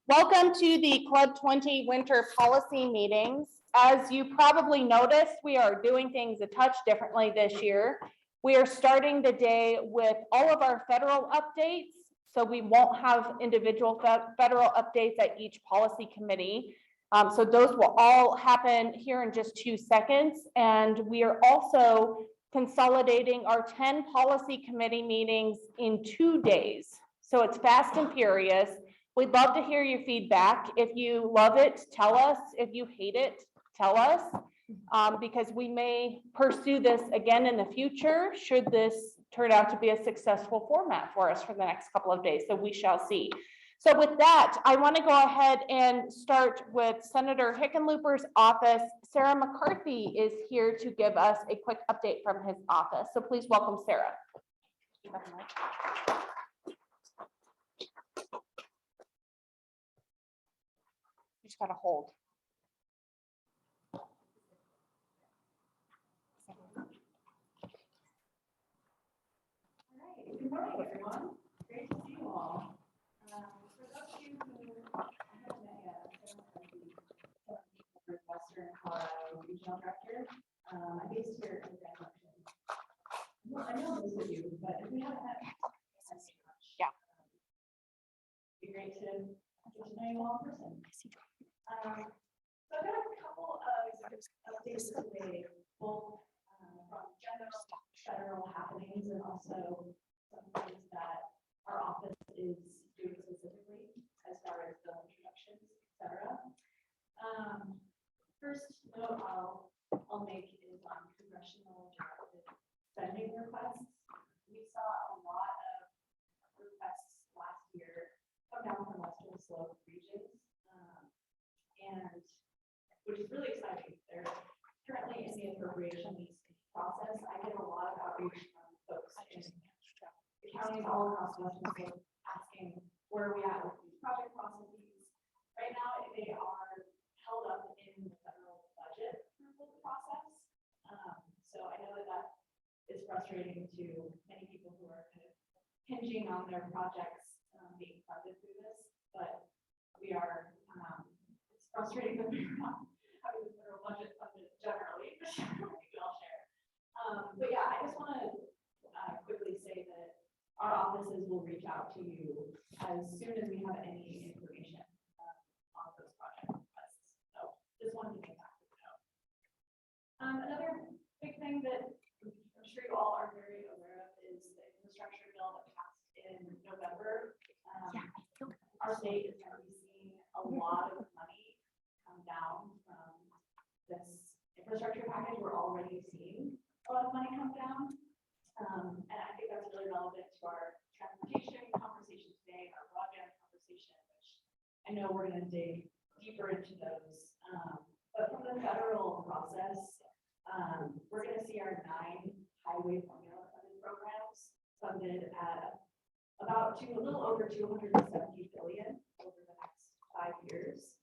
Welcome to the Club 20 Winter Policy Meetings. As you probably noticed, we are doing things a touch differently this year. We are starting the day with all of our federal updates, so we won't have individual federal updates at each policy committee. So those will all happen here in just 2 seconds. And we are also consolidating our 10 policy committee meetings in 2 days. So it's fast and furious. We'd love to hear your feedback. If you love it, tell us. If you hate it, tell us, because we may pursue this again in the future should this turn out to be a successful format for us for the next couple of days. So we shall see. So with that, I want to go ahead and start with Senator Hickenlooper's office. Sarah McCarthy is here to give us a quick update from his office. So please welcome Sarah. You just got to hold. Good morning, everyone. Great to see you all. For those of you who haven't met yet, I'm Western Colorado Regional Director. I'm based here in Grand Junction. Well, I know most of you, but if we haven't met, thanks so much. Yeah. It'd be great to get to know you all in person. So I've got a couple of updates today, both from general federal happenings and also some things that our office is doing specifically as far as bill introductions, etc. First note I'll make is on congressional directed spending requests. We saw a lot of requests last year come down from Western Slope regions, and which is really exciting. They're currently in the appropriations process. I get a lot of outreach from folks in the counties all across Western Slope asking where are we at with these project processes. Right now, they are held up in the federal budget approval process. So I know that is frustrating to many people who are kind of hinging on their projects being funded through this, but we are, it's frustrating that we're not having the federal budget funded generally, which I think we all share. But yeah, I just want to quickly say that our offices will reach out to you as soon as we have any information on those project requests. So just wanted to make that quick note. Another big thing that I'm sure you all are very aware of is the infrastructure bill that passed in November. Our state is going to be seeing a lot of money come down from this infrastructure package. We're already seeing a lot of money come down. And I think that's really relevant to our transportation conversation today, our broadband conversation, which I know we're going to dig deeper into those. But from the federal process, we're going to see our 9 highway formula funded programs funded at about a little over $270 billion over the next 5 years.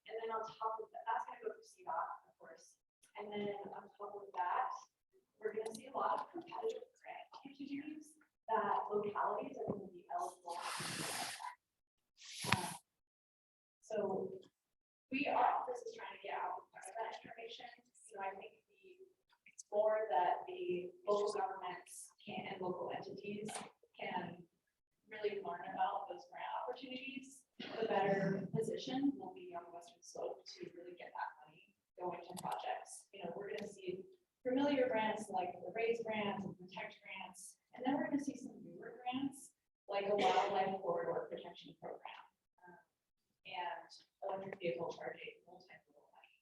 And then on top of that, that's going to go through CDOT, of course. And then on top of that, we're going to see a lot of competitive grant opportunities that localities are going to be eligible for. So our office is trying to get out that information. So I think it's more that the local governments and local entities can really learn about those grant opportunities. The better position will be on the Western Slope to really get that money going to projects. You know, we're going to see familiar grants like the RAISE grants and Protect grants, and then we're going to see some newer grants like a wildlife corridor protection program and electric vehicle charging, multimodal money.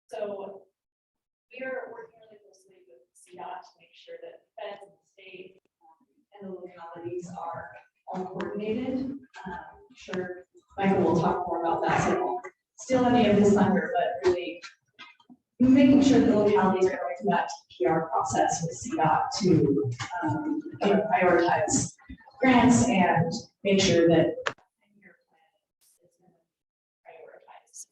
So we are working really closely with CDOT to make sure that the feds and the state and the localities are all coordinated. I'm sure Michael will talk more about that, so I won't steal any of his thunder, but really making sure that the localities are going through that PR process with CDOT to prioritize grants and make sure that your plan is going to prioritize.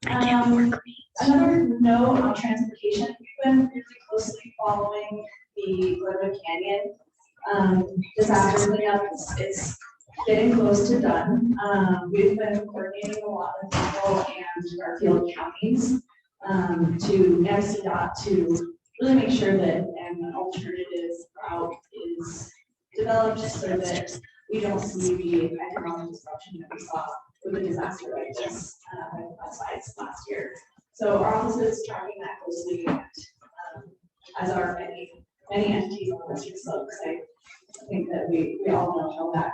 I can't work. Another note on transportation, we've been really closely following the Glenwood Canyon disaster cleanup. It's getting close to done. We've been coordinating a lot with people and our field counties to MCDOT to really make sure that an alternative route is developed so that we don't see the economic disruption that we saw with the disaster like this last year. So our office is tracking that closely, and as are many entities on the Western Slope. I think that we all know how that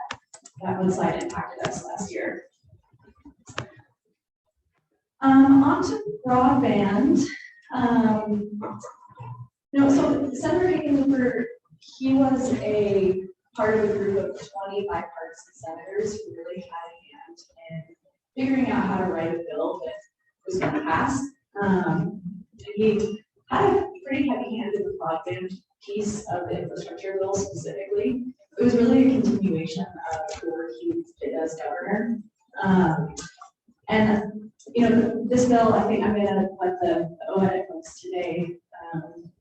mudslide impacted us last year. On to broadband. So Senator Hickenlooper, he was a part of a group of 20 bipartisan senators who really had a hand in figuring out how to write a bill that was going to pass. He had a pretty heavy hand in the broadband piece of the infrastructure bill specifically. It was really a continuation of the work he did as governor. This bill, I think I'm going to let the OED folks today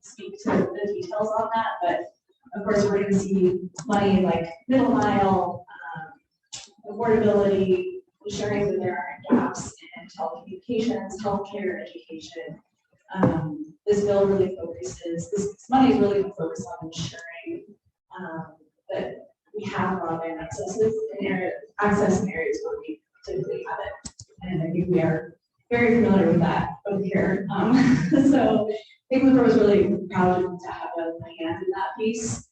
speak to the details on that, but of course we're going to see money like middle mile, affordability, ensuring that there aren't gaps in telecommunications, healthcare, education. This bill really focuses, this money is really focused on ensuring that we have broadband access in areas where we typically have it. And I think we are very familiar with that over here. So Hickenlooper was really proud to have a hand in that piece.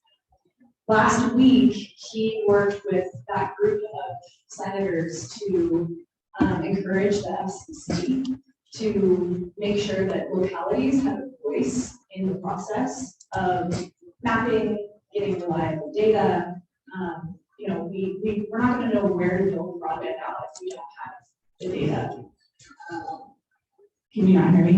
Last week, he worked with that group of senators to encourage the FCC to make sure that localities have a voice in the process of mapping, getting reliable data. We're not going to know where to build broadband out if we don't have the data. Can you not hear me?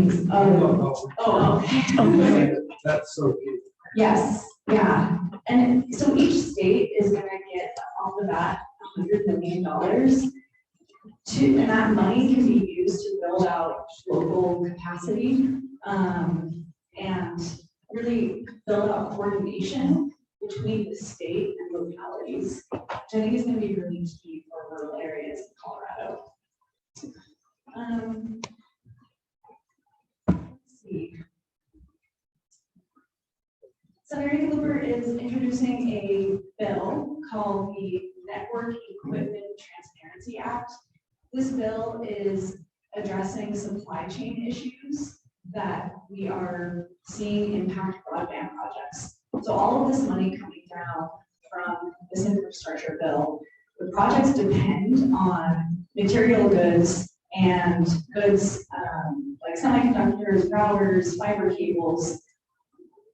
Okay. That's so good. Yes, yeah. And so each state is going to get off the bat $100 million and that money can be used to build out local capacity and really build out coordination between the state and localities, which I think is going to be really key for rural areas in Colorado. Let's see. Senator Hickenlooper is introducing a bill called the Network Equipment Transparency Act. This bill is addressing supply chain issues that we are seeing impact broadband projects. So all of this money coming down from this infrastructure bill, the projects depend on material goods and goods like semiconductors, routers, fiber cables.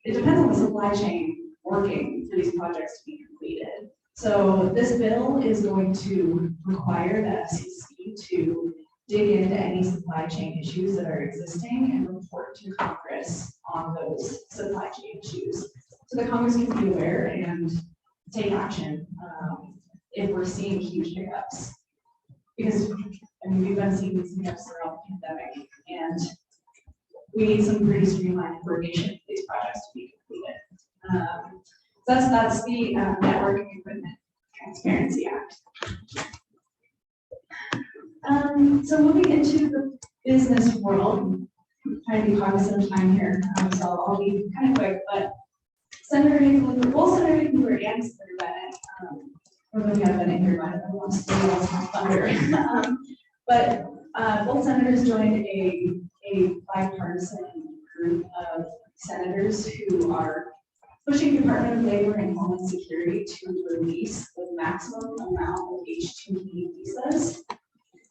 It depends on the supply chain working for these projects to be completed. So this bill is going to require the FCC to dig into any supply chain issues that are existing and report to Congress on those supply chain issues. So the Congress can be aware and take action if we're seeing huge hiccups. Because we've been seeing these hiccups throughout the pandemic, and we need some pretty streamlined coordination for these projects to be completed. That's the Network Equipment Transparency Act. So moving into the business world, I'm trying to be cognizant of time here, so I'll be kind of quick, but Senator Hickenlooper, both Senator Hickenlooper and Senator Bennett, or maybe I've been in here, but I don't want to steal all my thunder. But both senators joined a bipartisan group of senators who are pushing Department of Labor and Homeland Security to release the maximum amount of H-2B visas.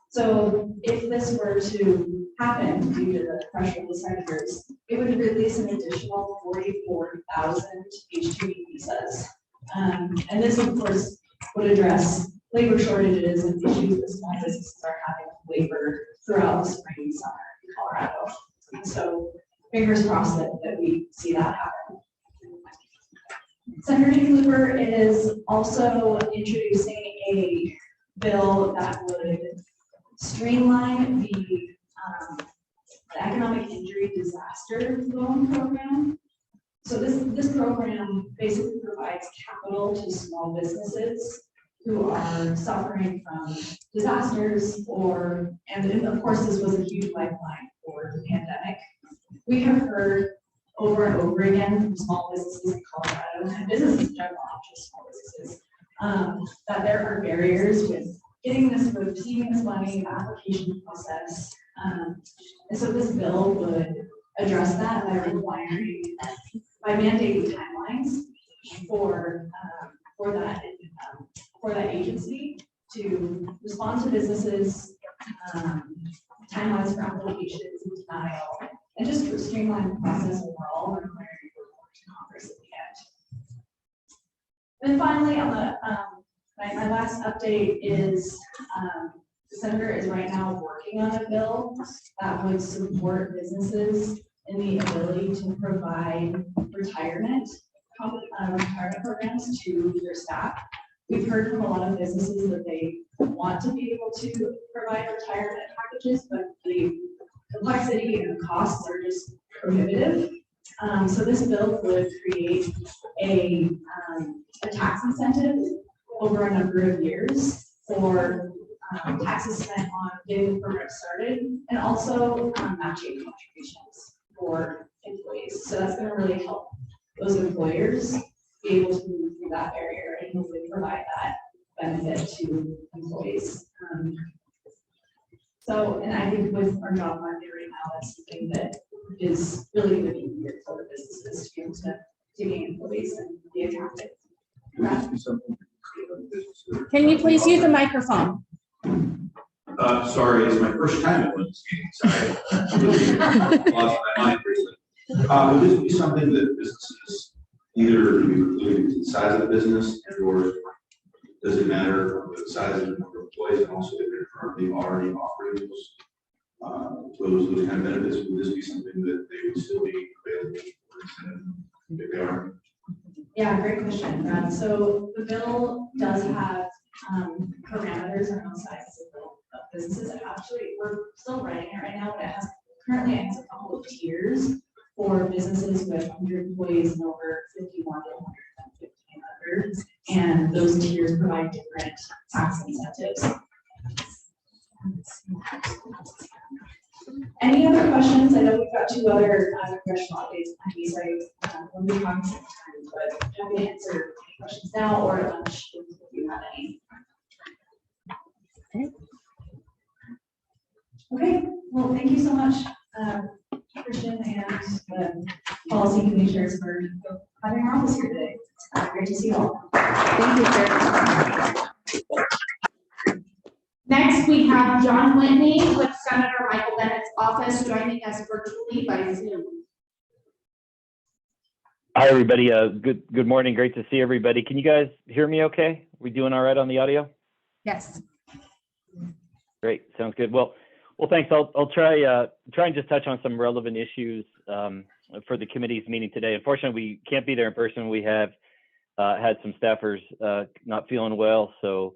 So if this were to happen due to the pressure of the senators, it would release an additional 44,000 H-2B visas. And this, of course, would address labor shortages and issues that small businesses are having with labor throughout the spring and summer in Colorado. And so fingers crossed that we see that happen. Senator Hickenlooper is also introducing a bill that would streamline the economic injury disaster loan program. So this program basically provides capital to small businesses who are suffering from disasters and of course this was a huge lifeline for the pandemic. We have heard over and over again from small businesses in Colorado and businesses in general, not just small businesses, that there are barriers with receiving this money, the application process. And so this bill would address that by mandating timelines for that agency to respond to businesses, timelines for applications and denial, and just to streamline the process overall, requiring report to Congress at the end. And finally, on the my last update is the senator is right now working on a bill that would support businesses in the ability to provide retirement programs to their staff. We've heard from a lot of businesses that they want to be able to provide retirement packages, but the complexity and the costs are just prohibitive. So this bill would create a tax incentive over a number of years for taxes spent on getting the program started, and also matching contributions for employees. So that's going to really help those employers be able to move through that barrier and hopefully provide that benefit to employees. And I think with our job market right now, that's something that is really going to be easier for the businesses to be able to gain employees and be attractive. Can you please use a microphone? Sorry, it's my first time at one of these meetings. I really lost my mind briefly. Would this be something that businesses either include the size of the business, or does it matter the size of the number of employees, and also if they're currently already offering those kind of benefits? Would this be something that they would still be available for if they are? Yeah, great question. So the bill does have parameters around sizes of businesses. Actually, we're still writing it right now, but it has currently a couple of tiers for businesses with 100 employees and over 51 to 150 and under, and those tiers provide different tax incentives. Any other questions? I know we've got two other congressional updates on these. We'll be talking some time, but happy to answer any questions now or at lunch if you have any. Okay, well, thank you so much, Christian and the policy commissioners for having our office here today. Great to see you all. Thank you, sir. Next, we have John Whitney with Senator Michael Bennett's office joining us virtually by Zoom. Hi, everybody. Good morning. Great to see everybody. Can you guys hear me okay? We doing all right on the audio? Yes. Great. Sounds good. Well, thanks. I'll try and just touch on some relevant issues for the committee's meeting today. Unfortunately, we can't be there in person. We have had some staffers not feeling well, so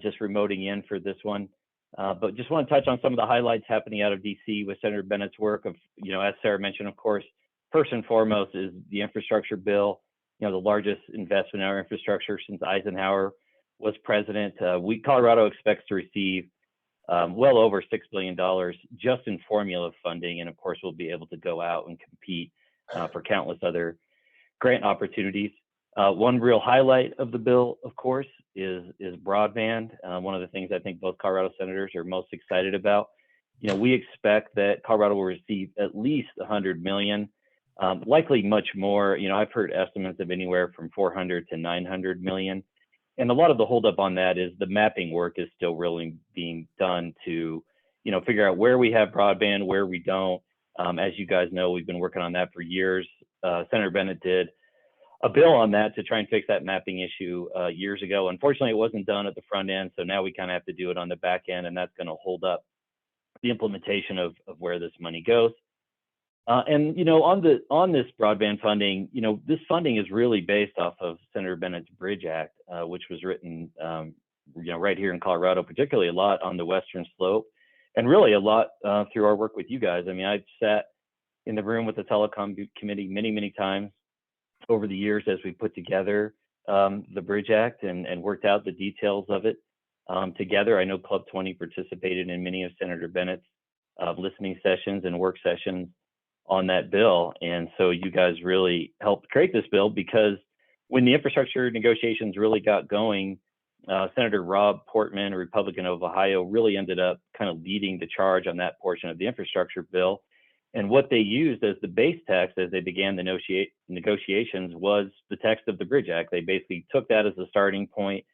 just remoting in for this one. But just want to touch on some of the highlights happening out of DC with Senator Bennett's work of, as Sarah mentioned, of course, first and foremost is the infrastructure bill, the largest investment in our infrastructure since Eisenhower was president. Colorado expects to receive well over $6 billion just in formula funding. And of course, we'll be able to go out and compete for countless other grant opportunities. One real highlight of the bill, of course, is broadband. One of the things I think both Colorado senators are most excited about. We expect that Colorado will receive at least $100 million, likely much more. I've heard estimates of anywhere from $400 to $900 million. And a lot of the holdup on that is the mapping work is still really being done to, figure out where we have broadband, where we don't. As you guys know, we've been working on that for years. Senator Bennett did a bill on that to try and fix that mapping issue years ago. Unfortunately, it wasn't done at the front end, so now we kind of have to do it on the back end, and that's going to hold up the implementation of where this money goes. And on this broadband funding, this funding is really based off of Senator Bennett's Bridge Act, which was written, right here in Colorado, particularly a lot on the western slope. and really a lot through our work with you guys. I mean, I've sat in the room with the Telecom committee many times over the years as we put together the Bridge Act and worked out the details of it together. I know Club 20 participated in many of Senator Bennett's listening sessions and work sessions on that bill. And so you guys really helped create this bill, because when the infrastructure negotiations really got going, Senator Rob Portman, a Republican of Ohio, really ended up kind of leading the charge on that portion of the infrastructure bill. And what they used as the base text as they began the negotiations was the text of the Bridge Act. They basically took that as a starting point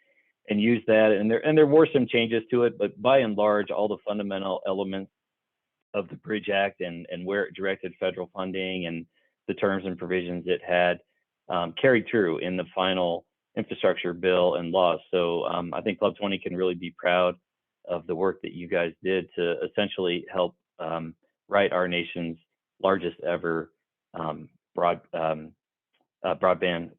and used that. And there were some changes to it, but by and large, all the fundamental elements of the Bridge Act and where it directed federal funding and the terms and provisions it had carried through in the final infrastructure bill and laws. So I think Club 20 can really be proud of the work that you guys did to essentially help write our nation's largest ever broadband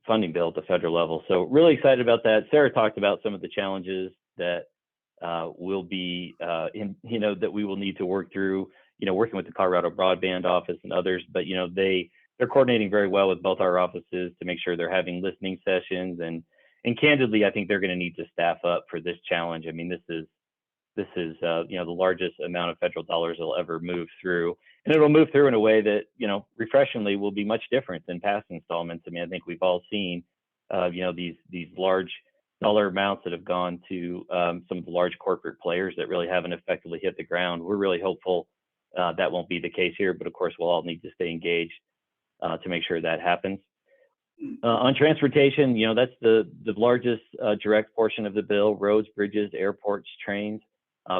funding bill at the federal level. So really excited about that. Sarah talked about some of the challenges that will be that we will need to work through, working with the Colorado Broadband Office and others, but they're coordinating very well with both our offices to make sure they're having listening sessions, and candidly, I think they're going to need to staff up for this challenge. I mean, this is the largest amount of federal dollars will ever move through, and it'll move through in a way that refreshingly will be much different than past installments. I mean, I think we've all seen these large dollar amounts that have gone to some of the large corporate players that really haven't effectively hit the ground. We're really hopeful that won't be the case here, but of course we'll all need to stay engaged to make sure that happens. On transportation, that's the largest direct portion of the bill: roads, bridges, airports, trains.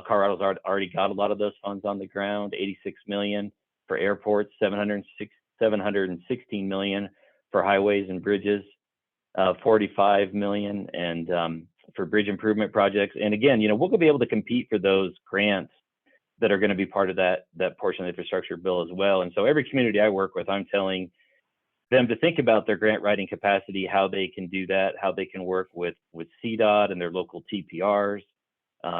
Colorado's already got a lot of those funds on the ground: 86 million for airports, 716 million for highways and bridges, 45 million and for bridge improvement projects. And again, we'll be able to compete for those grants that are going to be part of that portion of the infrastructure bill as well. And so every community I work with, I'm telling them to think about their grant writing capacity, how they can do that, how they can work with CDOT and their local TPRs,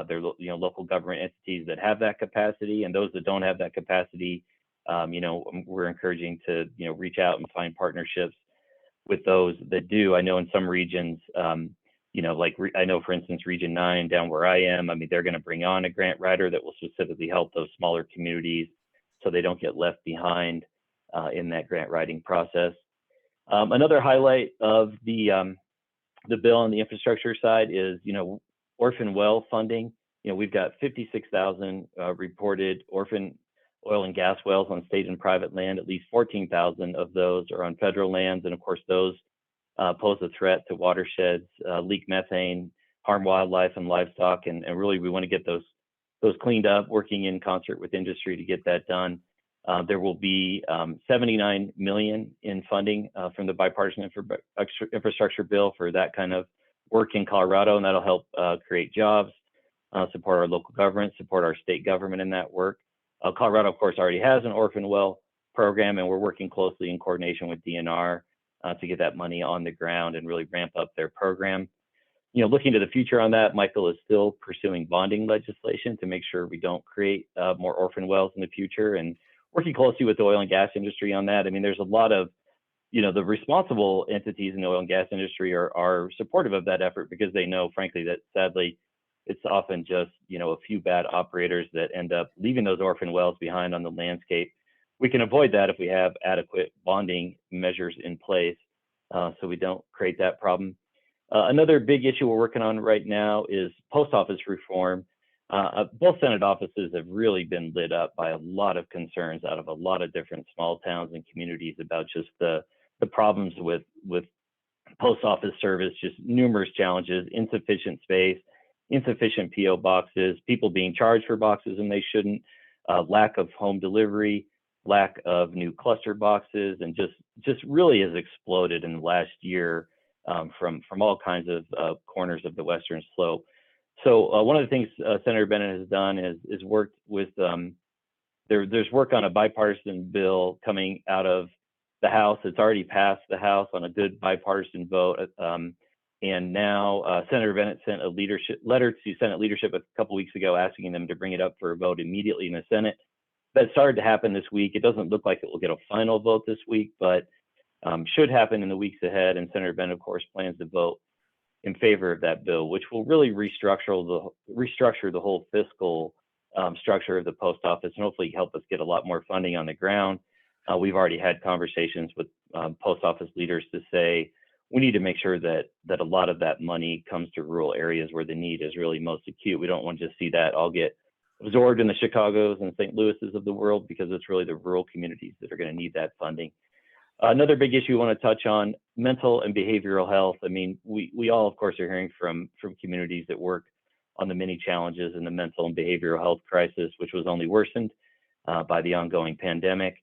their local government entities that have that capacity, and those that don't have that capacity, we're encouraging to reach out and find partnerships with those that do. I know in some regions, I know, for instance, Region 9 down where I am, I mean, they're going to bring on a grant writer that will specifically help those smaller communities so they don't get left behind in that grant writing process. Another highlight of the bill on the infrastructure side is, orphan well funding. We've got 56,000 reported orphan oil and gas wells on state and private land. At least 14,000 of those are on federal lands, and of course those pose a threat to watersheds, leak methane, harm wildlife and livestock, and really we want to get those cleaned up, working in concert with industry to get that done. There will be 79 million in funding from the bipartisan infrastructure bill for that kind of work in Colorado, and that'll help create jobs, support our local government, support our state government in that work. Colorado, of course, already has an orphan well program, and we're working closely in coordination with DNR to get that money on the ground and really ramp up their program. Looking to the future on that, Michael is still pursuing bonding legislation to make sure we don't create more orphan wells in the future, and working closely with the oil and gas industry on that. I mean, there's a lot of, the responsible entities in the oil and gas industry are supportive of that effort, because they know, frankly, that sadly, it's often just, a few bad operators that end up leaving those orphan wells behind on the landscape. We can avoid that if we have adequate bonding measures in place so we don't create that problem. Another big issue we're working on right now is post office reform. Both Senate offices have really been lit up by a lot of concerns out of a lot of different small towns and communities about just the problems with post office service, just numerous challenges: insufficient space, insufficient PO boxes, people being charged for boxes and they shouldn't, lack of home delivery, lack of new cluster boxes, and just really has exploded in the last year from all kinds of corners of the Western Slope. So one of the things Senator Bennett has done is worked with, there's work on a bipartisan bill coming out of the House. It's already passed the House on a good bipartisan vote. And now Senator Bennett sent a letter to Senate leadership a couple weeks ago asking them to bring it up for a vote immediately in the Senate. That started to happen this week. It doesn't look like it will get a final vote this week, but should happen in the weeks ahead. And Senator Bennett, of course, plans to vote in favor of that bill, which will really restructure the whole fiscal structure of the post office and hopefully help us get a lot more funding on the ground. We've already had conversations with post office leaders to say we need to make sure that a lot of that money comes to rural areas where the need is really most acute. We don't want to just see that all get absorbed in the Chicagos and St. Louis's of the world, because it's really the rural communities that are going to need that funding. Another big issue we want to touch on, mental and behavioral health. I mean, we all, of course, are hearing from communities that work on the many challenges in the mental and behavioral health crisis, which was only worsened by the ongoing pandemic.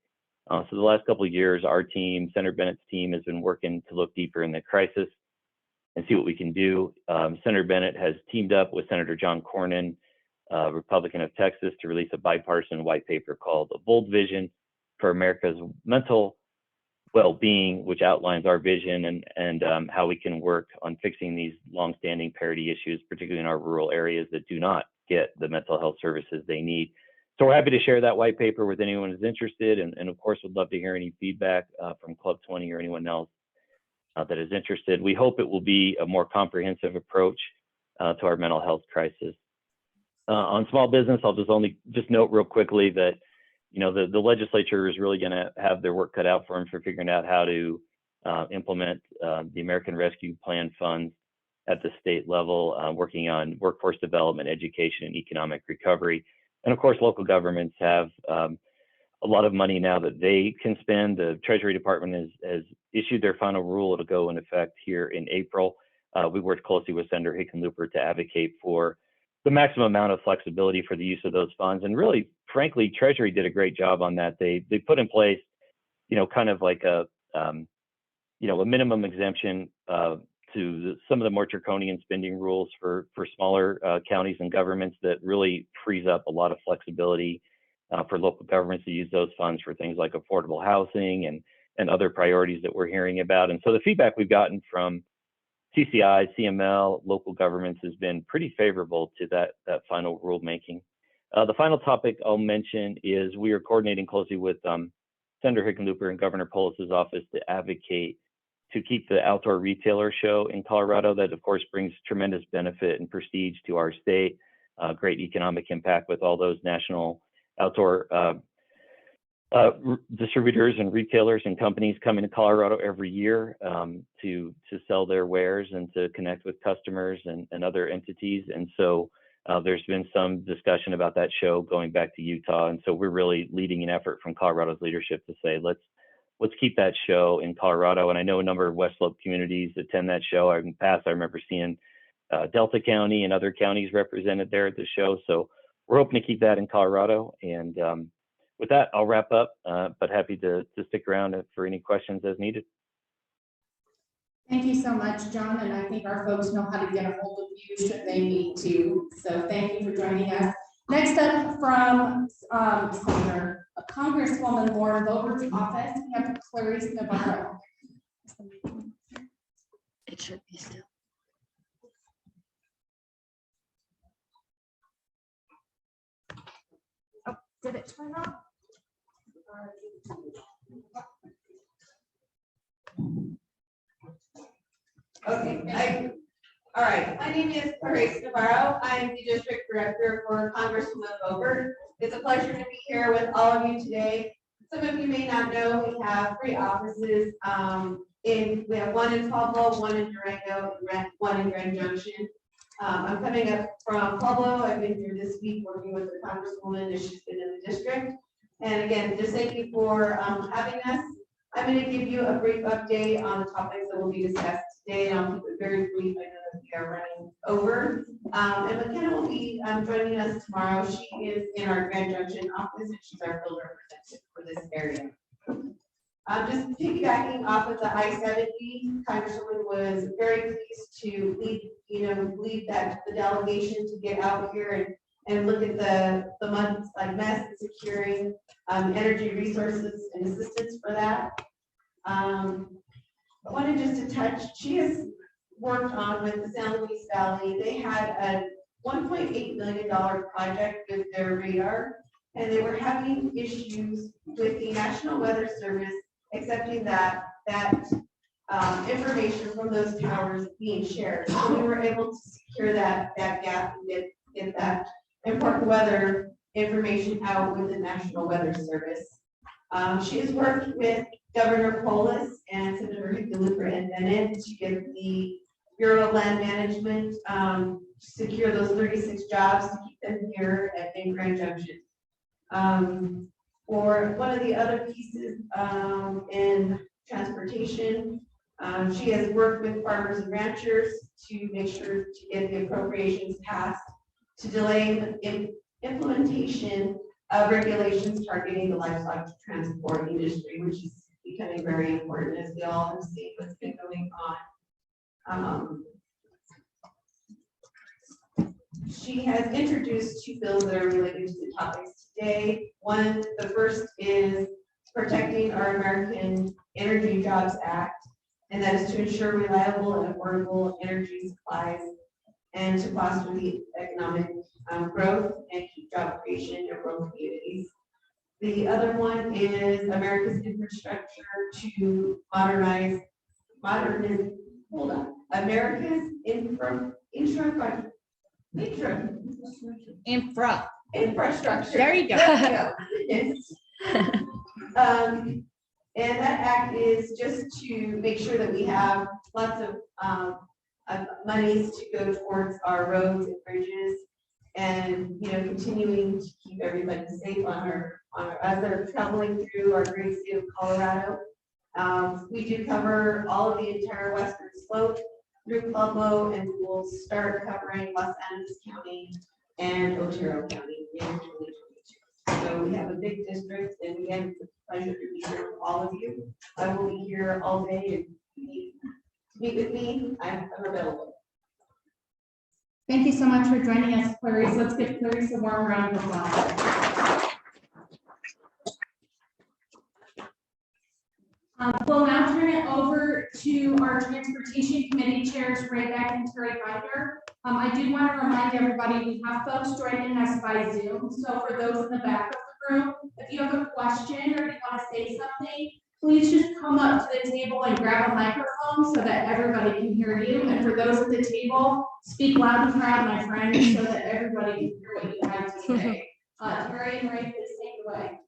So the last couple of years, our team, Senator Bennett's team, has been working to look deeper in the crisis and see what we can do. Senator Bennett has teamed up with Senator John Cornyn, Republican of Texas, to release a bipartisan white paper called A Bold Vision for America's Mental Well-Being, which outlines our vision and how we can work on fixing these longstanding parity issues, particularly in our rural areas that do not get the mental health services they need. So we're happy to share that white paper with anyone who's interested, and of course, would love to hear any feedback from Club 20 or anyone else that is interested. We hope it will be a more comprehensive approach to our mental health crisis. On small business, I'll just note real quickly that the legislature is really going to have their work cut out for them for figuring out how to implement the American Rescue Plan funds at the state level, working on workforce development, education, and economic recovery. And of course, local governments have a lot of money now that they can spend. The Treasury Department has issued their final rule. It'll go in effect here in April. We worked closely with Senator Hickenlooper to advocate for the maximum amount of flexibility for the use of those funds. And really, frankly, Treasury did a great job on that. They put in place, kind of like a minimum exemption to some of the more draconian spending rules for smaller counties and governments that really frees up a lot of flexibility for local governments to use those funds for things like affordable housing and other priorities that we're hearing about. And so the feedback we've gotten from TCI, CML, local governments has been pretty favorable to that final rulemaking. The final topic I'll mention is we are coordinating closely with Senator Hickenlooper and Governor Polis's office to advocate to keep the outdoor retailer show in Colorado. That, of course, brings tremendous benefit and prestige to our state, great economic impact with all those national outdoor distributors and retailers and companies coming to Colorado every year to sell their wares and to connect with customers and other entities. And so there's been some discussion about that show going back to Utah. And so we're really leading an effort from Colorado's leadership to say, let's keep that show in Colorado. And I know a number of West Slope communities attend that show. In the past, I remember seeing Delta County and other counties represented there at the show. So we're hoping to keep that in Colorado. And with that, I'll wrap up, but happy to stick around for any questions as needed. Thank you so much, John, and I think our folks know how to get a hold of you should they need to. So thank you for joining us. Next up from Congresswoman Lauren Boebert's office, we have Clarice Navarro. It should be still. Oh, did it turn off? Okay, all right, my name is Clarice Navarro. I'm the district director for Congresswoman Boebert. It's a pleasure to be here with all of you today. Some of you may not know, we have 3 offices. We have one in Pueblo, one in Durango, one in Grand Junction. I'm coming up from Pueblo. I've been here this week working with the Congresswoman as she's been in the district. And again, just thank you for having us. I'm going to give you a brief update on the topics that will be discussed today, and I'll keep it very brief. I know that we are running over. And McKenna will be joining us tomorrow. She is in our Grand Junction office, and she's our field representative for this area. Just piggybacking off of the I-70, Congresswoman was very pleased to lead the delegation to get out here and look at the months like mess and securing energy resources and assistance for that. I wanted just to touch, she has worked on with the San Luis Valley. They had a $1.8 million project with their radar, and they were having issues with the National Weather Service accepting that information from those towers being shared. So we were able to secure that gap and get that important weather information out with the National Weather Service. She has worked with Governor Polis and Senator Hickenlooper and Bennett to get the Bureau of Land Management secure those 36 jobs to keep them here at Main Grand Junction. For one of the other pieces in transportation, she has worked with farmers and ranchers to make sure to get the appropriations passed to delay the implementation of regulations targeting the livestock transport industry, which is becoming very important as we all have seen what's been going on. She has introduced 2 bills that are related to the topics today. One, the first is protecting our American Energy Jobs Act, and that is to ensure reliable and affordable energy supplies and to foster the economic growth and keep job creation in rural communities. The other one is America's infrastructure to modernize, America's infrastructure. There you go. Yes. And that act is just to make sure that we have lots of monies to go towards our roads and bridges, and continuing to keep everybody safe as they're traveling through our great state of Colorado. We do cover all of the entire western slope through Pueblo, and we will start covering Los Angeles County and Otero County in 2022. So we have a big district, and again, it's a pleasure to be here with all of you. I will be here all day, and if you need to meet with me, I'm available. Thank you so much for joining us, Clarice. Let's give Clarice a warm round of applause. We'll now turn it over to our Transportation Committee Chairs, Ray Beck and Terry Binder. I do want to remind everybody, we have folks joining us by Zoom. So for those in the back of the room, if you have a question or you want to say something, please just come up to the table and grab a microphone so that everybody can hear you. And for those at the table, speak loud and proud, my friends, so that everybody can hear what you have to say. Terry and Ray, please take it away.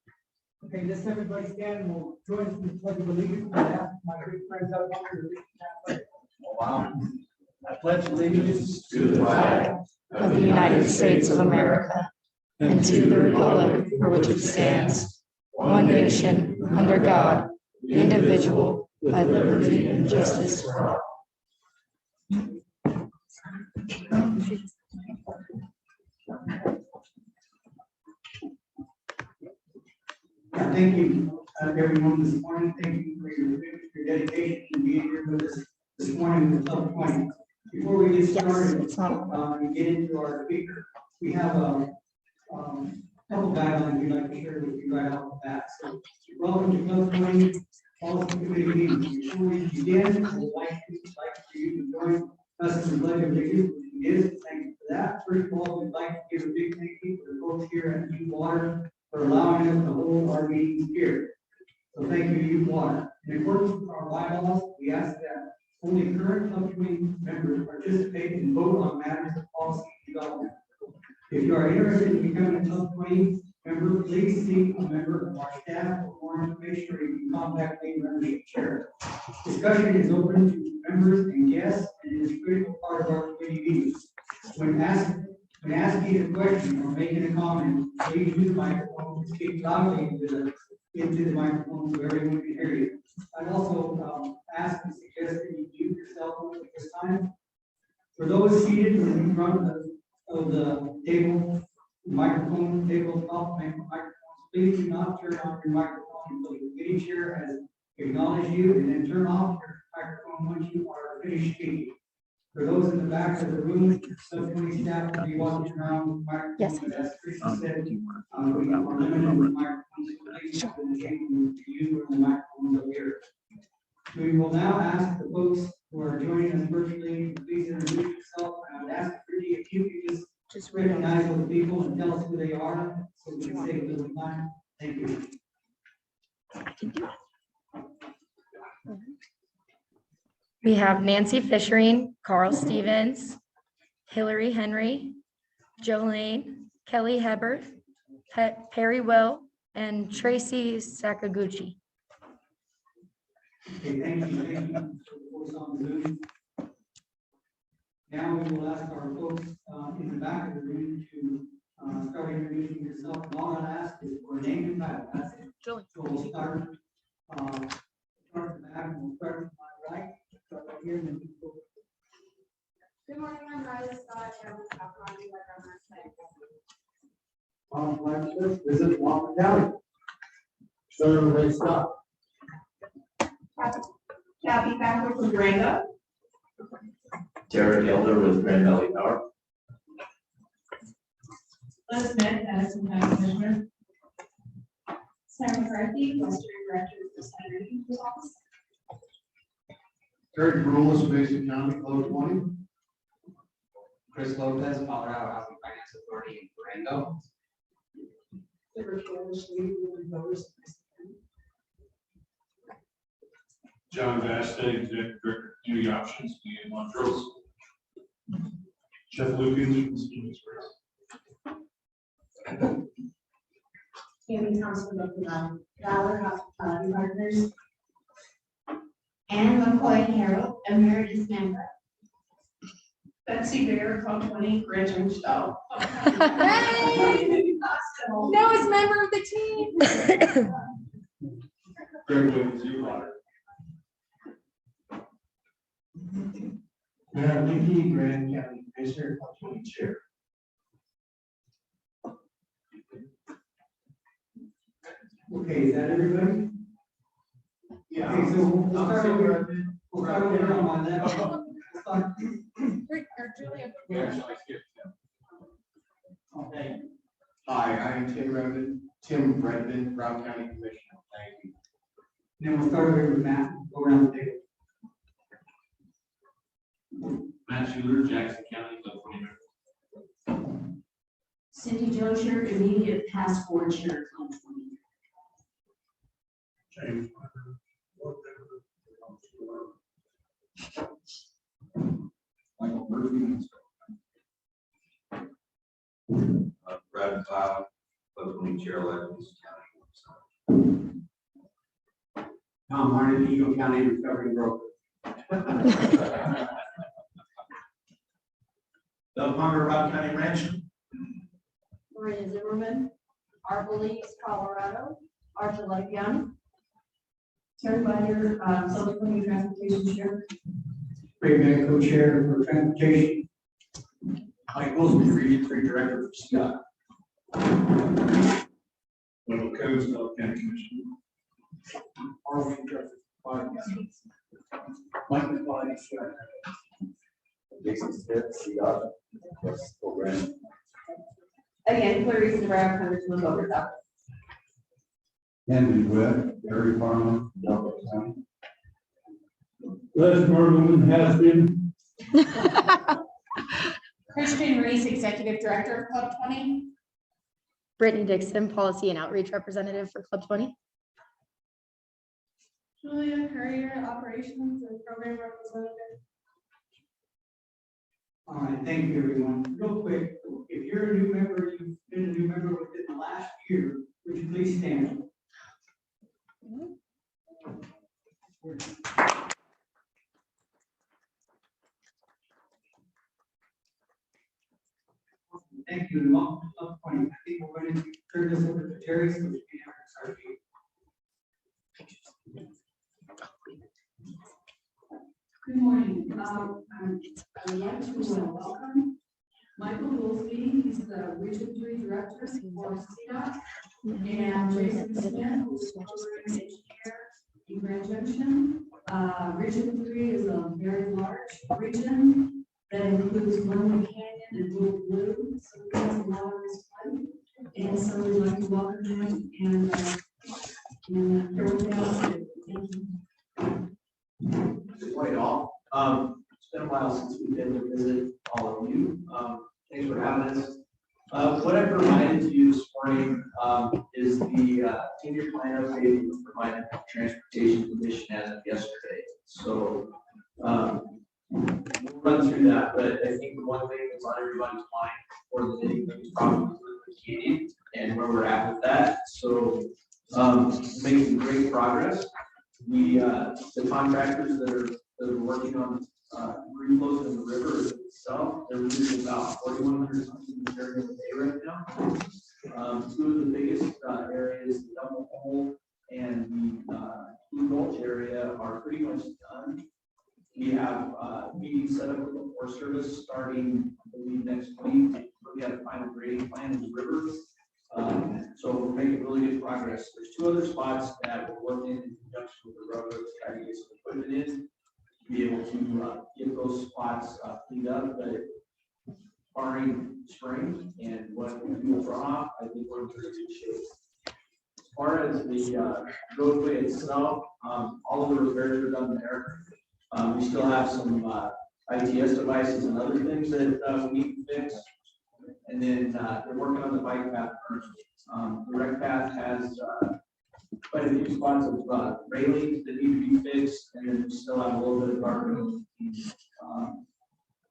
Okay, just everybody stand and we'll join us in the pledge of allegiance. I ask my good friends up here to read that. Wow. I pledge allegiance to the flag of the United States of America and to the republic for which it stands, one nation, under God, indivisible, with liberty and justice for all. Thank you, everyone, this morning. Thank you for your dedication to being here with us this morning with Club 20. Before we get started and get into our speaker, we have a couple guidelines we'd like to share with you right off the bat. So, welcome to Club 20 Policy Committee meeting. Before we begin, I would like for you to join us in the pledge of allegiance. Thank you for that. First of all, we'd like to give a big thank you to the folks here at Youth Water for allowing us to hold our meetings here. So thank you, Youth Water. In accordance with our bylaws, we ask that only current Club 20 members participate and vote on matters of policy development. If you are interested in becoming a Club 20 member, please seek a member of our staff for more information, or you can contact the membership chair. Discussion is open to members and guests, and is a critical part of our committee meetings. When asking a question or making a comment, please use the microphone and speak loudly into the microphone so everyone can hear you. I'd also ask and suggest that you mute your cell phone at this time. For those seated in front of the table, tabletop microphones, please do not turn on your microphone until the committee chair has acknowledged you, and then turn off your microphone once you are finished speaking. For those in the back of the room, subcommittee staff will be walking around with microphones. Yes. But as Krista said, we are limited with microphones. So please use the microphones up here. We will now ask the folks who are joining us virtually recognize those people and tell us who they are, so we can save a little time. Thank you. We have Nancy Fishering, Carl Stevens, Hillary Henry, Jolene, Kelly Hebert, Perry Will, and Tracy Sakaguchi. Okay, thank you. Thank you for those on Zoom. Now we will ask our folks in the back of the room to start introducing yourself. And all I'll ask is for a name and title. That's it. So we'll start from the back, and we'll start from my right. Start right here, and then we go. Good morning, I'm Riley Scott, Chairman of County, like our next Visit Washington County. Sherman Ray Scott. Kathy Thacker from Durango. Derek Elder with Grand Valley Power. Liz Smith, Edison County Commissioner. Sarah McCarthy, Western Director of the Senator People's Office. Eric Brulis, Mason County, Code 20. Chris Lopez, Colorado Housing Finance Authority in Durango. John Vasta, Executive Director of Community Options, in Montrose. Jeff Lukens from Stevens Press. Tammy Thompson, Valor Hospitality Partners. Anne McCoy Harold, Emeritus Member. Betsy Bear, Code 20, Gretchen Stowe. Newest member of the team. Greg Williams, Water. Mayor Mickey, Grand County Commissioner, Code 20 Chair. Okay, is that everybody? Yeah. Okay, so we'll start over. We'll start over on my left. We'll start- Okay. Hi, I am Tim Redmond, Brown County Commissioner. Thank you. Then we'll start over with Matt. Go around the table. Matt Schuler, Jackson County, Code 20. Cindy Josher, Immediate Past Board Chair, Code 20. James. Michael Murphy. Brad Cloud, Code 20 Chair elect, County. Tom Harden, Eagle County Recovery Broker. Doug Palmer, Rock County Ranch. Maria Zimmerman, Arborlees, Colorado, Archuleta County. Terry Binder, Southern County Transportation Chair. Ray Beck, co-chair for transportation. Mike Wilson, Region 3 Director for Scott. Wendell Coates, Delaware County Commissioner. Arlene Director for Finance. Mike McFly, Scott. Jason Smith, Scott. Yes, program. Again, Clarice Navarro, Congressman Boger's office. Andy Webb, Barry Farmer, Delaware County. Les Merlin has been. Christian Reese, Executive Director of Club 20. Brittany Dixon, Policy and Outreach Representative for Club 20. Julia Courier, Operations and Program Representative. All right, thank you, everyone. Real quick, if you're a new member, you've been a new member within the last year, would you please stand? Thank you. And welcome to Club 20. I think we're going to turn this over to Terry, so we can have her start. Good morning. I would like to welcome Michael Wolfie, he's the Region 3 Director for CDOT, and Jason Smith, who's program engineer in Grand Junction. Region 3 is a very large region that includes Loma Canyon and Blue Blue, so we have a lot of this fun. And so we'd like to welcome him and everything else. Thank you. Good morning, all. It's been a while since we've been to visit all of you. Thanks for having us. What I provided to you this morning is the 10-year plan update that was provided by the Transportation Commission as of yesterday. So we'll run through that, but I think the one thing that's on everybody's mind for the day is probably Canadian and where we're at with that. So making great progress. The contractors that are working on reclosing the river itself, they're losing about 4,100 tons of material a day right now. Two of the biggest areas, the Double Hole and the Blue Gulch area, are pretty much done. We have meetings set up with the Forest Service starting, I believe, next week. We have a final grading plan in the river. So we're making really good progress. There's two other spots that we're working in conjunction with the railroad to try to get some equipment in, to be able to get those spots cleaned up, but barring spring and what we do runoff, I think we're in pretty good shape. As far as the roadway itself, all of the repairs are done there. We still have some ITS devices and other things that we need to fix. And then they're working on the bike path currently. The rec path has quite a few spots of railings that need to be fixed, and then we still have a little bit of guardrails.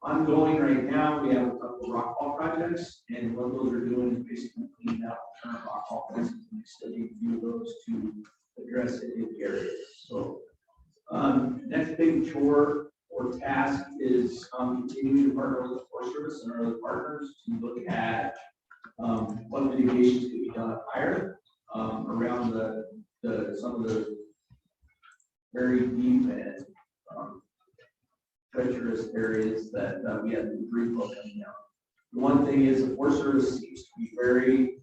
Ongoing right now, we have a couple of rockfall projects, and what those are doing is basically cleaning out the current rockfall fences and extending a few of those to address it in the areas. So next big chore or task is continuing to partner with the Forest Service and our other partners to look at what mitigations could be done up higher around some of the very deep and treacherous areas that we have the debris flow coming down. The one thing is the Forest Service seems to be very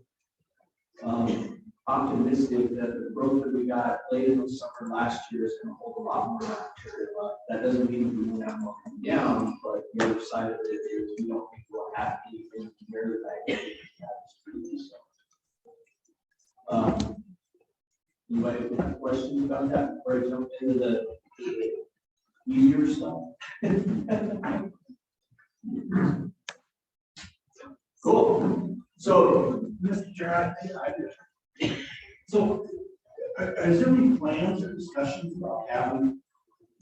optimistic that the growth that we got late in the summer last year is going to hold a lot more material up. That doesn't mean we won't have more come down, but the other side of it is we don't think we'll have anything near the magnitude we have previously. Anybody have questions about that before I jump into the easier stuff? Cool. So, Mr. Chair, so is there any plans or discussions about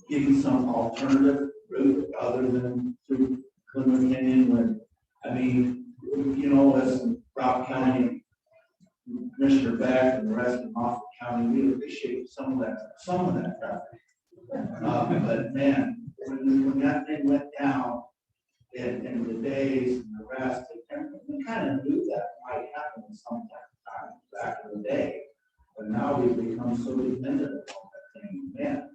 getting some alternative route other than through Clinton Canyon? When, I mean, you know, as Rock County Commissioner Beck and the rest of Moffett County, we appreciate some of that traffic. But man, when that thing went down in the days and the rest, we kind of knew that might happen sometime back in the day. But now we've become so dependent on that thing. Man,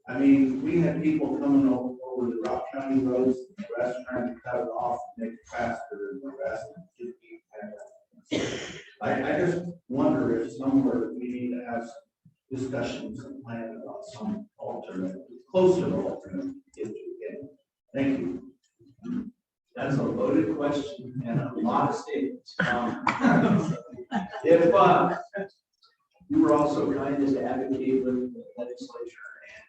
I mean, we had people coming over the Rock County roads and the rest trying to cut it off and make it faster than the rest. I just wonder if somewhere we need to have some discussions and plan about some alternative, closer alternative. Thank you. That's a loaded question and a lot of statements. If you were also kind to advocate with the legislature and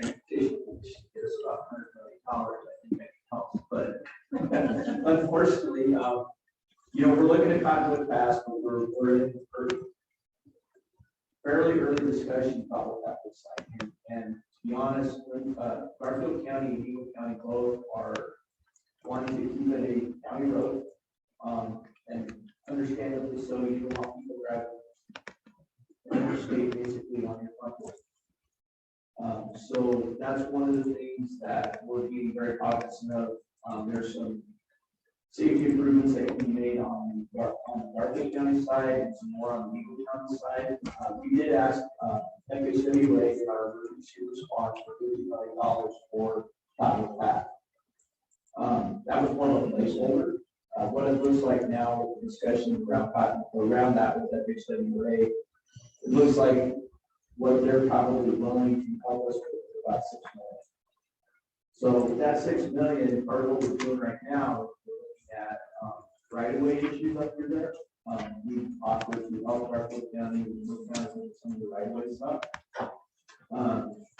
transportation, which is about $100 million, I think that helps. But unfortunately, you know, we're looking at Cottonwood Pass, but we're in for fairly early discussion about what that looks like. And to be honest, Garfield County and Eagle County both are wanting to keep it a county road, and understandably so. You don't want people driving interstate basically on your front lawn. So that's one of the things that we're being very cognizant of. There's some safety improvements that can be made on the Garfield County side and some more on the Eagle County side. We did ask FHWA, our emergency response, for $50 million for Cottonwood Path. That was one of the placeholder. What it looks like now with the discussion around that with FHWA, it looks like what they're probably willing to help us with is about $6 million. So with that $6 million, part of what we're doing right now, we're looking at right-of-way issues up through there. We offered to help Garfield County with some of the right-of-way stuff.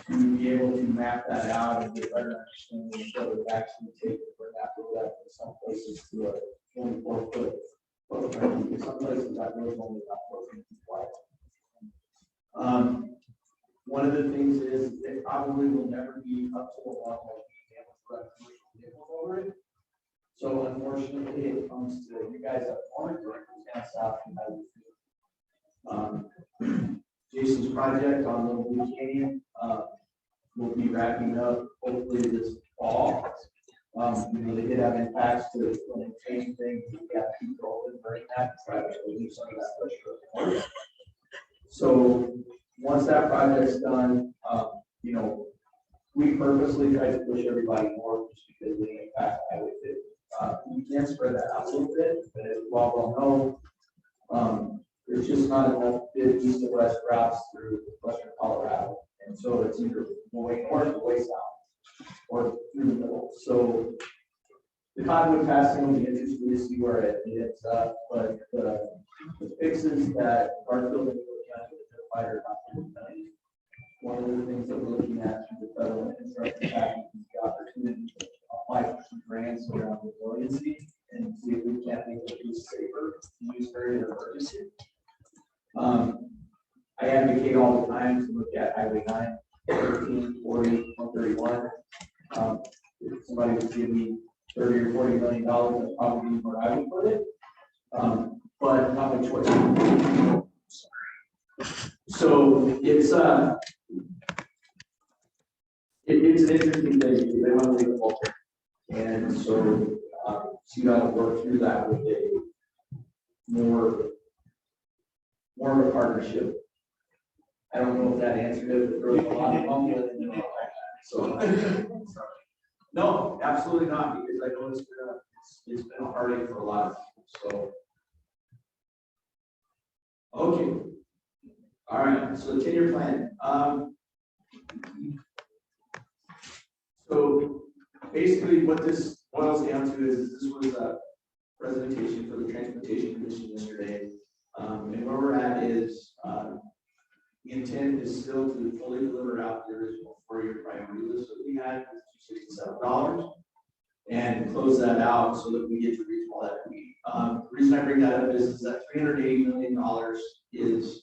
To be able to map that out and get better understanding of what it actually takes to bring that road up in some places to a 24-foot Well, frankly, some places that road only about 14 feet wide. One of the things is it probably will never be up to the level of being able to run commercial vehicles over it. So unfortunately, it comes to you guys up north or down south. Jason's project on Little Blue Canyon will be wrapping up hopefully this fall. They did have impacts to when it changed things. We got people open during that, try to relieve some of that pressure. So once that project's done, we purposely try to push everybody north just because we impact highway 50. We can spread that out a little bit, but as you all know, there's just not enough good east and west routes through western Colorado. And so it's either way north or way south or through the middle. So the Cottonwood Passing will be interesting to see where it ends up, but the fixes that Garfield and County identified are not going to be. One of the things that we're looking at through the federal infrastructure package is the opportunity to apply for some grants around resiliency and see if we can't make it safer to use during an emergency. I advocate all the time to look at Highway 9, 13, 40, 131. If somebody would give me $30 or $40 million, that's probably where I would put it. But not my choice. So it's an interesting thing. They want to leave the ball, and so you got to work through that with a more of a partnership. I don't know if that answered it, but there was a lot of mumbling in there. So no, absolutely not, because I know it's been a heartache for a lot of people. So okay. All right, so the 10-year plan. So basically what this boils down to is this was a presentation for the Transportation Commission yesterday. And where we're at is the intent is still to fully deliver out the original 4-year priority list that we had, $267, and close that out so that we get to regional equity. The reason I bring that up is that $380 million is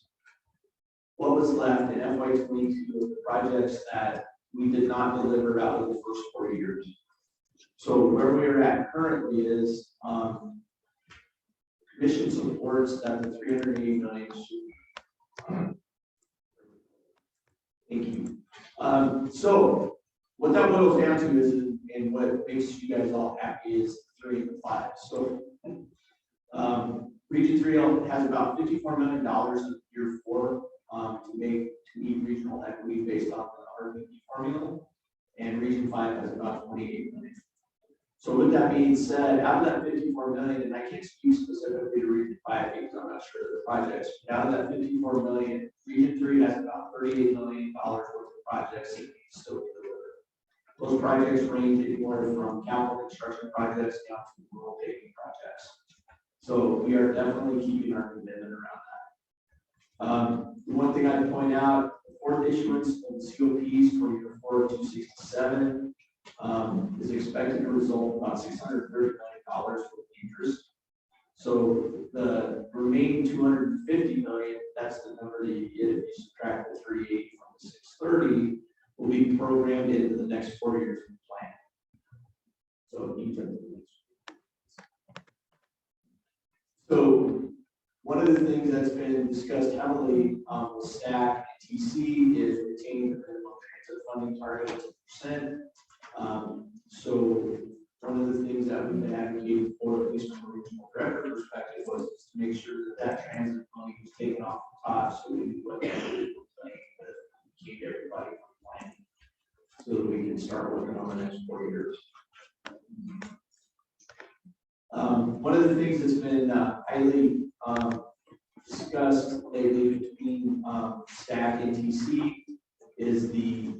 what was left in FY22 of the projects that we did not deliver out of the first 4 years. So where we are at currently is Commission supports that the $380 million should be. Thank you. So what that boils down to is, and what makes you guys all happy is 3 and 5. So Region 3 has about $54 million in year 4 to meet regional equity based on the RVP formula, and Region 5 has about $28 million. So with that being said, out of that $54 million, and I can't speak specifically to Region 5 because I'm not sure of the projects, out of that $54 million, Region 3 has about $38 million worth of projects that need to still be delivered. Those projects range anywhere from capital construction projects down to rural paving projects. So we are definitely keeping our commitment around that. The one thing I'd point out, the fourth issuance of the COPs for year 4 of 267 is expected to result in about $630 million with interest. So the remaining $250 million, that's the number that you get if you subtract the 380 from the 630, will be programmed into the next 4 years of the plan. So one of the things that's been discussed heavily with STAC and TC is retaining the minimum transit funding target of 2%. So one of the things that we've been advocating for, at least from a regional director perspective, was to make sure that that transit money was taken off the top, so we what keep everybody from planning, so that we can start working on the next 4 years. One of the things that's been highly discussed lately between STAC and TC is the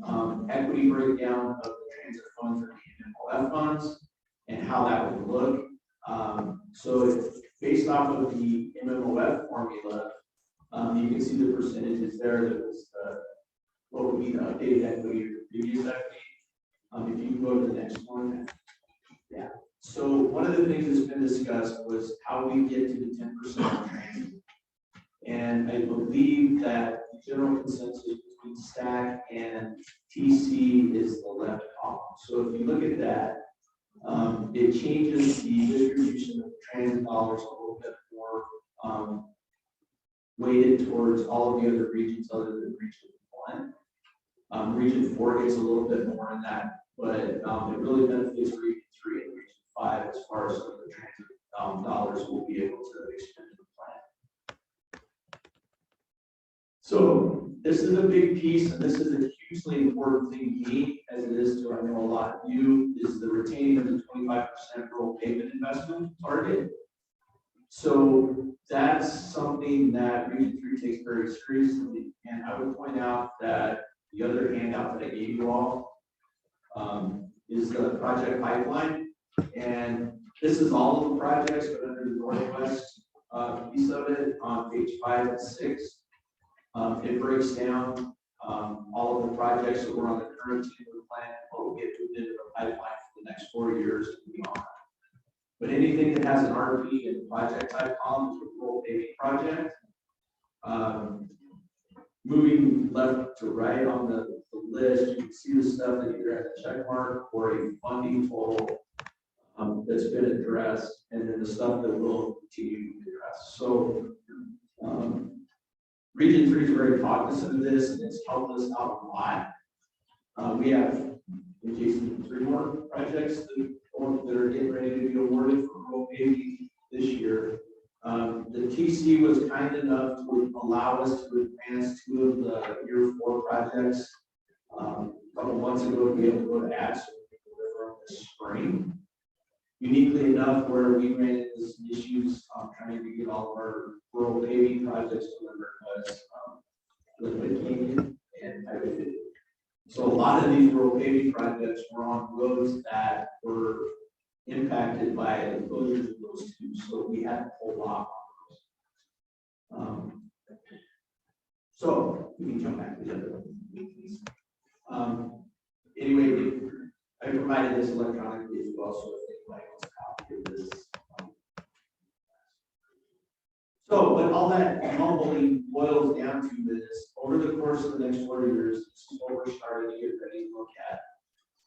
equity breakdown of the transit funds or the MLF funds and how that would look. So based off of the MMOF formula, you can see the percentages there. That was what would be the updated equity or the previous equity. If you go to the next one, yeah. So one of the things that's been discussed was how we get to the 10% training. And I believe that the general consensus between STAC and TC is the left column. So if you look at that, it changes the distribution of transit dollars a little bit more weighted towards all of the other regions other than region 1. Region 4 gets a little bit more in that, but it really benefits region 3 and region 5 as far as some of the transit dollars will be able to expend in the plan. So this is a big piece, and this is a hugely important thing to me, as it is to, I know, a lot of you, is the retaining of the 25% rural pavement investment target. So that's something that Region 3 takes very seriously, and I would point out that the other handout that I gave you all is the project pipeline, and this is all of the projects, but under the northwest piece of it on page 5 and 6. It breaks down all of the projects that were on the current 10-year plan, what will get moved into the pipeline for the next 4 years and beyond. But anything that has an RP and project type column is a rural paving project. Moving left to right on the list, you can see the stuff that either has a check mark or a funding total that's been addressed, and then the stuff that will continue to be addressed. So Region 3 is very cognizant of this, and it's helped us out a lot. We have, in Jason, 3 more projects that are getting ready to be awarded for rural paving this year. The TC was kind enough to allow us to advance 2 of the year 4 projects a couple months ago to be able to go to ads this spring. Uniquely enough, where we ran into some issues trying to get all of our rural paving projects delivered was Liquid Canyon and Highway. So a lot of these rural paving projects were on roads that were impacted by the closures of those 2, so we had to hold off on those. So we can jump back to the other one. Anyway, I provided this electronically as well, so if anybody wants a copy of this. So what all that mumbling boils down to is, over the course of the next 4 years, this is what we're starting to get ready to look at.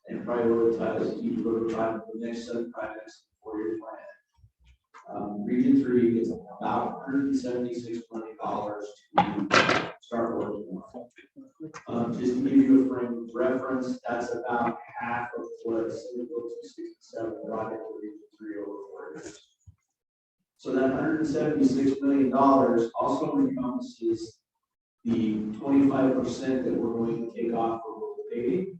And prioritize each prototype for the next 7 projects in the 4-year plan. Region 3 is about $176 million to start working on. Just to give you a frame of reference, that's about half of what Senate Bill 267 brought into Region 3 over 4 years. So that $176 million also encompasses the 25% that we're going to take off for rural paving.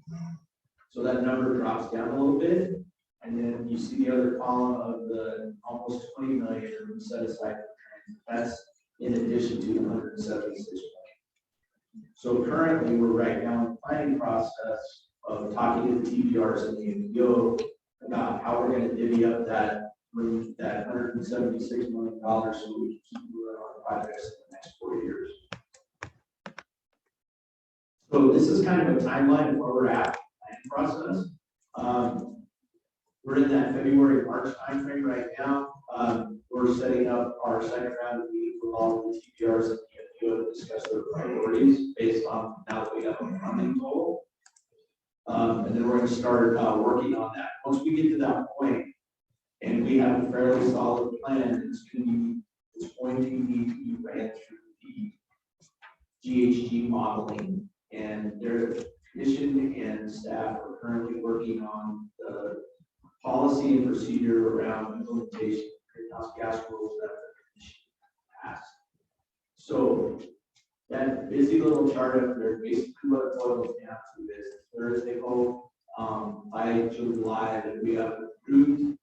So that number drops down a little bit, and then you see the other column of the almost 20 million that we set aside for transit. That's in addition to the 176 million. So currently, we're right now in the planning process of talking to the TBRs and the NPO about how we're going to divvy up that $176 million so we can keep moving on projects in the next 4 years. So this is kind of a timeline of where we're at. Process. We're in that February-March timeframe right now. We're setting up our second round of meetings with all of the TPRs and the NPO to discuss their priorities based on now that we have a funding goal. And then we're going to start working on that. Once we get to that point and we have a fairly solid plan, it's going to need to be ran through the GHG modeling, and there's commission and staff are currently working on the policy and procedure around implementation of greenhouse gas rules that the commission passed. So that busy little chart up there, basically what it boils down to is Thursday hope by July that we have an approved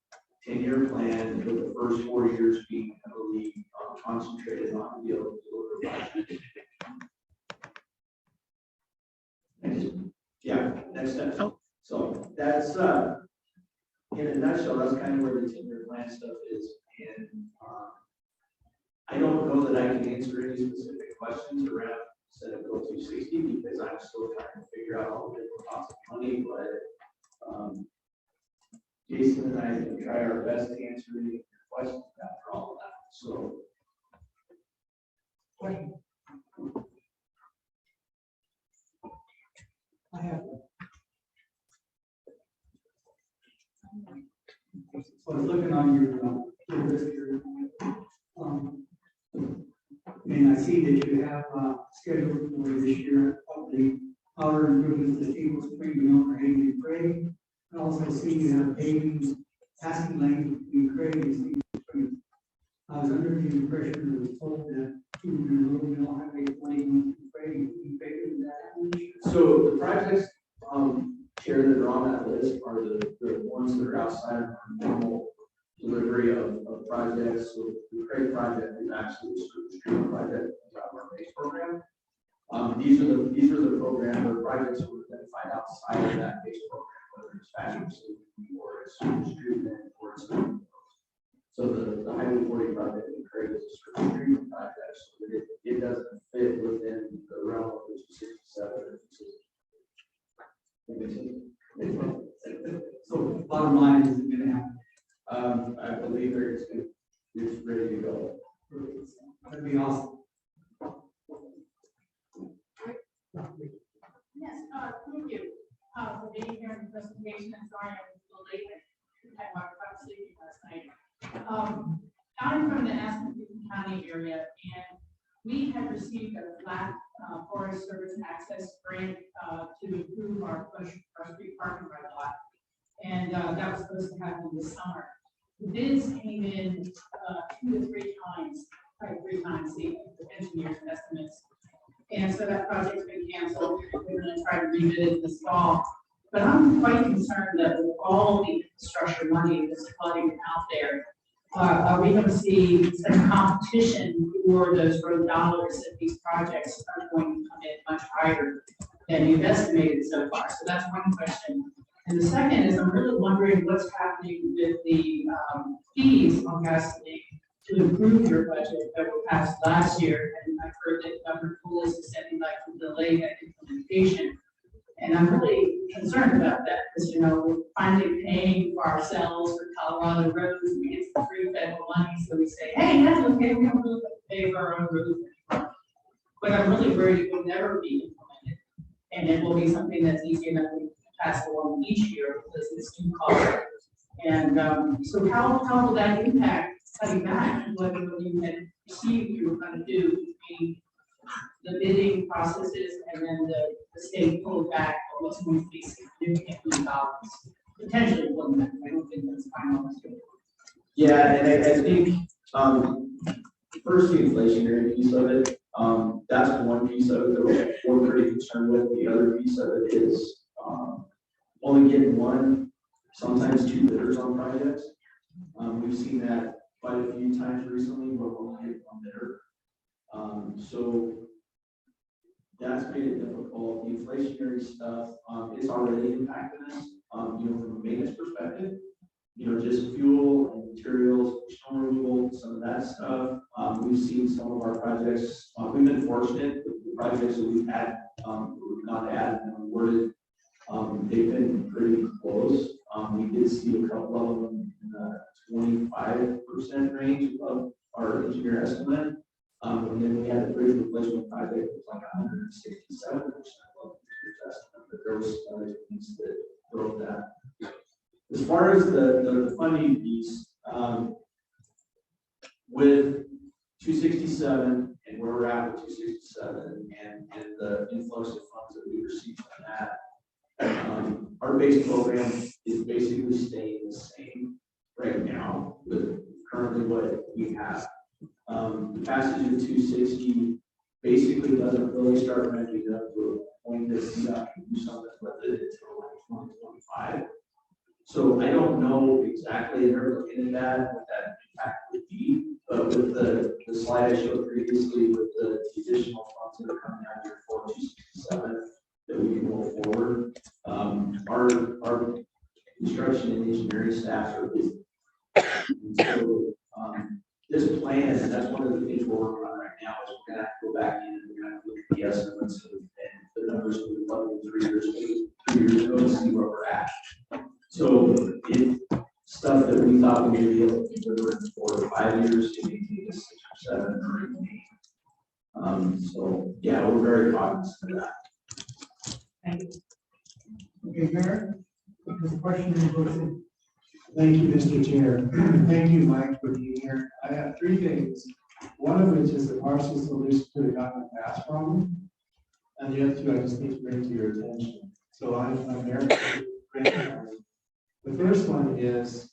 10-year plan with the first 4 years being heavily concentrated on the ability to deliver projects. Yeah, next step. Oh. So that's in a nutshell, that's kind of where the 10-year plan stuff is. And I don't know that I can answer any specific questions around Senate Bill 260 because I'm still trying to figure out all the different costs of money. But Jason and I can try our best to answer any questions after all of that, so. I have. So I was looking on your list here. And I see that you have scheduled for this year of the outer improvements to Steeple Spring, Milner, Hagen, and Craig. I also see you have paving, passing lane between Craig and Steeple Spring. I was under the impression that was told that you were going to Mill Highway 21 to Craig, and Craig, is that happening? So the projects, Chair, that are on that list are the ones that are outside of our normal delivery of projects. So the Craig project is actually a stream project of our base program. These are the program or projects that were identified outside of that base program, whether it's fashion safety or it's treatment or it's. So the Highway 40 project in Craig is a treatment project, so that it doesn't fit within the realm of the 267. So bottom line is it going to happen? I believe it's ready to go. That'd be awesome. Yes, thank you, for being here in the presentation, and sorry I was a little late, I had my cup of sleeping last night. I'm from the Aspen County area, and we had received a flat Forest Service access grant to improve our street parking right lot. And that was supposed to happen this summer. The bids came in 2 to 3 times, probably 3 times the engineer's estimates. And so that project's been canceled. We're going to try to rebid it this fall. But I'm quite concerned that with all the infrastructure money that's flooding out there, are we going to see some competition for those road dollars that these projects are going to come in much higher than you've estimated so far? So that's one question. And the second is I'm really wondering what's happening with the fees on gasoline to improve your budget that were passed last year. And I've heard that Governor Poole is said he'd like to delay that implementation. And I'm really concerned about that because, you know, we're finally paying for ourselves for Colorado roads. We get some free federal money. So we say, hey, that's okay. We don't really have to pay for our own roads anymore. But I'm really worried it will never be implemented. And it will be something that's easy enough to pass along each year because it's too costly. And so how will that impact cutting back what you had perceived you were going to do between the bidding processes and then the state pulled back what was going to be significant dollars? Potentially, I don't think that's final. Yeah, and I think first the inflationary piece of it, that's one piece of it that we're pretty concerned with. The other piece of it is only getting one, sometimes 2 bidders on projects. We've seen that quite a few times recently where we'll get 1 bidder. So that's made it difficult. The inflationary stuff, it's already impacted us, you know, from a maintenance perspective, you know, just fuel and materials, snow removal, some of that stuff. We've seen some of our projects, we've been fortunate with the projects that we've had, we've not had and awarded. They've been pretty close. We did see a couple of them in the 25% range of our engineer estimate. And then we had a bridge replacement project that was like 167% of the estimate, but there was other things that drove that. As far as the funding piece, with 267 and where we're at with 267 and the influx of funds that we received from that, our base program is basically staying the same right now with currently what we have. The passage of 260 basically doesn't really start ramping up to a point that you have to do something with it until like 2025. So I don't know exactly, and we're looking at that, what that impact would be, but with the slide I showed previously with the additional funds that are coming out here for 267 that we can roll forward, our construction and engineering staff are busy. And so this plan, and that's one of the things we're working on right now, is we're gonna have to go back in and we're gonna have to look at the estimates and the numbers we plugged in 3 years ago and see where we're at. So stuff that we thought we would be able to deliver in 4 to 5 years, it may take us 6 or 7 or even 8. So yeah, we're very cognizant of that. Okay, Mayor, the question is, thank you, Mr. Chair. Thank you, Mike, for being here. I have 3 things. One of which is the partial solution to the government pass problem. And the other 2 I just need to bring to your attention. So I'm there. The first one is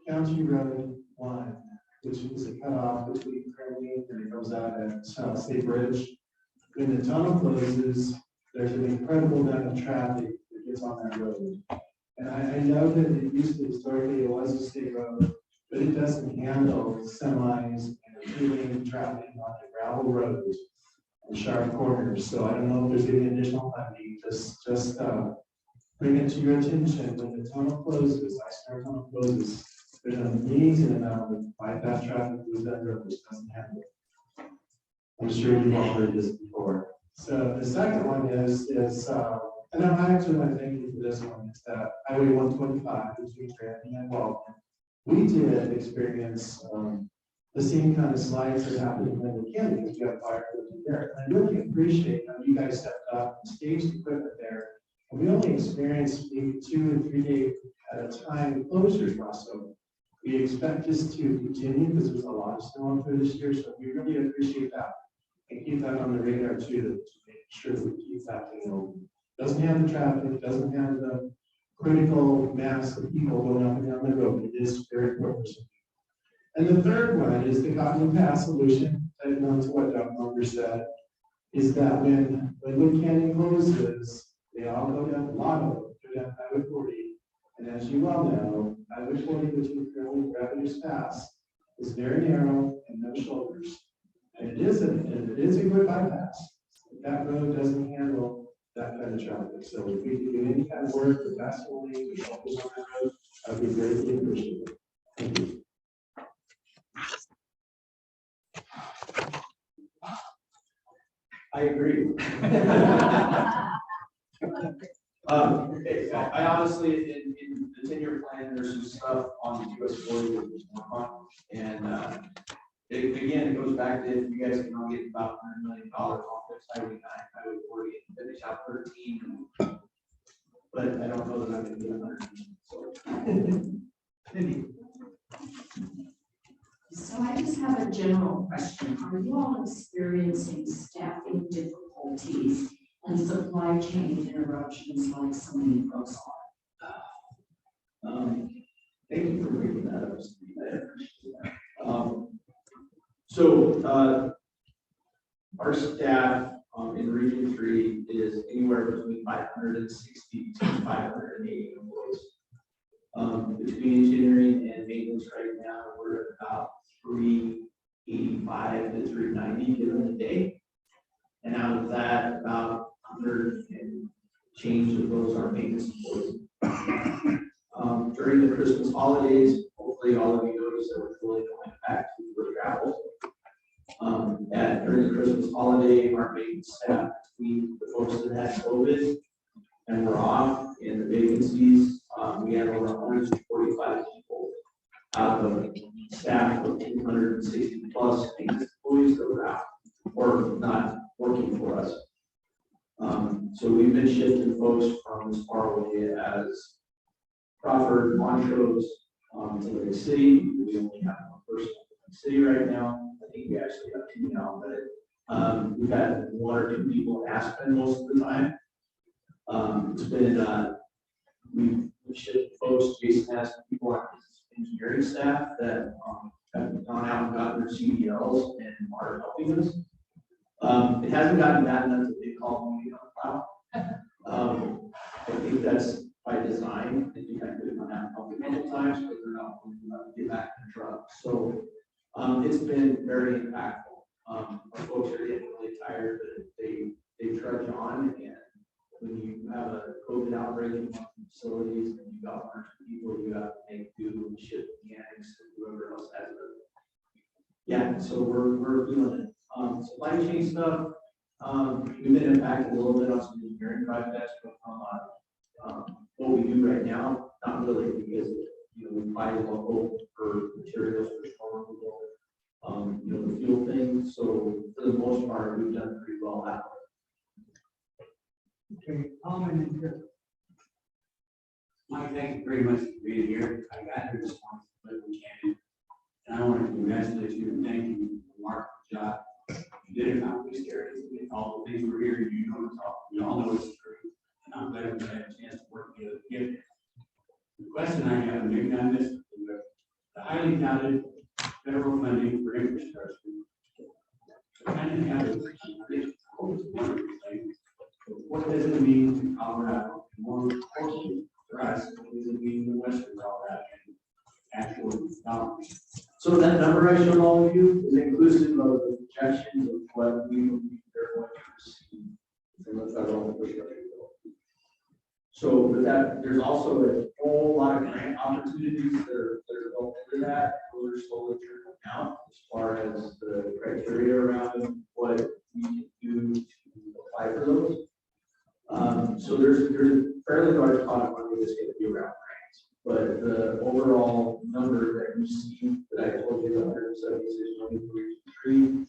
County Road 1, which is a cutoff between Crane and it goes out at State Bridge. When the tunnel closes, there's an incredible amount of traffic that gets on that road. And I know that it used to, historically, it was a state road, but it doesn't handle semis and 2-lane traffic on the gravel roads and sharp corners. So I don't know if there's any additional funding, just bring it to your attention when the tunnel closes, I-Star tunnel closes, there's an amazing amount of bypass traffic goes that road, which doesn't handle it. I'm sure you've all heard this before. So the second one is and I actually want to thank you for this one, is that Highway 125 between Granby and Walton. We did experience the same kind of slides that happened in Lincoln County, because you have fire there. And I really appreciate how you guys stepped up and staged equipment there. And we only experienced maybe 2 and 3 days at a time closures last summer. We expect this to continue because there's a lot of snow on through this year, so we really appreciate that. And keep that on the radar too, to make sure we keep that thing open. Doesn't have the traffic, doesn't have the critical mass of people going up and down the road. It is very important. And the third one is the Cotton Pass solution, and on to what Dr. Munger said, is that when Wood Canyon closes, they all go down, a lot of them go down Highway 40. And as you well know, Highway 40 between Fairway and Revenues Pass is very narrow and no shoulders. And it is a good bypass. That road doesn't handle that kind of traffic. So if we can do any kind of work with that only, we focus on that road, I would be greatly appreciated. Thank you. I agree. Okay, I honestly, in the 10-year plan, there's some stuff on the US 40 that was more fun. And again, it goes back to if you guys can all get about $100 million off this Highway 9, Highway 40, and finish out 13. But I don't know that I'm going to get 100 million. So I just have a general question. Are you all experiencing staffing difficulties and supply chain interruptions like so many folks are? Thank you for bringing that up. I appreciate that. So our staff in Region 3 is anywhere between 560 to 580 employees. Between engineering and maintenance right now, we're at about 385 to 390 given the day. And out of that, about 100 and change of those are maintenance employees. During the Christmas holidays, hopefully all of you noticed that we're fully going back to for travel. During the Christmas holiday, our maintenance staff, between the folks that had COVID and were off and the vacancies, we had over 145 people out of a staff of 260 plus maintenance employees that were out or not working for us. So we've been shifting folks from as far away as Crawford, Montrose, to Lake City. We only have one person in the city right now. I think we actually have 2 now, but we've had 1 or 2 people in Aspen most of the time. It's been we've shifted folks. Jason has people on his engineering staff that have gone out and gotten their CDLs and are helping us. It hasn't gotten bad enough that they call me on the cloud. I think that's by design. I think I could have had help a couple times, but they're not willing to get back in the truck. So it's been very impactful. Our folks are getting really tired, but they trudge on. And when you have a COVID outbreak in one of the facilities and you got 1 or 2 people, you have to make do and ship mechanics and whoever else has it. Yeah, so we're feeling it. Supply chain stuff, we've been impacted a little bit on some engineering projects, but what we do right now, not really, because we buy local for materials for storm removal, the fuel thing. So for the most part, we've done pretty well that way. Okay, comment here. Mike, thank you very much for being here. I got here this morning, but we can't. And I want to congratulate you and thank you for Mark, for the job. You did accomplish there. All the things we're here, you know, we all know it's true. And I'm glad we had a chance to work together. The question I have, and maybe I missed it, but the highly touted federal funding for infrastructure. Kind of have a what does it mean to Colorado? And more importantly, for us, what does it mean to Western Colorado and actual dollars? So that number I showed all of you is inclusive of the projections of what we believe they're going to receive from the federal infrastructure bill. So with that, there's also a whole lot of grant opportunities that are built into that. Those are slowly trickling out as far as the criteria around what we can do to apply for those. So there's a fairly large pot of money that's going to be around grants, but the overall number that you see that I told you, the 176 million,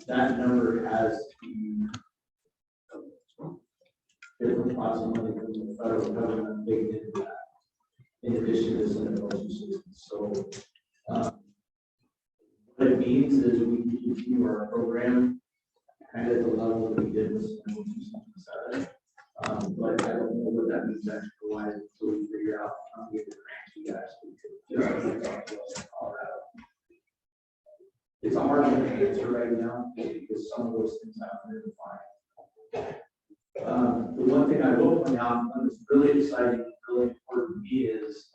that number has the different pots of money from the federal government baked into that, in addition to Senate Bill 260. So what it means is we can continue our program kind of at the level that we did with Senate Bill 267. But I don't know what that means actually wise until we figure out how to get the grants you guys to Colorado. It's a hard one to answer right now because some of those things haven't been defined. The one thing I will point out that's really exciting, really important to me is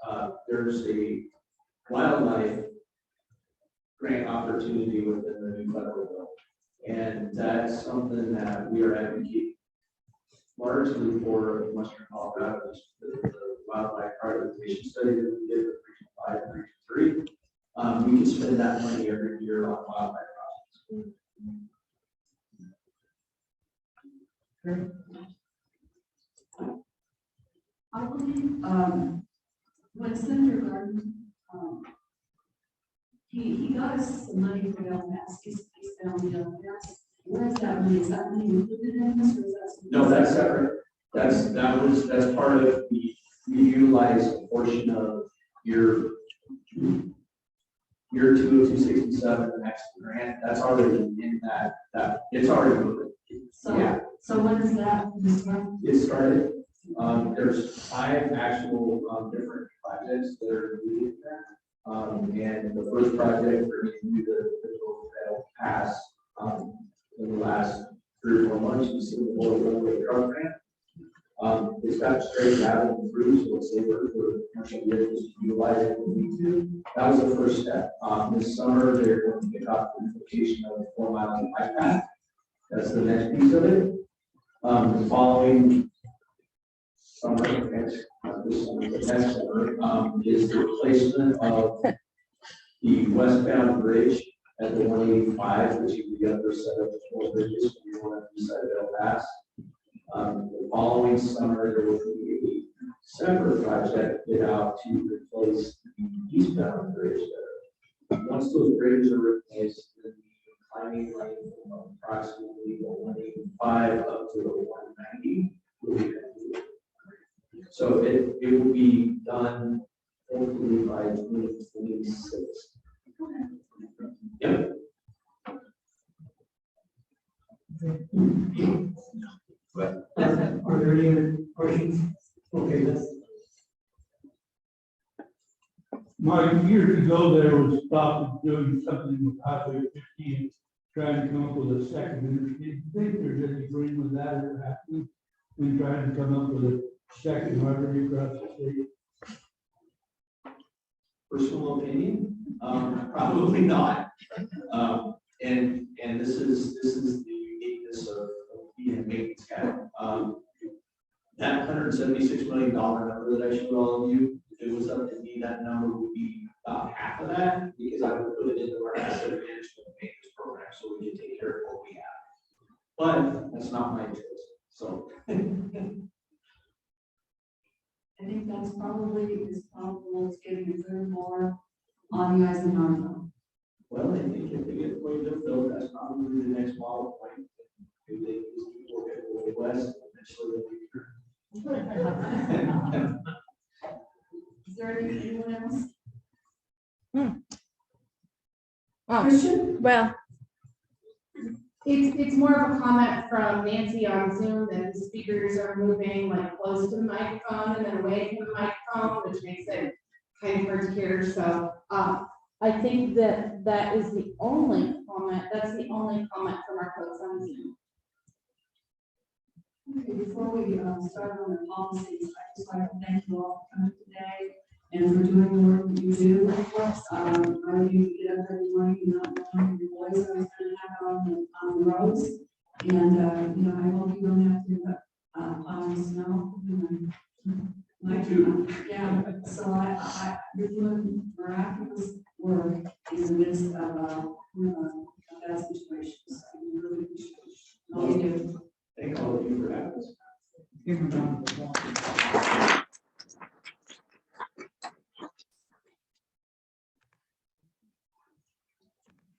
there's a wildlife grant opportunity within the new federal bill. And that's something that we are advocating largely for Western Colorado, the wildlife prioritization study that we did with Region 5 and Region 3. We can spend that money every year on wildlife projects. I believe, when Senator Garden, he got us some money for LMAS, he's found the LMAS. Where's that money? Is that money included in this, or is that? No, that's separate. That's part of the utilized portion of your 2 of 267, the next grant. That's already in that it's already moving. So, yeah. So when is that? It started. There's 5 actual different projects that are included in that. And the first project we're going to do the bill that'll pass in the last 3 or 4 months. You see the whole runway truck grant. It's got straight gravel and through, so it's safer for commercial vehicles to utilize it when we need to. That was the first step. This summer, they're going to pick up the implication of the 4 mile bike path. That's the next piece of it. The following summer, next summer, is the replacement of the westbound bridge at the 185, which is the other set of 4 bridges when you want to decide to pass. The following summer, there will be a separate project get out to replace the eastbound bridge there. Once those bridges are replaced, then the climbing lane from approximately the 185 up to the 190 will be completed. So it will be done hopefully by 2026. Yep. Are there any other questions? Okay, let's. Mike, years ago, there was thought of doing something with Highway 15, trying to come up with a second interstate. Do you think there's any agreement with that ever happening? We trying to come up with a second highway across the state? Personal opinion, probably not. And this is the uniqueness of being a maintenance guy. That $176 million number that I showed all of you, if it was up to me, that number would be about half of that, because I would put it into our asset management and maintenance program so we can take care of what we have. But that's not my choice. So I think that's probably as probable on the Eisenhower? Well, I think if they get fully fulfilled, that's probably the next model point. If they just keep working the way west, eventually they'll be here. Is there anyone else? Oh, Christian? well, it's more of a comment from Nancy on Zoom that the speakers are moving like close to the microphone and then away from the microphone, which makes it kind of hard to hear. So, I think that is the only comment, that's the only comment from our folks on Zoom. Okay, before we start on the policies, I just like to thank you all for coming today and for doing the work that you do. I you get up every morning, you not knowing your voice, I was gonna have on the roads. And, I hope you don't have to, plow snow. Like, yeah, so you're doing miraculous work in the midst of a bad situation. So I really appreciate it. All you do. Thank all of you for having us. Give them a round of applause.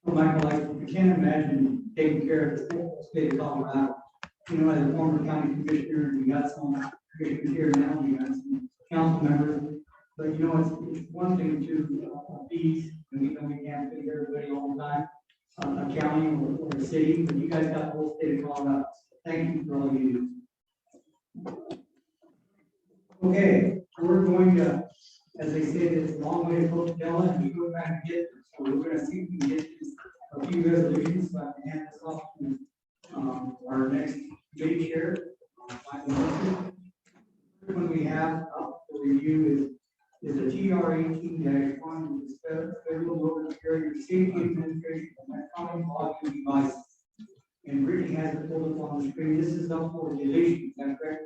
Well, Michael, I can't imagine taking care of the whole state of Colorado. As a former county commissioner, you got some commissioners here now, you got some council members. But it's one thing to fees, and we can't feed everybody all the time, a county or a city, but you guys got the whole state of Colorado. Thank you for all you do. Okay, we're going to, as they say, it's a long way to go to Della, and we go back and get, so we're gonna see if we can get a few resolutions, so I can hand this off to our next committee chair. When we have up for review is a TR 18-1, which is Federal Motor Carrier Safety Administration and Electronic Logging Devices. And Brittany has it pulled up on the screen. This is up for deletion, is that correct?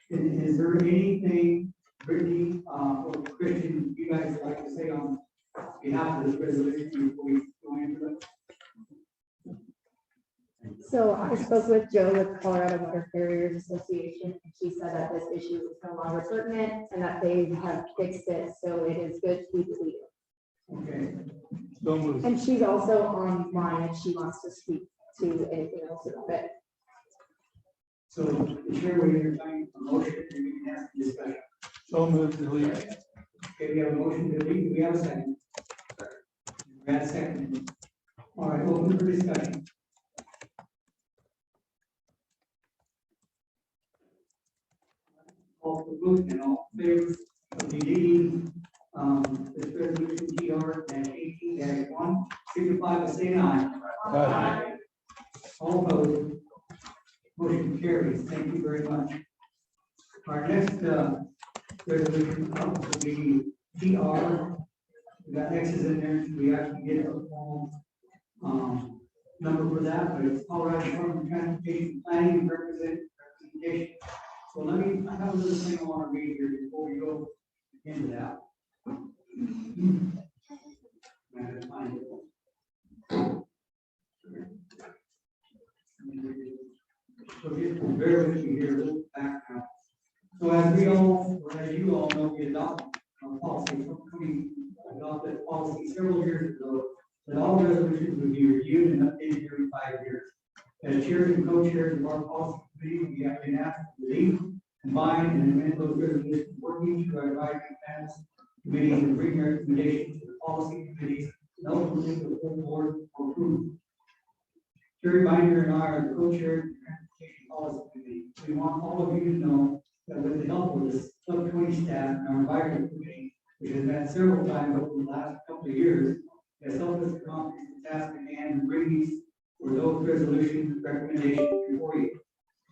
Is there anything, Brittany, or Christian, you guys would like to say on behalf of this resolution before we go into it? So I spoke with Joe with Colorado Motor Carriers Association, and she said that this issue is no longer pertinent and that they have fixed it, so it is good to be deleted. Okay. And she's also online if she wants to speak to anything else about it. So the chair will entertain a motion and we can ask the discussion. So moved, delete. Okay, we have a motion to delete. Do we have a second? We have a second. All right, open for discussion. Call for vote and all in favor of deleting this resolution TR-18-1, signify by saying aye. Aye. All opposed. Motion carries. Thank you very much. Our next resolution will be TR. We got X's in there, so we actually get a formal number for that, but it's Colorado Department of Transportation Planning and Representation. So I have a little thing I want to read here before we go into that. I'm gonna find it. So just bear with me here, a little background. So as you all know, we adopted policy several years ago, that all resolutions would be reviewed and updated every 5 years. As chairs and co-chairs of our policy committee, we have been asked to lead, combine, and amend those resolutions, working through our advisory panels, committees, and bring recommendations to the policy committees, and ultimately to the full board for approval. Terry Binder and I are the co-chairs of the Transportation Policy Committee. We want all of you to know that with the help of the sub-committee staff and our advisory committee, which has met several times over the last couple of years, has helped us accomplish the task at hand and bring these or those resolutions and recommendations before you.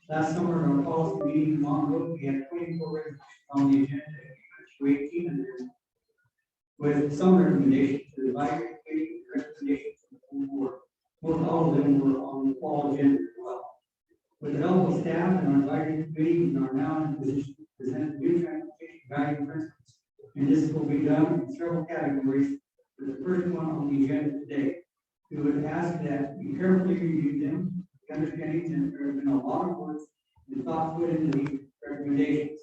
Last summer, in our policy meeting in Monroe, we had 24 resolutions on the agenda, to 18 of them, with some recommendations to the advisory committee and recommendations to the full board. Most all of them were on the fall agenda as well. With the help of staff and our advisory committee, we are now in a position to present new transportation guiding principles. And this will be done in several categories, with the first one on the agenda today. We would ask that you carefully review them, understanding that there has been a lot of work and thought put into these recommendations.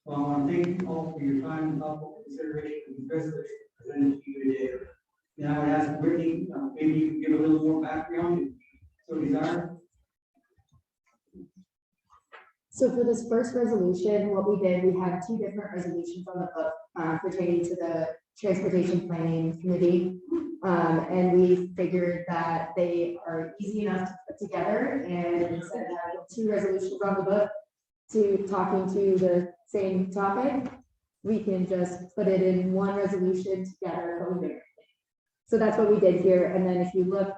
So I want to thank you all for your time and thoughtful consideration of these resolutions presented to you today. Then I would ask Brittany, maybe you can give a little more background, if so desire. So for this first resolution, what we did, we had two different resolutions on the book pertaining to the Transportation Planning Committee. And we figured that they are easy enough to put together, and instead of having two resolutions on the book to talking to the same topic, we can just put it in one resolution together. So that's what we did here. And then if you look,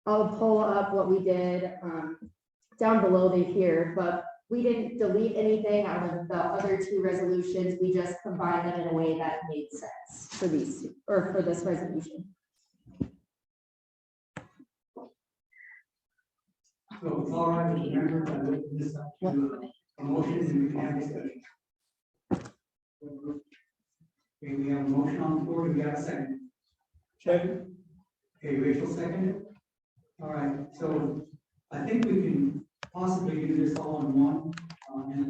I'll pull up what we did down below here, but we didn't delete anything out of the other two resolutions. We just combined them in a way that made sense for these two, or for this resolution. So it's all right with the members, I look this up to a motion and we can have discussion. Okay, we have a motion on the floor, do we have a second? Second. Okay, Rachel seconded. All right, so I think we can possibly do this all in one, and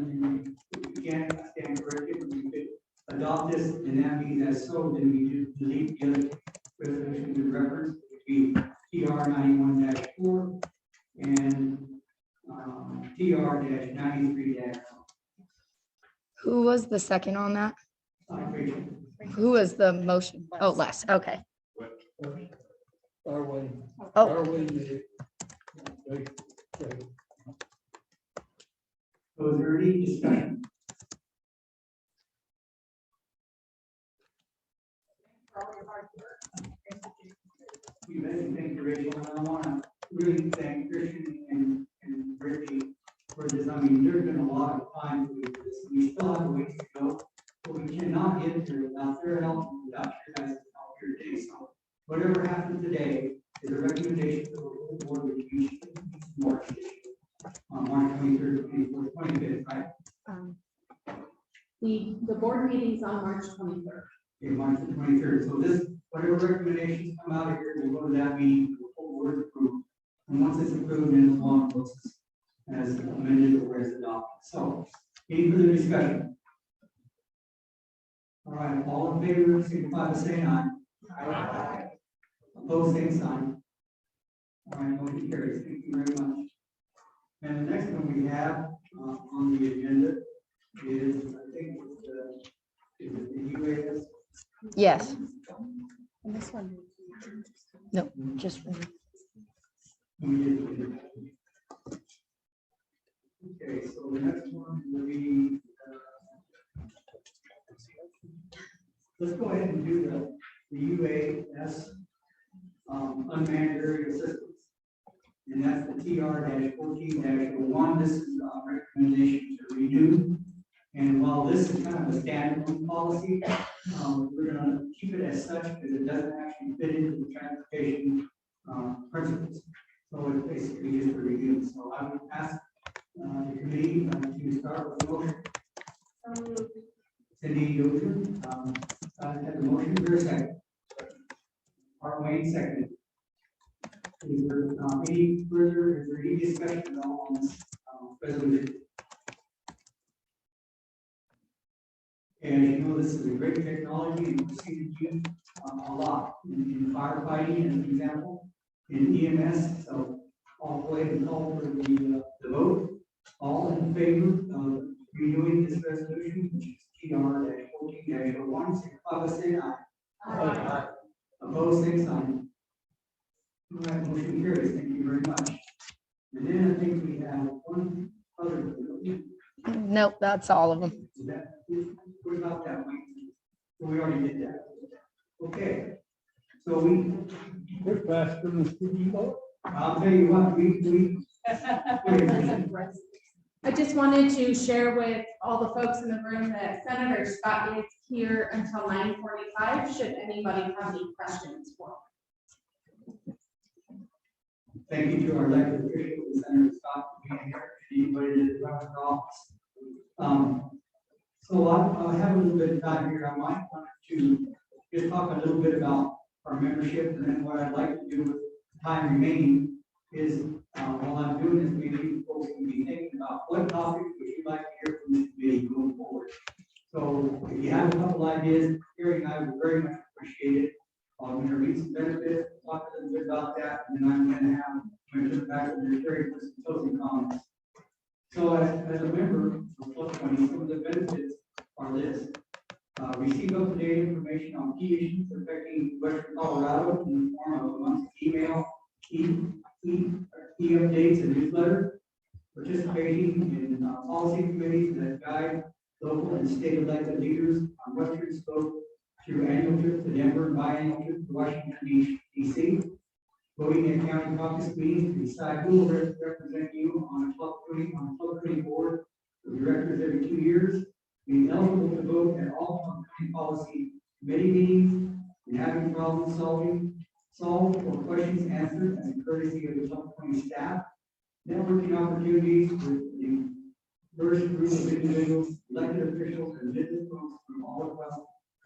if we can't stand corrected, we could adopt this, and that means as so, then we do delete the other resolution to reference, it would be TR 91-4 and TR 93-. Who was the second on that? Rachel. Who was the motion? Oh, Les, okay. Darwin. Oh. Darwin. So is there any discussion? You bet. Thank you, Rachel, and I want to really thank Christian and Ricky for this. I mean, there's been a lot of time for this. We still have a ways to go, but we cannot get there without their help, without your guys' help here today. So whatever happens today is a recommendation for the whole board, which we should March 23rd, 24th, 25th, right? The board meeting's on March 23rd. Okay, March the 23rd. So this, whatever recommendations come out of here, we'll go to that meeting, the whole board approved. And once it's approved, then it's on books as amended or as adopted. So, any further discussion? All right, all in favor, signify by saying aye. Aye. Opposed, same sign. All right, motion carries. Thank you very much. And the next one we have on the agenda is, I think, is it the UAS? Yes. And this one. No, just. We did. Okay, so the next one will be, let's go ahead and do the UAS unmanned aerial systems. And that's the TR-14-01. This is a recommendation to renew. And while this is kind of a standalone policy, we're going to keep it as such because it doesn't actually fit into the transportation principles. So it's basically just a review. So I would ask the committee to start with the motion. Cindy Yoder, had the motion for a second. Art Wayne seconded. Is there any further, is there any discussion at all on this resolution? And you know, this is a great technology and we see it used a lot in firefighting, as an example, in EMS. So I'll go ahead and call for the vote. All in favor of renewing this resolution, which is TR-14-01, signify by saying aye. Aye. Opposed, same sign. All right, motion carries. Thank you very much. And then I think we have one other. Nope, that's all of them. Is that, what about that one? We already did that. Okay. So We're faster than speaking about. I'll tell you what, we. I just wanted to share with all the folks in the room that Senator Scott is here until 9:45, should anybody have any questions for him. Thank you to our elected officials, Senator Scott, for being here, anybody that runs for office. So I have a little bit of time here. I might want to just talk a little bit about our membership, and then what I'd like to do with time remaining is, while I'm doing this meeting, folks can be thinking about what topics would you like to hear from this committee going forward. So if you have a couple ideas, Gary and I would very much appreciate it. When there is benefit, talk to them about that, and then I'm gonna have, I'm gonna back to your Terry for some closing comments. So as a member of Club 20, some of the benefits are this. Receive up-to-date information on key issues affecting Western Colorado in the form of a monthly email, e-updates and newsletter. Participating in policy committees that guide local and state elected leaders on Western scope through annual trips to Denver and biannual trips to Washington, D.C. Voting at county caucus meetings to decide who will represent you on a Club 20 board of directors every 2 years. Being eligible to vote at all Club 20 policy committee meetings and having problem solved or questions answered as a courtesy of the Club 20 staff. Networking opportunities with the diverse group of individuals, elected officials, and business folks from all across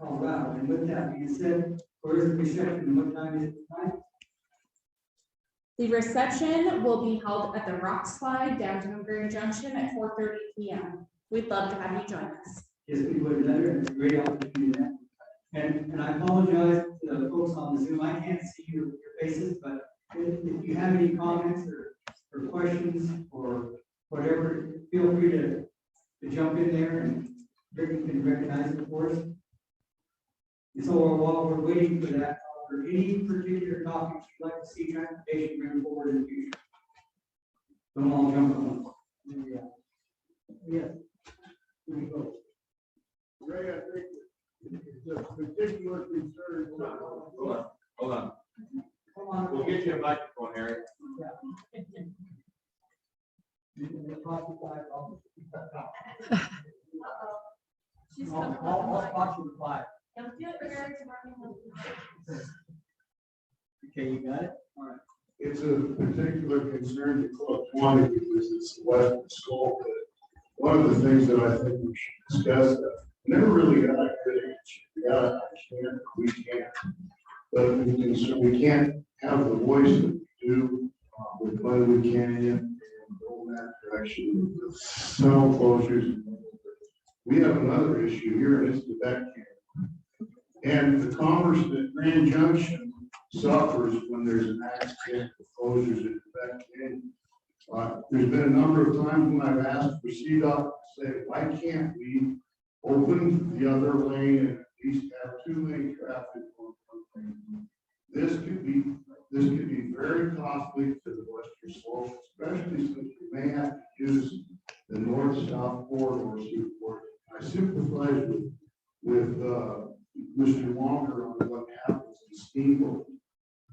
Colorado. And with that being said, where is the reception? What time is it tonight? The reception will be held at the Rock Slide downtown Grand Junction at 4:30 p.m. We'd love to have you join us. Yes, we would. It's a great opportunity. And I apologize to the folks on the Zoom. I can't see your faces, but if you have any comments or questions or whatever, feel free to jump in there and Rick can recognize it for us. And so while we're waiting for that, are there any particular topics you'd like to see transportation bring forward in the future? Don't all jump on them. Yeah. Here we go. Ray, I think the particular concern. Hold on. We'll get you a microphone, Harry. Okay, you got it? All right. It's a particular concern to Club 20 because it's the Western School. But one of the things that I think we should discuss, never really got a good answer. Yeah, we can't. But we can't have the voice that we do with Glenwood Canyon and go in that direction with snow closures. We have another issue here, and it's the Beck Canyon. And the commerce that Grand Junction suffers when there's an accident or closures at the Beck Canyon. There's been a number of times when I've asked for CDOT to say, why can't we open the other lane and at least have 2-lane traffic on one lane? This could be very costly to the Western Slope, especially since we may have to use the north-south corridor support. I sympathize with Mr. Walker on what happens in Steamboat,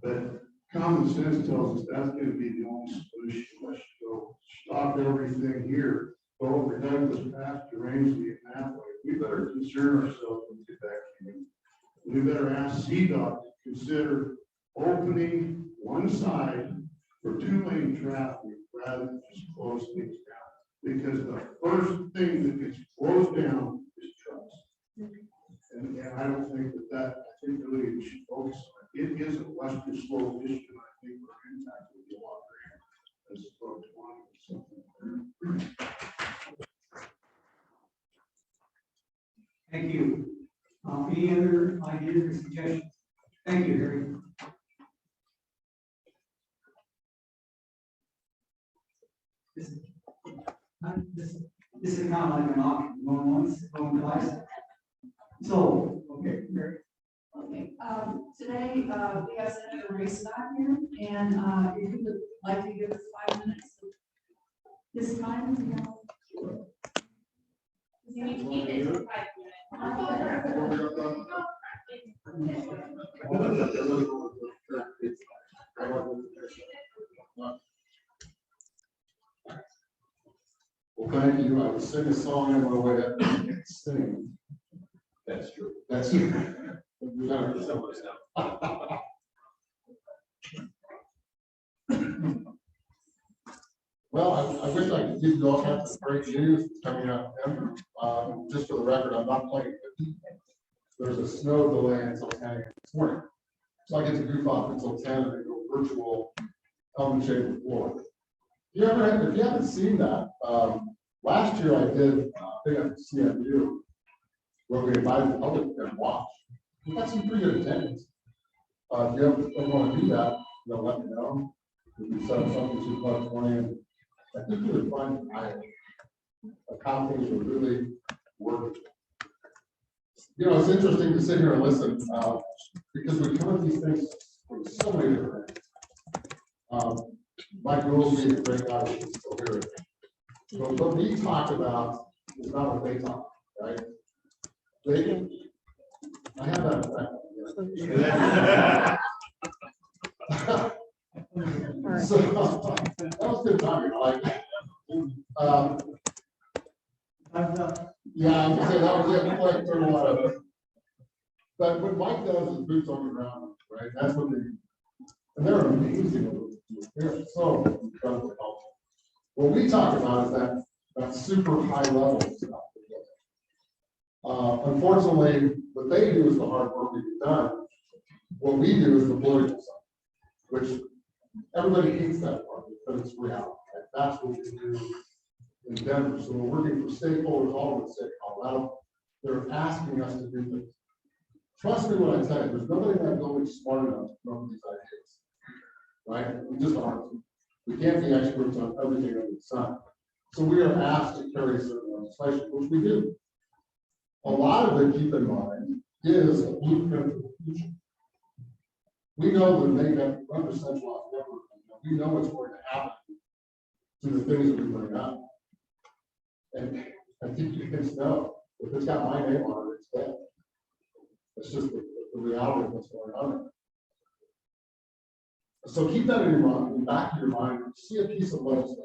but common sense tells us that's going to be the only solution. Let's go stop everything here, go over Douglas Pass to Rangeley and that way. We better concern ourselves with Quebec. We better ask CDOT to consider opening one side for 2-lane traffic rather than just close things down. Because the first thing that gets closed down is trucks. And I don't think that I think really we should focus on it. It is a Western Slope issue. And I think our impact will be a lot greater as Club 20 or something. Thank you. Any other ideas or suggestions? Thank you, Harry. This is not like an option, going once, going twice. So, okay, Harry. Okay, today, we have Senator Race back here, and, if you would like to give us 5 minutes of his time, you know. You need to keep it to 5 Well, thank you. I was singing a song on my way up and sing. That's true. That's true. Well, I wish I could give you all kinds of great news coming out of Denver. Just for the record, I'm not playing 50. There's a snow delay until 10 a.m. this morning. So I get to goof off until 10 and then go virtual helmet shape floor. If you haven't seen that, last year I did a thing at the CMU where we invited the public to watch. we've got some pretty good attendance. If you ever want to do that, let me know. We can set up something to Club 20, and I think you would find how things are really working. It's interesting to sit here and listen, because we come at these things from so many different angles. Mike Rules being a great guy, is still here. But what we talk about is not what they talk, right? I have that effect. So, that was good timing, I like that. Yeah, I'm gonna say that was it, quite a lot of it. But what Mike does is boots on the ground, right? That's what they, and they're amazing. They're so incredibly helpful. What we talk about is that super high level stuff. Unfortunately, what they do is the hard work we get done. What we do is the political side, which everybody hates that part, but it's reality. Right? That's what we do in Denver. So we're working for stakeholders all over the state of Colorado. They're asking us to do things. Trust me when I tell you, there's nobody that's going smart enough to come up with these ideas. Right? We just aren't. We can't be experts on everything under the sun. So we are asked to carry certain legislation, which we do. A lot of it, keep in mind, is a blueprint for the future. We know that they have under centralized network. We know what's going to happen to the things that we bring up. And I think you guys know, if it's got my name on it, it's dead. It's just the reality of what's going on. So keep that in your mind, in the back of your mind. See a piece of legislation.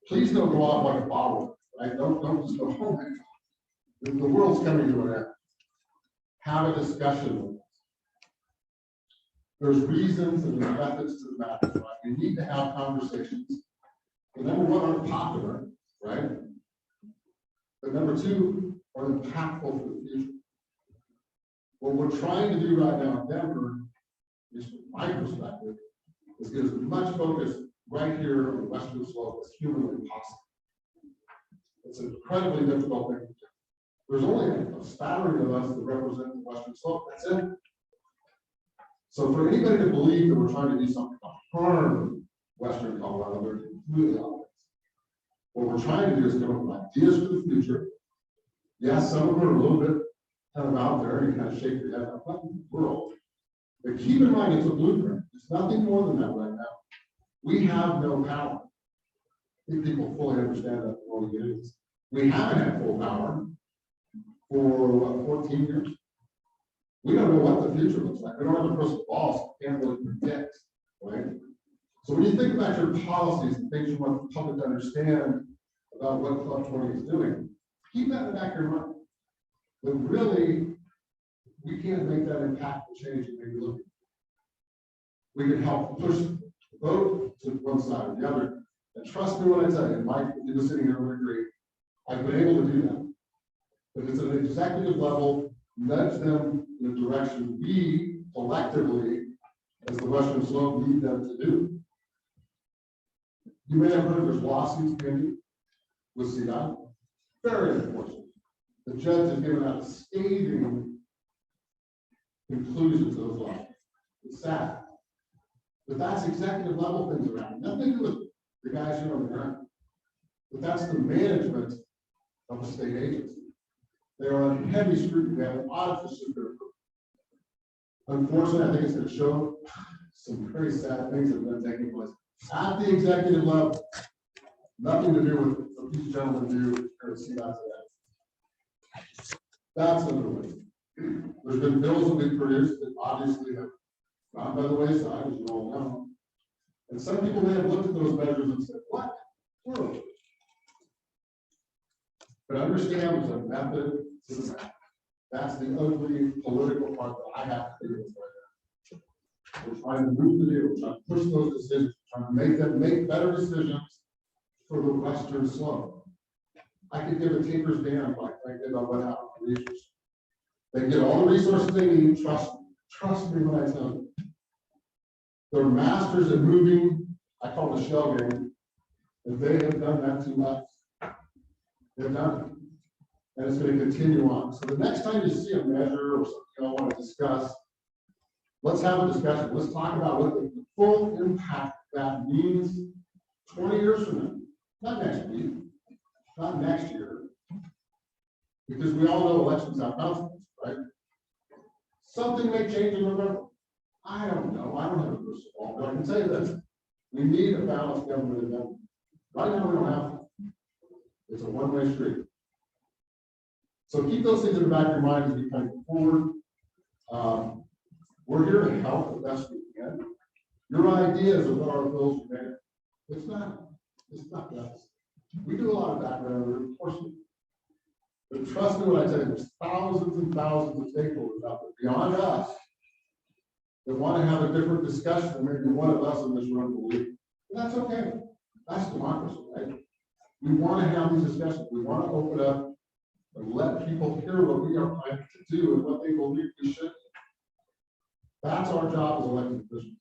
Please don't go out like a bottle, right? Don't just go, oh my God. The world's coming to an end. Have a discussion with us. There's reasons and there's methods to the madness, right? We need to have conversations. The number one, are popular, right? But number two, are impactful for the future. What we're trying to do right now in Denver, is from my perspective, is get as much focus right here on the western slope as humanly possible. It's an incredibly difficult thing to do. There's only a spattering of us that represent the western slope. That's it. So for anybody to believe that we're trying to do something to harm western Colorado, they're completely obvious. What we're trying to do is come up with ideas for the future. Yes, some of them are a little bit kind of out there, and you kind of shake your head, what in the world? But keep in mind, it's a blueprint. It's nothing more than that right now. We have no power. I think people fully understand that before we get into this. We haven't had full power for 14 years. We don't know what the future looks like. We don't have a crystal ball, so we can't really predict, right? So when you think about your policies and things you want the public to understand about what Club 20 is doing, keep that in the back of your mind. But really, we can't make that impactful change that maybe looking. We can help push the vote to one side or the other. And trust me when I tell you, Mike, if you're sitting here, would agree, I've been able to do that. But it's at an executive level, nudge them in the direction we collectively, as the Western Slope, need them to do. You may have heard there's lawsuits pending with CDOT. Very unfortunate. The judge has given out a scathing conclusion to those lawsuits. It's sad. But that's executive level things around. Nothing to do with the guys here on the ground. But that's the management of a state agency. They are on heavy scrutiny. They have an audit procedure. Unfortunately, I think it's going to show some very sad things that have been taking place at the executive level. Nothing to do with what these gentlemen do or see that today. That's another way. There's been bills that we've produced that obviously have gone by the wayside, as you all know. And some people may have looked at those measures and said, what? World. But understand there's a method to the math. That's the ugly political part that I have to do with right now. We're trying to move the needle, trying to push those decisions, trying to make them make better decisions for the Western Slope. I could give a tinker's damn like I did on what happened to research. They get all the resources they need, trust me when I tell you. They're masters at moving, I call it a shell game, and they have done that to us. They've done it. And it's gonna continue on. So the next time you see a measure or something you want to discuss, let's have a discussion. Let's talk about what the full impact that means 20 years from now. Not next week, not next year. Because we all know elections have consequences, right? Something may change in November. I don't know. I don't have a crystal ball, but I can tell you this. We need a balanced government agenda. Right now, we don't have one. It's a one-way street. So keep those things in the back of your mind as we kind of go forward. We're here to help the best we can. Your ideas of what our bills are made. It's not us. We do a lot of background work, of course we do. But trust me when I tell you, there's thousands and thousands of stakeholders out there beyond us that want to have a different discussion than maybe one of us in this room believe. And that's okay. That's democracy, right? We want to have these discussions. We want to open up and let people hear what we are planning to do and what they believe we should. That's our job as elected officials.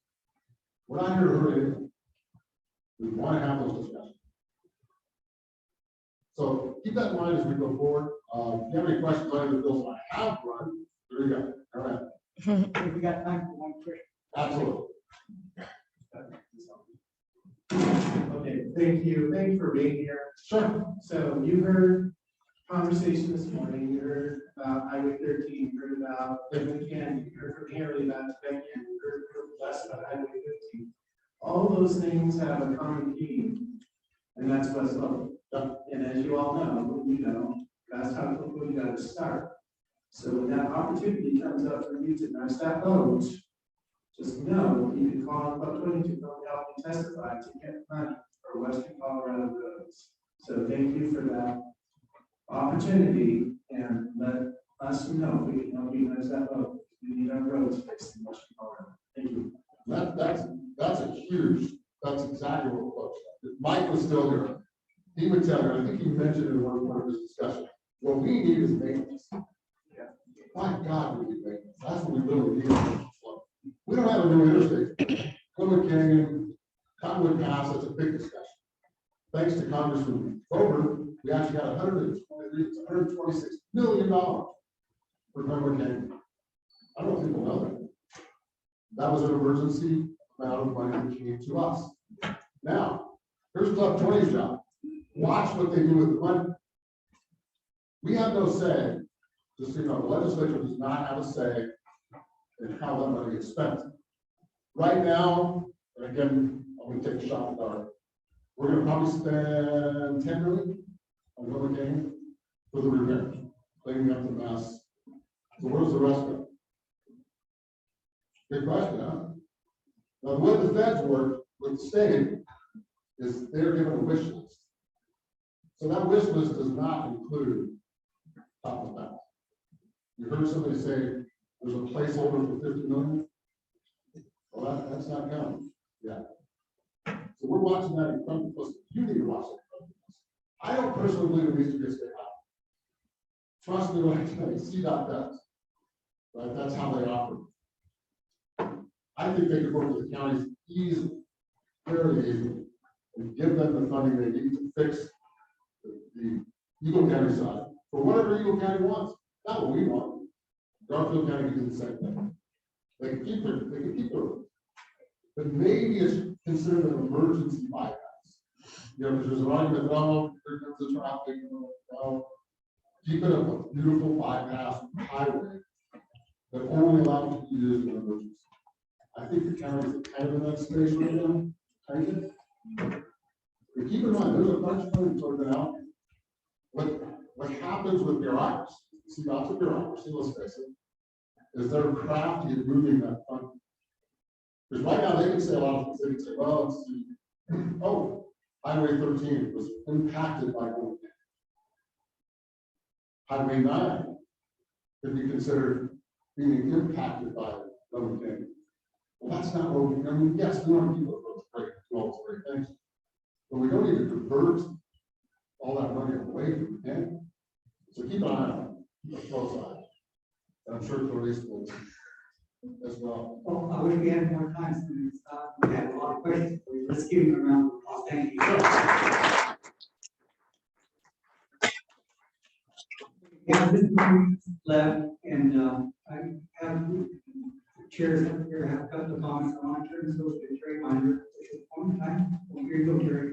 We're not here to hurt anyone. We want to have those discussions. So keep that in mind as we go forward. If you have any questions on the bills I have run, there you go. All right. We got time for one question. Absolutely. Okay, thank you. Thank you for being here. Sure. So you heard conversation this morning, you heard about Highway 13, you heard about Edmund Canyon, you heard from Harry about Becky, you heard from Les about Highway 15. All those things have a common theme, and that's West Logan. And as you all know, that's how quickly you got to start. So when that opportunity comes up for you to nudge that boat, just know you can call on Club 22 to help you testify to get money for Western Colorado roads. So thank you for that opportunity, and let us know if we can help you nudge that boat. We need our roads fixed in Western Colorado. Thank you. That's a huge, that's exactly what we're focused on. If Mike was still here, he would tell you, I think he mentioned in one part of this discussion, what we need is maintenance. My God, we need maintenance. That's what we really need. We don't have a new interstate. Columbia Canyon, Cottonwood Pass, that's a big discussion. Thanks to Congressman Bober, we actually got $126 million for Columbia Canyon. I don't know if people know that. That was an emergency amount of money that came to us. Now, here's Club 20's job. Watch what they do with the money. We have no say. Just so you know, the legislature does not have a say in how that money gets spent. Right now, and again, I'm going to take a shot at dark. We're going to probably spend $10 million on Columbia Canyon for the repair, cleaning up the mess. So where's the rest of it? Good question, huh? Now, the way the feds work with the state is they're given a wish list. So that wish list does not include top of that. You heard somebody say there's a placeholder for 50 million. Well, that's not counting. Yeah. So we're watching that in front of us. You need to watch it in front of us. I don't personally believe it needs to be a state highway. Trust me when I tell you, CDOT does. Right? That's how they operate. I think they could work with the counties easily, very easily, and give them the funding they need to fix the Eagle County side for whatever Eagle County wants. Not what we want. Garfield County can do the same thing. They can keep their, but maybe it's considered an emergency bypass. You know, there's an argument, oh, here comes the traffic, keep it a beautiful bypass highway that only allows you to use in an emergency. I think the county is kind of in that space right now, kind of. But keep in mind, there's a bunch of things that have been out. What happens with bureaucracy, see, lots of bureaucracy, let's face it, is they're crafty at moving that fund. Because right now they can say a lot of things. They can say, well, it's, oh, Highway 13 was impacted by COVID. Highway 9 could be considered being impacted by COVID. Well, that's not what we, I mean, yes, we want to keep those great, do all those great things, but we don't need to divert all that money away from the county. So keep an eye on it, keep a close eye. And I'm sure Clarice will as well. Well, I wish we had more time, so we have a lot of questions. Let's give them a round of applause. Thank you. have this room left, and I have chairs up here, have a couple of comments. I want to turn this over to Terry Binder. One time, here you go, Terry.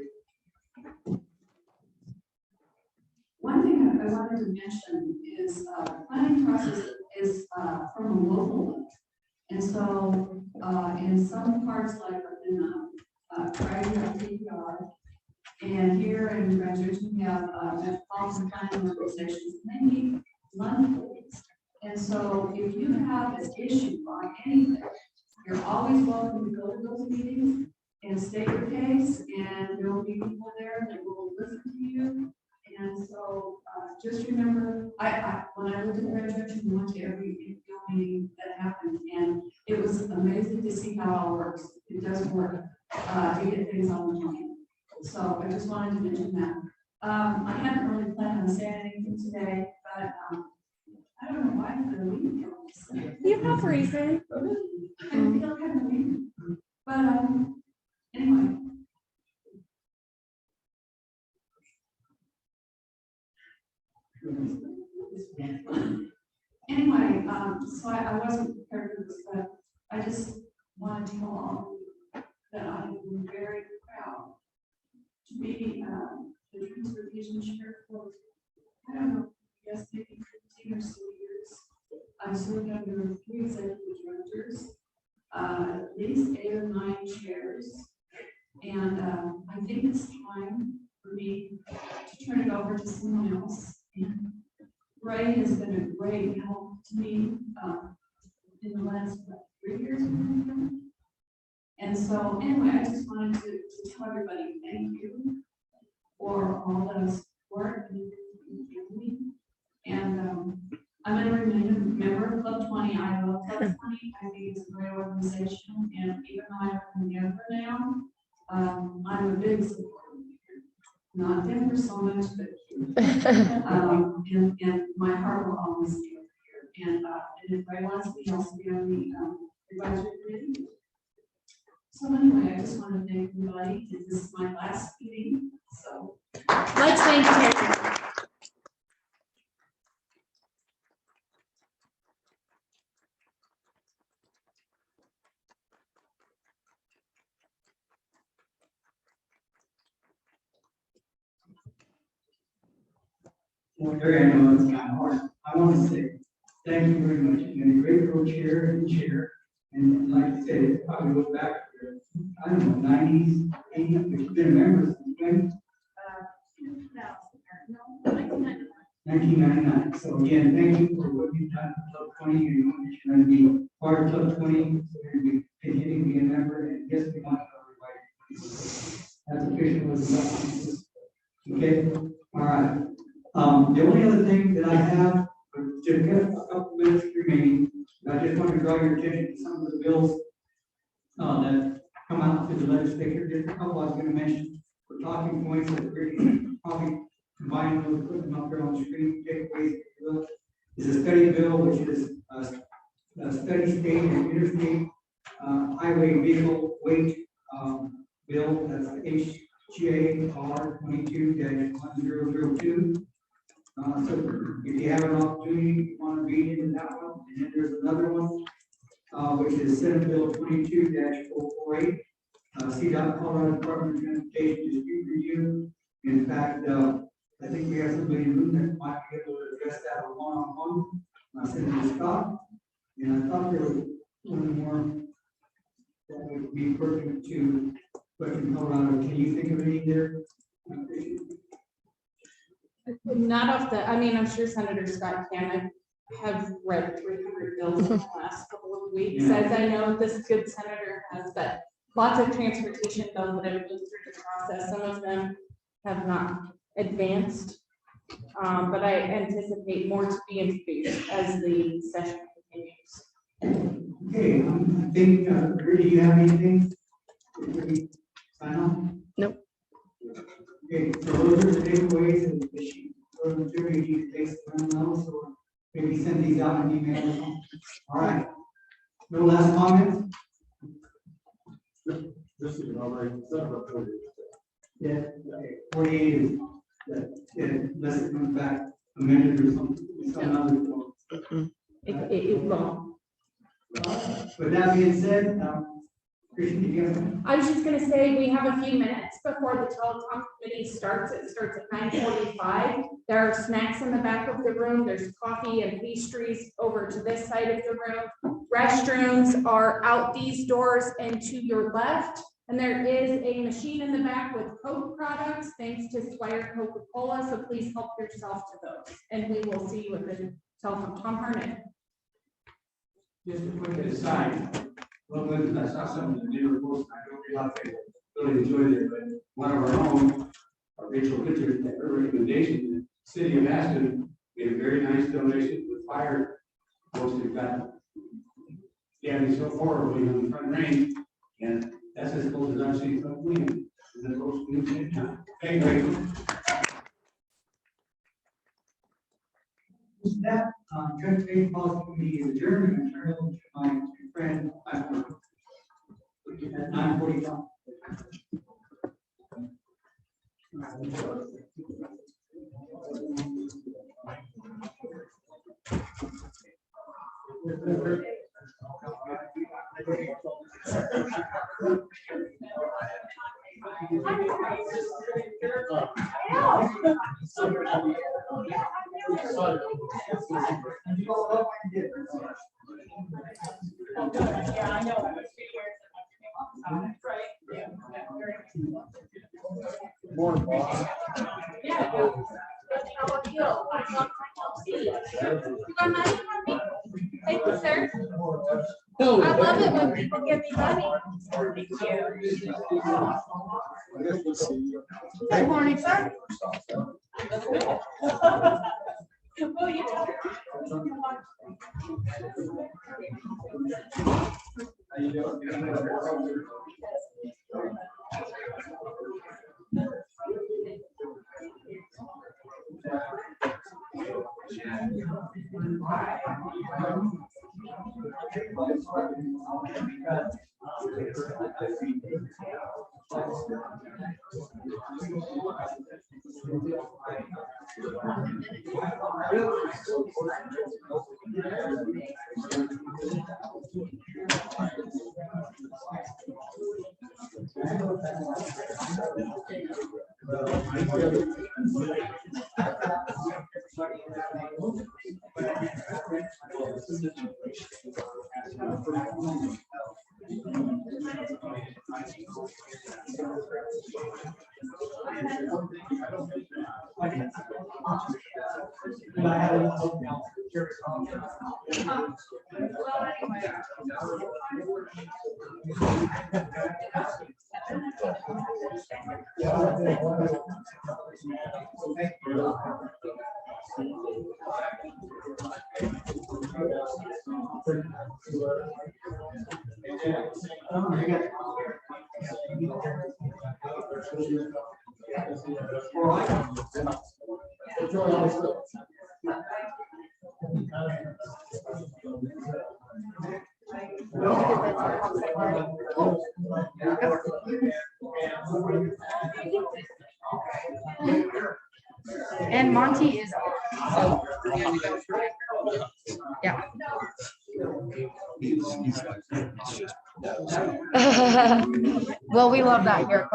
One thing I wanted to mention is, the planning process is, from a local level. And so, in some parts, like in, Craig, we have PPR, and here in Graduation, we have, metropolitan planning organizations, and they meet monthly. And so, if you have an issue on anything, you're always welcome to go to those meetings and state your case, and there will be people there that will listen to you. And so, just remember, when I lived in Graduation, we went to every meeting that happened, and it was amazing to see how it all works. It does work, to get things on the plan. So I just wanted to mention that. I hadn't really planned on saying anything today, but, I don't know why they're leaving. You have reason. I feel kind of weird. But, anyway. Anyway, so I wasn't prepared for this, but I just wanted to tell all that I am very proud to be the transportation chair for, I don't know, I guess maybe 15 or so years. I've served under 3 executive directors, at least 8 or 9 chairs. And I think it's time for me to turn it over to someone else. And Ray has been a great help to me in the last 3 years. And so anyway, I just wanted to tell everybody thank you for all the support and give me. And I'm going to remain a member of Club 20. I love Club 20. I think it's a great organization. And even though I'm a member now, I'm a big supporter. Not Denver so much, but and my heart will always be over here. And if Ray wants me, I'll be on the advisory committee. So anyway, I just want to thank everybody. This is my last meeting, so Let's thank Terry. Well, Terry, I know it's kind of hard. I want to say thank you very much. You've been a great co-chair and chair. And like I said, it probably goes back to, I don't know, 90s, 80s, but you've been a member since when? 1999. So again, thank you for what you've done for Club 20. You know that you're going to be part of Club 20. So you're going to be continuing to be a member. And yes, we want everybody. That's official. Okay. All right. The only other thing that I have, just got a couple minutes remaining, I just want to draw your attention to some of the bills that come out to the legislature. Just a couple I was going to mention for talking points that we're probably combining those, put them up there on the screen, takeaways, if you will. Is a study bill, which is a steady state and interstate highway vehicle weight bill. That's HJR 22-1002. So if you have an opportunity, you want to read into that one, and then there's another one, which is Senate Bill 22-448, CDOT Colorado Department of Transportation Dispute Review. In fact, I think we have somebody in the room that might be able to address that one-on-one, Senator Scott. And I thought there was one more that would be pertinent to Western Colorado. Can you think of any there? Not off the, I mean, I'm sure Senator Scott can. I have read 300 bills in the last couple of weeks, as I know this good senator has, but lots of transportation bills that have moved through the process. Some of them have not advanced, but I anticipate more to be introduced as the session continues. Okay, I think, Bree, do you have anything? Sign off? Nope. Okay, so those are the takeaways and the sheet. So Terry, you can take someone else or maybe send these out in email. All right. No last comments? This is already set up for you. Yeah, okay, 48 is, unless it comes back amended or some other form. It will. With that being said, Christian, do you have? I was just gonna say, we have a few minutes before the telecom committee starts. It starts at 9:45. There are snacks in the back of the room. There's coffee and pastries over to this side of the room. Restrooms are out these doors and to your left. And there is a machine in the back with Coke products, thanks to Squire Coca-Cola. So please help yourself to those. And we will see you at the telecom. Tom Harnett. Just a quick aside, well, I saw some of the new reports, I don't know if I really enjoyed it, but one of our own, Rachel Richards, had her recommendation, the city of Aston made a very nice donation with fire. Folks that got damaged so horribly on the front range, and that's as close as I've seen from William. And then folks do take time. Thank you, Rachel. With that, Transportation Policy Committee is adjourned, and turn it over to my friend, at 9:45. Yeah, I know. Morning, boss. Thank you, sir. I love it when people give me money. Good morning, sir. Will you? And Monty is on. Yeah. Well, we love that here.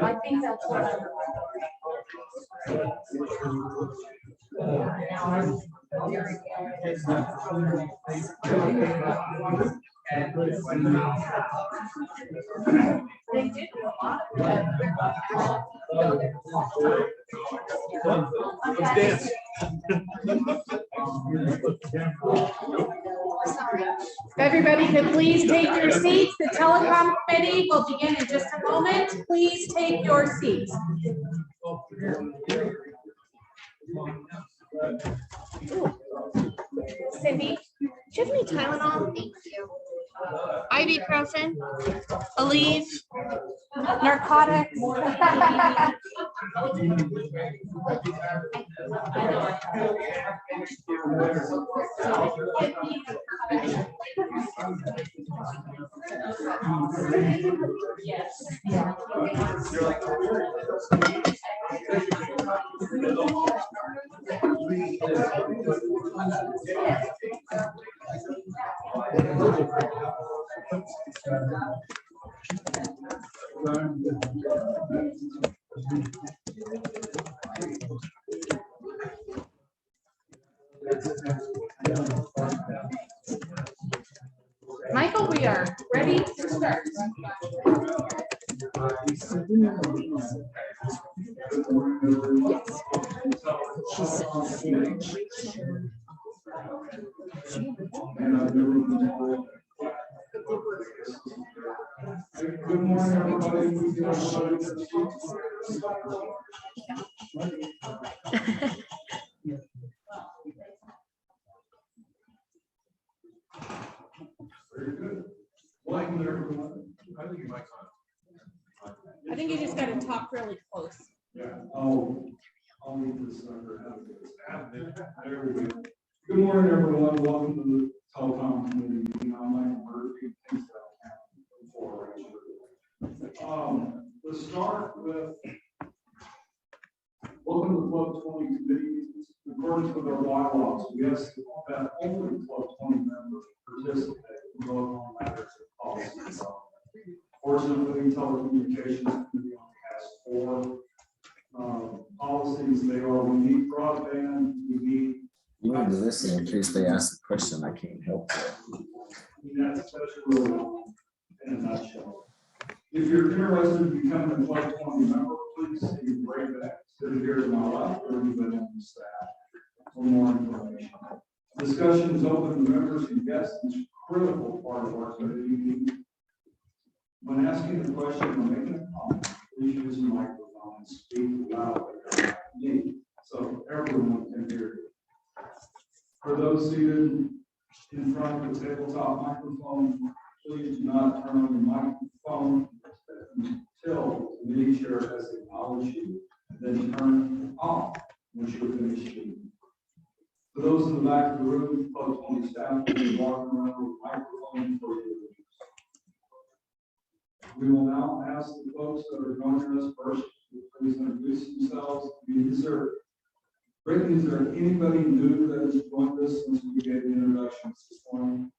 I think that's what They did do a lot of Let's dance. If everybody could please take your seats, the telecom committee will begin in just a moment. Please take your seats. Cindy, do you have any Tylenol? Thank you. Ibuprofen, Aleve, narcotics. Michael, we are ready to start. Good morning, everybody. Very good. Welcome, everyone. I think you might. I think you just got to talk really close. Yeah, I'll leave this under. There we go. Good morning, everyone. Welcome to the Telecom committee meeting. I'm Michael Murphy. Let's start with welcome to the Club 20 committee. In accordance with our bylaws, we ask that only Club 20 members participate in vote on matters of policy. Fortunately, telecommunications committee only has 4 policies. They are: we need broadband, we need. You need to listen in case they ask a question. I can't help it. That's really in a nutshell. If you're interested in becoming a Club 20 member, please see Ray back. Sit here to my left or anybody on the staff for more information. Discussion is open to members and guests. It's a critical part of our committee meeting. When asking a question or making a comment, please use the microphone and speak loudly so everyone can hear you. For those seated in front of the tabletop microphone, please do not turn on your microphone until the committee chair has acknowledged you, and then turn it off once you're finished speaking. For those in the back of the room, Club 20 staff will be walking around with microphones for you. We will now ask the folks that are joining us first to please introduce themselves. Brittany, is there anybody new that has joined us since we gave the introductions this morning?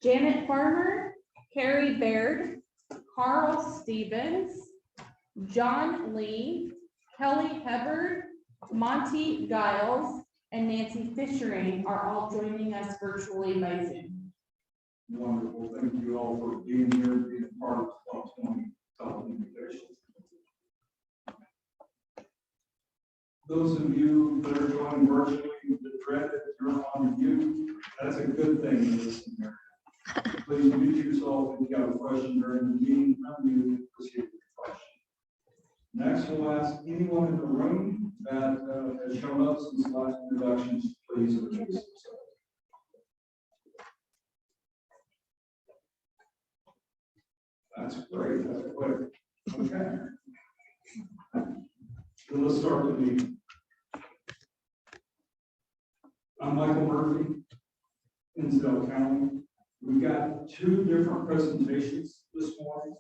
Janet Farmer, Carrie Baird, Carl Stevens, John Lee, Kelly Hubbard, Monty Giles, and Nancy Fishering are all joining us virtually by Zoom. Wonderful. Thank you all for being here, being a part of Club 20 telecommunications. Those of you that are joining virtually, the dread that you're on mute, that's a good thing in this scenario. Please mute yourself if you have a question during the meeting, unmute and proceed with the question. Next, we'll ask anyone in the room that has shown up since the last introductions, please introduce themselves. That's great. That's quick. Okay. So let's start the meeting. I'm Michael Murphy, Hinsdale County. We've got 2 different presentations this morning.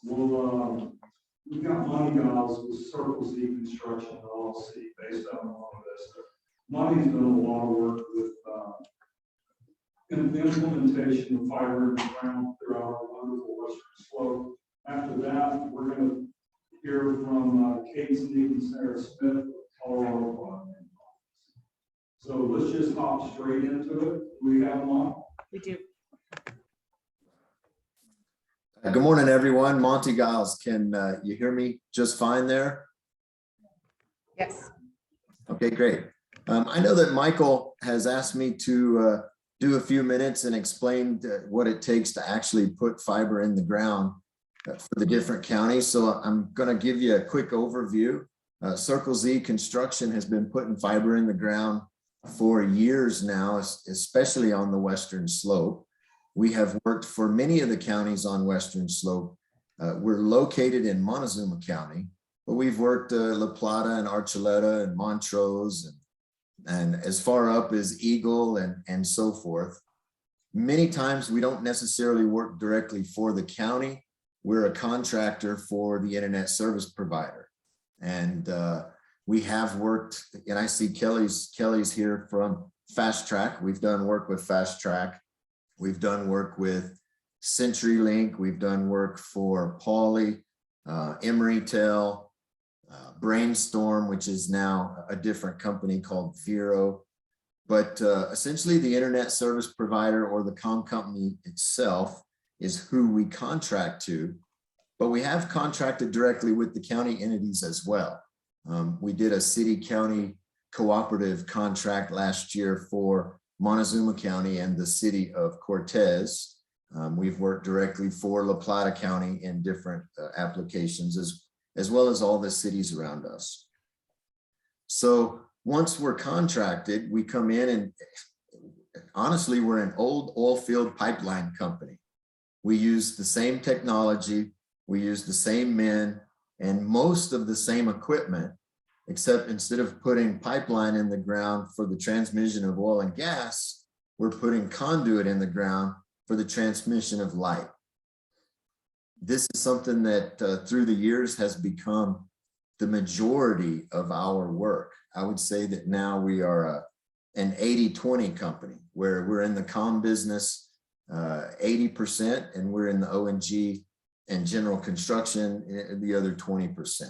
We've got Monty Giles with Circle Z Construction LLC based out of Monte Vista. Monty's done a lot of work with in the implementation of fiber in the ground throughout our wonderful western slope. After that, we're going to hear from Kate Sneed and Sarah Smith of Colorado Broadband. So let's just hop straight into it. Do we have them on? We do. Good morning, everyone. Monty Giles, can you hear me just fine there? Yes. Okay, great. I know that Michael has asked me to do a few minutes and explain what it takes to actually put fiber in the ground for the different counties. So I'm going to give you a quick overview. Circle Z Construction has been putting fiber in the ground for years now, especially on the Western Slope. We have worked for many of the counties on Western Slope. We're located in Montezuma County, but we've worked La Plata and Archuleta and Montrose and as far up as Eagle and so forth. Many times we don't necessarily work directly for the county. We're a contractor for the internet service provider. And we have worked, and I see Kelly's here from Fast Track. We've done work with Fast Track. We've done work with CenturyLink. We've done work for Pauly, Emerytel, Brainstorm, which is now a different company called Vero. But essentially the internet service provider or the comm company itself is who we contract to, but we have contracted directly with the county entities as well. We did a city-county cooperative contract last year for Montezuma County and the city of Cortez. We've worked directly for La Plata County in different applications as well as all the cities around us. So once we're contracted, we come in and honestly, we're an old oil field pipeline company. We use the same technology, we use the same men and most of the same equipment, except instead of putting pipeline in the ground for the transmission of oil and gas, we're putting conduit in the ground for the transmission of light. This is something that through the years has become the majority of our work. I would say that now we are an 80-20 company where we're in the comm business 80% and we're in the O&G and general construction the other 20%.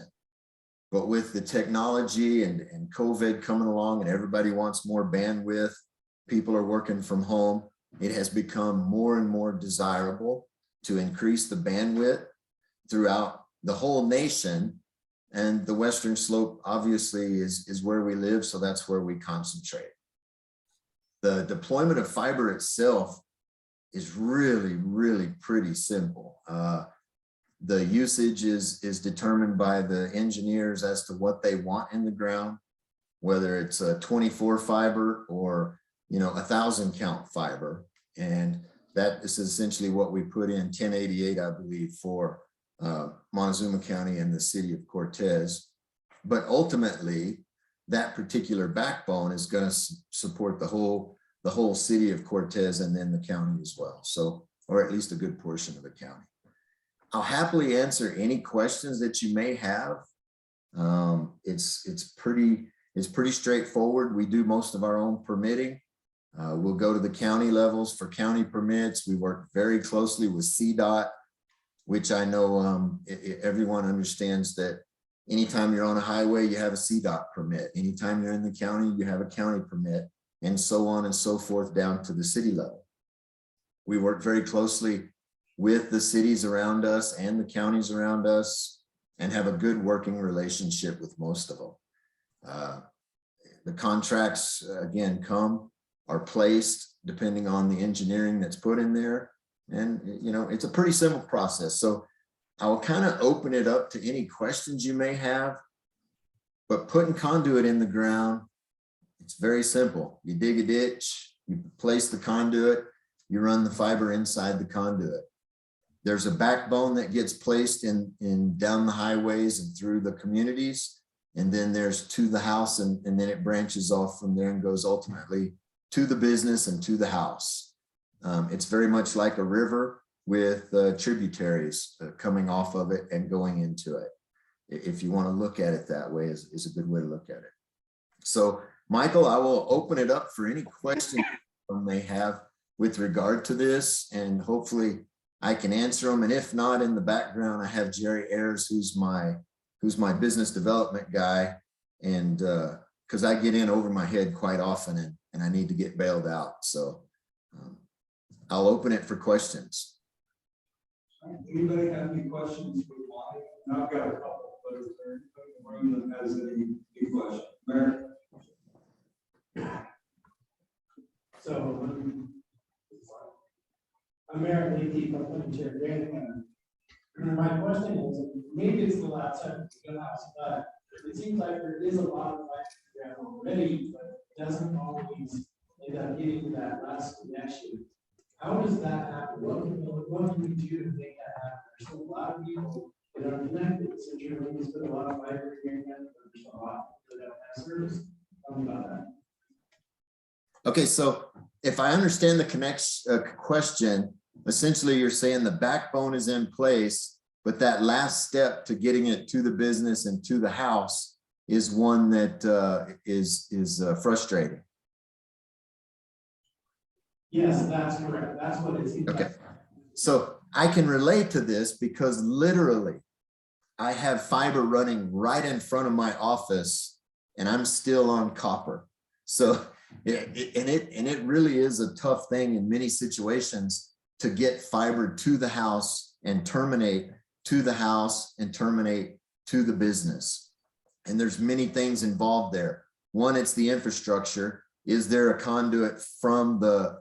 But with the technology and COVID coming along and everybody wants more bandwidth, people are working from home, it has become more and more desirable to increase the bandwidth throughout the whole nation. And the Western Slope obviously is where we live, so that's where we concentrate. The deployment of fiber itself is really, really pretty simple. The usage is determined by the engineers as to what they want in the ground, whether it's a 24 fiber or 1,000 count fiber. And that is essentially what we put in 1088, I believe, for Montezuma County and the city of Cortez. But ultimately, that particular backbone is going to support the whole city of Cortez and then the county as well. So, or at least a good portion of the county. I'll happily answer any questions that you may have. It's pretty straightforward. We do most of our own permitting. We'll go to the county levels for county permits. We work very closely with CDOT, which I know everyone understands that anytime you're on a highway, you have a CDOT permit. Anytime you're in the county, you have a county permit, and so on and so forth down to the city level. We work very closely with the cities around us and the counties around us and have a good working relationship with most of them. The contracts, again, are placed depending on the engineering that's put in there. And, it's a pretty simple process. So I'll kind of open it up to any questions you may have, but putting conduit in the ground, it's very simple. You dig a ditch, you place the conduit, you run the fiber inside the conduit. There's a backbone that gets placed in down the highways and through the communities. And then there's to the house and then it branches off from there and goes ultimately to the business and to the house. It's very much like a river with tributaries coming off of it and going into it. If you want to look at it that way is a good way to look at it. So Michael, I will open it up for any questions you may have with regard to this, and hopefully I can answer them. And if not, in the background, I have Jerry Ayers, who's my business development guy. And because I get in over my head quite often and I need to get bailed out. So I'll open it for questions. Anybody have any questions for Lonnie? And I've got a couple, but is there anybody in the room that has any questions? Mayor? So, I'm Mayor Lee, I'm Chair Grant. My question is, maybe it's the last time to go out, but it seems like there is a lot of life already, but it doesn't always end up getting to that last connection. How does that happen? What can we do to make that happen? There's a lot of people that are connected, so you're going to spend a lot of fiber here, but there's a lot that don't have service. Tell me about that. Okay, so if I understand the question, essentially you're saying the backbone is in place, but that last step to getting it to the business and to the house is one that is frustrating. Yes, that's correct. That's what it seems Okay, like. so I can relate to this because literally I have fiber running right in front of my office and I'm still on copper. So it really is a tough thing in many situations to get fiber to the house and terminate to the house and terminate to the business. And there's many things involved there. One, it's the infrastructure. Is there a conduit from the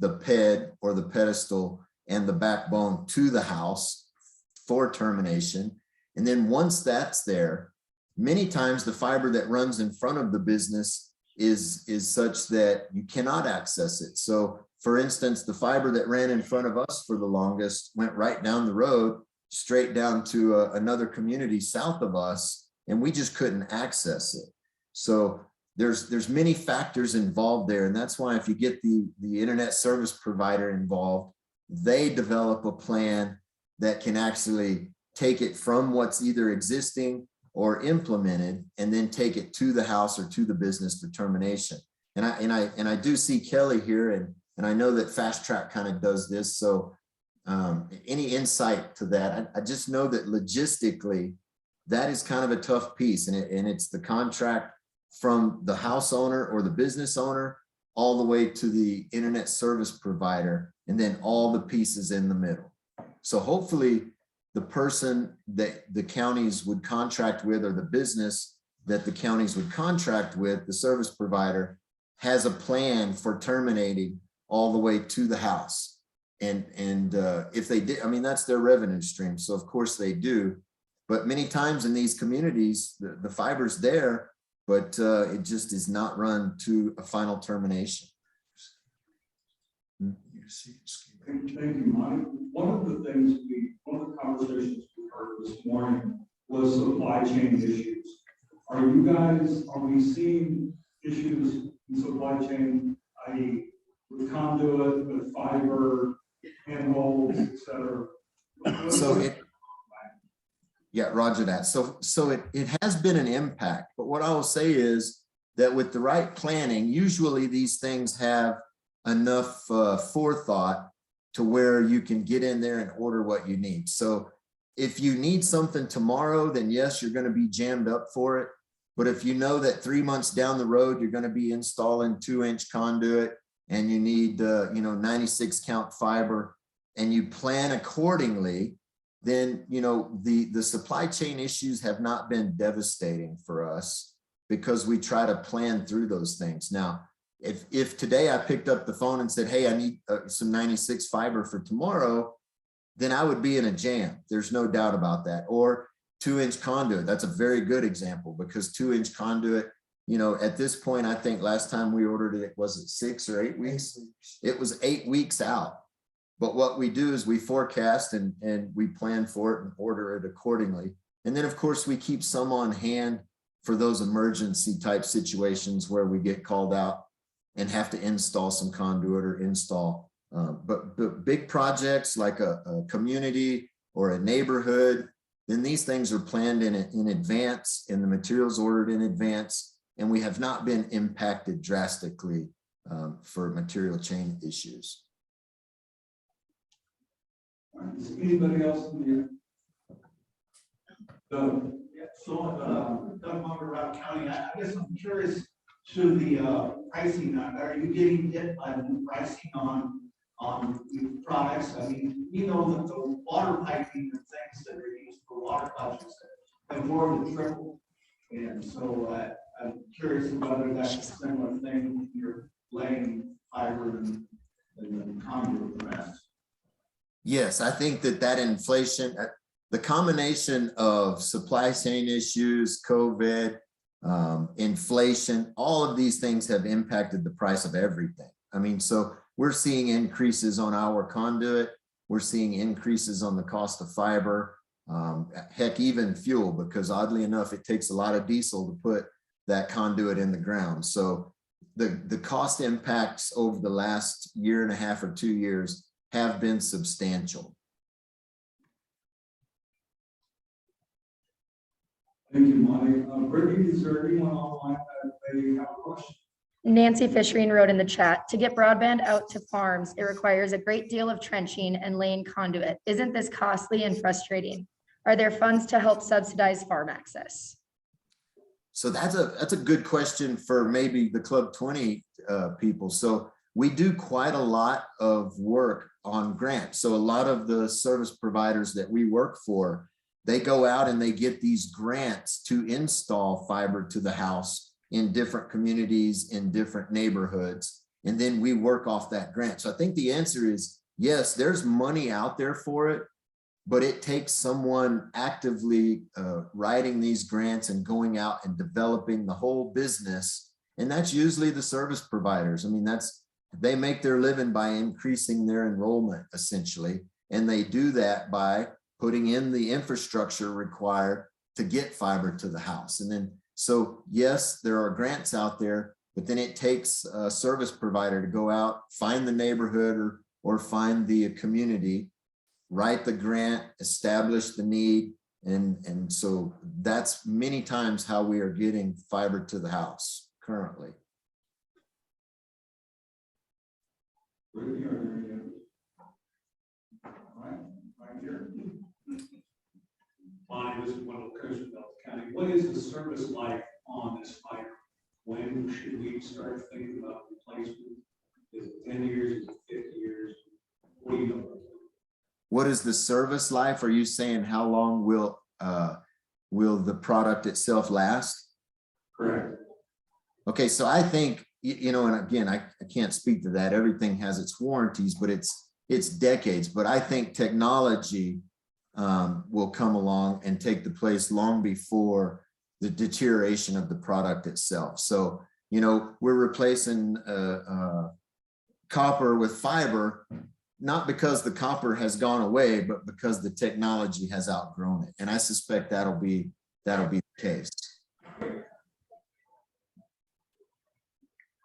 PED or the pedestal and the backbone to the house for termination? And then once that's there, many times the fiber that runs in front of the business is such that you cannot access it. So for instance, the fiber that ran in front of us for the longest went right down the road, straight down to another community south of us, and we just couldn't access it. So there's many factors involved there. And that's why if you get the internet service provider involved, they develop a plan that can actually take it from what's either existing or implemented and then take it to the house or to the business for termination. And I do see Kelly here, and I know that Fast Track kind of does this. So any insight to that? I just know that logistically, that is kind of a tough piece, and it's the contract from the house owner or the business owner all the way to the internet service provider, and then all the pieces in the middle. So hopefully the person that the counties would contract with, or the business that the counties would contract with, the service provider, has a plan for terminating all the way to the house. And if they did, I mean, that's their revenue stream. So of course they do, but many times in these communities, the fiber's there, but it just is not run to a final termination. Thank you, Mike. One of the conversations we heard this morning was supply chain issues. Are we seeing issues in supply chain, i.e. with conduit, with fiber, handholds, et cetera? So yeah, roger that. So it has been an impact, but what I will say is that with the right planning, usually these things have enough forethought to where you can get in there and order what you need. So if you need something tomorrow, then yes, you're going to be jammed up for it. But if you know that 3 months down the road, you're going to be installing 2-inch conduit and you need 96 count fiber, and you plan accordingly, then the supply chain issues have not been devastating for us because we try to plan through those things. Now, if today I picked up the phone and said, hey, I need some 96 fiber for tomorrow, then I would be in a jam. There's no doubt about that. Or 2-inch conduit. That's a very good example, because 2-inch conduit, at this point, I think last time we ordered it, was it 6 or 8 weeks? It was 8 weeks out. But what we do is we forecast and we plan for it and order it accordingly. And then of course we keep some on hand for those emergency type situations where we get called out and have to install some conduit or install. But big projects like a community or a neighborhood, then these things are planned in advance, and the materials ordered in advance, and we have not been impacted drastically for material chain issues. Is anybody else in here? Doug? Yeah, so Doug Munger, Rock County. I guess I'm curious to the pricing. Are you getting hit by the pricing on on products. I mean, you know, that the water piping and things that are used for water projects have more than tripled. And so I'm curious whether that's a similar thing, you're laying fiber and conduit the rest. Yes, I think that inflation, the combination of supply chain issues, COVID, inflation, all of these things have impacted the price of everything. I mean, so we're seeing increases on our conduit. We're seeing increases on the cost of fiber, heck, even fuel, because oddly enough, it takes a lot of diesel to put that conduit in the ground. So the cost impacts over the last year and a half or 2 years have been substantial. Thank you, Monty. Brittany, is there anyone online that may have a question? Nancy Fisherine wrote in the chat, to get broadband out to farms, it requires a great deal of trenching and laying conduit. Isn't this costly and frustrating? Are there funds to help subsidize farm access? So that's a good question for maybe the Club 20 people. So we do quite a lot of work on grants. So a lot of the service providers that we work for, they go out and they get these grants to install fiber to the house in different communities, in different neighborhoods. And then we work off that grant. So I think the answer is yes, there's money out there for it, but it takes someone actively writing these grants and going out and developing the whole business. And that's usually the service providers. I mean, they make their living by increasing their enrollment essentially. And they do that by putting in the infrastructure required to get fiber to the house. And then, so yes, there are grants out there, but then it takes a service provider to go out, find the neighborhood or find the community, write the grant, establish the need. And so that's many times how we are getting fiber to the house currently. Brittany, are there any others? All right here. Bonnie, this is Wendell Coast, Delta County. What is the service life on this fiber? When should we start thinking about replacement? Is it 10 years? Is it 50 years? What do you know? What is the service life? Are you saying how long will the product itself last? Correct. Okay, so I think, you know, and again, I can't speak to that. Everything has its warranties, but it's decades. But I think technology will come along and take the place long before the deterioration of the product itself. So, you know, we're replacing copper with fiber, not because the copper has gone away, but because the technology has outgrown it. And I suspect that'll be the case.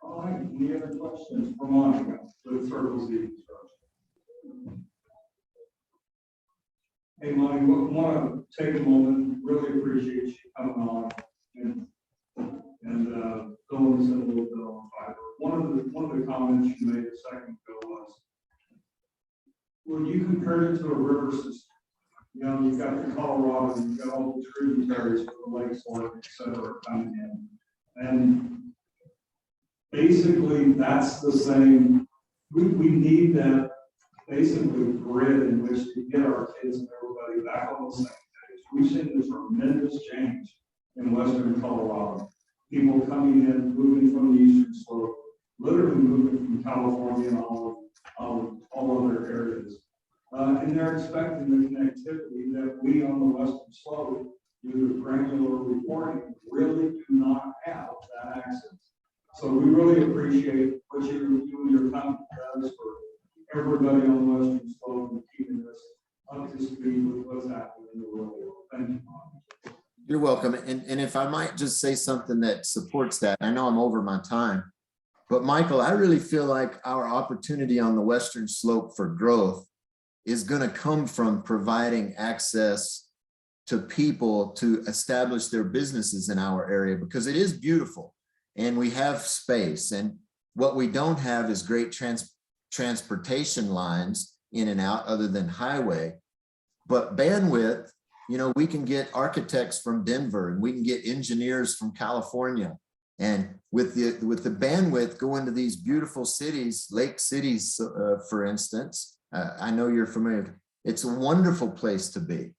All right, any other questions for Monica with Circle Z? Hey, Monica, we want to take a moment, really appreciate you coming on and going into a little bit on fiber. One of the comments you made a second ago was, well, you compared it to a river system. You know, you've got the Colorado, you've got all the tributaries for the lakes, et cetera, coming in. And basically, that's the same. We need that basically grid in which to get our kids and everybody back on the same page. We've seen a tremendous change in Western Colorado. People coming in, moving from the eastern slope, literally moving from California and all other areas. And they're expecting the connectivity that we on the western slope, due to granular reporting, really do not have that access. So we really appreciate what you and your company does for everybody on the western slope and keeping us up to speed with what's happening in the real world. Thank you, Mom. You're welcome. And if I might just say something that supports that, I know I'm over my time, but Michael, I really feel like our opportunity on the western slope for growth is going to come from providing access to people to establish their businesses in our area, because it is beautiful and we have space. And what we don't have is great transportation lines in and out other than highway, but bandwidth. You know, we can get architects from Denver and we can get engineers from California And with the bandwidth going to these beautiful cities, lake cities, for instance, I know you're familiar. It's a wonderful place to be,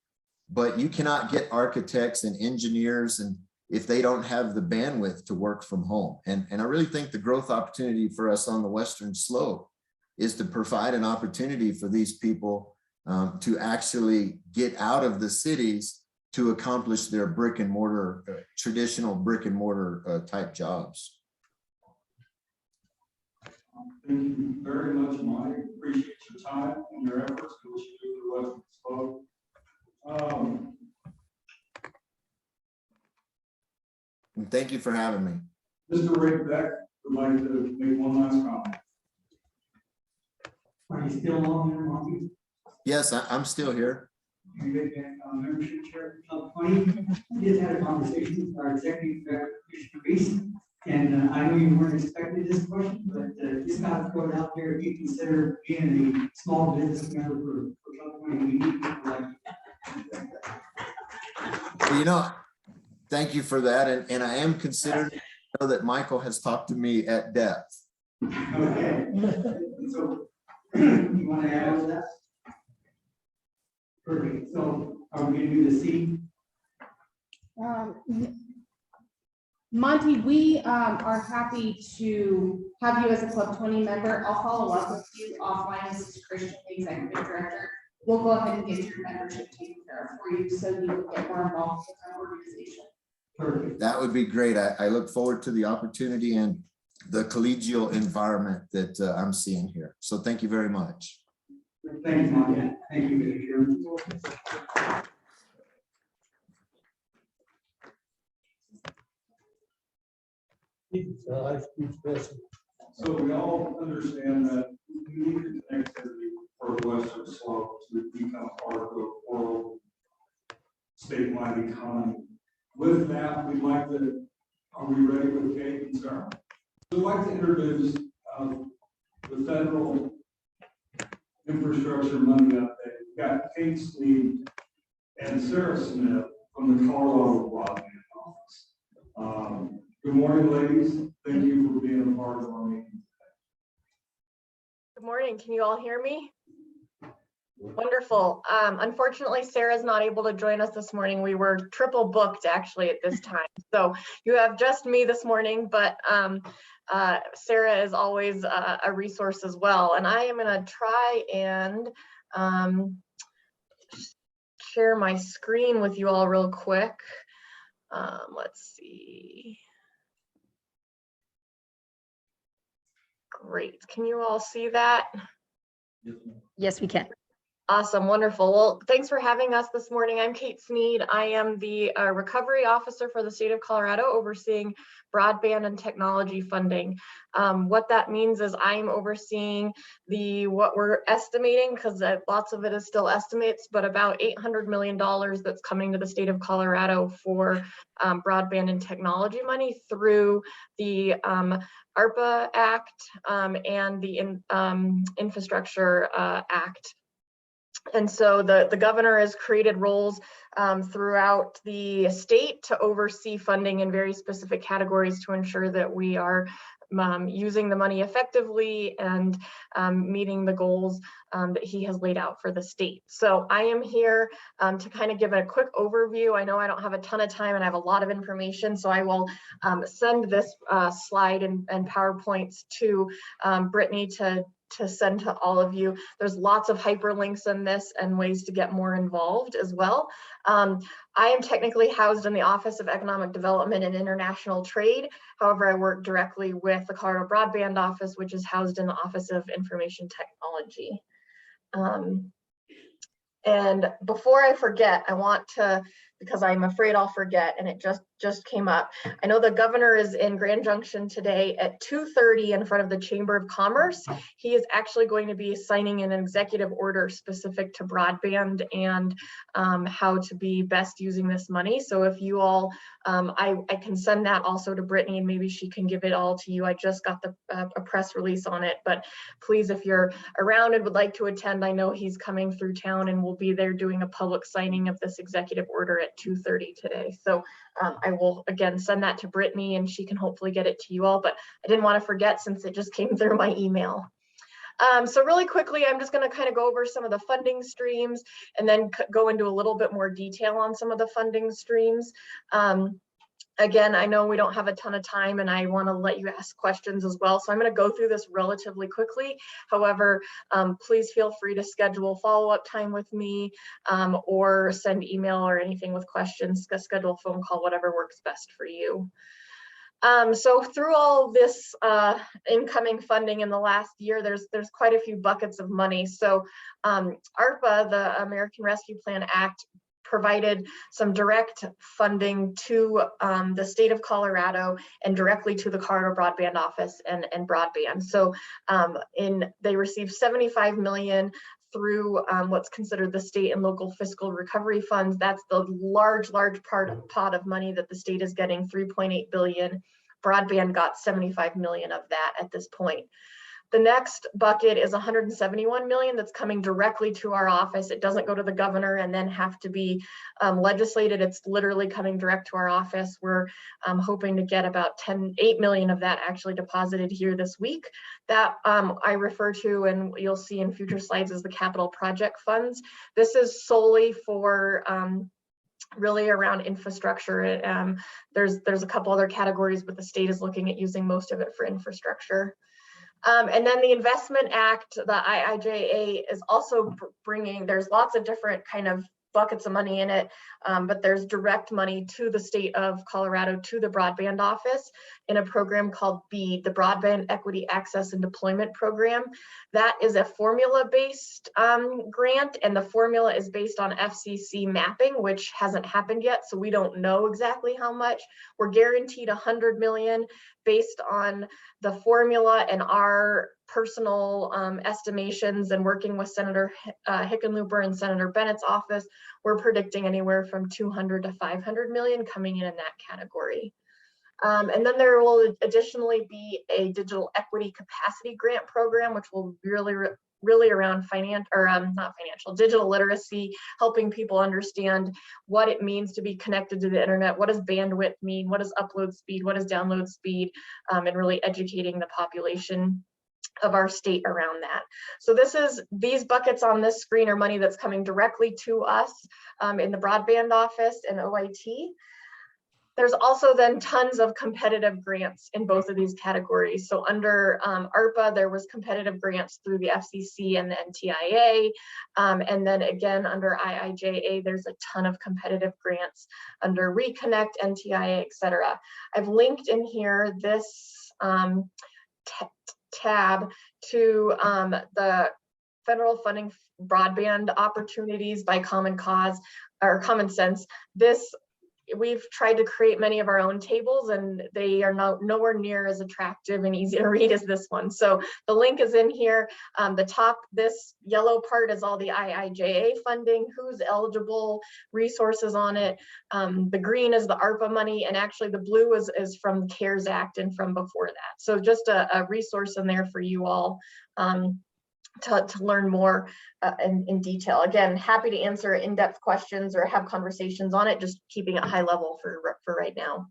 but you cannot get architects and engineers and if they don't have the bandwidth to work from home. And I really think the growth opportunity for us on the Western Slope is to provide an opportunity for these people to actually get out of the cities to accomplish their brick and mortar, traditional brick and mortar type jobs. Thank you very much, Mike. Appreciate your time and your efforts to what you do for Western Slope. And thank you for having me. Mr. Rick Beck would like to make one last comment. Are you still on there, Monty? Yes, I'm still here. You get that membership chair Club 20. We just had a conversation with our executive director, Commissioner Reese, and I know you weren't expecting this question, but just got to throw it out there. If you consider being a small business member for Club 20, we need people like Well, you know, thank you for that. And I am considering, I know that Michael has talked to me at depth. Okay. So you want to add to that? Perfect. So are we going to do the C? Monty, we are happy to have you as a Club 20 member. I'll follow up with you offline. This is Christian, the executive director. We'll go ahead and get your membership taken care of for you so you can get more involved with our organization. Perfect. That would be great. I look forward to the opportunity and the collegial environment that I'm seeing here. So thank you very much. Thanks, Monty. Thank you, Mr. Chairman. So we all understand that we need the connectivity for Western Slope to become part of the world statewide economy. With that, we'd like to, are we ready with Kate and Sarah? We'd like to introduce the federal infrastructure money update. We've got Kate Sneed and Sarah Smith from the Colorado Broadband Office. Good morning, ladies. Thank you for being a part of our meeting. Good morning. Can you all hear me? Wonderful. Unfortunately, Sarah's not able to join us this morning. We were triple booked actually at this time. So you have just me this morning, but Sarah is always a resource as well. And I am going to try and share my screen with you all real quick. Let's see. Great. Can you all see that? Yes, we can. Awesome, wonderful. Well, thanks for having us this morning. I'm Kate Sneed. I am the recovery officer for the state of Colorado, overseeing broadband and technology funding. What that means is I'm overseeing what we're estimating, because lots of it is still estimates, but about $800 million that's coming to the state of Colorado for broadband and technology money through the ARPA Act and the Infrastructure Act. And so the governor has created roles throughout the state to oversee funding in very specific categories to ensure that we are using the money effectively and meeting the goals that he has laid out for the state. So I am here to kind of give a quick overview. I know I don't have a ton of time and I have a lot of information, so I will send this slide and PowerPoints to Brittany to send to all of you. There's lots of hyperlinks in this and ways to get more involved as well. I am technically housed in the Office of Economic Development and International Trade. However, I work directly with the Colorado Broadband Office, which is housed in the Office of Information Technology. And before I forget, I want to, because I'm afraid I'll forget, and it just came up. I know the governor is in Grand Junction today at 2:30 in front of the Chamber of Commerce. He is actually going to be signing an executive order specific to broadband and how to be best using this money. So if you all, I can send that also to Brittany and maybe she can give it all to you. I just got a press release on it, but please, if you're around and would like to attend, I know he's coming through town and we'll be there doing a public signing of this executive order at at 2:30 today. So I will again send that to Brittany and she can hopefully get it to you all, but I didn't want to forget since it just came through my email. So really quickly, I'm just going to kind of go over some of the funding streams and then go into a little bit more detail on some of the funding streams. Again, I know we don't have a ton of time and I want to let you ask questions as well. So I'm going to go through this relatively quickly. However, please feel free to schedule follow-up time with me or send email or anything with questions, schedule a phone call, whatever works best for you. So through all this incoming funding in the last year, there's quite a few buckets of money. So ARPA, the American Rescue Plan Act, provided some direct funding to the state of Colorado and directly to the Colorado Broadband Office and broadband. So they received $75 million through what's considered the state and local fiscal recovery funds. That's the large pot of money that the state is getting, $3.8 billion. Broadband got $75 million of that at this point. The next bucket is $171 million that's coming directly to our office. It doesn't go to the governor and then have to be legislated. It's literally coming direct to our office. We're hoping to get about $8 million of that actually deposited here this week. That I refer to, and you'll see in future slides, as the capital project funds. This is solely for really around infrastructure. There's a couple other categories, but the state is looking at using most of it for infrastructure. And then the Investment Act, the IIJA, is also bringing, there's lots of different kind of buckets of money in it, but there's direct money to the state of Colorado, to the broadband office in a program called BEAD, the Broadband Equity Access and Deployment Program. That is a formula-based grant, and the formula is based on FCC mapping, which hasn't happened yet, so we don't know exactly how much. We're guaranteed $100 million based on the formula and our personal estimations, and working with Senator Hickenlooper and Senator Bennett's office, we're predicting anywhere from 200 to 500 million coming in that category. And then there will additionally be a digital equity capacity grant program, which will really around digital literacy, helping people understand what it means to be connected to the internet. What does bandwidth mean? What is upload speed? What is download speed? And really educating the population of our state around that. So these buckets on this screen are money that's coming directly to us in the broadband office and OIT. There's also then tons of competitive grants in both of these categories. So under ARPA, there was competitive grants through the FCC and the NTIA. And then again, under IIJA, there's a ton of competitive grants under Reconnect, NTIA, et cetera. I've linked in here this tab to the federal funding broadband opportunities by Common Cause or Common Sense. We've tried to create many of our own tables, and they are nowhere near as attractive and easy to read as this one. So the link is in here. The top, this yellow part is all the IIJA funding, who's eligible, resources on it. The green is the ARPA money, and actually the blue is from the CARES Act and from before that. So just a resource in there for you all to learn more in detail. Again, happy to answer in-depth questions or have conversations on it, just keeping it high level for right now.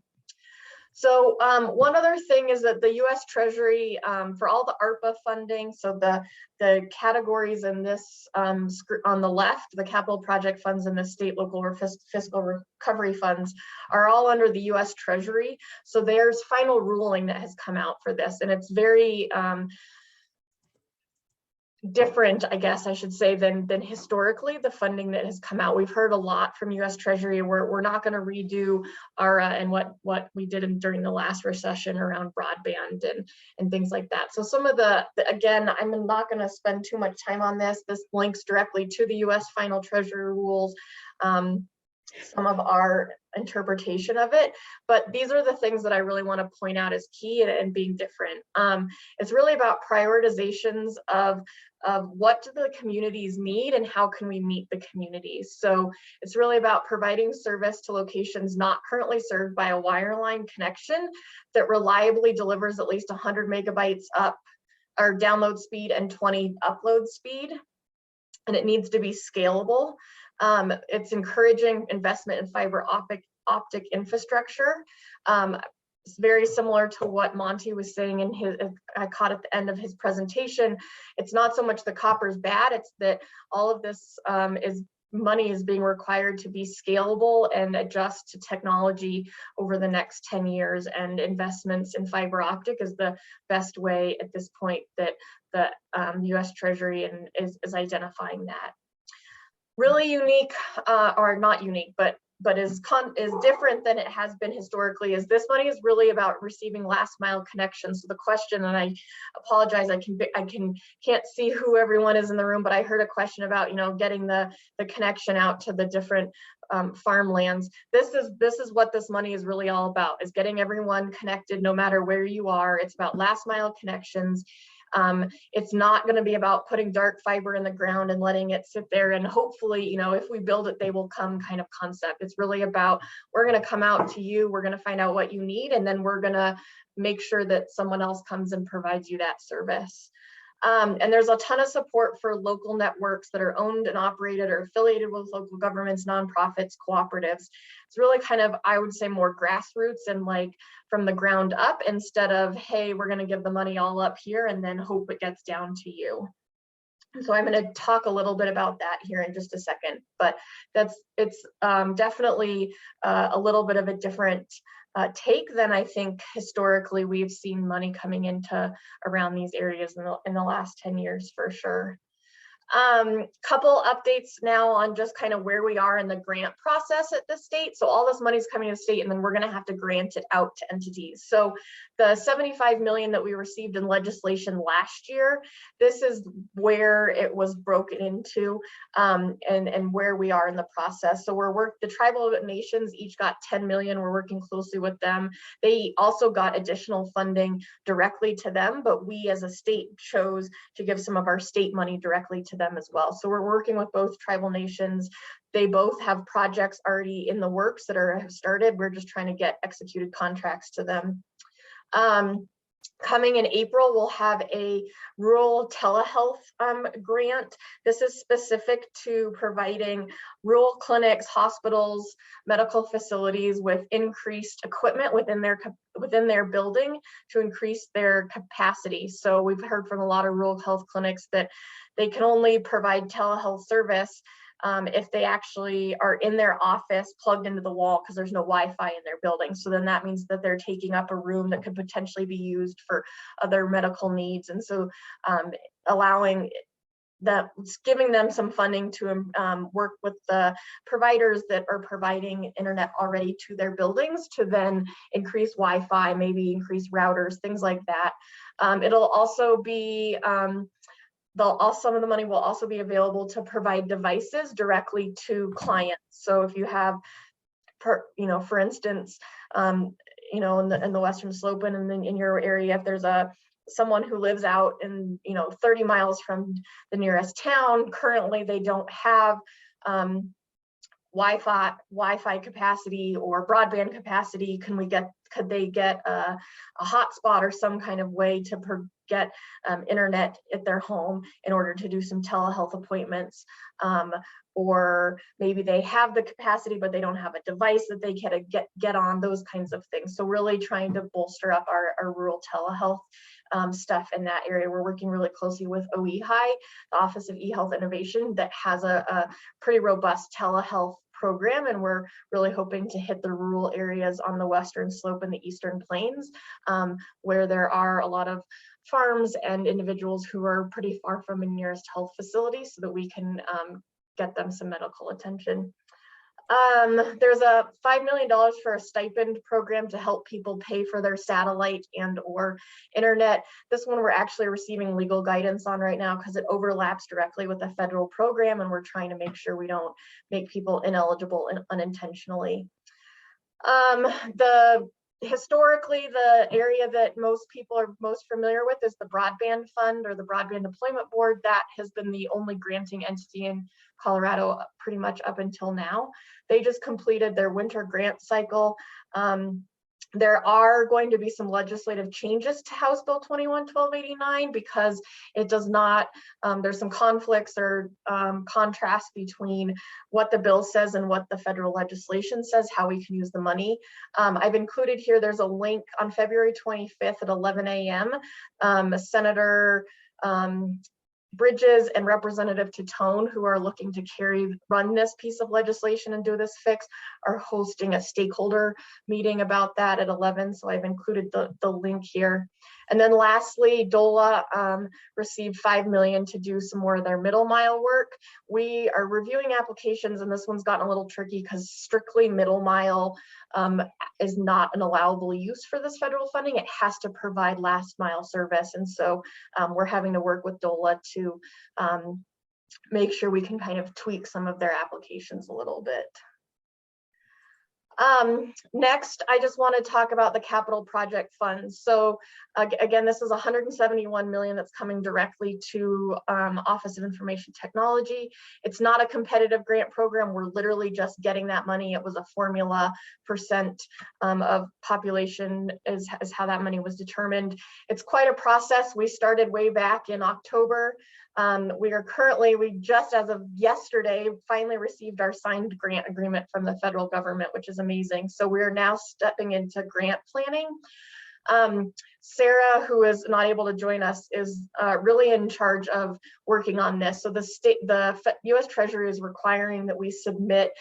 So one other thing is that the U.S. Treasury, for all the ARPA funding, so the categories in this on the left, the capital project funds and the state, local, or fiscal recovery funds are all under the U.S. Treasury. So there's final ruling that has come out for this, and it's very different, I guess I should say, than historically the funding that has come out. We've heard a lot from U.S. Treasury. We're not going to redo ARA and what we did during the last recession around broadband and things like that. So some of again, I'm not going to spend too much time on this. This links directly to the U.S. final Treasury rules. Some of our interpretation of it, but these are the things that I really want to point out as key and being different. It's really about prioritizations of what do the communities need and how can we meet the communities. So it's really about providing service to locations not currently served by a wireline connection that reliably delivers at least 100 megabytes up or download speed and 20 upload speed. and it needs to be scalable. It's encouraging investment in fiber optic infrastructure. It's very similar to what Monty was saying in his, I caught at the end of his presentation. It's not so much the copper's bad, it's that all of this money is being required to be scalable and adjust to technology over the next 10 years, and investments in fiber optic is the best way at this point that the US Treasury is identifying that. Really unique, or not unique, but is different than it has been historically, is this money is really about receiving last mile connections. So the question, and I apologize, I can't see who everyone is in the room, but I heard a question about, you know, getting the connection out to the different farmlands. This is what this money is really all about, is getting everyone connected no matter where you are. It's about last mile connections. It's not going to be about putting dark fiber in the ground and letting it sit there and hopefully, you know, if we build it, they will come kind of concept. It's really about, we're going to come out to you, we're going to find out what you need, and then we're going to make sure that someone else comes and provides you that service. And there's a ton of support for local networks that are owned and operated or affiliated with local governments, nonprofits, cooperatives. It's really kind of, I would say, more grassroots and like from the ground up, instead of, hey, we're going to give the money all up here and then hope it gets down to you. So I'm going to talk a little bit about that here in just a second, but it's definitely a little bit of a different take than I think historically we've seen money coming into around these areas in the last 10 years for sure. Couple updates now on just kind of where we are in the grant process at the state. So all this money is coming to the state, and then we're going to have to grant it out to entities. So the 75 million that we received in legislation last year, this is where it was broken into, and where we are in the process. So the tribal nations each got 10 million. We're working closely with them. They also got additional funding directly to them, but we as a state chose to give some of our state money directly to them as well. So we're working with both tribal nations. They both have projects already in the works that have started. We're just trying to get executed contracts to them. Coming in April, we'll have a rural telehealth grant. This is specific to providing rural clinics, hospitals, medical facilities with increased equipment within their building to increase their capacity. So we've heard from a lot of rural health clinics that they can only provide telehealth service if they actually are in their office plugged into the wall, because there's no Wi-Fi in their building. So then that means that they're taking up a room that could potentially be used for other medical needs. And so giving them some funding to work with the providers that are providing internet already to their buildings to then increase Wi-Fi, maybe increase routers, things like that. It'll also be some of the money will also be available to provide devices directly to clients. So if you have, for instance, in the Western Slope and then in your area, if there's someone who lives out in 30 miles from the nearest town, currently they don't have Wi-Fi capacity or broadband capacity. Could they get a hotspot or some kind of way to get internet at their home in order to do some telehealth appointments? Or maybe they have the capacity, but they don't have a device that they can get on, those kinds of things. So really trying to bolster up our rural telehealth stuff in that area. We're working really closely with OEHI, the Office of eHealth Innovation, that has a pretty robust telehealth program, and we're really hoping to hit the rural areas on the Western Slope and the Eastern Plains, where there are a lot of farms and individuals who are pretty far from a nearest health facility, so that we can get them some medical attention. There's a $5 million for a stipend program to help people pay for their satellite and or internet. This one we're actually receiving legal guidance on right now because it overlaps directly with the federal program, and we're trying to make sure we don't make people ineligible unintentionally. Historically, the area that most people are most familiar with is the Broadband Fund or the Broadband Deployment Board. That has been the only granting entity in Colorado pretty much up until now. They just completed their winter grant cycle. There are going to be some legislative changes to House Bill 21-1289 because it does not, there's some conflicts or contrast between what the bill says and what the federal legislation says, how we can use the money. I've included here, there's a link on February 25th at 11 a.m. Senator Bridges and Representative Titone, who are looking to run this piece of legislation and do this fix, are hosting a stakeholder meeting about that at 11. So I've included the link here. And then lastly, DOLA received $5 million to do some more of their middle mile work. We are reviewing applications, and this one's gotten a little tricky because strictly middle mile is not an allowable use for this federal funding. It has to provide last mile service. And so we're having to work with DOLA to make sure we can kind of tweak some of their applications a little bit. Next, I just want to talk about the capital project funds. So again, this is 171 million that's coming directly to Office of Information Technology. It's not a competitive grant program. We're literally just getting that money. It was a formula, percent of population is how that money was determined. It's quite a process. We started way back in October. We just as of yesterday finally received our signed grant agreement from the federal government, which is amazing. So we're now stepping into grant planning. Sarah, who is not able to join us, is really in charge of working on this. So the U.S. Treasury is requiring that we submit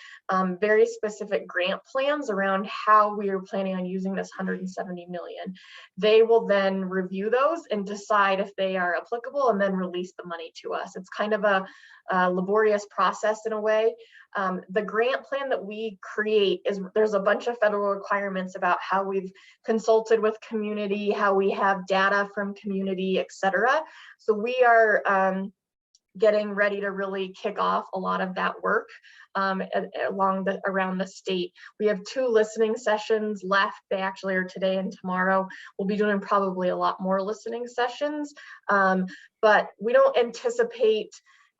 very specific grant plans around how we are planning on using this 170 million. They will then review those and decide if they are applicable and then release the money to us. It's kind of a laborious process in a way. The grant plan that we create there's a bunch of federal requirements about how we've consulted with community, how we have data from community, etc. So we are getting ready to really kick off a lot of that work around the state. We have 2 listening sessions left. They actually are today and tomorrow. We'll be doing probably a lot more listening sessions, but we don't anticipate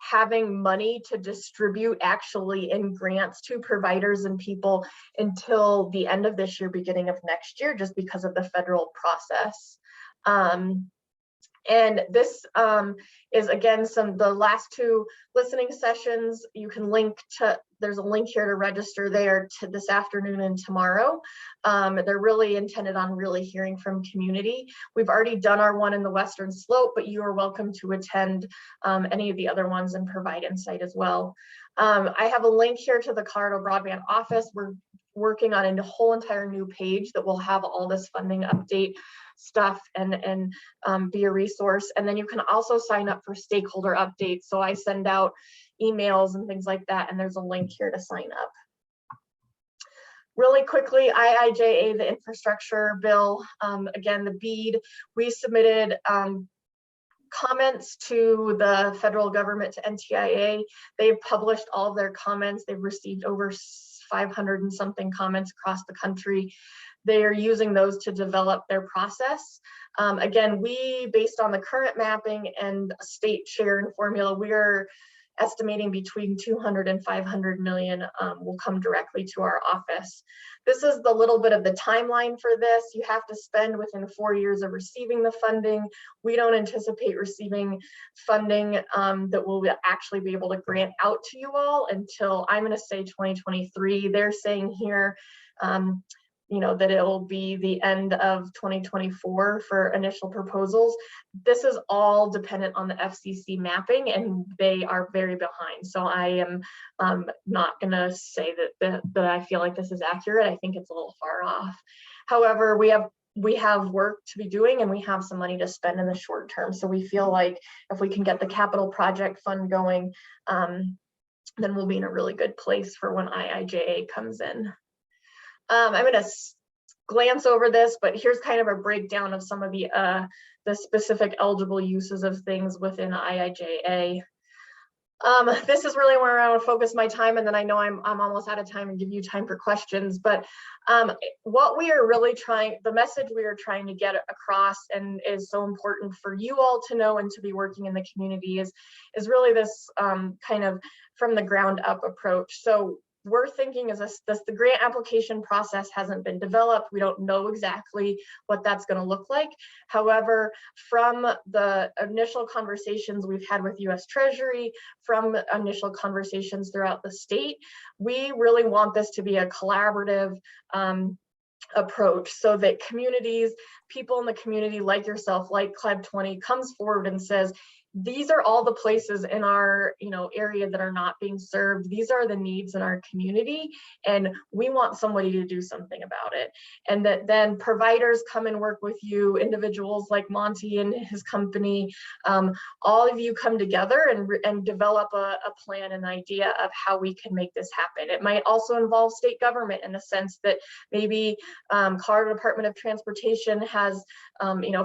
having money to distribute actually in grants to providers and people until the end of this year, beginning of next year, just because of the federal process. And this is again the last 2 listening sessions. You can link to, there's a link here to register there to this afternoon and tomorrow. They're really intended on really hearing from community. We've already done our one in the Western Slope, but you are welcome to attend any of the other ones and provide insight as well. I have a link here to the Colorado Broadband Office. We're working on a whole entire new page that will have all this funding update stuff and be a resource. And then you can also sign up for stakeholder updates. So I send out emails and things like that, and there's a link here to sign up. Really quickly, IIJA, the infrastructure bill, again, the BEAD, we submitted comments to the federal government, to NTIA. They've published all of their comments. They've received over 500 and something comments across the country. They are using those to develop their process. Again, based on the current mapping and state share and formula, we are estimating between 200 and 500 million will come directly to our office. This is the little bit of the timeline for this. You have to spend within 4 years of receiving the funding. We don't anticipate receiving funding that we'll actually be able to grant out to you all until, I'm going to say 2023. They're saying here, that it'll be the end of 2024 for initial proposals. This is all dependent on the FCC mapping, and they are very behind. So I am not going to say that I feel like this is accurate. I think it's a little far off. However, we have work to be doing, and we have some money to spend in the short term. So we feel like if we can get the capital project fund going, then we'll be in a really good place for when IIJA comes in. I'm going to glance over this, but here's kind of a breakdown of some of the specific eligible uses of things within IIJA. This is really where I want to focus my time, and then I know I'm almost out of time and give you time for questions. But what we are really the message we are trying to get across, and is so important for you all to know and to be working in the community, is really this kind of from the ground up approach. So we're thinking is this, the grant application process hasn't been developed. We don't know exactly what that's going to look like. However, from the initial conversations we've had with US Treasury, from initial conversations throughout the state, we really want this to be a collaborative approach, so that communities, people in the community like yourself, like Club 20, comes forward and says, these are all the places in our area that are not being served. These are the needs in our community, and we want somebody to do something about it. And that then providers come and work with you, individuals like Monty and his company, all of you come together and develop a plan, an idea of how we can make this happen. It might also involve state government in the sense that maybe Colorado Department of Transportation has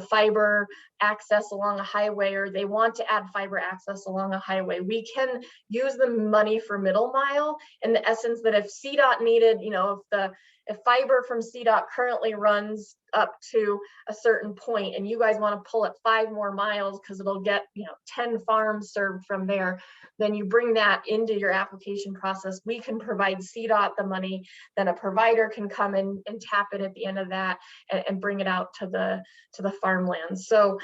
fiber access along a highway, or they want to add fiber access along a highway. We can use the money for middle mile in the essence that if CDOT needed, if fiber from CDOT currently runs up to a certain point and you guys want to pull it 5 more miles because it'll get 10 farms served from there, then you bring that into your application process. We can provide CDOT the money, then a provider can come in and tap it at the end of that and bring it out to the farmlands. So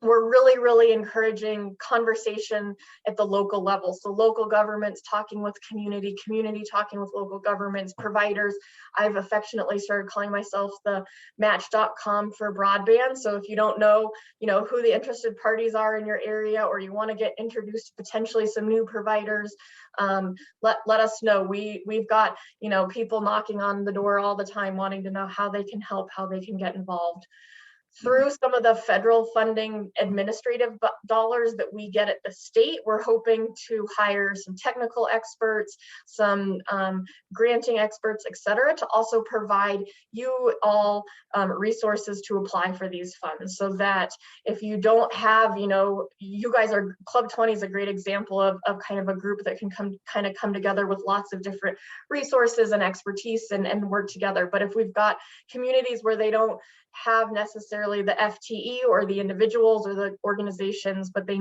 we're really encouraging conversation at the local level. So local governments talking with community, community talking with local governments, providers. I've affectionately started calling myself the match.com for broadband. So if you don't know, who the interested parties are in your area, or you want to get introduced to potentially some new providers, let us know. We've got, people knocking on the door all the time wanting to know how they can help, how they can get involved. Through some of the federal funding administrative dollars that we get at the state, we're hoping to hire some technical experts, some granting experts, et cetera, to also provide you all resources to apply for these funds, so that if you don't have, you guys are, Club 20 is a great example of kind of a group that can come together with lots of different resources and expertise and work together. But if we've got communities where they don't have necessarily the FTE or the individuals or the organizations, but they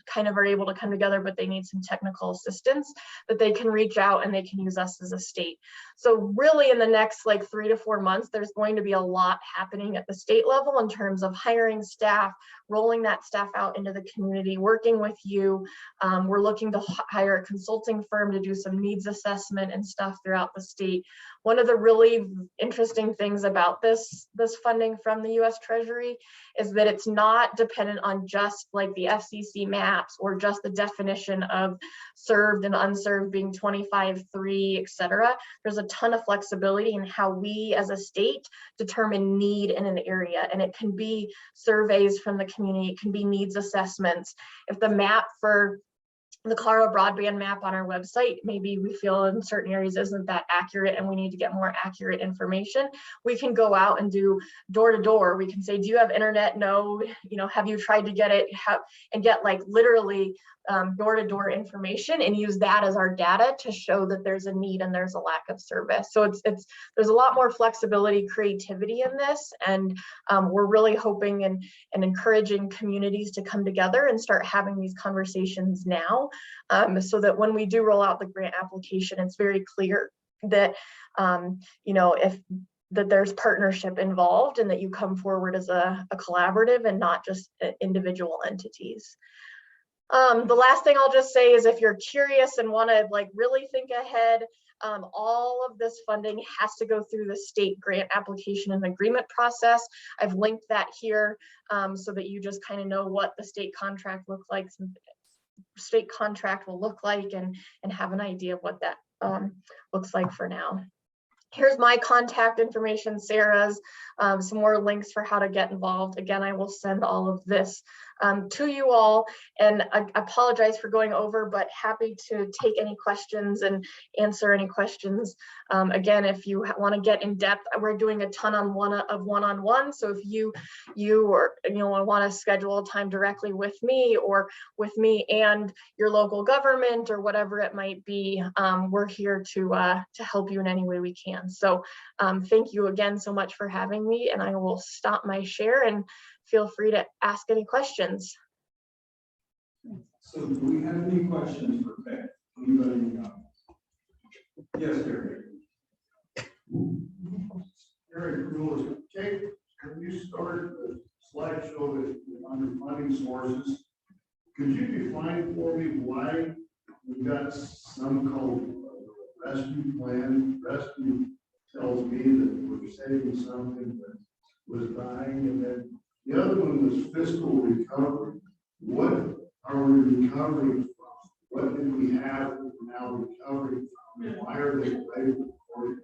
kind of are able to come together, but they need some technical assistance, that they can reach out and they can use us as a state. So really in the next 3 to 4 months, there's going to be a lot happening at the state level in terms of hiring staff, rolling that staff out into the community, working with you. We're looking to hire a consulting firm to do some needs assessment and stuff throughout the state. One of the really interesting things about this funding from the US Treasury is that it's not dependent on just the FCC maps or just the definition of served and unserved being 25/3, et cetera. There's a ton of flexibility in how we as a state determine need in an area, and it can be surveys from the community, it can be needs assessments. If the map for the Colorado broadband map on our website, maybe we feel in certain areas isn't that accurate and we need to get more accurate information, we can go out and do door to door. We can say, do you have internet? No. Have you tried to get it? And get literally door to door information and use that as our data to show that there's a need and there's a lack of service. So there's a lot more flexibility, creativity in this, and we're really hoping and encouraging communities to come together and start having these conversations now, so that when we do roll out the grant application, it's very clear that that there's partnership involved and that you come forward as a collaborative and not just individual entities. The last thing I'll just say is, if you're curious and want to really think ahead, all of this funding has to go through the state grant application and agreement process. I've linked that here so that you just kind of know what the state contract will look like and have an idea of what that looks like for now. Here's my contact information, Sarah's, some more links for how to get involved. Again, I will send all of this to you all, and I apologize for going over, but happy to take any questions and answer any questions. Again, if you want to get in depth, we're doing a ton of one-on-one. So if you want to schedule a time directly with me or with me and your local government or whatever it might be, we're here to help you in any way we can. So thank you again so much for having me, and I will stop my share and feel free to ask any questions. So do we have any questions for Pat? Anybody? Yes, Gary. Very cool. Jake, can you start the slideshow that under funding sources? Could you define for me why we've got some called rescue plan? Rescue tells me that we're saving something that was dying, and then the other one was fiscal recovery. What are we recovering from? What did we have that we're now recovering from? And why are they labeled for it?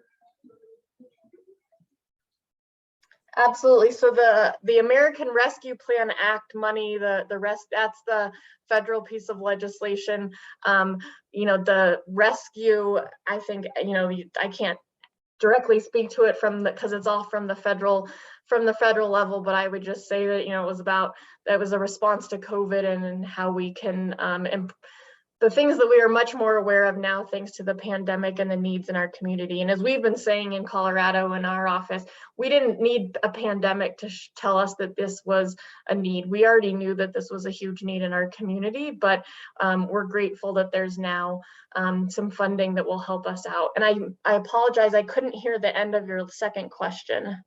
Absolutely. So the American Rescue Plan Act money, the rest, that's the federal piece of legislation. You know, the rescue, I think, you know, I can't directly speak to it because it's all from the federal level, but I would just say that, you know, that was a response to COVID and how we can the things that we are much more aware of now, thanks to the pandemic and the needs in our community. And as we've been saying in Colorado in our office, we didn't need a pandemic to tell us that this was a need. We already knew that this was a huge need in our community, but we're grateful that there's now some funding that will help us out. And I apologize, I couldn't hear the end of your second question.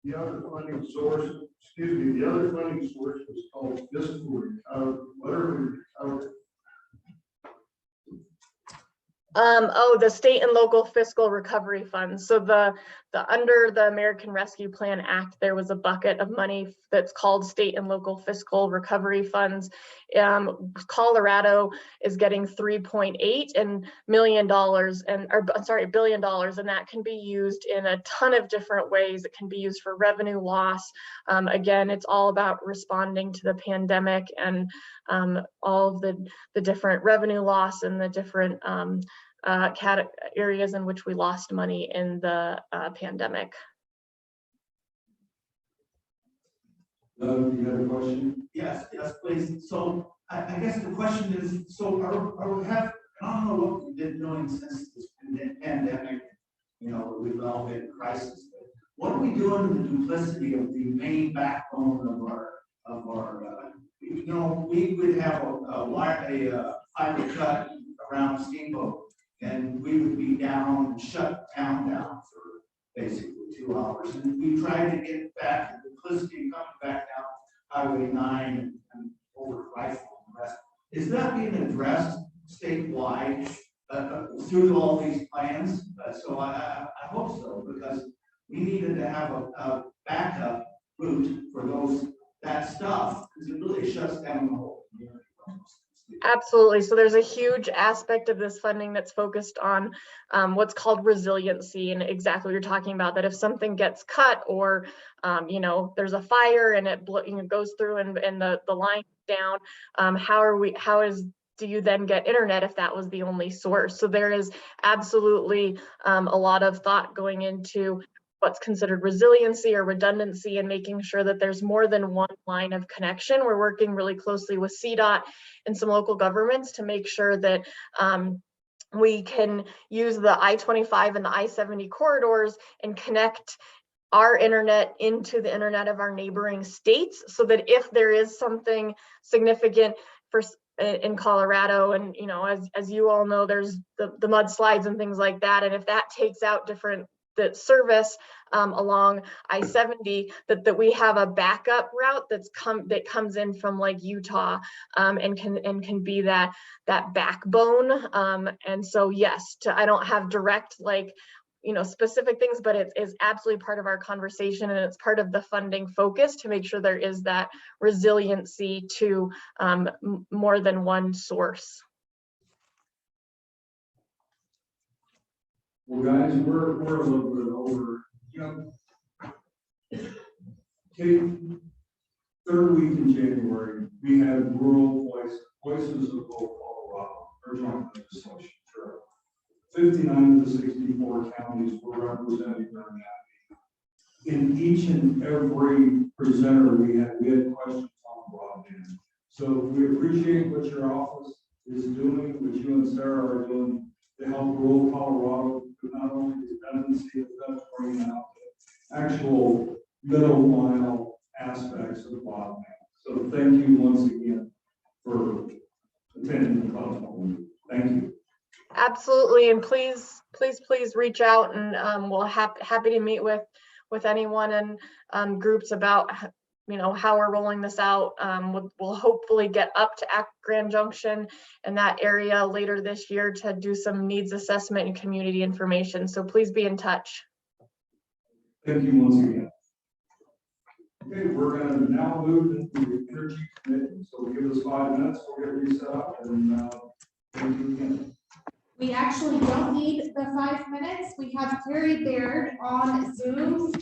The other funding source, the other funding source is called fiscal recovery. What are we recovering? The state and local fiscal recovery funds. So under the American Rescue Plan Act, there was a bucket of money that's called state and local fiscal recovery funds. Colorado is getting $3.8 billion, and that can be used in a ton of different ways. It can be used for revenue loss. Again, it's all about responding to the pandemic and all of the different revenue loss and the different areas in which we lost money in the pandemic. You have a question? Yes, please. So I guess the question is, so I don't know what we've been doing since this pandemic, you know, we've all been in crisis. But what are we doing with the duplicity of the main backbone of our you know, we would have a fiber cut around Steamboat, and we would be down and shut town down for basically 2 hours. And we tried to get back the duplicity coming back down Highway 9 and over Rifle and the rest. Is that being addressed statewide through all these plans? So I hope so, because we needed to have a backup route for that stuff, because it really shuts down the whole community. Absolutely. So there's a huge aspect of this funding that's focused on what's called resiliency, and exactly what you're talking about, that if something gets cut or, you know, there's a fire and it goes through and the line down, do you then get internet if that was the only source? So there is absolutely a lot of thought going into what's considered resiliency or redundancy, and making sure that there's more than one line of connection. We're working really closely with CDOT and some local governments to make sure that we can use the I-25 and the I-70 corridors and connect our internet into the internet of our neighboring states, so that if there is something significant in Colorado, and you know, as you all know, there's the mudslides and things like that, and if that takes out that service along I-70, that we have a backup route that comes in from like Utah, and can be that backbone. And so yes, I don't have direct specific things, but it is absolutely part of our conversation, and it's part of the funding focus to make sure there is that resiliency to more than one source. Well, guys, we're a little bit over. Okay, third week in January, we had Rural Voices of Colorado, or joint legislation. 59 of the 64 counties were represented during that meeting. In each and every presenter we had questions on broadband. So we appreciate what your office is doing, what you and Sarah are doing to help rural Colorado, not only the redundancy, but bringing out the actual middle mile aspects of the broadband. So thank you once again for attending the club. Thank you. Absolutely, and please reach out, and we'll happy to meet with anyone and groups about how we're rolling this out. We'll hopefully get up to Grand Junction and that area later this year to do some needs assessment and community information. So please be in touch. Thank you once again. Okay, we're gonna now move into the energy committee, so give us 5 minutes, we'll get reset up and thank you again. We actually don't need the 5 minutes. We have Carrie Baird on Zoom.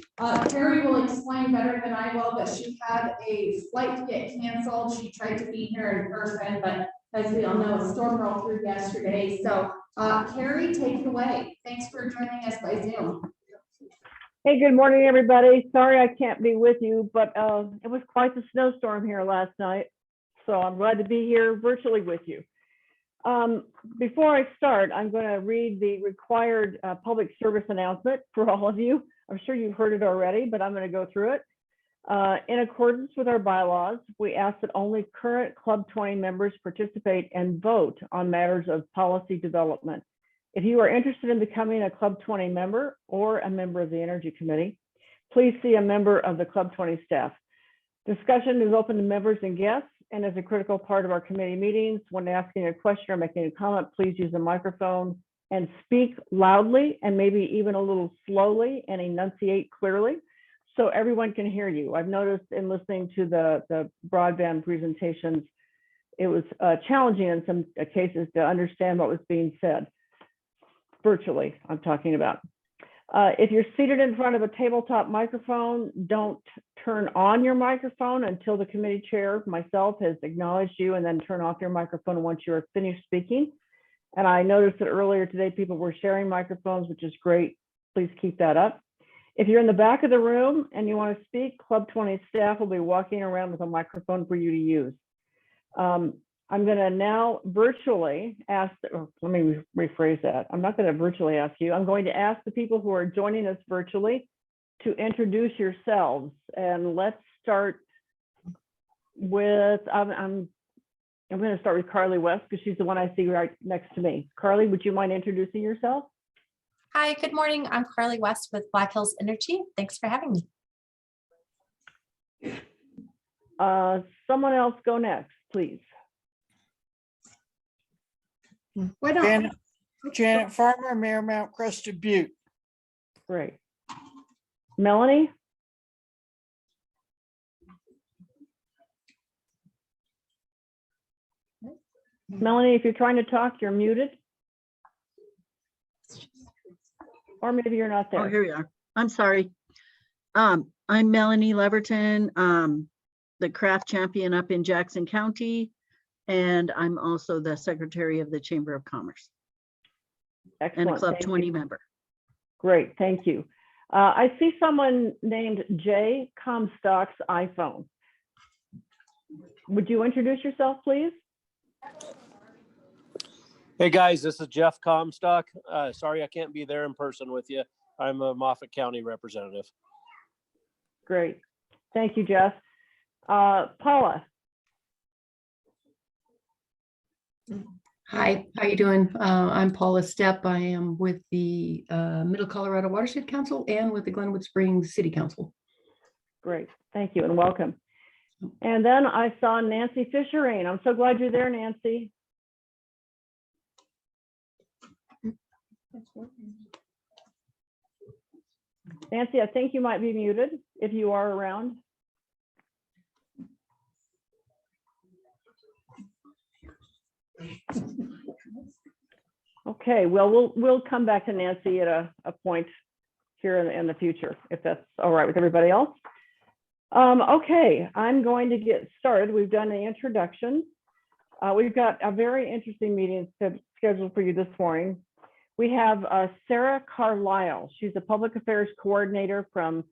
Carrie will explain better than I will, but she had a flight to get canceled. She tried to be here in person, but as we all know, a storm rolled through yesterday. So Carrie, take it away. Thanks for joining us by Zoom. Hey, good morning, everybody. Sorry I can't be with you, but it was quite the snowstorm here last night. So I'm glad to be here virtually with you. Before I start, I'm going to read the required public service announcement for all of you. I'm sure you've heard it already, but I'm going to go through it. In accordance with our bylaws, we ask that only current Club 20 members participate and vote on matters of policy development. If you are interested in becoming a Club 20 member or a member of the Energy Committee, please see a member of the Club 20 staff. Discussion is open to members and guests and is a critical part of our committee meetings. When asking a question or making a comment, please use the microphone and speak loudly and maybe even a little slowly and enunciate clearly so everyone can hear you. I've noticed in listening to the broadband presentations, it was challenging in some cases to understand what was being said. Virtually, I'm talking about. If you're seated in front of a tabletop microphone, don't turn on your microphone until the committee chair, myself, has acknowledged you, and then turn off your microphone once you're finished speaking. And I noticed that earlier today, people were sharing microphones, which is great. Please keep that up. If you're in the back of the room and you want to speak, Club 20 staff will be walking around with a microphone for you to use. I'm going to now virtually ask, let me rephrase that. I'm not going to virtually ask you. I'm going to ask the people who are joining us virtually to introduce yourselves. And let's start with, I'm going to start with Carly West because she's the one I see right next to me. Carly, would you mind introducing yourself? Hi, good morning. I'm Carly West with Black Hills Energy. Thanks for having me. Someone else go next, please. Why don't Janet Farmer, Mayor Mount Crested Butte. Great. Melanie? Melanie, if you're trying to talk, you're muted. Or maybe you're not there. Oh, here we are. I'm sorry. I'm Melanie Leverton, the craft champion up in Jackson County. And I'm also the secretary of the Chamber of Commerce. Excellent. And a Club Thank 20 you. member. Great, thank you. I see someone named Jay Comstock's iPhone. Would you introduce yourself, please? Hey guys, this is Jeff Comstock. Sorry I can't be there in person with you. I'm a Moffat County representative. Great, thank you, Jeff. Paula. Hi, how you doing? I'm Paula Stepp. I am with the Middle Colorado Watershed Council and with the Glenwood Springs City Council. Great, thank you and welcome. And then I saw Nancy Fisher-Rain. I'm so glad you're there, Nancy. Nancy, I think you might be muted if you are around. Okay, well, we'll come back to Nancy at a point here in the future, if that's all right with everybody else. Okay, I'm going to get started. We've done the introduction. We've got a very interesting meeting scheduled for you this morning. We have Sarah Carlisle. She's a public affairs coordinator from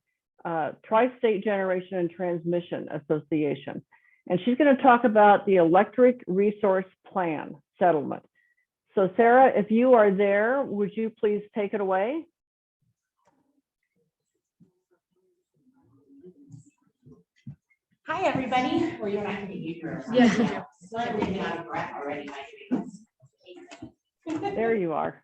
Tri-State Generation and Transmission Association. And she's going to talk about the electric resource plan settlement. So Sarah, if you are there, would you please take it away? Hi, everybody. Well, you're not going to use yours. Yeah. So I'm getting out of breath already. There you are.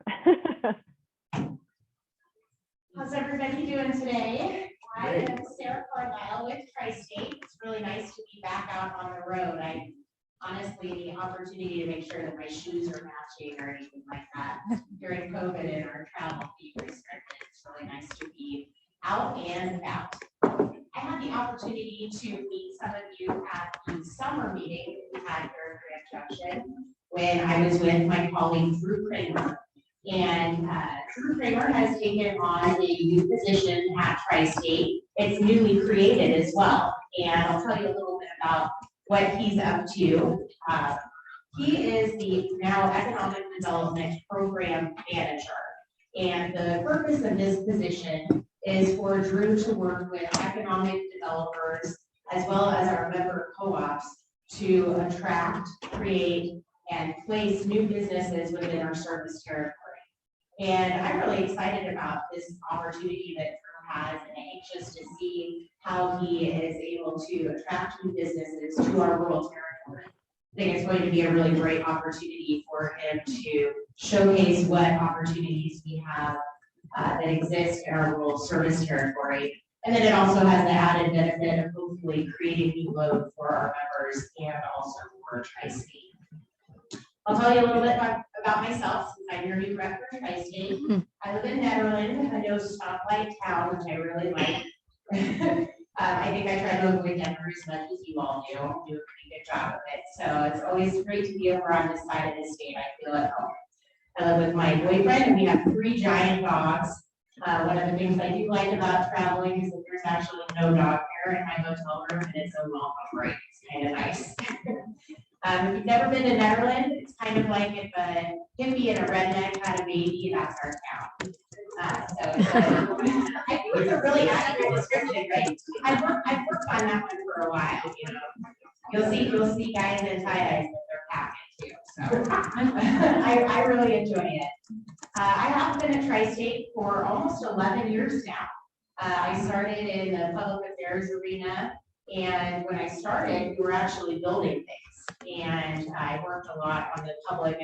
How's everybody doing today? I am Sarah Carlisle with Tri-State. It's really nice to be back out on the road. I honestly, the opportunity to make sure that my shoes are matching or anything like that during COVID and our travel being restricted. It's really nice to be out and about. I had the opportunity to meet some of you at the summer meeting that we had here at Grand Junction when I was with my colleague Drew Kramer. And Drew Kramer has taken on a new position at Tri-State. It's newly created as well. And I'll tell you a little bit about what he's up to. He is the now Economic Development Program Manager. And the purpose of this position is for Drew to work with economic developers as well as our member co-ops to attract, create, and place new businesses within our service territory. And I'm really excited about this opportunity that Drew has and anxious to see how he is able to attract new businesses to our rural territory. I think it's going to be a really great opportunity for him to showcase what opportunities we have that exist in our rural service territory. And then it also has the added benefit of hopefully creating new load for our members and also for Tri-State. I'll tell you a little bit about myself since I'm your new rep for Tri-State. I live in Netherlands. I know Stoplight Town, which I really like. I think I try to avoid Denver as much as you all do. I do a pretty good job of it. So it's always great to be over on this side of the state. I feel at home. I live with my boyfriend and we have 3 giant dogs. One of the things I do like about traveling is that there's actually no dog hair in my hotel room and it's a welcome break. It's kind of nice. If you've never been to Netherlands, it's kind of like if a hippie and a redneck had a baby, that's our town. I think it's a really accurate description, right? I've worked on that one for a while, you know. You'll see guys in tie-dyes with their packet too. So I really enjoy it. I have been at Tri-State for almost 11 years now. I started in the public affairs arena, and when I started, we were actually building things. And I worked a lot on the public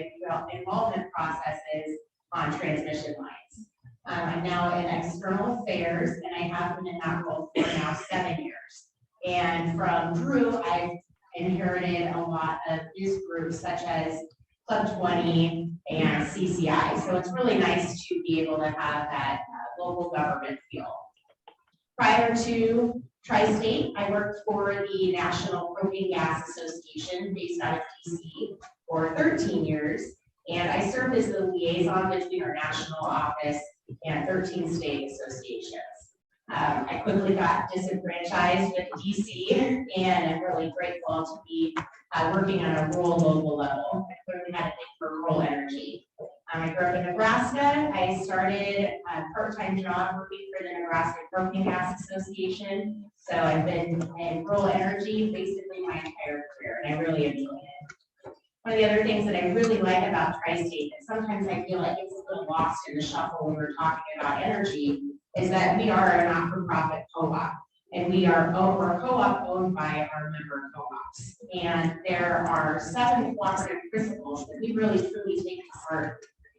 involvement processes on transmission lines. I'm now in external affairs, and I have been in that role for now 7 years. And from Drew, I've inherited a lot of youth groups such as Club 20 and CCI. So it's really nice to be able to have that local government feel. Prior to Tri-State, I worked for the National Propane Gas Association based out of DC for 13 years. And I served as the liaison between our national office and 13 state associations. I quickly got disenfranchised with DC, and I'm really grateful to be working on a rural local level. I clearly had a thing for rural energy. I grew up in Nebraska. I started a part-time job working for the Nebraska Propane Gas Association. So I've been in rural energy basically my entire career, and I really enjoy it. One of the other things that I really like about Tri-State, and sometimes I feel like it's a little lost in the shuffle when we're talking about energy, is that we are a not-for-profit co-op. And we're a co-op owned by our member co-ops. And there are 7 cooperative principles that we really truly take to heart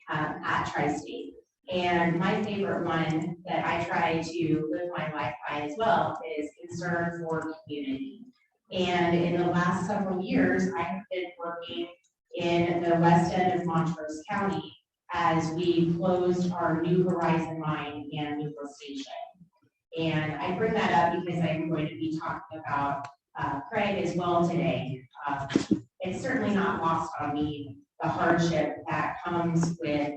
at Tri-State. And my favorite one that I try to live my life by as well is concern for community. And in the last several years, I have been working in the west end of Montrose County as we closed our New Horizon line and Neutral Station. And I bring that up because I'm going to be talking about Craig as well today. It's certainly not lost on me the hardship that comes with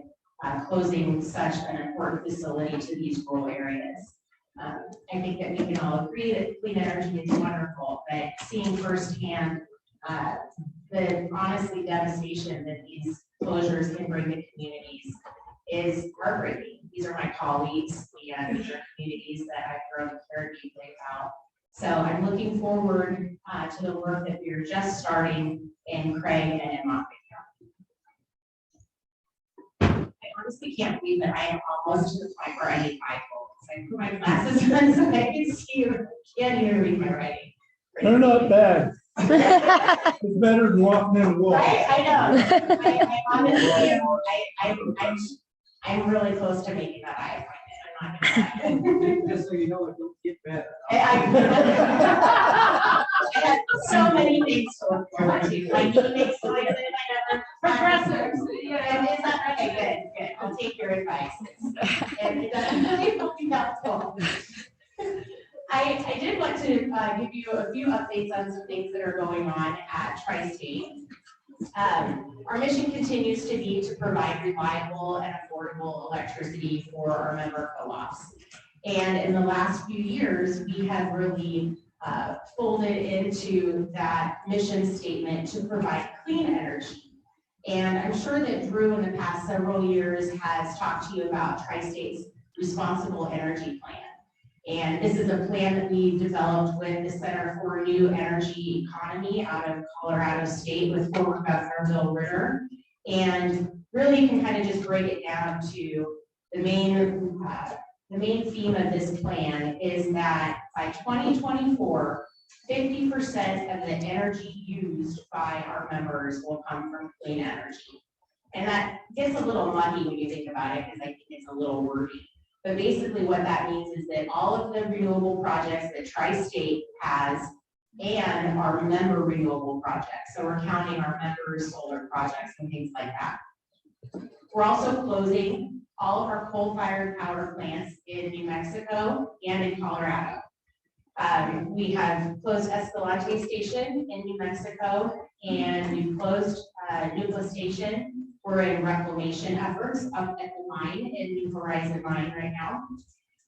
closing such an important facility to these rural areas. I think that we can all agree that clean energy is wonderful, but seeing firsthand the honestly devastation that these closures can bring to communities is heartbreaking. These are my colleagues, and these are communities that I've grown to care deeply about. So I'm looking forward to the work that we're just starting in Craig and in Montgomery County. I honestly can't believe that I am almost to the point where I need bifocals. I put my glasses on so I can see you. Can't even read my writing. They're not bad. It's better than walking in a wall. Right, I know. I honestly am, I'm really close to making that eye appointment. I'm not gonna. Just so you know, it don't get better. I have so many things to look forward to. My knee makes noises, I never. Progressives, yeah. Is that okay? Good. I'll take your advice. And it doesn't really help me helpful. I did want to give you a few updates on some things that are going on at Tri-State. Our mission continues to be to provide reliable and affordable electricity for our member co-ops. And in the last few years, we have really folded into that mission statement to provide clean energy. And I'm sure that Drew in the past several years has talked to you about Tri-State's Responsible Energy Plan. And this is a plan that we developed with the Center for New Energy Economy out of Colorado State with former Governor Bill Ritter. And really you can kind of just break it down to the main theme of this plan is that by 2024, 50% of the energy used by our members will come from clean energy. And that gets a little muddy when you think about it because I think it's a little wordy. But basically what that means is that all of the renewable projects that Tri-State has and our member renewable projects. So we're counting our members' solar projects and things like that. We're also closing all of our coal-fired power plants in New Mexico and in Colorado. We have closed Escalante Station in New Mexico, and we've closed Nucleus Station. We're in reclamation efforts up at the mine in New Horizon Mine right now.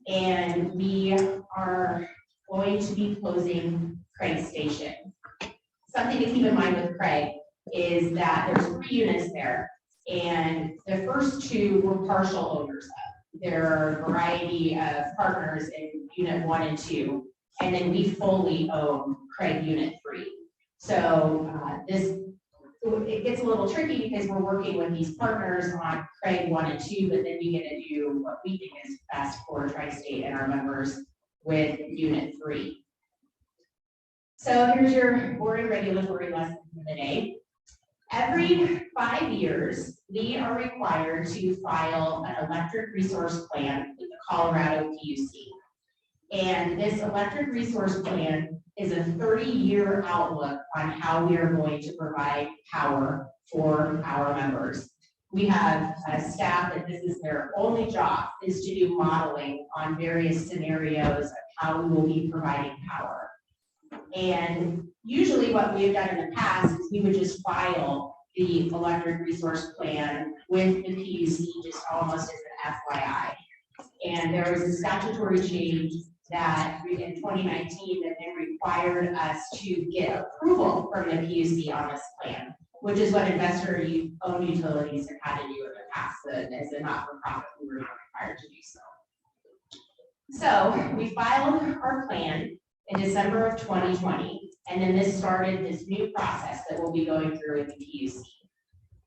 And we are going to be closing Craig Station. Something to keep in mind with Craig is that there's 3 units there. And the first 2 were partial owners of. There are a variety of partners in unit 1 and 2. And then we fully own Craig unit 3. So it gets a little tricky because we're working with these partners on Craig 1 and 2, but then we get to do what we think is best for Tri-State and our members with unit 3. So here's your boring regulatory lesson for the day. Every 5 years, we are required to file an electric resource plan with the Colorado PUC. And this electric resource plan is a 30-year outlook on how we are going to provide power for our members. We have a staff that this is their only job is to do modeling on various scenarios of how we will be providing power. And usually what we have done in the past is we would just file the electric resource plan with the PUC just almost as an FYI. And there was a statutory change that in 2019 that then required us to get approval from the PUC on this plan, which is what investor-owned utilities have had to do in the past. As a not-for-profit, we were not required to do so. So we filed our plan in December of 2020, and then this started this new process that we'll be going through with the PUC.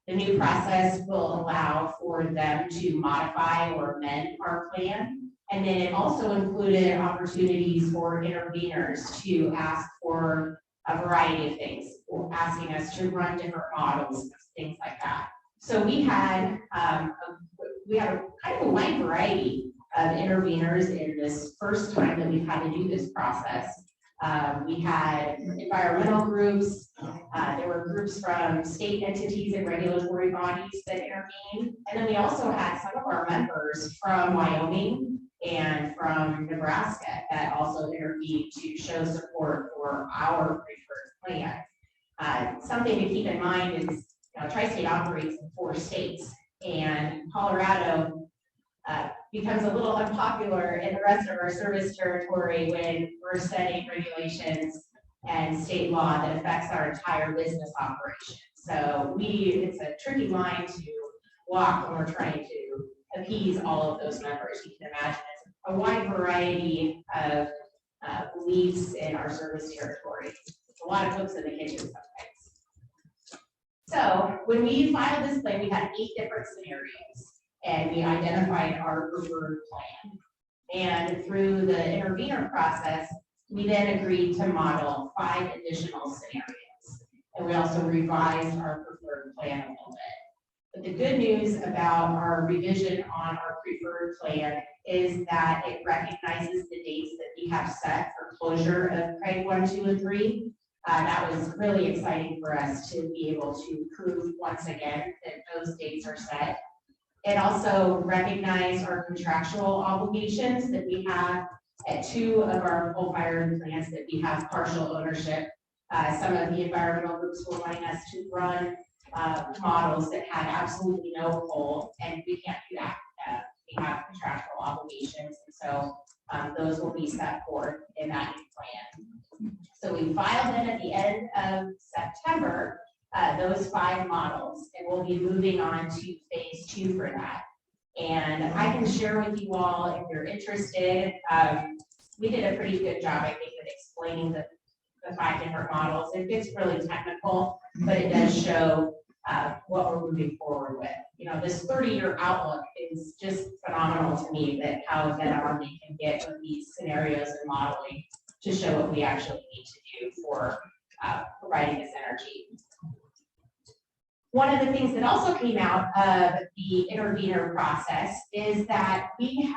The new process will allow for them to modify or amend our plan. And then it also included opportunities for interveners to ask for a variety of things, asking us to run different models, things like that. So we had a kind of a wide variety of interveners in this first time that we've had to do this process. We had environmental groups, there were groups from state entities and regulatory bodies that intervened. And then we also had some of our members from Wyoming and from Nebraska that also intervened to show support for our preferred plan. Something to keep in mind is Tri-State operates in 4 states, and Colorado becomes a little unpopular in the rest of our service territory when we're setting regulations and state law that affects our entire business operation. So it's a tricky line to walk when we're trying to appease all of those members. You can imagine it's a wide variety of beliefs in our service territory. It's a lot of cooks in the kitchen sometimes. So when we filed this plan, we had 8 different scenarios, and we identified our preferred plan. And through the intervener process, We then agreed to model 5 additional scenarios. And we also revised our preferred plan a little bit. But the good news about our revision on our preferred plan is that it recognizes the dates that we have set for closure of Craig 1, 2, and 3. That was really exciting for us to be able to prove once again that those dates are set. It also recognized our contractual obligations that we have at 2 of our coal-fired plants that we have partial ownership. Some of the environmental groups were wanting us to run models that had absolutely no coal, and we can't do that. We have contractual obligations, and so those will be set forth in that new plan. So we filed them at the end of September, those 5 models, and we'll be moving on to phase 2 for that. And I can share with you all if you're interested. We did a pretty good job, I think, of explaining the 5 different models. It gets really technical, but it does show what we're moving forward with. You know, this 30-year outlook is just phenomenal to me, that how Army can get with these scenarios and modeling to show what we actually need to do for providing this energy. One of the things that also came out of the intervener process is that we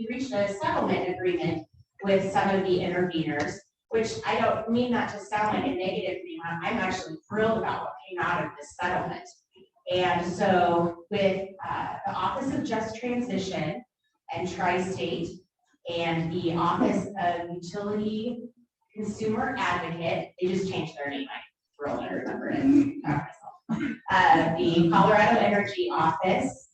reached a settlement agreement with some of the interveners, which I don't mean that to sound like a negative thing. I'm actually thrilled about what came out of this settlement. And so with the Office of Just Transition and Tri-State and the Office of Utility Consumer Advocate, they just changed their name. I'm thrilled I remember it. The Colorado Energy Office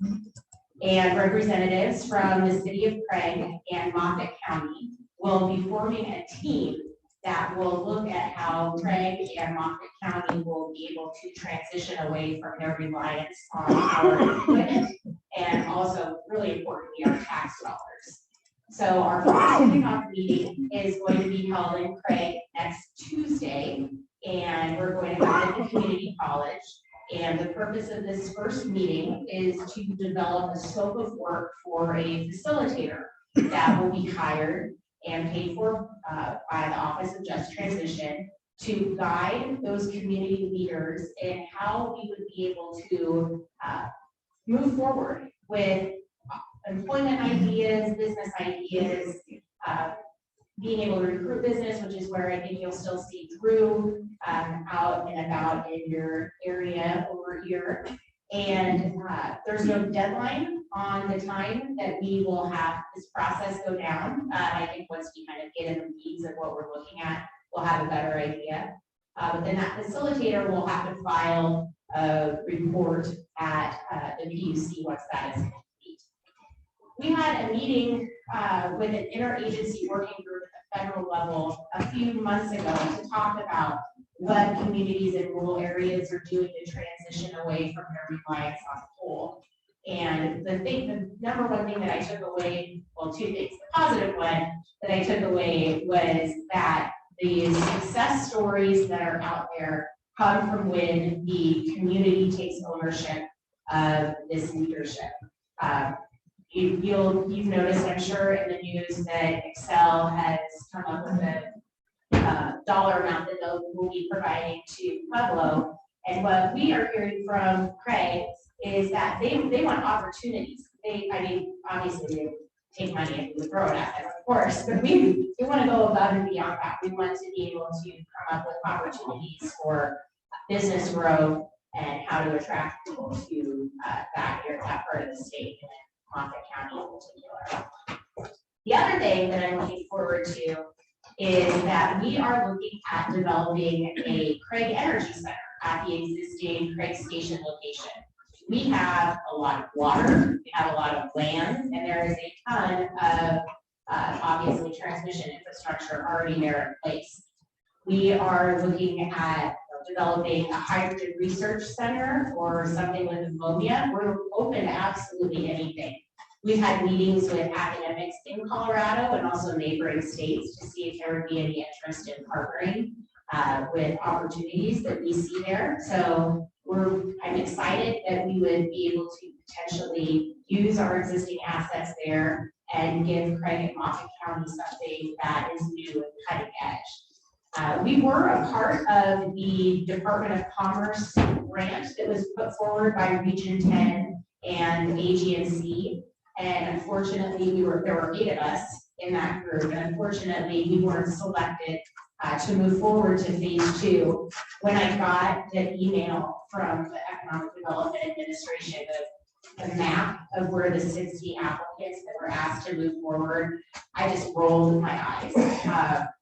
and representatives from the city of Craig and Moffett County will be forming a team that will look at how Craig and Moffett County will be able to transition away from their reliance on our equipment and also, really importantly, our tax dollars. So our first kickoff meeting is going to be held in Craig next Tuesday, and we're going to have it at the community college. And the purpose of this first meeting is to develop a scope of work for a facilitator that will be hired and paid for by the Office of Just Transition to guide those community leaders in how we would be able to move forward with employment ideas, business ideas, being able to recruit business, which is where I think you'll still see Drew out and about in your area over here. And there's no deadline on the time that we will have this process go down. I think once we kind of get in the weeds of what we're looking at, we'll have a better idea. But then that facilitator will have to file a report at the PUC once that is complete. We had a meeting with an interagency working group at the federal level a few months ago to talk about what communities in rural areas are doing to transition away from their reliance on coal. And the number one thing that I took away, well, 2 things. The positive one that I took away was that the success stories that are out there come from when the community takes ownership of this leadership. You've noticed, I'm sure, in the news that Excel has come up with a dollar amount that they'll be providing to Pueblo. And what we are hearing from Craig is that they want opportunities. I mean, obviously they take money and we throw it at them, of course, but we want to go above and beyond that. We want to be able to come up with opportunities for business growth and how to attract people to that part of the state, and Moffett County in particular. The other thing that I'm looking forward to is that we are looking at developing a Craig Energy Center at the existing Craig Station location. We have a lot of water, we have a lot of land, and there is a ton of obviously transmission infrastructure already there in place. We are looking at developing a hydrogen research center or something with ammonia. We're open to absolutely anything. We've had meetings with academics in Colorado and also neighboring states to see if there would be any interest in partnering with opportunities that we see there. So I'm excited that we would be able to potentially use our existing assets there and give Craig and Moffett County something that is new and cutting edge. We were a part of the Department of Commerce grant that was put forward by Region 10 and AG&C. And unfortunately, there were 8 of us in that group, and unfortunately, we weren't selected to move forward to phase 2. When I got the email from the Economic Development Administration, the map of where the 60 applicants that were asked to move forward, I just rolled my eyes.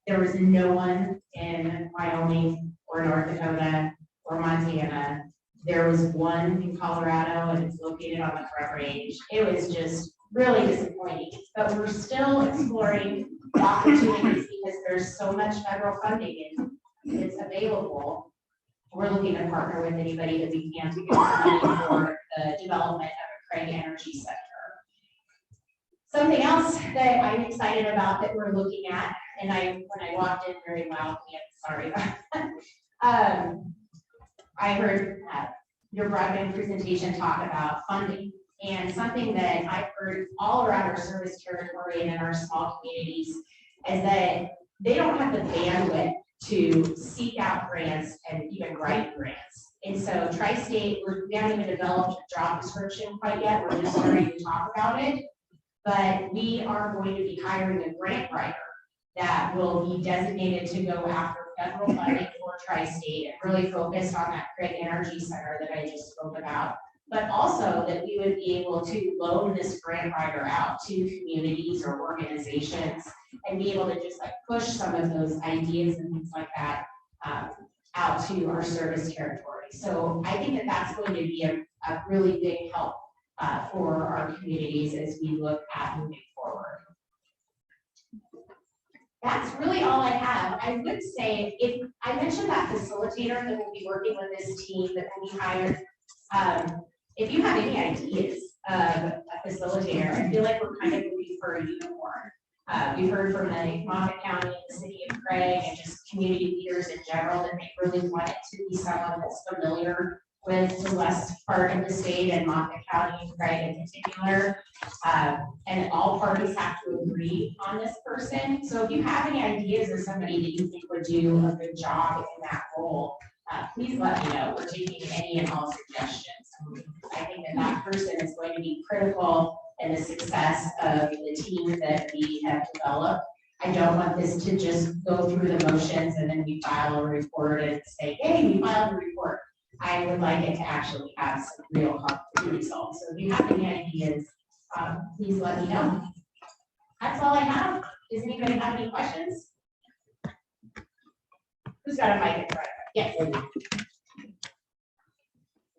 There was no one in Wyoming or North Dakota or Montana. There was one in Colorado, and it's located on the Front Range. It was just really disappointing, but we're still exploring opportunities because there's so much federal funding and it's available. We're looking to partner with anybody that we can to get money for the development of a Craig Energy Center. Something else that I'm excited about that we're looking at, and when I walked in very loudly, I'm sorry about that. I heard your broadband presentation talk about funding, and something that I've heard all around our service territory and in our small communities is that they don't have the bandwidth to seek out grants and even write grants. And so Tri-State, we haven't even developed a job description quite yet. We're just starting to talk about it. But we are going to be hiring a grant writer that will be designated to go after federal funding for Tri-State and really focused on that Craig Energy Center that I just spoke about. But also that we would be able to loan this grant writer out to communities or organizations and be able to just like push some of those ideas and things like that out to our service territory. So I think that that's going to be a really big help for our communities as we look at moving forward. That's really all I have. I would say, if I mentioned that facilitator that will be working with this team that will be hired, if you have any ideas of a facilitator, I feel like we're kind of looking for a unicorn. We've heard from the Moffett County and the city of Craig and just community leaders in general that they really want it to be someone that's familiar with the west part of the state and Moffett County and Craig in particular. And all parties have to agree on this person. So if you have any ideas of somebody that you think would do a good job in that role, please let me know. We're taking any and all suggestions. I think that that person is going to be critical in the success of the team that we have developed. I don't want this to just go through the motions and then we file a report and say, hey, we filed a report. I would like it to actually have some real concrete results. So if you have any ideas, please let me know. That's all I have. Does anybody have any questions? Who's got a mic in front of it? Yes.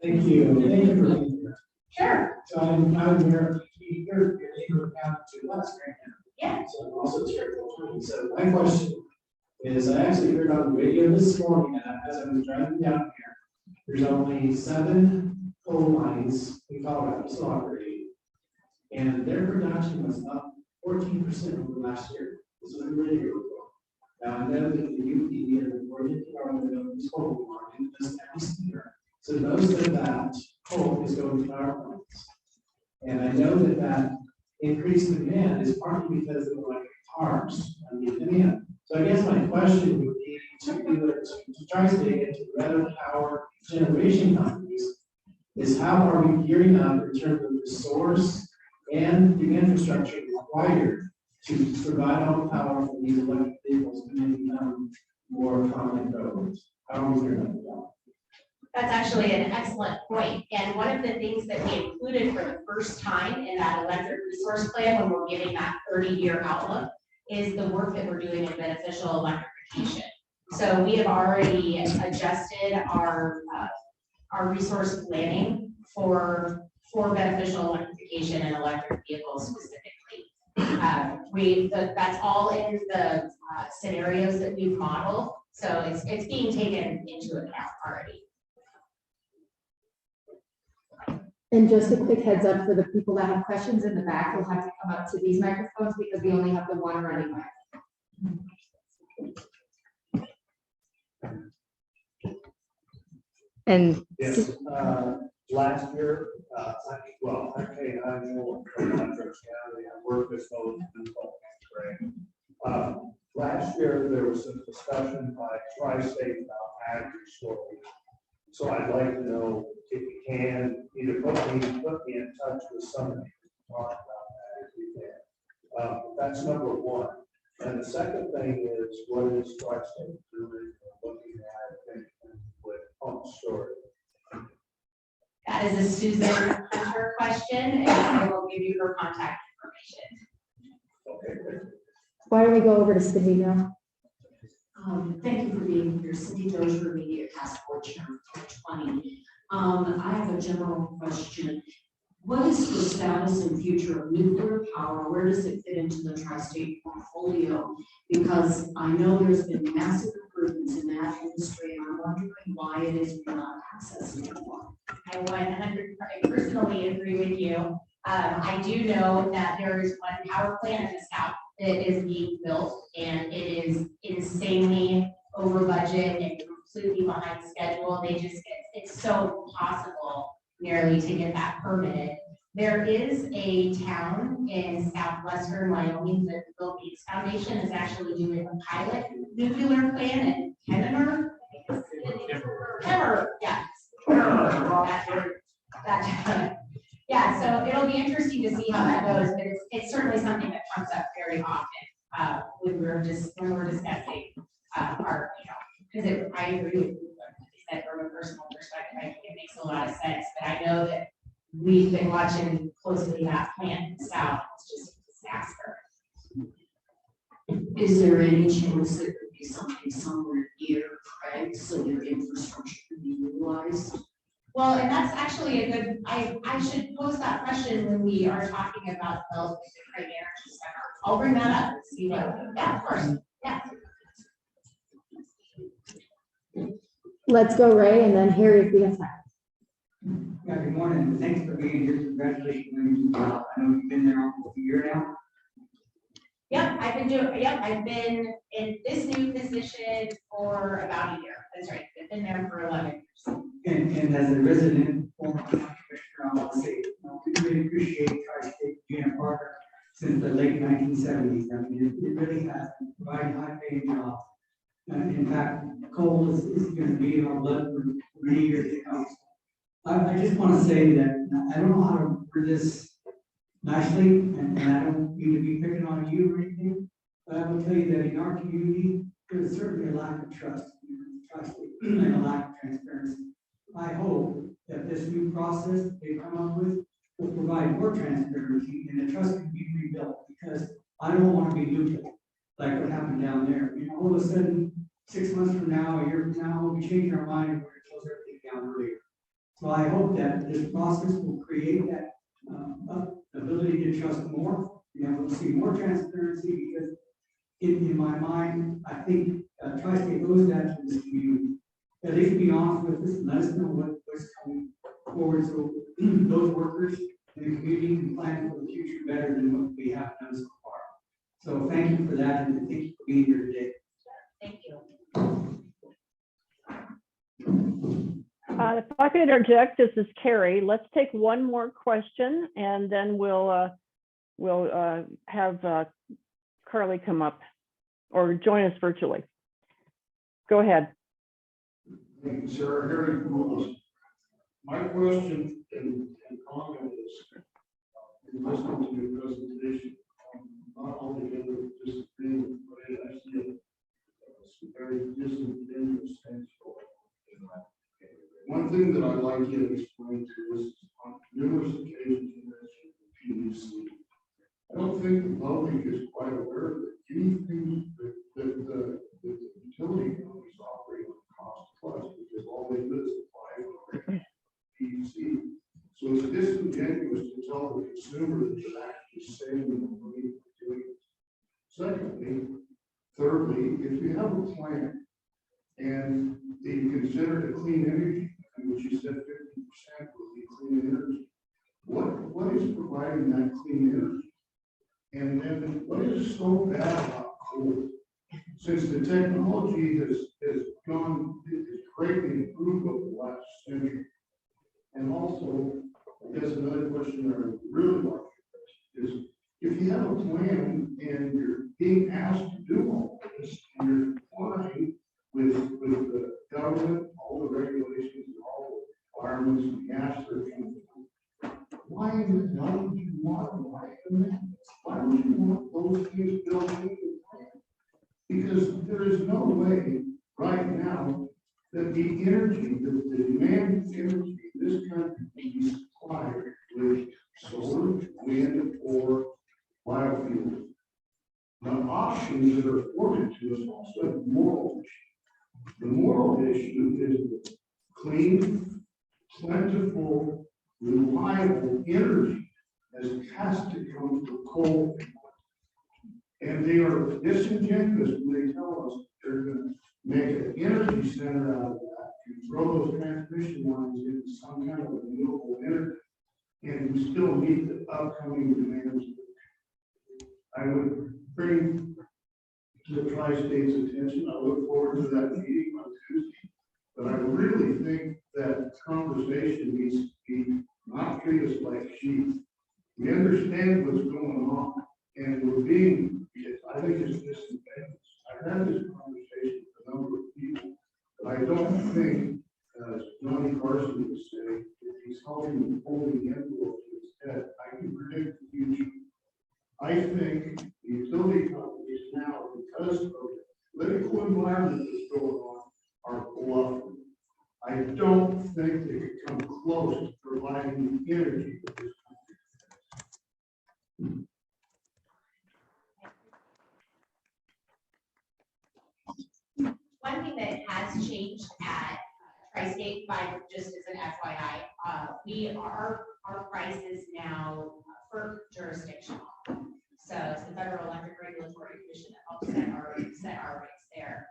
Thank you. Thank you for being here. Sure. So I'm here, your neighbor county to us right now. Yeah. So I'm also Terrible County. So my question is, I actually heard on the radio this morning as I was driving down here, there's only 7 coal mines in Colorado still operating, and their production was up 14% over last year. This was a really good report. Now I know that the UP and the Oregon Department of Coal Market does every year. So most of that coal is going to power plants. And I know that that increased demand is partly because of electric cars and the demand. So I guess my question would be to Tri-State and to the other power generation companies is how are we gearing up in terms of the source and the infrastructure required to provide all the power for these electric vehicles to become more common roads? How are we gearing up for that? That's actually an excellent point. And one of the things that we included for the first time in that electric resource plan when we're giving that 30-year outlook is the work that we're doing in beneficial electrification. So we have already adjusted our resource planning for beneficial electrification and electric vehicles specifically. That's all in the scenarios that we've modeled. So it's being taken into account already. And just a quick heads up for the people that have questions in the back, you'll have to come up to these microphones because we only have the one running mic. And yes, Last year, actually, I know from Montrose County, I work with those people. Last year, there was some discussion by Tri-State about agri-storage. So I'd like to know if you can, either put me in touch with somebody to talk about that if you can. That's number one. And the second thing is, what is Tri-State doing, looking at with pump storage? That is a Susan Hunter question, and I will give you her contact information. Okay. Why don't we go over to Cindy now? Thank you for being here. Cindy Dozier, Media Task Force Chair of 2020. I have a general question. What is the status and future of nuclear power? Where does it fit into the tri-state portfolio? Because I know there's been massive improvements in that industry, and I'm wondering why it is we're not accessing it more. I 100% personally agree with you. I do know that there is one power plant in the south that is being built, and it is insanely over budget and completely behind schedule. It's so impossible nearly to get that permitted. There is a town in southwestern Wyoming that the Bill Gates Foundation is actually doing a pilot nuclear plant in Kennemer. Yeah, so it'll be interesting to see how that goes, but it's certainly something that comes up very often when we're discussing our, because I agree with you, that from a personal perspective, I think it makes a lot of sense, but I know that we've been watching closely that plant in the south. It's just a disaster. Is there any chance there could be something somewhere near Craig so your infrastructure can be utilized? Well, and that's actually a good, I should pose that question when we are talking about the Craig Energy Center. I'll bring that up and see what, yeah, of course, yeah. Let's go, Ray, and then Harry, if we have time. Yeah, good morning. Thanks for being here. Congratulations on your new job. I know you've been there almost a year now. I've been in this new position for about a year. That's right. I've been there for 11 years. And as a resident, former county commissioner, I want to say, we really appreciate Tri-State being a partner since the late 1970s. I mean, it really has provided high-paying jobs. In fact, coal is going to be in our blood for many years to come. I just want to say that I don't know how to word this nicely, and I don't mean to be picking on you or anything, but I will tell you that in our community, there's certainly a lack of trust and a lack of transparency. I hope that this new process they come up with will provide more transparency and the trust can be rebuilt, because I don't want to be neutral like what happened down there. You know, all of a sudden, 6 months from now, a year from now, we change our mind and we're going to close everything down earlier. So I hope that this process will create that ability to trust more. You know, we'll see more transparency, because in my mind, I think Tri-State owes that to this community. At least be honest with us and let us know what's coming forward, so those workers in the community can plan for the future better than what we have done so far. So thank you for that, and thank you for being here today. Thank you. If I could interject, this is Carrie. Let's take one more question, and then we'll have Carly come up or join us virtually. Go ahead. Thank you, Sarah. Harry Poulos. My question and comment is, in listening to your presentation, not only in disagreement, but I see some very disingenuous things going on. One thing that I'd like you to explain to us, on numerous occasions you mentioned PUC. I don't think the public is quite aware of it. Anything that the utility companies operate on cost plus, because all they do is apply for PUC. So it's disingenuous to tell the consumer that you're actually saving money for doing it. Secondly, thirdly, if you have a plan and you consider it clean energy, which you said 50% will be clean energy, what is providing that clean energy? And then what is so bad about coal? Since the technology has greatly improved over the last century, and And also, I guess another question that I really like is, if you have a plan and you're being asked to do all this, and you're complying with the government, all the regulations, and all the requirements, and the gas surcharge, why in the hell would you modify amendments? Why would you want those things built into the plan? Because there is no way right now that the energy, the demand of energy in this country can be supplied with solar, wind, or biofuels. The options that are afforded to us also have moral issue. The moral issue is that clean, plentiful, reliable energy has to come from coal. And they are disingenuous when they tell us they're going to make an energy center out of that and throw those transmission lines into some kind of renewable energy. And we still meet the upcoming demands. I would bring to the tri-state's attention, I look forward to that meeting on Tuesday, but I really think that conversation needs to be not treat us like sheep. We understand what's going on, and we're being, I think it's disingenuous. I've had this conversation with a number of people, but I don't think, as Johnny Carson would say, if he's holding the envelope to his head, I can predict the future. I think the utility companies now, because of the political environment that's going on, are bluffing. I don't think they could come close to providing the energy that this country. One thing that has changed at Tri-State Fiber, just as an FYI, our prices now for jurisdictional. So it's the Federal Electric Regulatory Commission that helps set our rates there.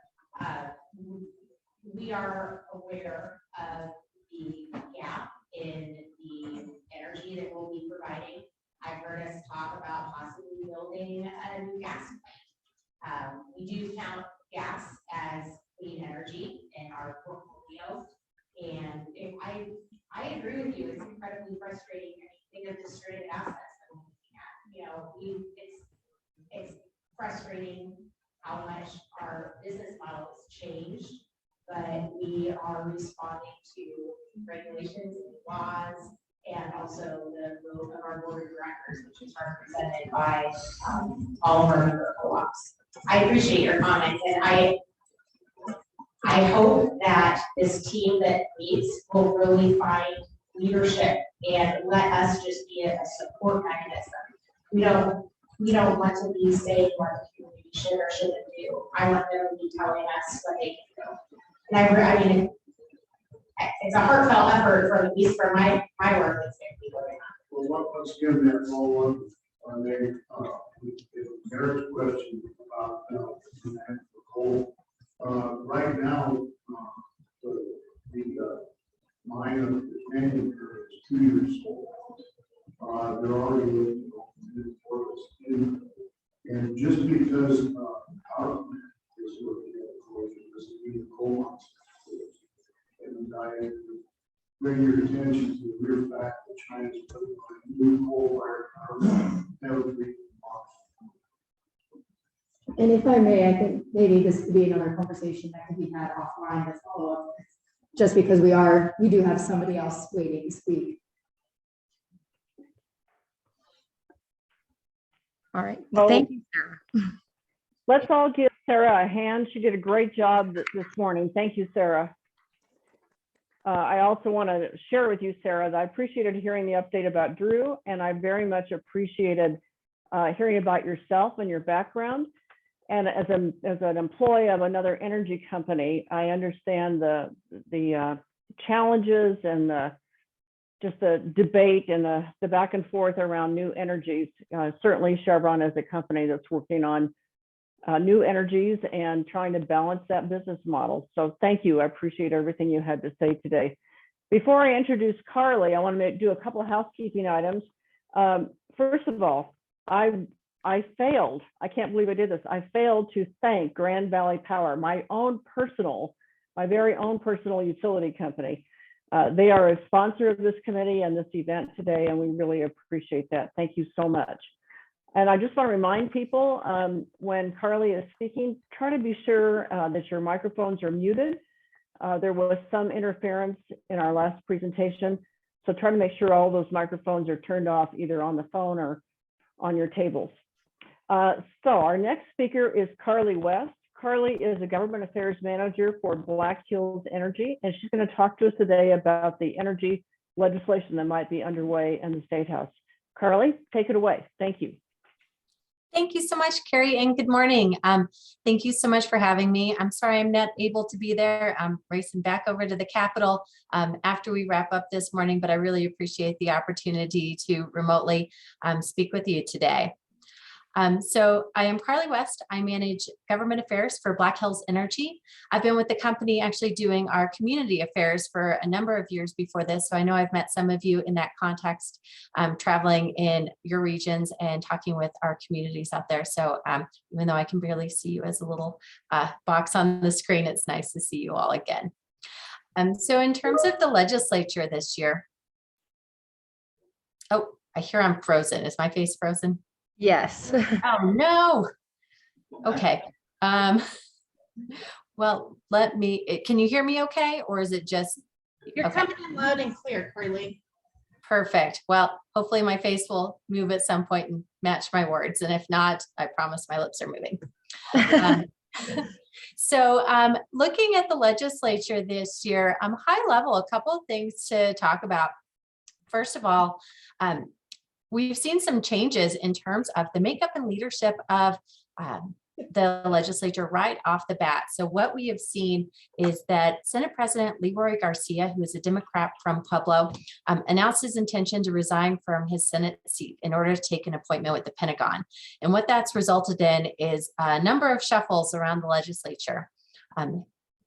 We are aware of the gap in the energy that we'll be providing. I've heard us talk about possibly building a new gas plant. We do count gas as clean energy in our portfolio. And if I agree with you, it's incredibly frustrating when you think of the stranded assets that we're looking at. You know, it's frustrating how much our business model has changed, but we are responding to regulations and laws, and also the vote of our board of directors, which is represented by all of our member co-ops. I appreciate your comments, and I hope that this team that meets will really find leadership and let us just be a support mechanism. We don't want to be saying what the community should or shouldn't do. I want them to be telling us what they can do. And I mean, it's a heartfelt effort from at least for my work that's going to be going on. Well, once again, that follow up on Eric's question about demand for coal. Right now, the mine of the Canyon is 2 years old. They're already looking to for us. And just because our plant is looking at closure doesn't mean the coal mines. And I bring your attention to the mere fact that China's putting on a new coal-fired power plant every month. And if I may, I think maybe this could be another conversation that could be had offline as follow-up, just because we do have somebody else waiting to speak. All right. Well, Thank you, Sarah. Let's all give Sarah a hand. She did a great job this morning. Thank you, Sarah. I also want to share with you, Sarah, that I appreciated hearing the update about Drew, and I very much appreciated hearing about yourself and your background. And as an employee of another energy company, I understand the challenges and just the debate and the back and forth around new energies. Certainly Chevron is a company that's working on new energies and trying to balance that business model. So thank you. I appreciate everything you had to say today. Before I introduce Carly, I want to do a couple of housekeeping items. First of all, I failed. I can't believe I did this. I failed to thank Grand Valley Power, my very own personal utility company. They are a sponsor of this committee and this event today, and we really appreciate that. Thank you so much. And I just want to remind people, when Carly is speaking, try to be sure that your microphones are muted. There was some interference in our last presentation, so try to make sure all those microphones are turned off either on the phone or on your tables. So our next speaker is Carly West. Carly is a government affairs manager for Black Hills Energy, and she's going to talk to us today about the energy legislation that might be underway in the State House. Carly, take it away. Thank you. Thank you so much, Carrie, and good morning. Thank you so much for having me. I'm sorry I'm not able to be there. I'm racing back over to the Capitol after we wrap up this morning, but I really appreciate the opportunity to remotely speak with you today. So I am Carly West. I manage government affairs for Black Hills Energy. I've been with the company actually doing our community affairs for a number of years before this. So I know I've met some of you in that context, traveling in your regions and talking with our communities out there. So even though I can barely see you as a little box on the screen, it's nice to see you all again. So in terms of the legislature this year, oh, I hear I'm frozen. Is my face frozen? Yes. Oh, no. Okay. Well, can you hear me okay? Or is it just? You're okay. coming in loud and clear, Carly. Perfect. Well, hopefully my face will move at some point and match my words. And if not, I promise my lips are moving. So looking at the legislature this year, high level, a couple of things to talk about. First of all, we've seen some changes in terms of the makeup and leadership of the legislature right off the bat. So what we have seen is that Senate President Leroy Garcia, who is a Democrat from Pueblo, announced his intention to resign from his Senate seat in order to take an appointment with the Pentagon. And what that's resulted in is a number of shuffles around the legislature.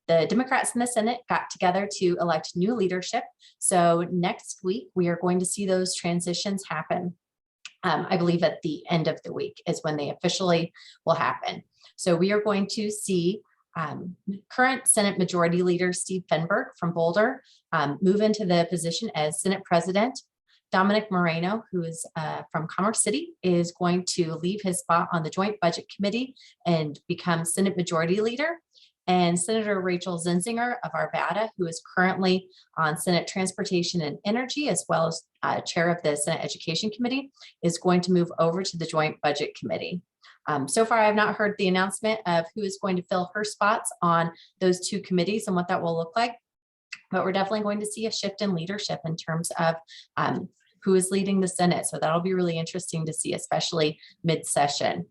The Democrats in the Senate got together to elect new leadership. So next week, we are going to see those transitions happen. I believe at the end of the week is when they officially will happen. So we are going to see current Senate Majority Leader Steve Fenberg from Boulder move into the position as Senate President. Dominic Moreno, who is from Commerce City, is going to leave his spot on the Joint Budget Committee and become Senate Majority Leader. And Senator Rachel Zenzinger of Arvada, who is currently on Senate Transportation and Energy, as well as chair of the Senate Education Committee, is going to move over to the Joint Budget Committee. So far, I have not heard the announcement of who is going to fill her spots on those two committees and what that will look like, but we're definitely going to see a shift in leadership in terms of who is leading the Senate. So that'll be really interesting to see, especially mid-session.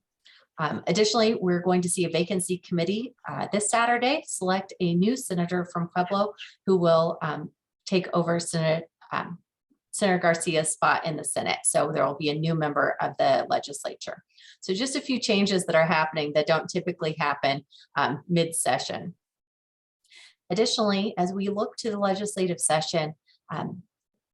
Additionally, we're going to see a vacancy committee this Saturday select a new senator from Pueblo who will take over Senator Garcia's spot in the Senate. So there will be a new member of the legislature. So just a few changes that are happening that don't typically happen mid-session. Additionally, as we look to the legislative session,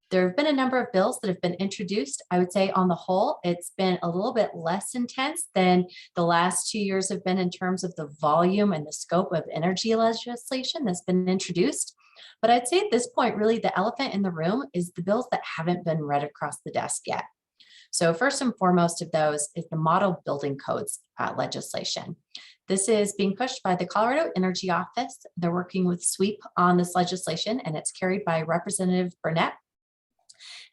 there have been a number of bills that have been introduced. I would say on the whole, it's been a little bit less intense than the last 2 years have been in terms of the volume and the scope of energy legislation that's been introduced. But I'd say at this point, really the elephant in the room is the bills that haven't been read across the desk yet. So first and foremost of those is the model building codes legislation. This is being pushed by the Colorado Energy Office. They're working with SWEEP on this legislation, and it's carried by Representative Burnett.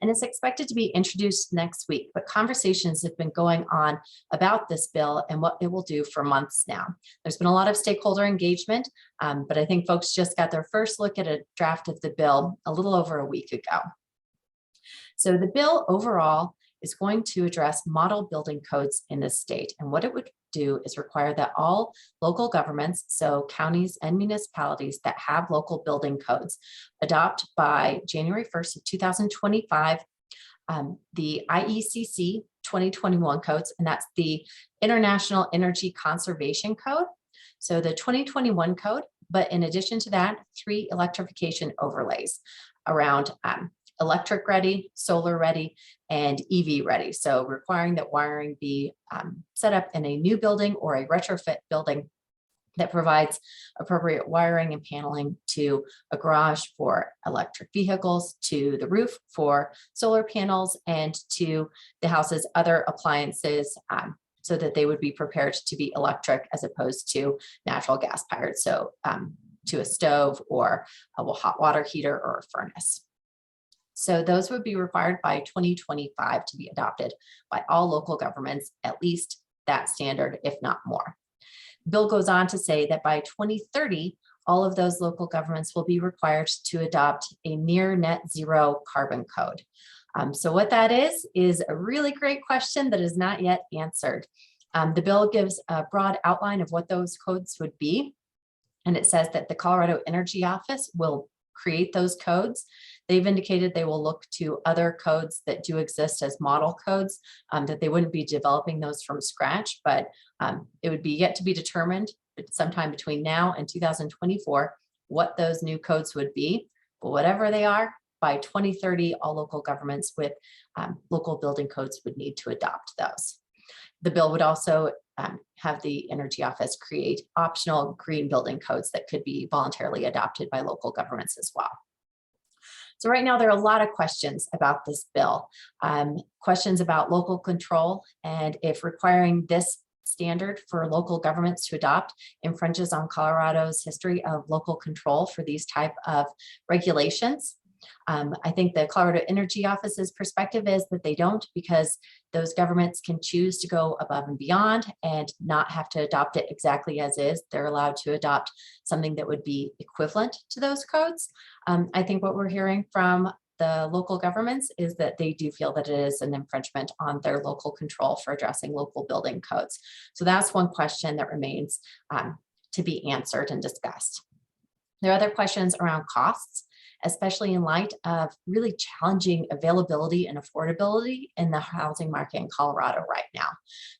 And it's expected to be introduced next week, but conversations have been going on about this bill and what it will do for months now. There's been a lot of stakeholder engagement, but I think folks just got their first look at a draft of the bill a little over a week ago. So the bill overall is going to address model building codes in the state. And what it would do is require that all local governments, so counties and municipalities that have local building codes, adopt by January 1st of 2025, the IECC 2021 codes, and that's the International Energy Conservation Code. So the 2021 code, but in addition to that, 3 electrification overlays around electric ready, solar ready, and EV ready. So requiring that wiring be set up in a new building or a retrofit building that provides appropriate wiring and paneling to a garage for electric vehicles, to the roof for solar panels, and to the house's other appliances, so that they would be prepared to be electric as opposed to natural gas powered. So to a stove or a hot water heater or a furnace. So those would be required by 2025 to be adopted by all local governments, at least that standard, if not more. The bill goes on to say that by 2030, all of those local governments will be required to adopt a near net zero carbon code. So what that is a really great question that is not yet answered. The bill gives a broad outline of what those codes would be. And it says that the Colorado Energy Office will create those codes. They've indicated they will look to other codes that do exist as model codes, that they wouldn't be developing those from scratch, but it would be yet to be determined sometime between now and 2024 what those new codes would be. But whatever they are, by 2030, all local governments with local building codes would need to adopt those. The bill would also have the Energy Office create optional green building codes that could be voluntarily adopted by local governments as well. So right now, there are a lot of questions about this bill. Questions about local control and if requiring this standard for local governments to adopt infringes on Colorado's history of local control for these type of regulations. I think the Colorado Energy Office's perspective is that they don't, because those governments can choose to go above and beyond and not have to adopt it exactly as is. They're allowed to adopt something that would be equivalent to those codes. I think what we're hearing from the local governments is that they do feel that it is an infringement on their local control for addressing local building codes. So that's one question that remains to be answered and discussed. There are other questions around costs, especially in light of really challenging availability and affordability in the housing market in Colorado right now.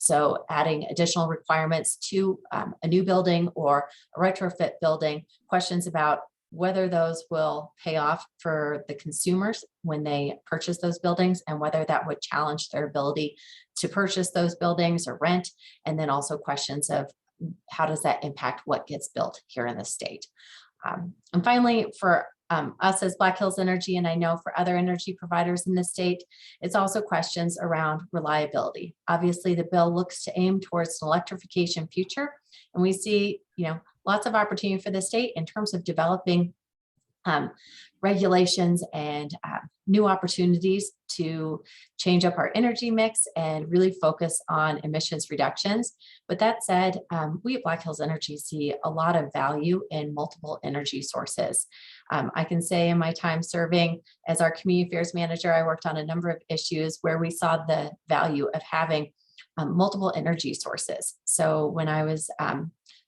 So adding additional requirements to a new building or a retrofit building, questions about whether those will pay off for the consumers when they purchase those buildings and whether that would challenge their ability to purchase those buildings or rent. And then also questions of how does that impact what gets built here in the state. And finally, for us as Black Hills Energy, and I know for other energy providers in the state, it's also questions around reliability. Obviously, the bill looks to aim towards an electrification future, and we see, lots of opportunity for the state in terms of developing regulations and new opportunities to change up our energy mix and really focus on emissions reductions. But that said, we at Black Hills Energy see a lot of value in multiple energy sources. I can say in my time serving as our community affairs manager, I worked on a number of issues where we saw the value of having multiple energy sources. So when I was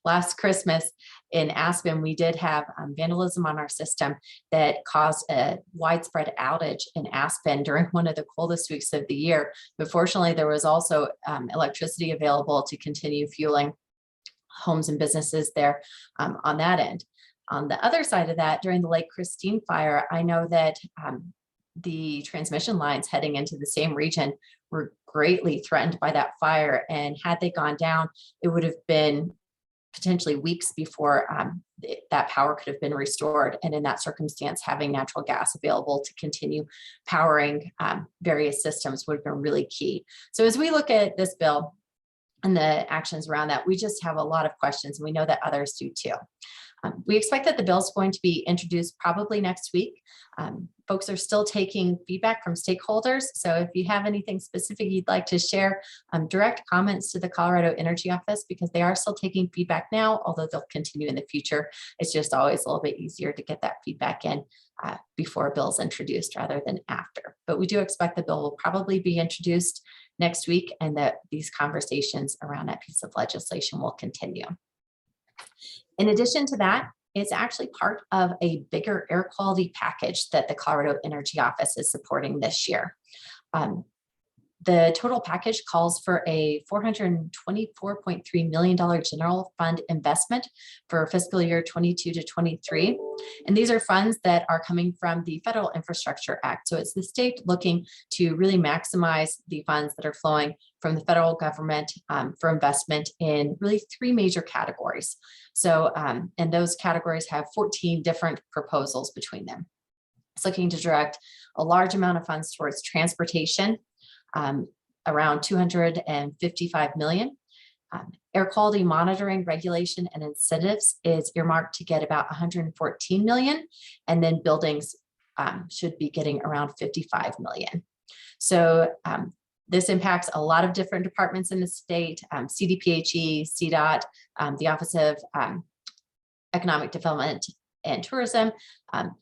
last Christmas in Aspen, we did have vandalism on our system that caused a widespread outage in Aspen during one of the coldest weeks of the year. But fortunately, there was also electricity available to continue fueling homes and businesses there on that end. On the other side of that, during the Lake Christine fire, I know that the transmission lines heading into the same region were greatly threatened by that fire. And had they gone down, it would have been potentially weeks before that power could have been restored. And in that circumstance, having natural gas available to continue powering various systems would have been really key. So as we look at this bill and the actions around that, we just have a lot of questions, and we know that others do too. We expect that the bill is going to be introduced probably next week. Folks are still taking feedback from stakeholders. So if you have anything specific you'd like to share, direct comments to the Colorado Energy Office, because they are still taking feedback now, although they'll continue in the future. It's just always a little bit easier to get that feedback in before a bill is introduced rather than after. But we do expect the bill will probably be introduced next week and that these conversations around that piece of legislation will continue. In addition to that, it's actually part of a bigger air quality package that the Colorado Energy Office is supporting this year. The total package calls for a $424.3 million general fund investment for fiscal year 22 to 23. And these are funds that are coming from the Federal Infrastructure Act. So it's the state looking to really maximize the funds that are flowing from the federal government for investment in really 3 major categories. So, and those categories have 14 different proposals between them. It's looking to direct a large amount of funds towards transportation, around 255 million. Air quality monitoring, regulation, and incentives is earmarked to get about 114 million, and then buildings should be getting around 55 million. So this impacts a lot of different departments in the state, CDPHE, CDOT, the Office of Economic Development and Tourism,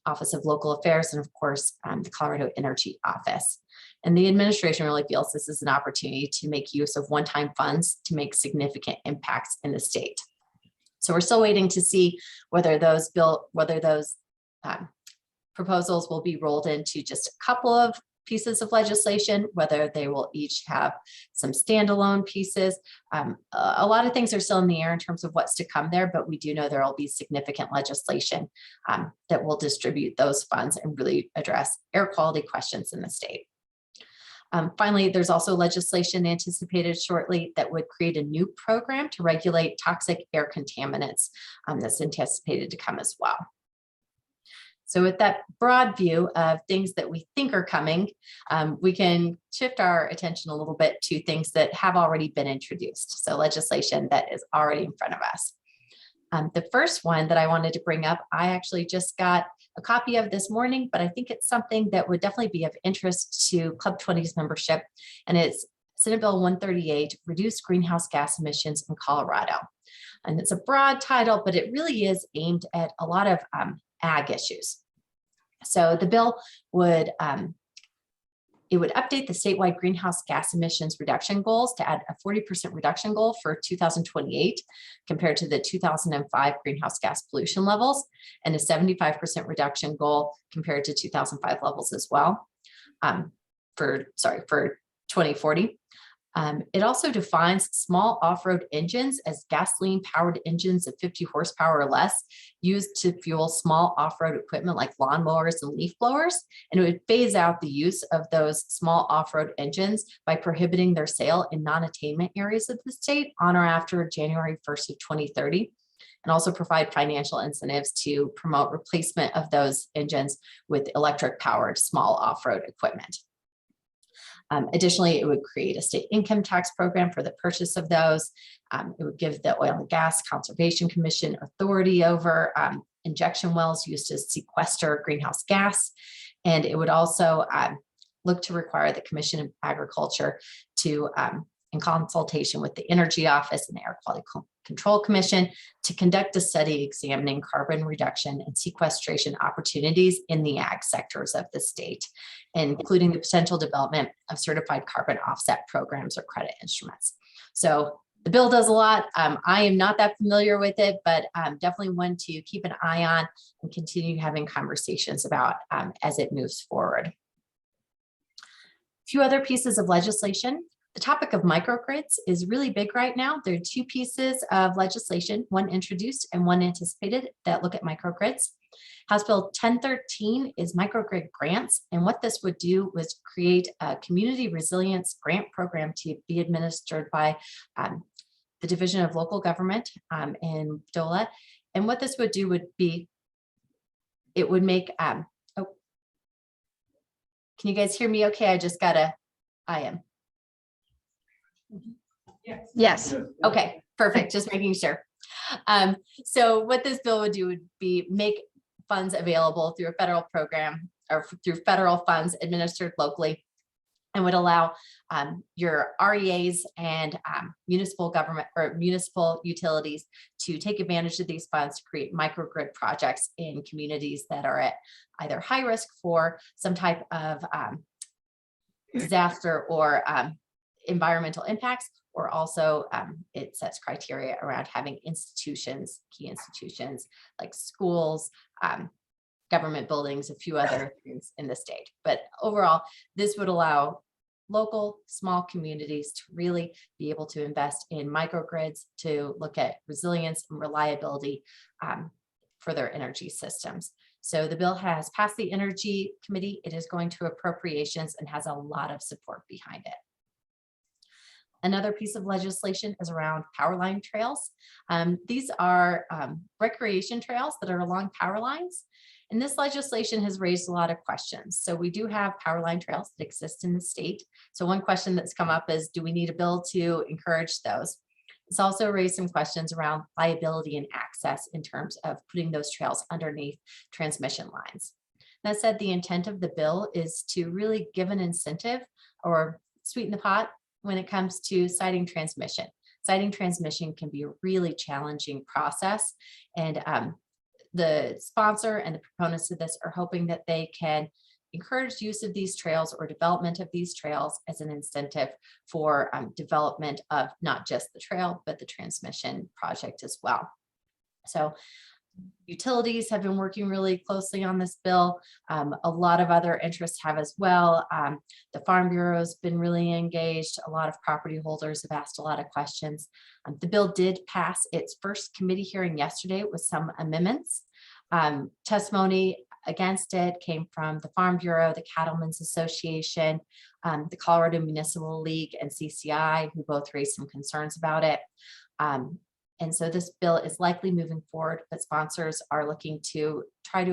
Office of Local Affairs, and of course, the Colorado Energy Office. And the administration really feels this is an opportunity to make use of one-time funds to make significant impacts in the state. So we're still waiting to see whether those proposals will be rolled into just a couple of pieces of legislation, whether they will each have some standalone pieces. A lot of things are still in the air in terms of what's to come there, but we do know there will be significant legislation that will distribute those funds and really address air quality questions in the state. Finally, there's also legislation anticipated shortly that would create a new program to regulate toxic air contaminants that's anticipated to come as well. So with that broad view of things that we think are coming, we can shift our attention a little bit to things that have already been introduced. So legislation that is already in front of us. The first one that I wanted to bring up, I actually just got a copy of this morning, but I think it's something that would definitely be of interest to Club 20's membership. And it's Senate Bill 138, Reduce Greenhouse Gas Emissions in Colorado. And it's a broad title, but it really is aimed at a lot of ag issues. So the bill would update the statewide greenhouse gas emissions reduction goals to add a 40% reduction goal for 2028 compared to the 2005 greenhouse gas pollution levels, and a 75% reduction goal compared to 2005 levels as well for 2040. It also defines small off-road engines as gasoline-powered engines of 50 horsepower or less used to fuel small off-road equipment like lawnmowers and leaf blowers. And it would phase out the use of those small off-road engines by prohibiting their sale in non-attainment areas of the state on or after January 1st of 2030. And also provide financial incentives to promote replacement of those engines with electric-powered small off-road equipment. Additionally, it would create a state income tax program for the purchase of those. It would give the Oil and Gas Conservation Commission authority over injection wells used to sequester greenhouse gas. And it would also look to require the Commission of Agriculture to, in consultation with the Energy Office and the Air Quality Control Commission, to conduct a study examining carbon reduction and sequestration opportunities in the ag sectors of the state, including the potential development of certified carbon offset programs or credit instruments. So the bill does a lot. I am not that familiar with it, but definitely one to keep an eye on and continue having conversations about as it moves forward. A few other pieces of legislation. The topic of microgrids is really big right now. There are 2 pieces of legislation, one introduced and one anticipated, that look at microgrids. House Bill 1013 is microgrid grants. And what this would do was create a community resilience grant program to be administered by the Division of Local Government in DOLA. And what this would do would be, it would make, oh, can you guys hear me okay? I am. Yes. Okay, perfect. Just making sure. So what this bill would do would be make funds available through a federal program or through federal funds administered locally, and would allow your REAs and municipal government or municipal utilities to take advantage of these funds to create microgrid projects in communities that are at either high risk for some type of disaster or environmental impacts, or also it sets criteria around having institutions, key institutions like schools, government buildings, a few other things in the state. But overall, this would allow local, small communities to really be able to invest in microgrids, to look at resilience and reliability for their energy systems. So the bill has passed the Energy Committee. It is going to appropriations and has a lot of support behind it. Another piece of legislation is around power line trails. These are recreation trails that are along power lines. And this legislation has raised a lot of questions. So we do have power line trails that exist in the state. So one question that's come up is, do we need a bill to encourage those? It's also raised some questions around liability and access in terms of putting those trails underneath transmission lines. That said, the intent of the bill is to really give an incentive or sweeten the pot when it comes to siting transmission. Siting transmission can be a really challenging process, and the sponsor and the proponents of this are hoping that they can encourage use of these trails or development of these trails as an incentive for development of not just the trail, but the transmission project as well. So utilities have been working really closely on this bill. A lot of other interests have as well. The Farm Bureau has been really engaged. A lot of property holders have asked a lot of questions. The bill did pass its first committee hearing yesterday with some amendments. Testimony against it came from the Farm Bureau, the Cattlemen's Association, the Colorado Municipal League, and CCI, who both raised some concerns about it. And so this bill is likely moving forward, but sponsors are looking to try to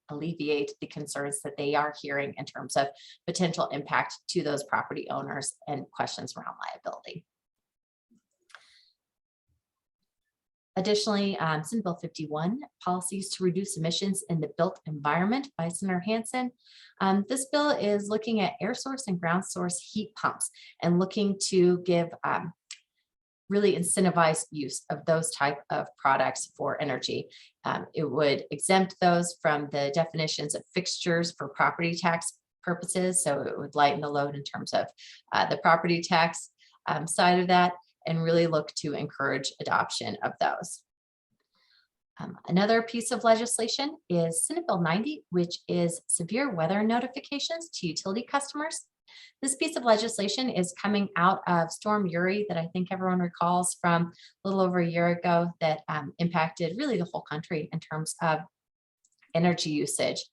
alleviate the concerns that they are hearing in terms of potential impact to those property owners and questions around liability. Additionally, Senate Bill 51, policies to reduce emissions in the built environment by Senator Hansen. This bill is looking at air source and ground source heat pumps and looking to give really incentivize use of those type of products for energy. It would exempt those from the definitions of fixtures for property tax purposes. So it would lighten the load in terms of the property tax side of that, and really look to encourage adoption of those. Another piece of legislation is Senate Bill 90, which is severe weather notifications to utility customers. This piece of legislation is coming out of Storm Uri that I think everyone recalls from a little over a year ago that impacted really the whole country in terms of energy usage.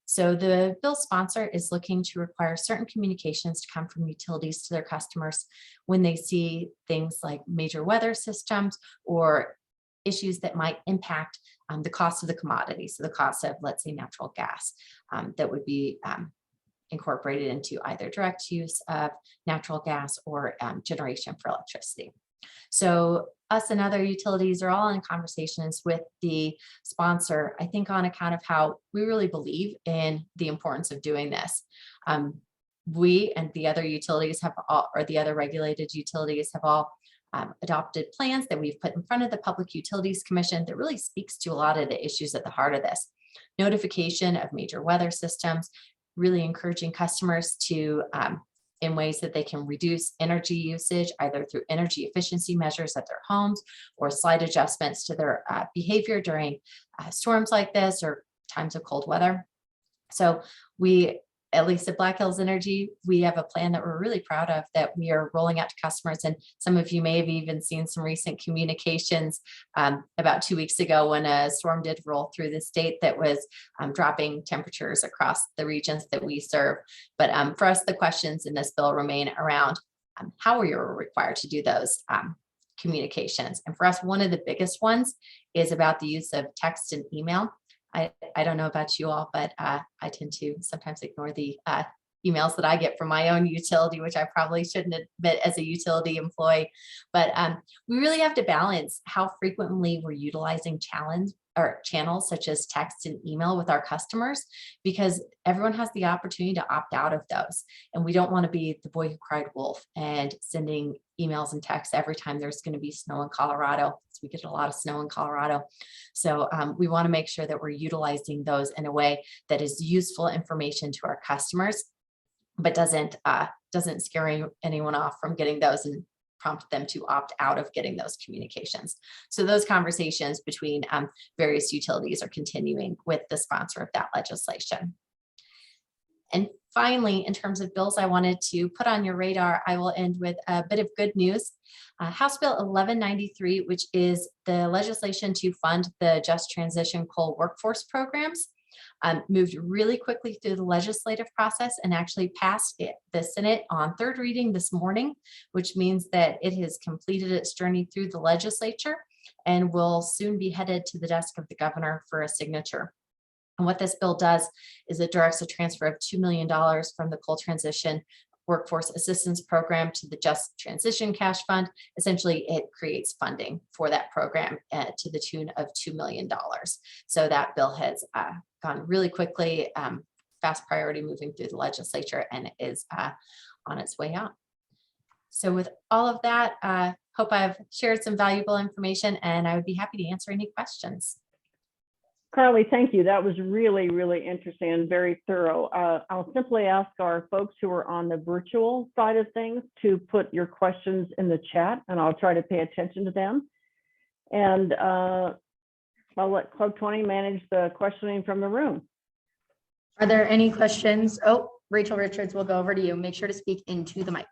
So the bill sponsor is looking to require certain communications to come from utilities to their customers when they see things like major weather systems or issues that might impact the cost of the commodity. So the cost of, let's say, natural gas that would be incorporated into either direct use of natural gas or generation for electricity. So us and other utilities are all in conversations with the sponsor, I think on account of how we really believe in the importance of doing this. We and the other utilities have all, or the other regulated utilities have all adopted plans that we've put in front of the Public Utilities Commission that really speaks to a lot of the issues at the heart of this. Notification of major weather systems, really encouraging customers to, in ways that they can reduce energy usage, either through energy efficiency measures at their homes or slight adjustments to their behavior during storms like this or times of cold weather. So we, at least at Black Hills Energy, we have a plan that we're really proud of that we are rolling out to customers. And some of you may have even seen some recent communications about 2 weeks ago when a storm did roll through the state that was dropping temperatures across the regions that we serve. But for us, the questions in this bill remain around how we are required to do those communications. And for us, one of the biggest ones is about the use of text and email. I don't know about you all, but I tend to sometimes ignore the emails that I get from my own utility, which I probably shouldn't admit as a utility employee. But we really have to balance how frequently we're utilizing channels such as text and email with our customers, because everyone has the opportunity to opt out of those. And we don't want to be the boy who cried wolf and sending emails and texts every time there's going to be snow in Colorado. We get a lot of snow in Colorado. So we want to make sure that we're utilizing those in a way that is useful information to our customers, but doesn't scare anyone off from getting those and prompt them to opt out of getting those communications. So those conversations between various utilities are continuing with the sponsor of that legislation. And Finally, in terms of bills I wanted to put on your radar, I will end with a bit of good news. House Bill 1193, which is the legislation to fund the Just Transition Coal Workforce Programs, moved really quickly through the legislative process and actually passed the Senate on third reading this morning, which means that it has completed its journey through the legislature and will soon be headed to the desk of the governor for a signature. And what this bill does is it directs a transfer of $2 million from the Coal Transition Workforce Assistance Program to the Just Transition Cash Fund. Essentially, it creates funding for that program to the tune of $2 million. So that bill has gone really quickly, fast priority moving through the legislature, and is on its way out. So with all of that, hope I've shared some valuable information, and I would be happy to answer any questions. Carly, thank you. That was really, really interesting and very thorough. I'll simply ask our folks who are on the virtual side of things to put your questions in the chat, and I'll try to pay attention to them. And I'll let Club 20 manage the questioning from the room. Are there any questions? Oh, Rachel Richards, we'll go over to you. Make sure to speak into the mic.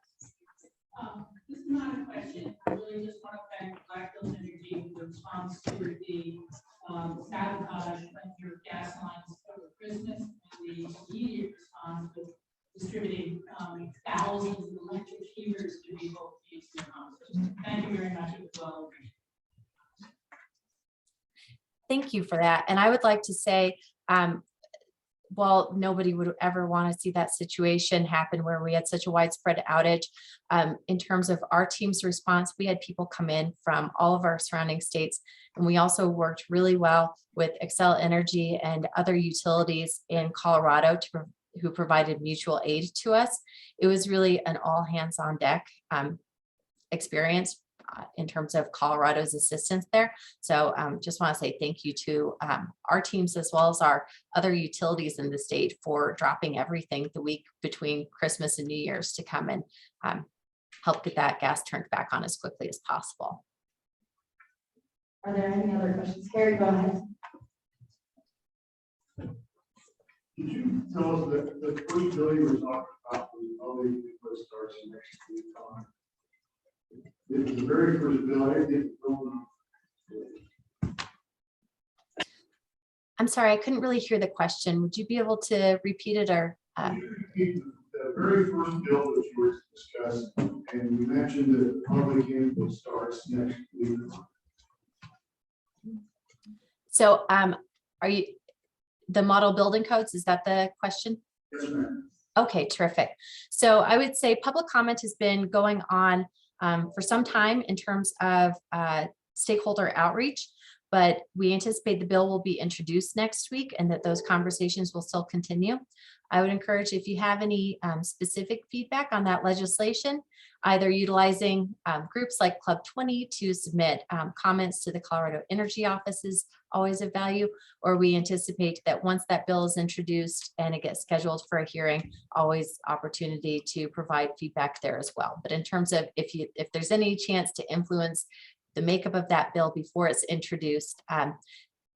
This is not a question. I really just want to thank Black Hills Energy for the response to the sabotage of your gas lines over Christmas, and the immediate response with distributing thousands of electric heaters to people. Thank you very much. It was well appreciated. Thank you for that. And I would like to say, while nobody would ever want to see that situation happen where we had such a widespread outage, in terms of our team's response, we had people come in from all of our surrounding states, and we also worked really well with Xcel Energy and other utilities in Colorado who provided mutual aid to us. It was really an all hands on deck experience in terms of Colorado's assistance there. So just want to say thank you to our teams as well as our other utilities in the state for dropping everything the week between Christmas and New Year's to come and help get that gas turned back on as quickly as possible. Are there any other questions? Carrie, go ahead. Could you tell us that the first bill you were talking about was probably what starts next week on? It was the very first bill. I didn't get the bill. I'm sorry, I couldn't really hear the question. Would you be able to repeat it or? The very first bill that you were discussing, and you mentioned that public input starts next week. So are you, the model building codes, is that the question? Yes, ma'am. Okay, terrific. So I would say public comment has been going on for some time in terms of stakeholder outreach, but we anticipate the bill will be introduced next week and that those conversations will still continue. I would encourage, if you have any specific feedback on that legislation, either utilizing groups like Club 20 to submit comments to the Colorado Energy Office is always of value, or we anticipate that once that bill is introduced and it gets scheduled for a hearing, always opportunity to provide feedback there as well. But in terms of if there's any chance to influence the makeup of that bill before it's introduced,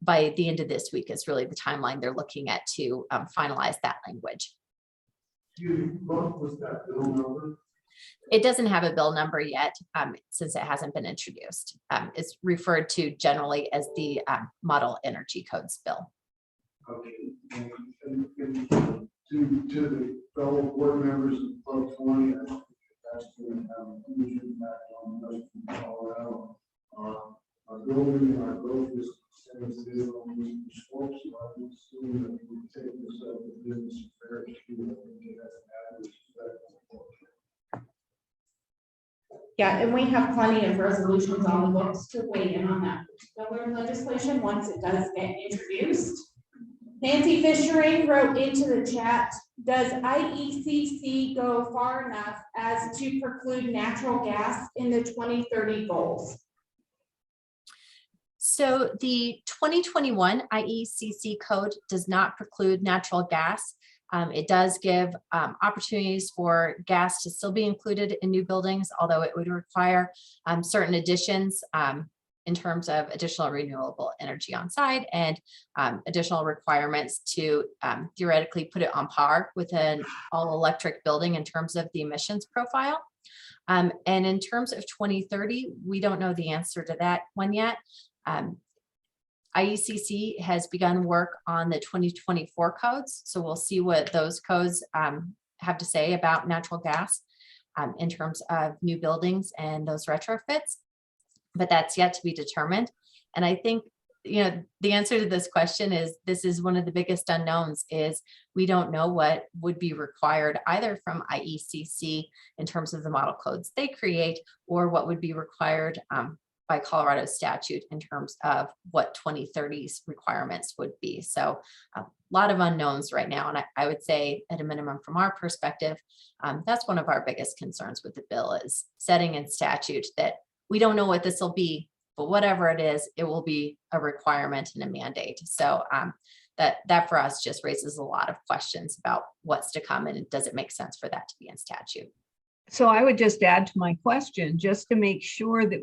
by the end of this week is really the timeline they're looking at to finalize that language. What was that bill number? It doesn't have a bill number yet since it hasn't been introduced. It's referred to generally as the Model Energy Codes bill. Okay. And to the fellow board members of Club 20, I think that's going to have a huge impact on us in Colorado. Our building and our growth is the same as it is on the slopes, so I would assume that we take this up with business affairs to get that adverse effect. Yeah, and we have plenty of resolutions on the books to weigh in on that particular legislation once it does get introduced. Nancy Fishering wrote into the chat, does IECC go far enough as to preclude natural gas in the 2030 goals? So the 2021 IECC code does not preclude natural gas. It does give opportunities for gas to still be included in new buildings, although it would require certain additions in terms of additional renewable energy on site and additional requirements to theoretically put it on par with an all-electric building in terms of the emissions profile. And in terms of 2030, we don't know the answer to that one yet. IECC has begun work on the 2024 codes, so we'll see what those codes have to say about natural gas in terms of new buildings and those retrofits, but that's yet to be determined. And I think, you know, the answer to this question is, this is one of the biggest unknowns, is we don't know what would be required either from IECC in terms of the model codes they create, or what would be required by Colorado statute in terms of what 2030's requirements would be. So a lot of unknowns right now. And I would say at a minimum from our perspective, that's one of our biggest concerns with the bill, is setting in statute that we don't know what this will be, but whatever it is, it will be a requirement and a mandate. So that for us just raises a lot of questions about what's to come, and does it make sense for that to be in statute? So I would just add to my question, just to make sure that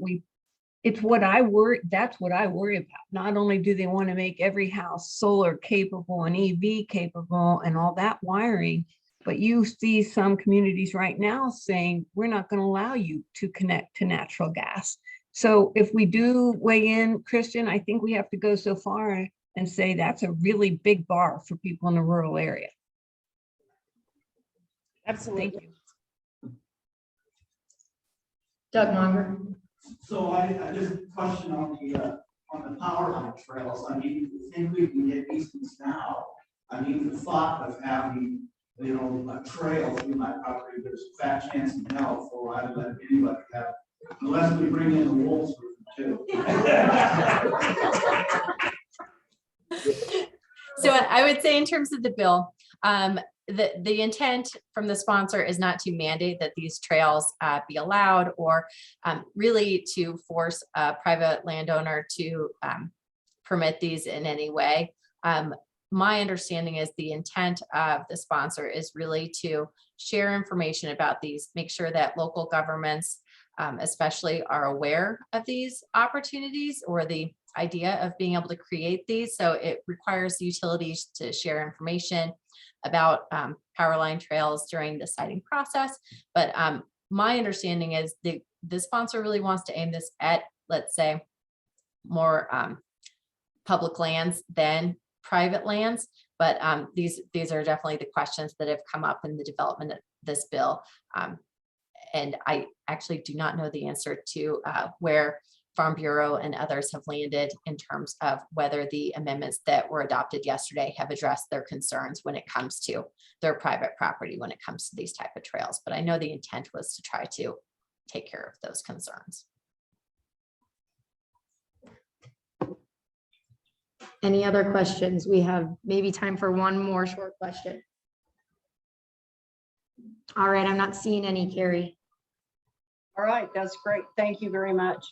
it's what I worry, that's what I worry about. Not only do they want to make every house solar capable and EV capable and all that wiring, but you see some communities right now saying, we're not going to allow you to connect to natural gas. So if we do weigh in, Christian, I think we have to go so far and say that's a really big bar for people in the rural area. Absolutely. Thank you. Doug Monger. So I just question on the power line trails. I mean, you think we can get easements now? I mean, the thought of having, you know, a trail through my property, there's a fat chance in hell for I let anybody have, unless we bring in the wolves too. So I would say in terms of the bill, the intent from the sponsor is not to mandate that these trails be allowed, or really to force a private landowner to permit these in any way. My understanding is the intent of the sponsor is really to share information about these, make sure that local governments especially are aware of these opportunities, or the idea of being able to create these. So it requires utilities to share information about power line trails during the siting process. But my understanding is the sponsor really wants to aim this at, let's say, more public lands than private lands. But these are definitely the questions that have come up in the development of this bill. And I actually do not know the answer to where Farm Bureau and others have landed in terms of whether the amendments that were adopted yesterday have addressed their concerns when it comes to their private property, when it comes to these type of trails. But I know the intent was to try to take care of those concerns. Any other questions? We have maybe time for one more short question. All right, I'm not seeing any, Carrie. All right, that's great. Thank you very much.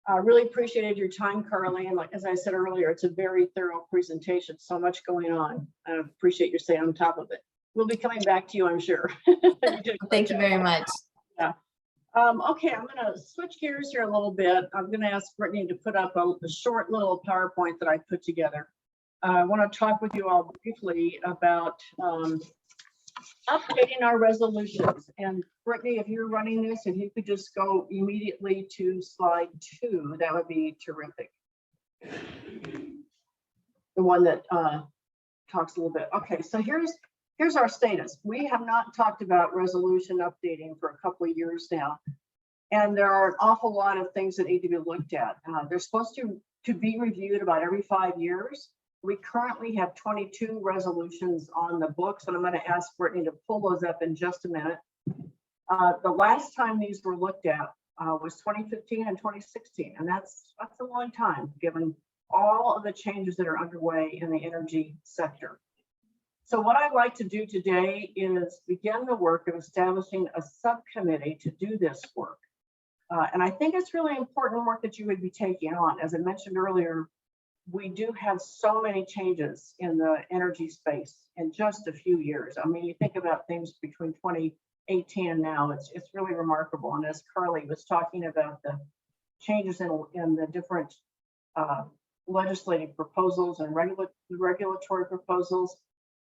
I really appreciated your time, Carly. And like, as I said earlier, it's a very thorough presentation, so much going on. I appreciate your staying on top of it. We'll be coming back to you, I'm sure. Thank you very much. Yeah. Okay, I'm going to switch gears here a little bit. I'm going to ask Brittany to put up a short little PowerPoint that I put together. I want to talk with you all briefly about updating our resolutions. And Brittany, if you're running this, if you could just go immediately to slide 2, that would be terrific. The one that talks a little bit. Okay, so here's our status. We have not talked about resolution updating for a couple of years now. And there are an awful lot of things that need to be looked at. They're supposed to be reviewed about every 5 years. We currently have 22 resolutions on the books, and I'm going to ask Brittany to pull those up in just a minute. The last time these were looked at was 2015 and 2016, and that's a long time given all of the changes that are underway in the energy sector. So what I'd like to do today is begin the work of establishing a subcommittee to do this work. And I think it's really important work that you would be taking on. As I mentioned earlier, we do have so many changes in the energy space in just a few years. I mean, you think about things between 2018 and now, it's really remarkable. And as Carly was talking about changes in the different legislative proposals and regulatory proposals.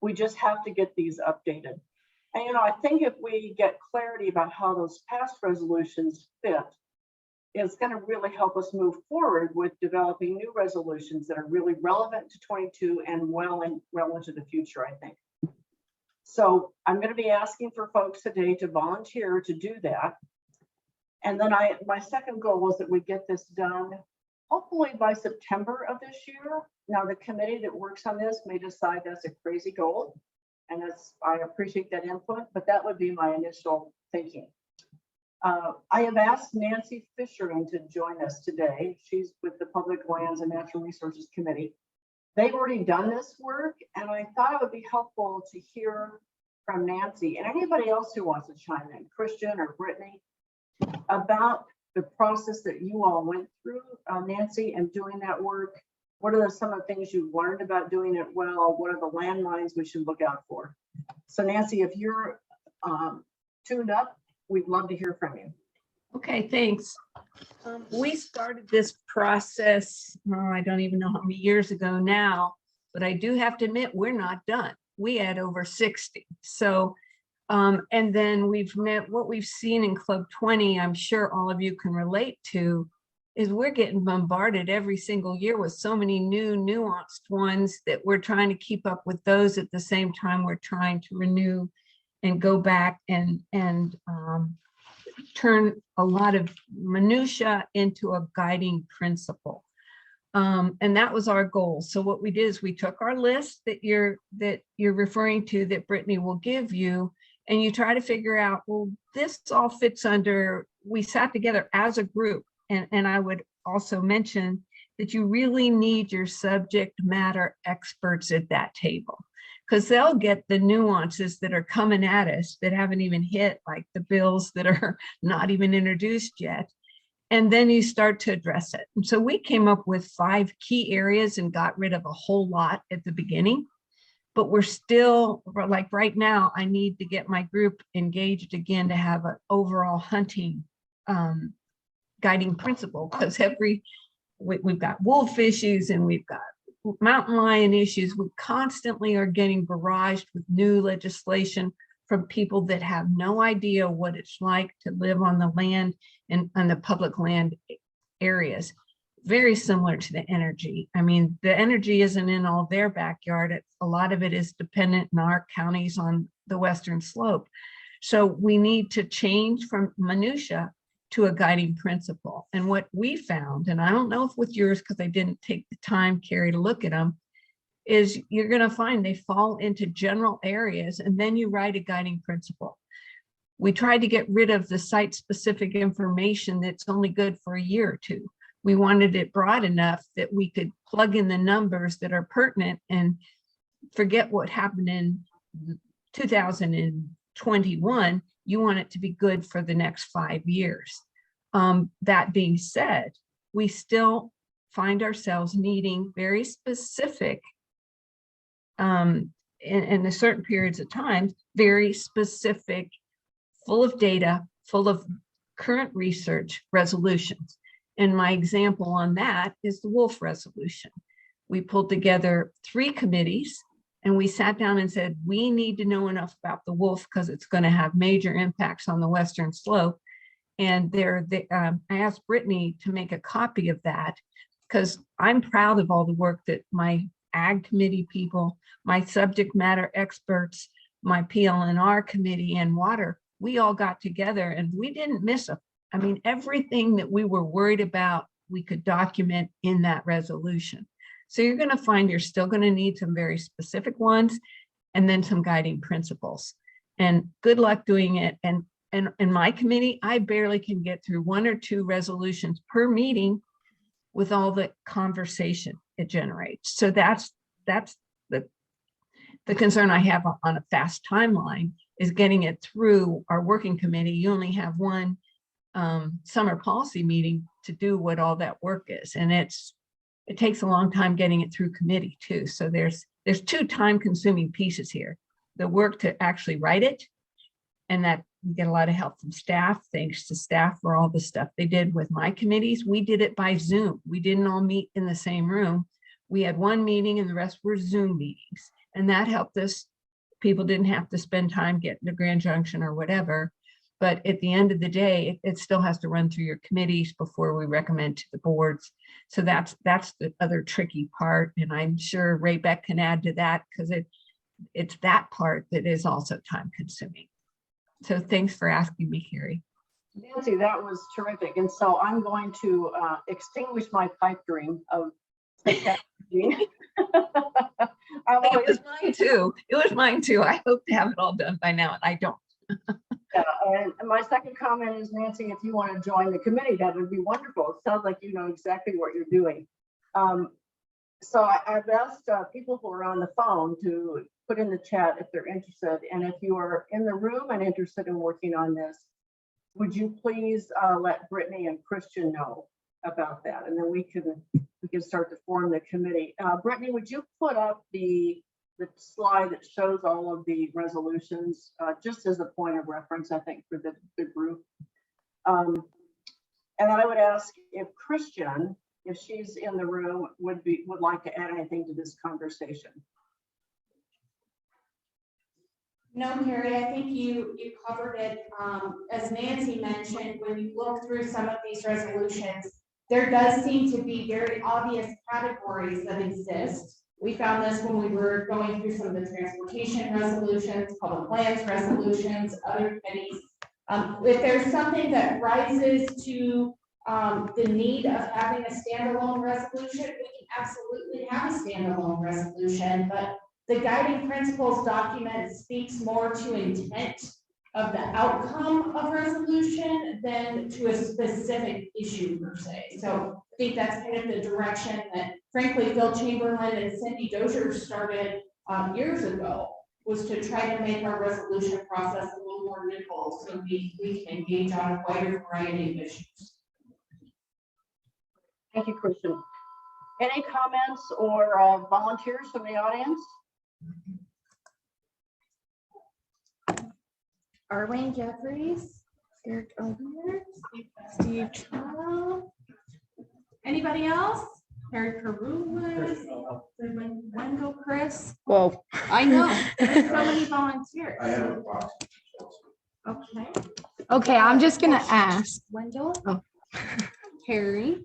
We just have to get these updated. And, you know, I think if we get clarity about how those past resolutions fit, it's going to really help us move forward with developing new resolutions that are really relevant to 22 and well into the future, I think. So I'm going to be asking for folks today to volunteer to do that. And then my second goal was that we get this done hopefully by September of this year. Now, the committee that works on this may decide that's a crazy goal, and I appreciate that input, but that would be my initial thinking. I have asked Nancy Fishering to join us today. She's with the Public Lands and Natural Resources Committee. They've already done this work, and I thought it would be helpful to hear from Nancy and anybody else who wants to chime in, Christian or Brittany, about the process that you all went through, Nancy, and doing that work. What are some of the things you learned about doing it well? What are the landmines we should look out for? So Nancy, if you're tuned up, we'd love to hear from you. Okay, thanks. We started this process, I don't even know how many years ago now, but I do have to admit, we're not done. We had over 60. So, and then what we've seen in Club 20, I'm sure all of you can relate to, is we're getting bombarded every single year with so many new nuanced ones that we're trying to keep up with those at the same time we're trying to renew and go back and turn a lot of minutia into a guiding principle. And that was our goal. So what we did is we took our list that you're referring to, that Brittany will give you, and you try to figure out, well, this all fits under, we sat together as a group. And I would also mention that you really need your subject matter experts at that table, because they'll get the nuances that are coming at us that haven't even hit, like the bills that are not even introduced yet. And then you start to address it. And so we came up with 5 key areas and got rid of a whole lot at the beginning. But we're still, like right now, I need to get my group engaged again to have an overall hunting guiding principle, because we've got wolf issues and we've got mountain lion issues. We constantly are getting barraged with new legislation from people that have no idea what it's like to live on the land and on the public land areas. Very similar to the energy. I mean, the energy isn't in all their backyard. A lot of it is dependent in our counties on the western slope. So we need to change from minutia to a guiding principle. And what we found, and I don't know if with yours, because I didn't take the time, Carrie, to look at them, is you're going to find they fall into general areas, and then you write a guiding principle. We tried to get rid of the site-specific information that's only good for a year or two. We wanted it broad enough that we could plug in the numbers that are pertinent and forget what happened in 2021. You want it to be good for the next 5 years. That being said, we still find ourselves needing very specific, in a certain periods of time, very specific, full of data, full of current research resolutions. And my example on that is the wolf resolution. We pulled together 3 committees and we sat down and said, we need to know enough about the wolf because it's going to have major impacts on the western slope. And I asked Brittany to make a copy of that, because I'm proud of all the work that my ag committee people, my subject matter experts, my PLNR committee and water, we all got together and we didn't miss I mean, everything that we were worried about, we could document in that resolution. So you're going to find you're still going to need some very specific ones and then some guiding principles. And good luck doing it. And in my committee, I barely can get through 1 or 2 resolutions per meeting with all the conversation it generates. So that's the concern I have on a fast timeline, is getting it through our working committee. You only have 1 summer policy meeting to do what all that work is. And it takes a long time getting it through committee too. So there's 2 time consuming pieces here: the work to actually write it, and We get a lot of help from staff. Thanks to staff for all the stuff they did with my committees. We did it by Zoom. We didn't all meet in the same room. We had one meeting and the rest were Zoom meetings. And that helped us. People didn't have to spend time getting to Grand Junction or whatever. But at the end of the day, it still has to run through your committees before we recommend to the boards. So that's the other tricky part. And I'm sure Ray Beck can add to that, because it's that part that is also time consuming. So thanks for asking me, Carrie. Nancy, that was terrific. And so I'm going to extinguish my pipe dream of It was mine too. It was mine too. I hope to have it all done by now, and I don't. Yeah, and my second comment is, Nancy, if you want to join the committee, that would be wonderful. It sounds like you know exactly what you're doing. So I've asked people who are on the phone to put in the chat if they're interested. And if you are in the room and interested in working on this, would you please let Brittany and Christian know about that? And then we can start to form the committee. Brittany, would you put up the slide that shows all of the resolutions, just as a point of reference, I think, for the group. And then I would ask if Christian, if she's in the room, would like to add anything to this conversation. No, Carrie, I think you covered it. As Nancy mentioned, when you look through some of these resolutions, there does seem to be very obvious categories that exist. We found this when we were going through some of the transportation resolutions, public lands resolutions, other committees. If there's something that rises to the need of having a standalone resolution, we can absolutely have a standalone resolution, but the guiding principles document speaks more to intent of the outcome of resolution than to a specific issue per se. So I think that's kind of the direction that, frankly, Phil Chamberlain and Cindy Dozier started years ago, was to try to make our resolution process a little more nimble so we can engage on a wider variety of issues. Thank you, Christian. Any comments or volunteers from the audience? Arlene Jeffries, Eric Ober, Steve Chow. Anybody else? Harry Carulas, Wendell, Chris. Whoa. I know, there's so many volunteers. Okay. Okay, I'm just gonna ask. Wendell. Oh. Harry.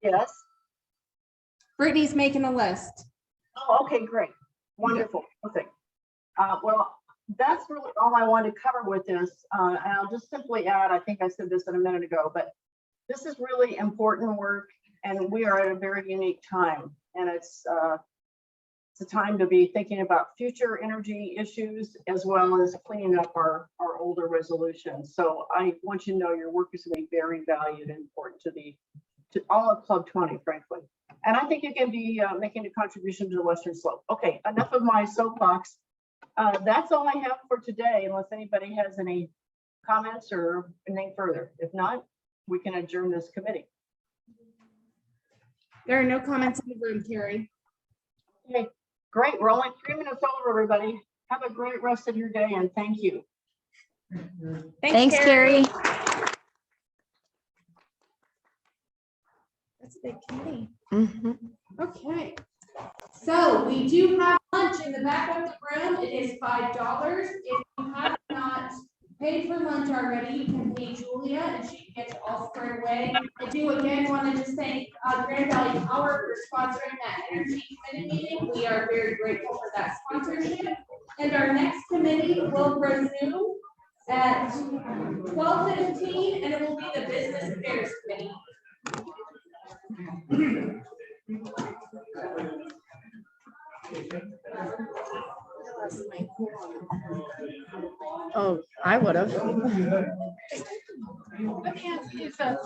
Yes. Brittany's making a list. Oh, okay, great. Wonderful. Okay. Well, that's really all I wanted to cover with this. And I'll just simply add, I think I said this a minute ago, but this is really important work, and we are at a very unique time. And it's a time to be thinking about future energy issues as well as cleaning up our older resolutions. So I want you to know your work is going to be very valued and important to all of Club 20, frankly. And I think you can be making a contribution to the Western Slope. Okay, enough of my soapbox. That's all I have for today, unless anybody has any comments or anything further. If not, we can adjourn this committee. There are no comments in the room, Carrie. Okay, great. We're only 3 minutes over, everybody. Have a great rest of your day, and thank you. Thanks, Carrie. That's a big committee. Okay. So we do have lunch in the back of the room. It is $5. If you have not paid for lunch already, you can pay Julia and she can get you all squared away. I do again want to just thank Grand Valley Power for sponsoring that energy committee meeting. We are very grateful for that sponsorship. And our next committee will resume at 12:15, and it will be the Business Affairs Committee. Oh, I would have. Let me ask you, so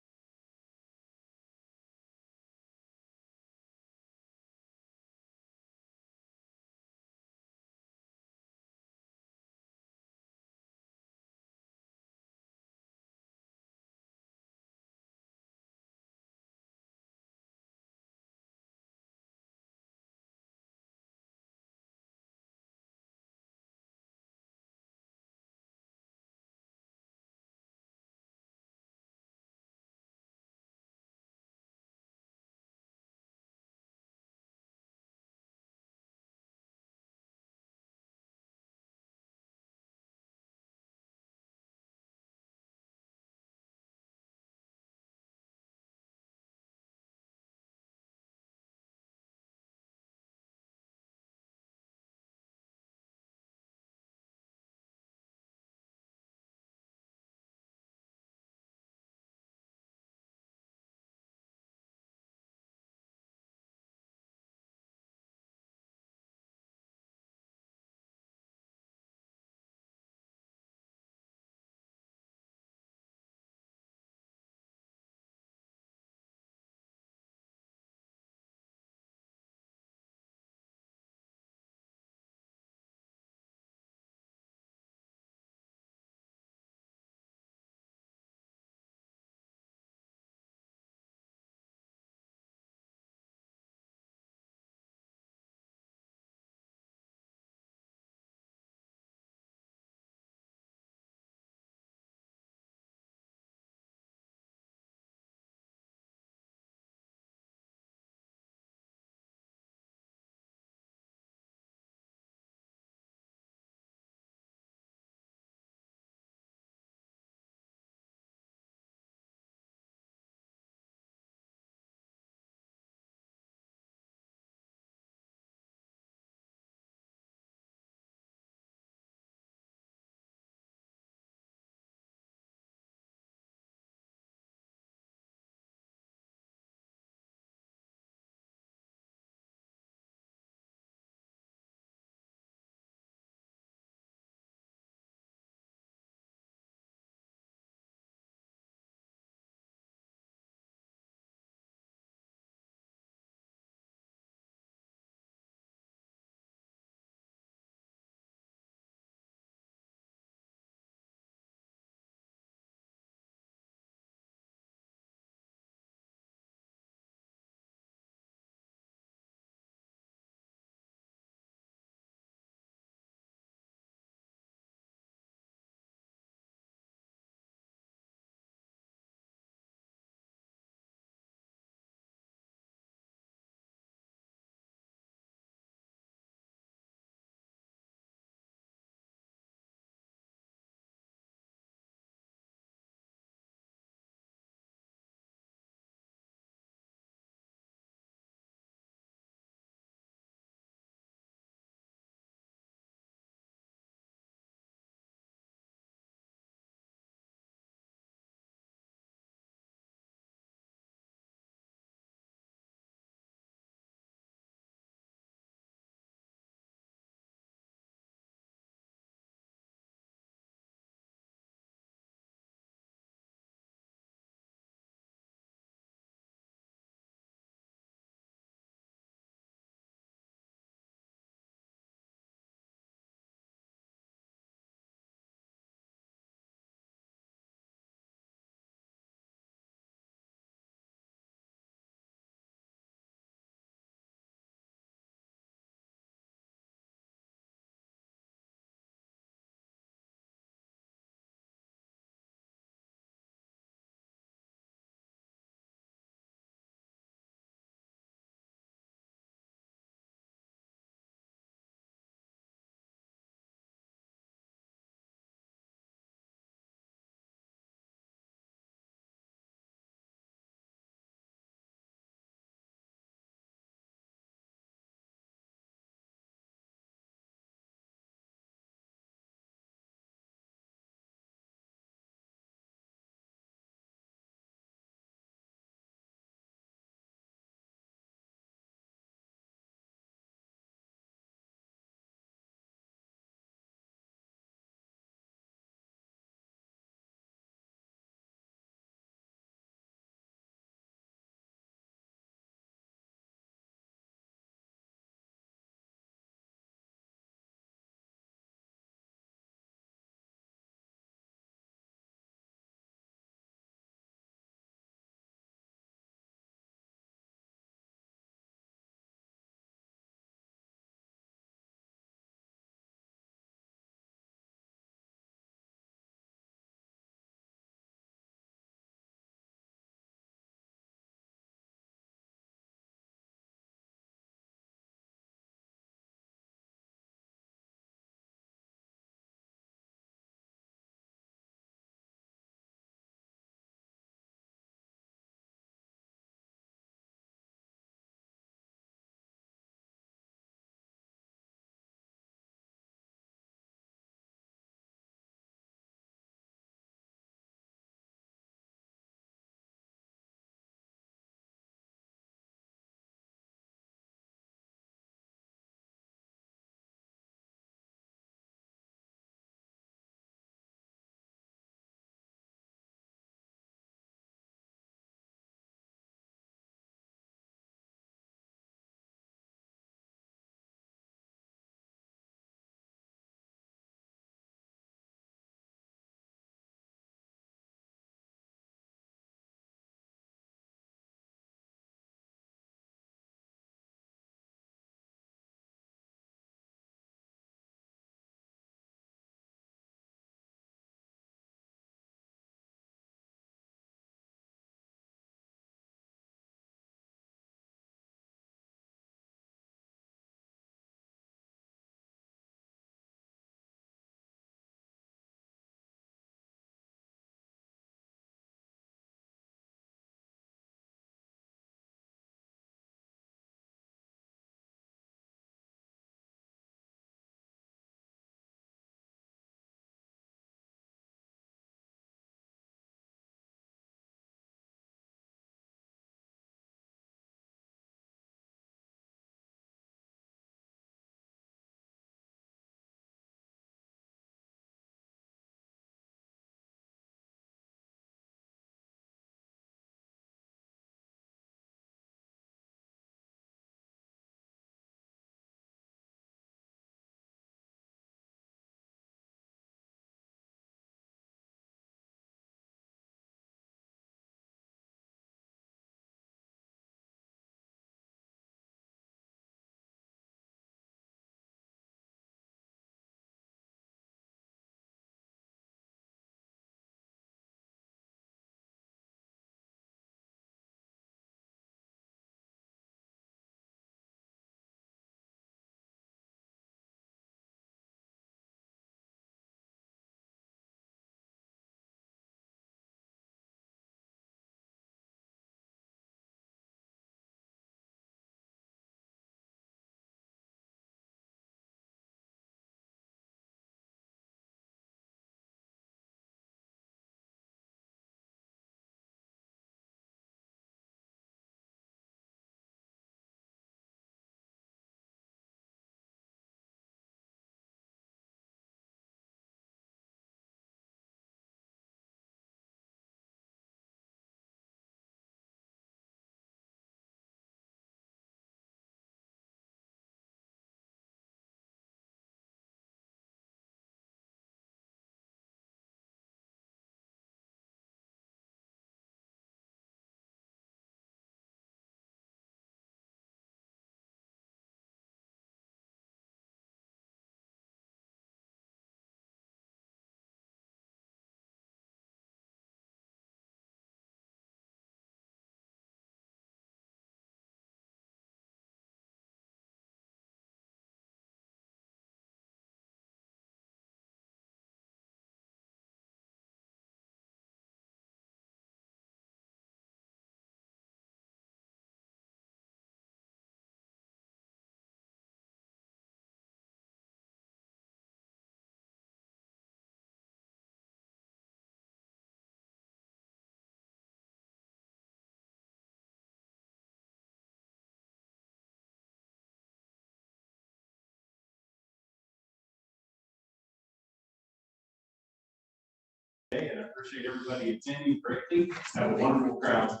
today, and I appreciate everybody attending greatly. Have a wonderful crowd today.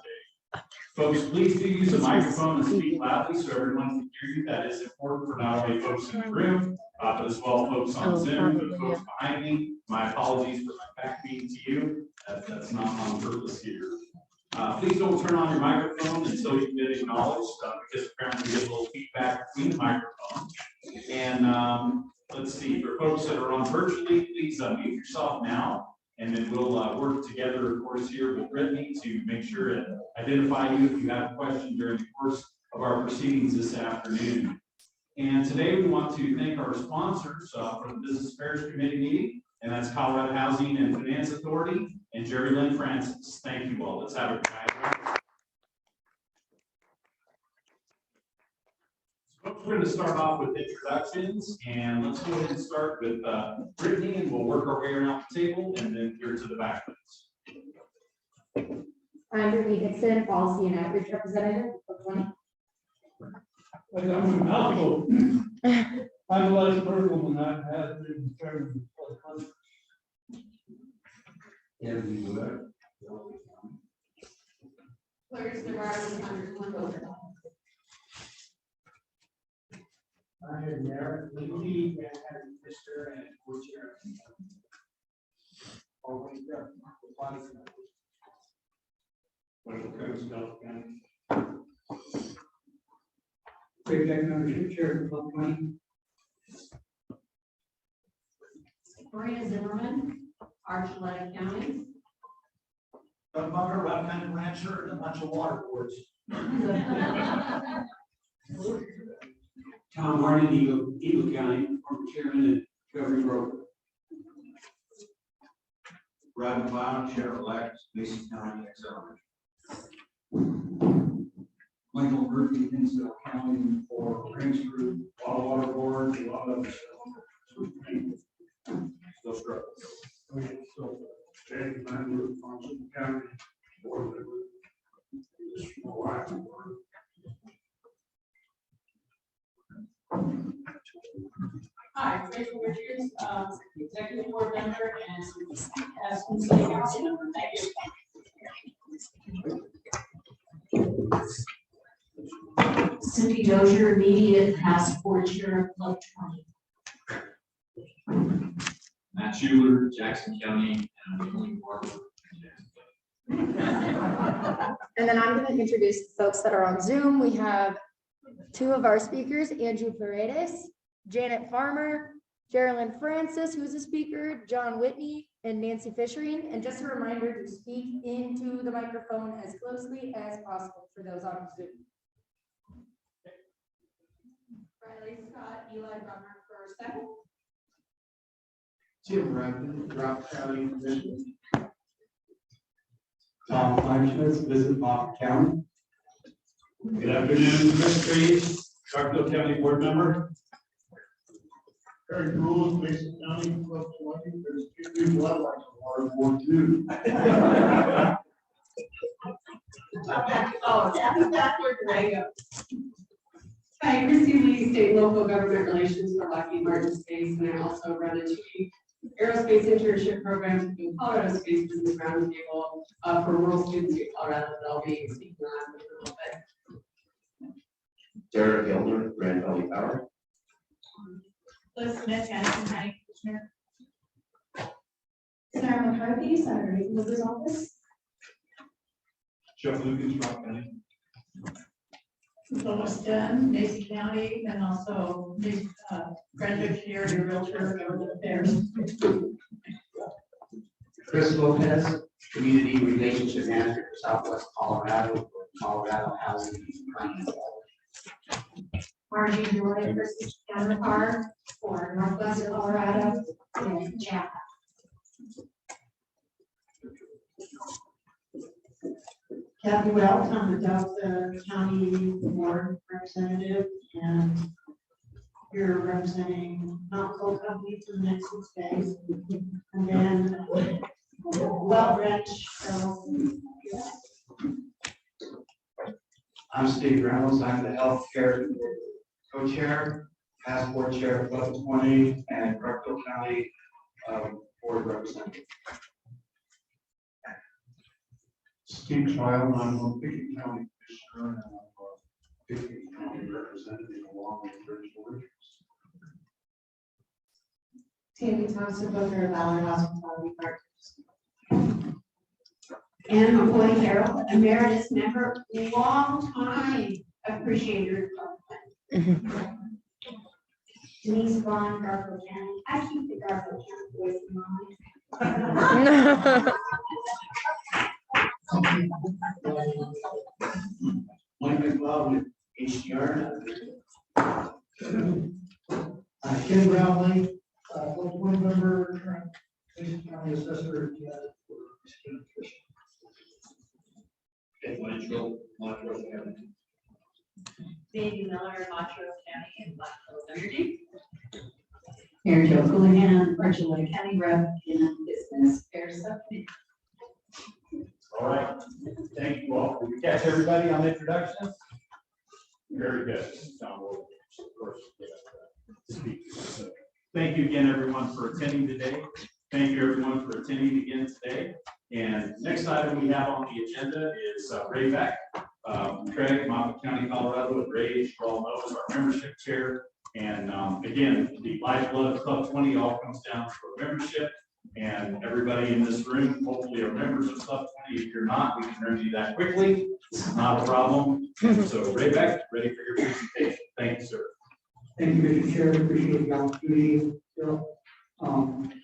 Folks, please do use a microphone and speak loudly so everyone can hear you. That is important for not only folks in the room, but as well folks on Zoom, the folks behind me. My apologies for my back being to you. That's not on purpose here. Please don't turn on your microphone until you've been acknowledged, because apparently we get a little feedback between the microphone. And let's see, for folks that are on virtually, please mute yourself now. And then we'll work together, of course, here with Brittany to make sure and identify you if you have a question during the course of our proceedings this afternoon. And today we want to thank our sponsors for the Business Affairs Committee meeting, and that's Colorado Housing and Finance Authority and Jerry Lynn Francis. Thank you all. Let's have a good. We're going to start off with introductions, and let's go ahead and start with Brittany, and we'll work our way around the table and then here to the back. I'm Brittany Dixon, Policy and Outreach Representative of 20. I'm a mouthful. I'm less verbal than I've had in terms of. Where's the right? I had Merritt, Lindsay, and had Mr. and Co-chair. Always there. Executive Membership Chair of Club 20. Maria Zimmerman, Archuleta County. Doug Bunker, left-handed rancher, and a bunch of water boards. Tom Harden, Eagle County, former chairman and governing broker. Brad McLeod, Sheriff-elect, Mason County, XL. Michael Murphy, Hinsdale County, for Range Group, Water Board, a lot of Still struggling. Okay, so, Jay, member of Thompson County Board member. This is my wife. Hi, Rachel Richards, Executive Board Member and as City Council Member. Thank you. Cindy Dozier, Immediate Task Force Chair of Club 20. Matt Schuler, Jackson County, and I'm the only board. And then I'm going to introduce the folks that are on Zoom. We have two of our speakers, Andrew Paredes, Janet Farmer, Geraldine Francis, who's a speaker, John Whitney, and Nancy Fishering. And just a reminder to speak into the microphone as closely as possible for those on Zoom. Riley Scott, Eli Brummer for second. Jim Rankin, Rock County Commissioner. Tom Kleinschmidt, visit Moffett County. Good afternoon, Chris Reed, Garfield County Board Member. Eric Rules, Mason County, Club 20. There's two new wildlife water board too. Oh, that's where I go. Hi, Christy Lee, State Local Government Relations for Lockheed Martin Space, and I also run a two-week aerospace internship program in Colorado Space Business Roundtable for rural students in Colorado that I'll be speaking on in a little bit. Derek Gilmer, Grand Valley Power. Liz Smith, Madison County Commissioner. Sarah McCarthy, Senator Nathan's office. Jeff Lucas, Rock County. Lois Dunn, Mason County, and also Grand Visionary Realtor Government Affairs. Chris Lopez, Community Relationship Manager for Southwest Colorado, Colorado Housing and Finance. Margie Joy versus Counterpart for Northwest Colorado and Jack. Kathy Wells, I'm the Delta County Board Representative, and you're representing Mount Coal Company for the next 6 days. And then Well Ranch. I'm Steve Reynolds. I'm the Healthcare Co-Chair, Passport Chair of Club 20, and Garfield County Board Representative. Steve Child, I'm a Pickett County Commissioner and I'm a Pickett County Representative along with Rich George. Tammy Thompson, Booker, Valor Hospitality Partners. And McCoy Harold, Emeritus Member, long time, appreciate your involvement. Denise Vaughn, Garfield County, I keep the Garfield County voice in mind. Mike McLeod with HDR. Ken Brownlee, one member, county assessor. Ed Mitchell, Montrose County. Sandy Miller, Montrose County, and Black Hills Energy. Mary Jo Houlihan, Virgil County Rep in Business Affairs Subcommittee. All right, thank you all. Did we catch everybody on introductions? Very good. John will, of course, speak. So, thank you again, everyone, for attending today. Thank you, everyone, for attending again today. And next item we have on the agenda is Ray Beck. Craig, Moffett County, Colorado, with Ray, as you all know, is our membership chair. And again, the lifeblood of Club 20 all comes down to a membership. And everybody in this room hopefully are members of Club 20. If you're not, we can remedy that quickly. This is not a problem. So Ray Beck, ready for your presentation. Thank you, sir. Thank you, Mr. Chair. Appreciate the opportunity. Bill.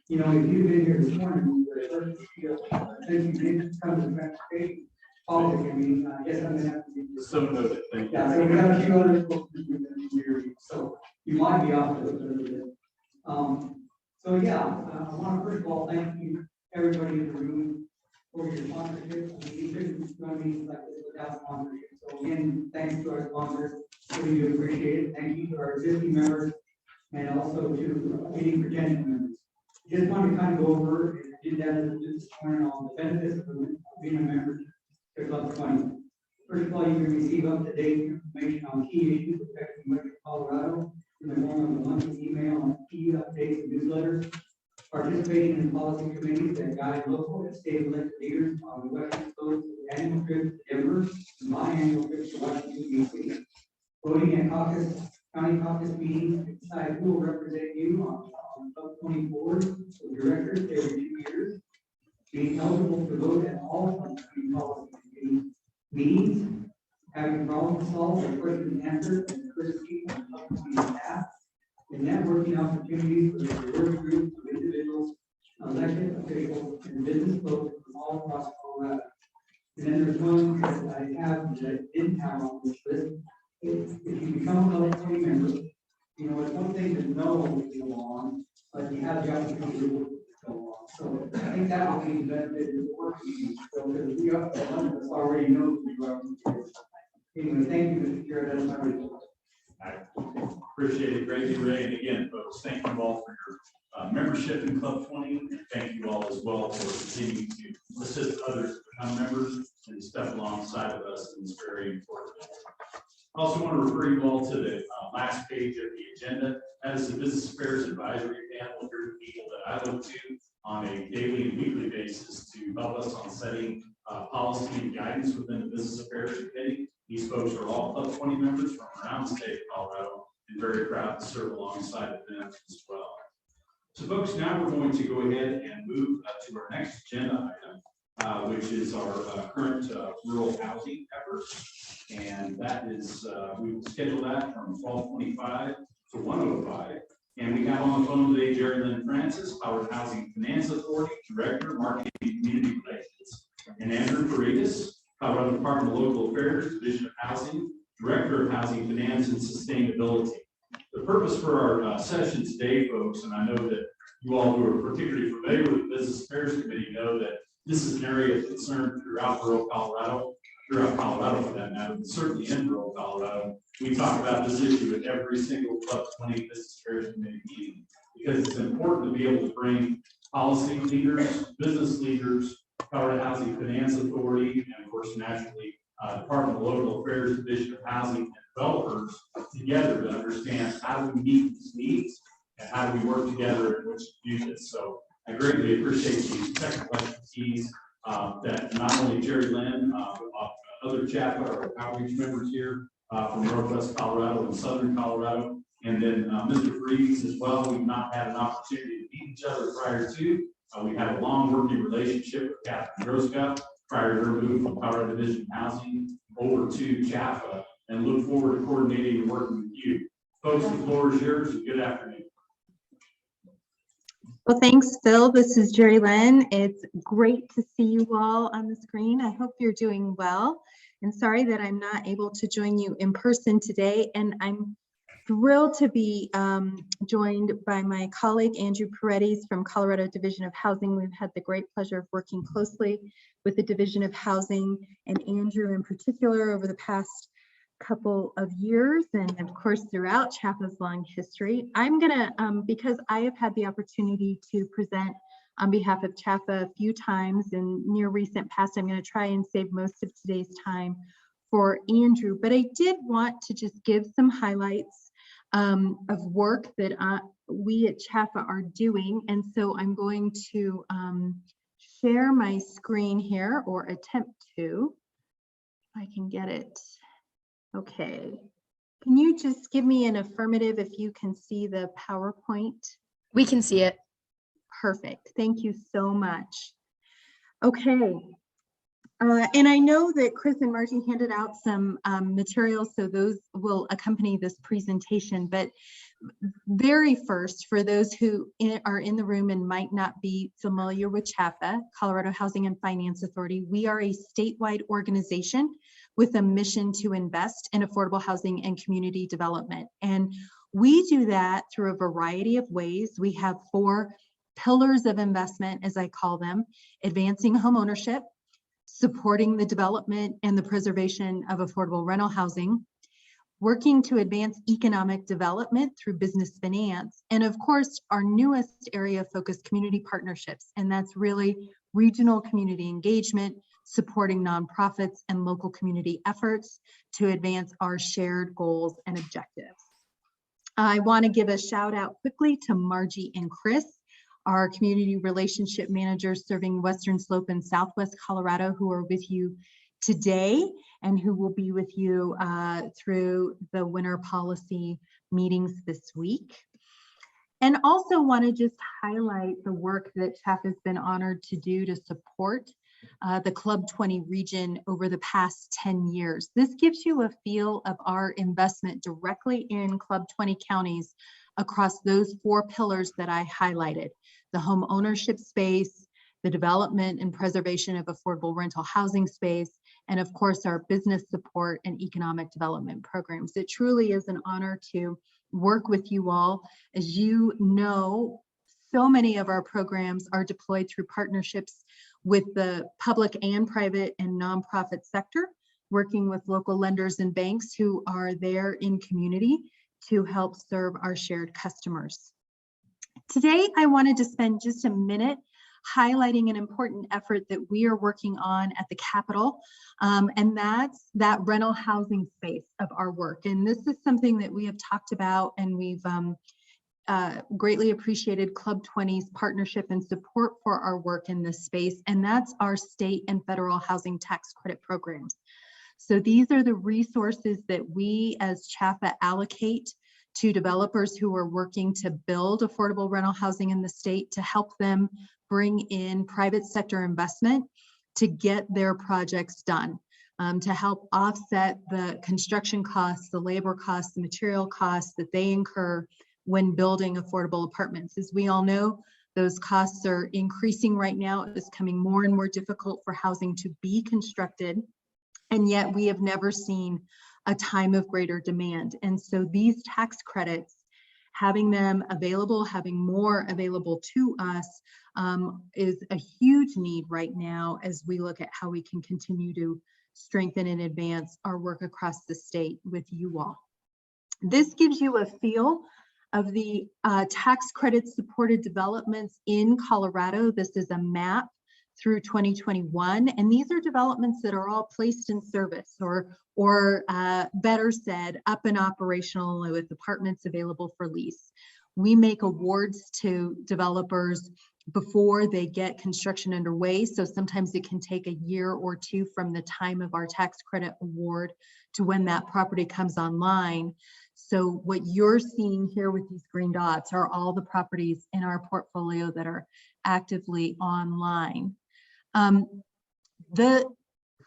You know, if you've been here this morning, since you did come to the transportation policy, I mean, I guess I'm gonna have to be. So noted. Thank you. Yeah, so we have a few other folks here, so you might be off to it a little bit. So yeah, I want to first of all thank you, everybody in the room, for your sponsorship. I mean, you couldn't run meetings like this without sponsorship. So again, thanks to our sponsors, really do appreciate it. Thank you to our existing members and also to any potential members. Just want to kind of go over and did that this morning on the benefits of being a member to Club 20. First of all, you can receive up-to-date information on key issues affecting Western Colorado in the form of a monthly email on key updates and newsletters. Participating in policy committees that guide local and state elected leaders on the Western Coast, annual trips to Denver, and biannual trips to Washington, D.C. Voting at county caucus meetings to decide who will represent you on Club 20 board of directors every 2 years. Being eligible to vote at all Club 20 policy committee meetings, having problem solved or questions answered, and courtesy from Club 20 staff, and networking opportunities for the diverse groups of individuals, elected officials, and business folks from all across Colorado. And then there's one that I have that I didn't have on this list. If you become a Club 20 member, you know, it's one thing to know what you go on, but you have the opportunity to go on. So I think that would be the benefit of the work meeting. So because we got one of us already knows we go out. Anyway, thank you, Mr. Chair. That's my report. I appreciate it greatly, Ray. And again, folks, thank you all for your membership in Club 20. And thank you all as well for continuing to assist others to become members and step alongside of us in this very important. I also want to refer you all to the last page of the agenda. That is the Business Affairs Advisory Panel. Here are people that I look to on a daily and weekly basis to help us on setting policy and guidance within the Business Affairs Committee. These folks are all Club 20 members from around the state of Colorado and very proud to serve alongside of them as well. So folks, now we're going to go ahead and move to our next agenda item, which is our current rural housing efforts. And that is, we will schedule that from 12:25 to 1:05. And we have on the phone today, Jerry Lynn Francis, Howard Housing Finance Authority, Director, Marketing and Community Relations, and Andrew Paredes, Colorado Department of Local Affairs, Division of Housing, Director of Housing Finance and Sustainability. The purpose for our session today, folks, and I know that you all who are particularly familiar with the Business Affairs Committee know that this is an area of concern throughout rural Colorado, for that matter, but certainly in rural Colorado. We talk about this issue at every single Club 20 Business Affairs Committee meeting because it's important to be able to bring policy leaders, business leaders, Colorado Housing Finance Authority, and of course, naturally, Department of Local Affairs, Division of Housing, and developers together to understand how do we meet these needs and how do we work together in which to do this. So I greatly appreciate the technical expertise that not only Jerry Lynn, but other CHAPA or outreach members here from Northwest Colorado and Southern Colorado, and then Mr. Freeze as well. We've not had an opportunity to meet each other prior to. We had a long working relationship with Catherine Groska prior to her move from Colorado Division of Housing over to CHAPA, and look forward to coordinating and working with you. Folks, the floor is yours, and good afternoon. Well, thanks, Phil. This is Jerry Lynn. It's great to see you all on the screen. I hope you're doing well. And sorry that I'm not able to join you in person today. And I'm thrilled to be joined by my colleague, Andrew Paredes from Colorado Division of Housing. We've had the great pleasure of working closely with the Division of Housing and Andrew in particular over the past couple of years, and of course throughout CHAPA's long history. I'm gonna, because I have had the opportunity to present on behalf of CHAPA a few times in near recent past, I'm gonna try and save most of today's time for Andrew, but I did want to just give some highlights of work that we at CHAPA are doing. And so I'm going to share my screen here, or attempt to, if I can get it. Okay, can you just give me an affirmative if you can see the PowerPoint? We can see it. Perfect, thank you so much. Okay, and I know that Chris and Margie handed out some materials, so those will accompany this presentation, but very first, for those who are in the room and might not be familiar with CHAPA, Colorado Housing and Finance Authority, we are a statewide organization with a mission to invest in affordable housing and community development. And we do that through a variety of ways. We have 4 pillars of investment, as I call them: advancing homeownership, supporting the development and the preservation of affordable rental housing, working to advance economic development through business finance, and of course, our newest area of focus, community partnerships. And that's really regional community engagement, supporting nonprofits and local community efforts to advance our shared goals and objectives. I want to give a shout out quickly to Margie and Chris, our community relationship managers serving Western Slope and Southwest Colorado, who are with you today and who will be with you through the winter policy meetings this week. And also want to just highlight the work that CHAPA has been honored to do to support the Club 20 region over the past 10 years. This gives you a feel of our investment directly in Club 20 counties across those 4 pillars that I highlighted: the home ownership space, the development and preservation of affordable rental housing space, and of course, our business support and economic development programs. It truly is an honor to work with you all. As you know, so many of our programs are deployed through partnerships with the public and private and nonprofit sector, working with local lenders and banks who are there in community to help serve our shared customers. Today, I wanted to spend just a minute highlighting an important effort that we are working on at the Capitol, and that's that rental housing space of our work. And this is something that we have talked about, and we've greatly appreciated Club 20's partnership and support for our work in this space, and that's our state and federal housing tax credit programs. So these are the resources that we as CHAPA allocate to developers who are working to build affordable rental housing in the state, to help them bring in private sector investment to get their projects done, to help offset the construction costs, the labor costs, the material costs that they incur when building affordable apartments. As we all know, those costs are increasing right now. It's becoming more and more difficult for housing to be constructed, and yet we have never seen a time of greater demand. And so these tax credits, having them available, having more available to us, is a huge need right now as we look at how we can continue to strengthen and advance our work across the state with you all. This gives you a feel of the tax credit supported developments in Colorado. This is a map through 2021, and these are developments that are all placed in service, or better said, up and operational with apartments available for lease. we make awards to developers before they get construction underway. So sometimes it can take a year or two from the time of our tax credit award to when that property comes online. So what you're seeing here with these green dots are all the properties in our portfolio that are actively online. The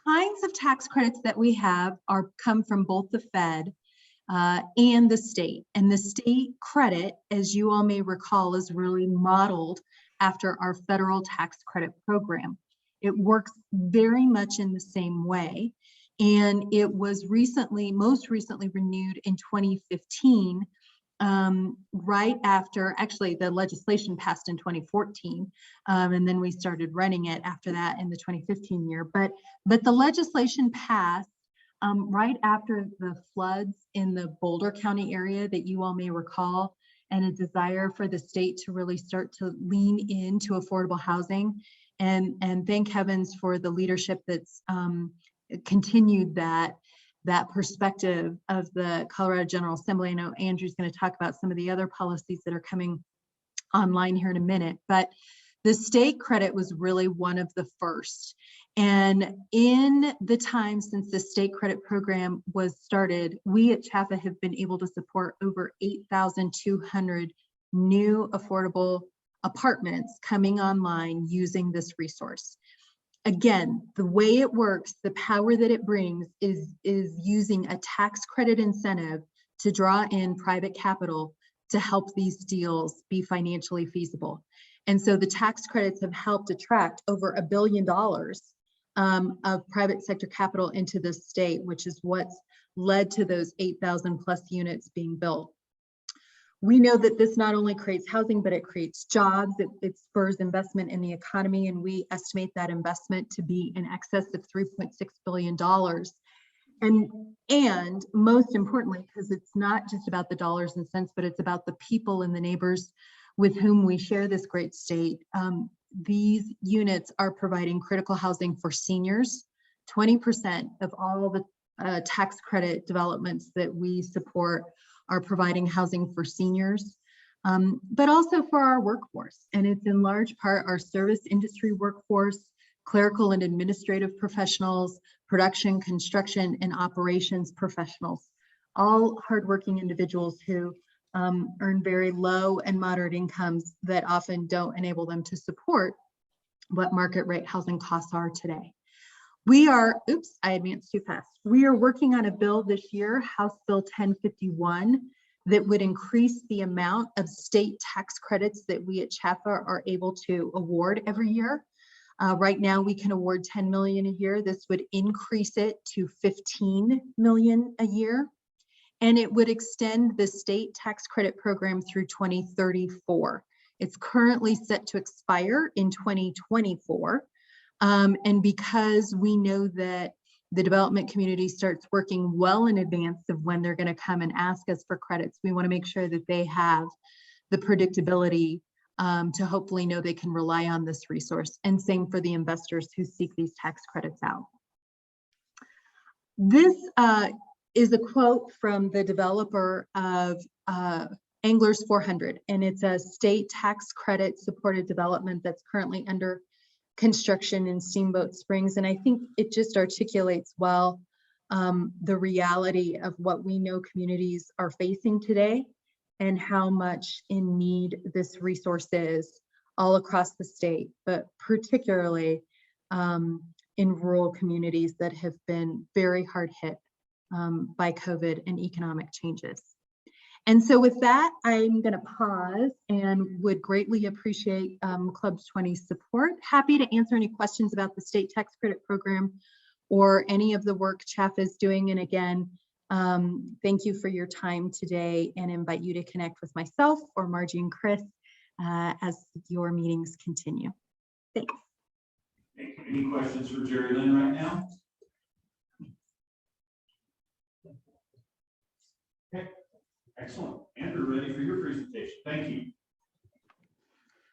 kinds of tax credits that we have come from both the Fed and the state. And the state credit, as you all may recall, is really modeled after our federal tax credit program. It works very much in the same way. And it was most recently renewed in 2015, right after, actually the legislation passed in 2014, and then we started running it after that in the 2015 year. But the legislation passed right after the floods in the Boulder County area that you all may recall, and a desire for the state to really start to lean into affordable housing. And thank heavens for the leadership that's continued that perspective of the Colorado General Assembly. I know Andrew's going to talk about some of the other policies that are coming online here in a minute, but the state credit was really one of the first. And in the time since the state credit program was started, we at CHAPA have been able to support over 8,200 new affordable apartments coming online using this resource. Again, the way it works, the power that it brings is using a tax credit incentive to draw in private capital to help these deals be financially feasible. And so the tax credits have helped attract over $1 billion of private sector capital into the state, which is what's led to those 8,000 plus units being built. We know that this not only creates housing, but it creates jobs, it spurs investment in the economy, and we estimate that investment to be in excess of $3.6 billion. And most importantly, because it's not just about the dollars and cents, but it's about the people and the neighbors with whom we share this great state. These units are providing critical housing for seniors. 20% of all the tax credit developments that we support are providing housing for seniors, but also for our workforce. And it's in large part our service industry workforce, clerical and administrative professionals, production, construction, and operations professionals, all hardworking individuals who earn very low and moderate incomes that often don't enable them to support what market rate housing costs are today. We are, oops, I advanced too fast. We are working on a bill this year, House Bill 1051, that would increase the amount of state tax credits that we at CHAPA are able to award every year. Right now, we can award 10 million a year. This would increase it to 15 million a year. And it would extend the state tax credit program through 2034. It's currently set to expire in 2024. And because we know that the development community starts working well in advance of when they're going to come and ask us for credits, we want to make sure that they have the predictability to hopefully know they can rely on this resource. And same for the investors who seek these tax credits out. This is a quote from the developer of Anglers 400, and it's a state tax credit supported development that's currently under construction in Steamboat Springs. And I think it just articulates well the reality of what we know communities are facing today and how much in need this resource is all across the state, but particularly in rural communities that have been very hard hit by COVID and economic changes. And so with that, I'm going to pause and would greatly appreciate Club 20's support. Happy to answer any questions about the state tax credit program or any of the work CHAPA is doing. And again, thank you for your time today, and invite you to connect with myself or Margie and Chris as your meetings continue. Thanks. Thank you. Any questions for Jerry Lynn right now? Okay. Excellent. Andrew, ready for your presentation. Thank you.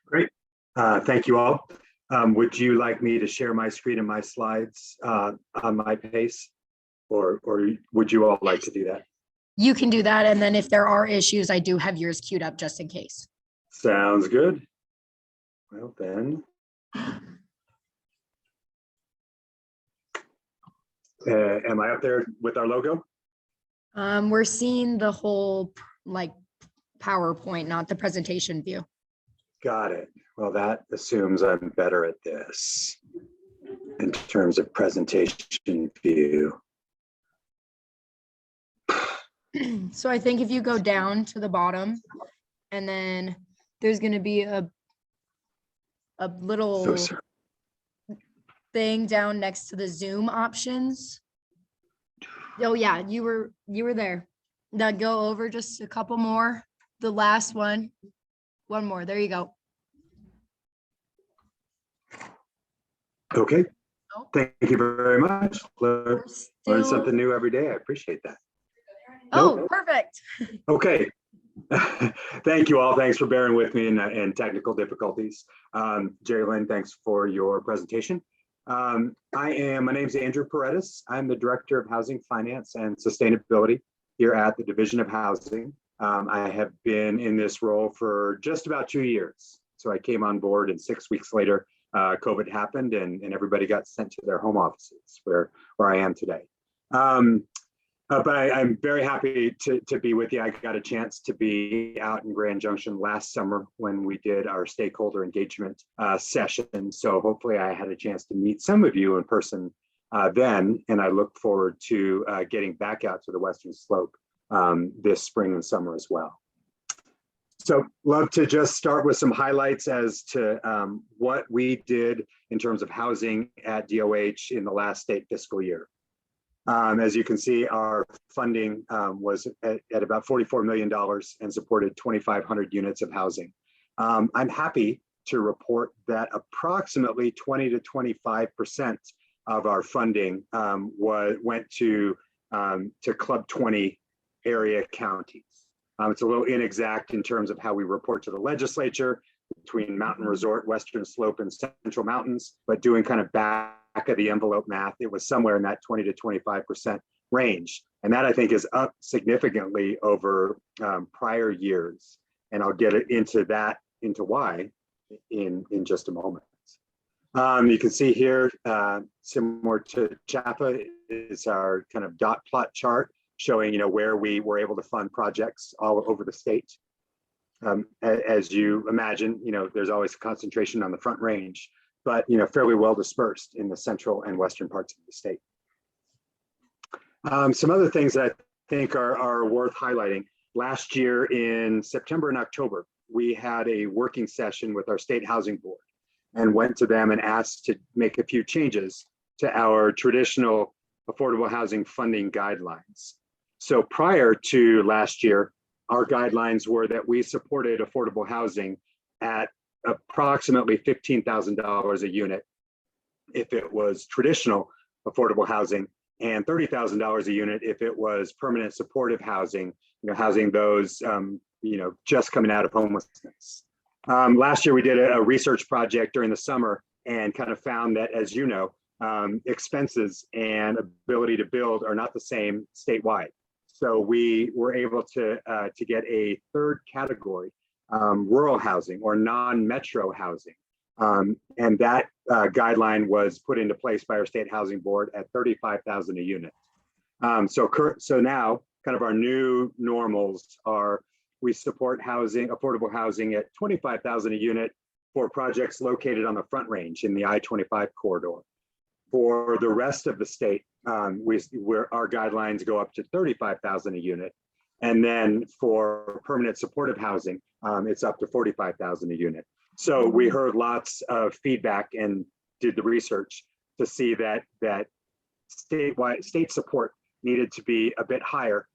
Great. Thank you all. Would you like me to share my screen and my slides on my pace, or would you all like to do that? you can do that. And then if there are issues, I do have yours queued up just in case. Sounds good. Well, then. Am I up there with our logo? We're seeing the whole like PowerPoint, not the presentation view. Got it. Well, that assumes I'm better at this in terms of presentation view. So I think if you go down to the bottom and then there's going to be a little thing down next to the Zoom options. Oh yeah, you were there. Now go over just a couple more. The last one more. There you go. Okay. Thank you very much. Learn something new every day. I appreciate that. Oh, Nope. perfect. Okay. Thank you all. Thanks for bearing with me in technical difficulties. Jerry Lynn, thanks for your presentation. My name's Andrew Paredes. I'm the Director of Housing Finance and Sustainability here at the Division of Housing. I have been in this role for just about 2 years. So I came on board and 6 weeks later, COVID happened and everybody got sent to their home offices where I am today. But I'm very happy to be with you. I got a chance to be out in Grand Junction last summer when we did our stakeholder engagement session. So hopefully I had a chance to meet some of you in person then, and I look forward to getting back out to the Western Slope this spring and summer as well. So love to just start with some highlights as to what we did in terms of housing at DOH in the last state fiscal year. As you can see, our funding was at about $44 million and supported 2,500 units of housing. I'm happy to report that approximately 20 to 25% of our funding went to Club 20 area counties. It's a little inexact in terms of how we report to the legislature between Mountain Resort, Western Slope, and Central Mountains, but doing kind of back of the envelope math, it was somewhere in that 20 to 25% range. And that I think is up significantly over prior years. And I'll get into why in just a moment. You can see here, similar to CHAPA, is our kind of dot plot chart showing, where we were able to fund projects all over the state. As you imagine, there's always a concentration on the Front Range, but fairly well dispersed in the central and western parts of the state. Some other things that I think are worth highlighting. Last year in September and October, we had a working session with our state housing board and went to them and asked to make a few changes to our traditional affordable housing funding guidelines. So prior to last year, our guidelines were that we supported affordable housing at approximately $15,000 a unit if it was traditional affordable housing, and $30,000 a unit if it was permanent supportive housing, housing those, just coming out of homelessness. Last year, we did a research project during the summer and kind of found that, as you know, expenses and ability to build are not the same statewide. So we were able to get a third category, rural housing or non-metro housing. And that guideline was put into place by our state housing board at $35,000 a unit. So now kind of our new normals are we support affordable housing at $25,000 a unit for projects located on the Front Range in the I-25 corridor. For the rest of the state, our guidelines go up to $35,000 a unit. And then for permanent supportive housing, it's up to $45,000 a unit. So we heard lots of feedback and did the research to see that state support needed to be a bit higher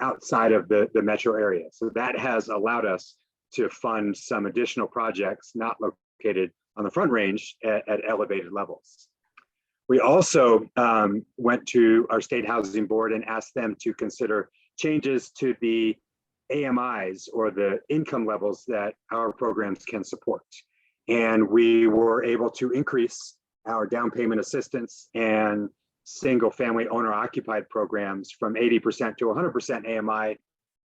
outside of the metro area. So that has allowed us to fund some additional projects not located on the Front Range at elevated levels. We also went to our state housing board and asked them to consider changes to the AMIs or the income levels that our programs can support. And we were able to increase our down payment assistance and single-family owner-occupied programs from 80% to 100% AMI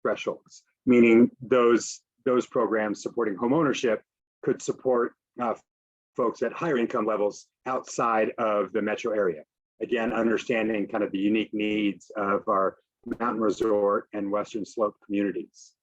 thresholds, meaning those programs supporting homeownership could support folks at higher income levels outside of the metro area. Again, understanding kind of the unique needs of our mountain resort and Western Slope communities.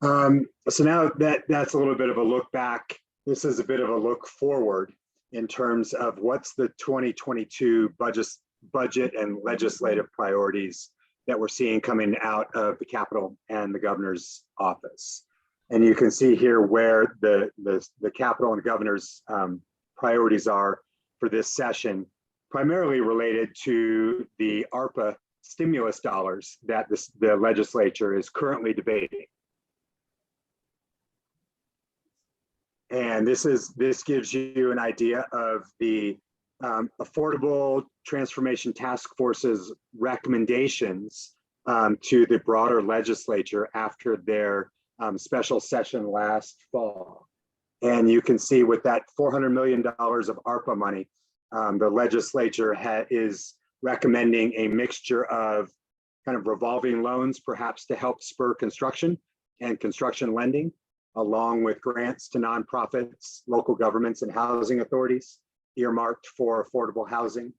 So now that's a little bit of a look back. This is a bit of a look forward in terms of what's the 2022 budget and legislative priorities that we're seeing coming out of the Capitol and the governor's office. And you can see here where the Capitol and the governor's priorities are for this session, primarily related to the ARPA stimulus dollars that the legislature is currently debating. And this gives you an idea of the Affordable Transformation Task Force's recommendations to the broader legislature after their special session last fall. And you can see with that $400 million of ARPA money, the legislature is recommending a mixture of kind of revolving loans, perhaps to help spur construction and construction lending, along with grants to nonprofits, local governments, and housing authorities earmarked for affordable housing.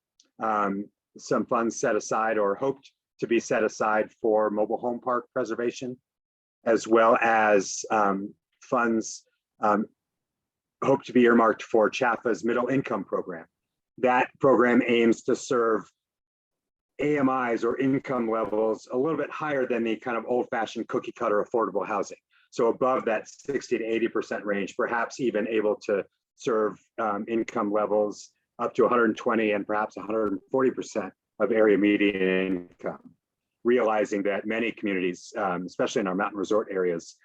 Some funds set aside or hoped to be set aside for mobile home park preservation, as well as funds hoped to be earmarked for CHAFA's middle income program. That program aims to serve AMIs or income levels a little bit higher than the kind of old-fashioned cookie cutter affordable housing. So above that 60 to 80% range, perhaps even able to serve income levels up to 120 and perhaps 140% of area median income, realizing that many communities, especially in our mountain resort areas,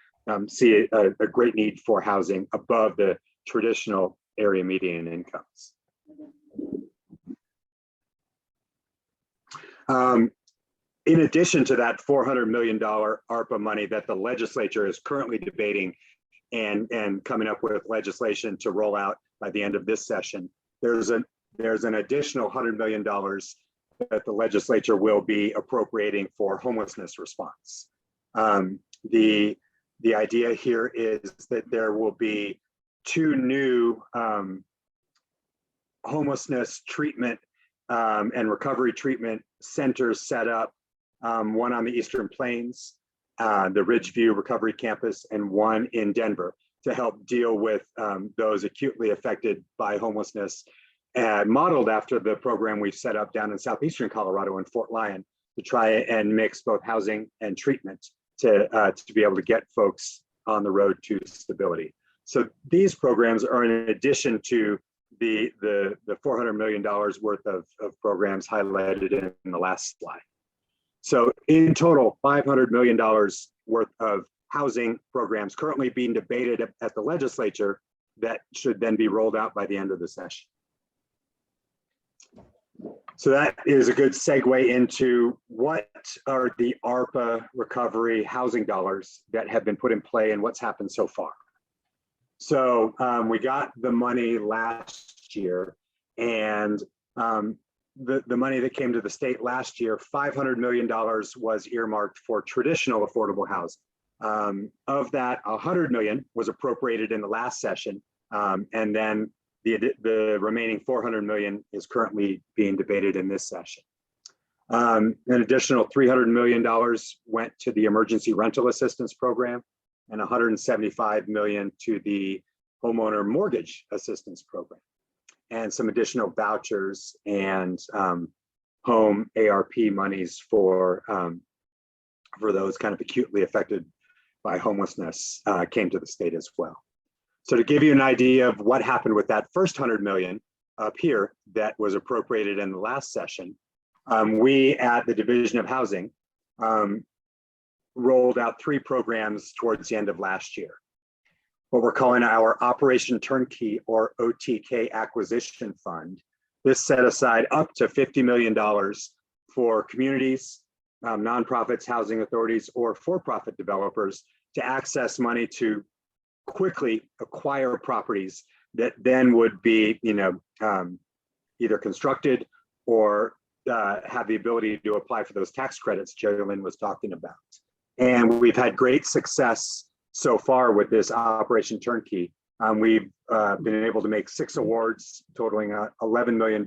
see a great need for housing above the traditional area median incomes. In addition to that $400 million ARPA money that the legislature is currently debating and coming up with legislation to roll out by the end of this session, there's an additional $100 million that the legislature will be appropriating for homelessness response. The idea here is that there will be 2 new homelessness treatment and recovery treatment centers set up, one on the Eastern Plains, the Ridgeview Recovery Campus, and one in Denver to help deal with those acutely affected by homelessness, modeled after the program we've set up down in southeastern Colorado in Fort Lyon to try and mix both housing and treatment to be able to get folks on the road to stability. So these programs are in addition to the $400 million worth of programs highlighted in the last slide. So in total, $500 million worth of housing programs currently being debated at the legislature that should then be rolled out by the end of the session. So that is a good segue into what are the ARPA recovery housing dollars that have been put in play and what's happened so far. So we got the money last year, and the money that came to the state last year, $500 million was earmarked for traditional affordable housing. Of that, $100 million was appropriated in the last session, and then the remaining $400 million is currently being debated in this session. An additional $300 million went to the Emergency Rental Assistance Program, and $175 million to the Homeowner Mortgage Assistance Program, and some additional vouchers and home ARP monies for those kind of acutely affected by homelessness came to the state as well. So to give you an idea of what happened with that first $100 million up here that was appropriated in the last session, we at the Division of Housing rolled out 3 programs towards the end of last year. What we're calling our Operation Turnkey, or OTK, acquisition fund. This set aside up to $50 million for communities, nonprofits, housing authorities, or for-profit developers to access money to quickly acquire properties that then would be, either constructed or have the ability to apply for those tax credits Jerry-Lynn was talking about. And we've had great success so far with this Operation Turnkey. We've been able to make 6 awards totaling $11 million.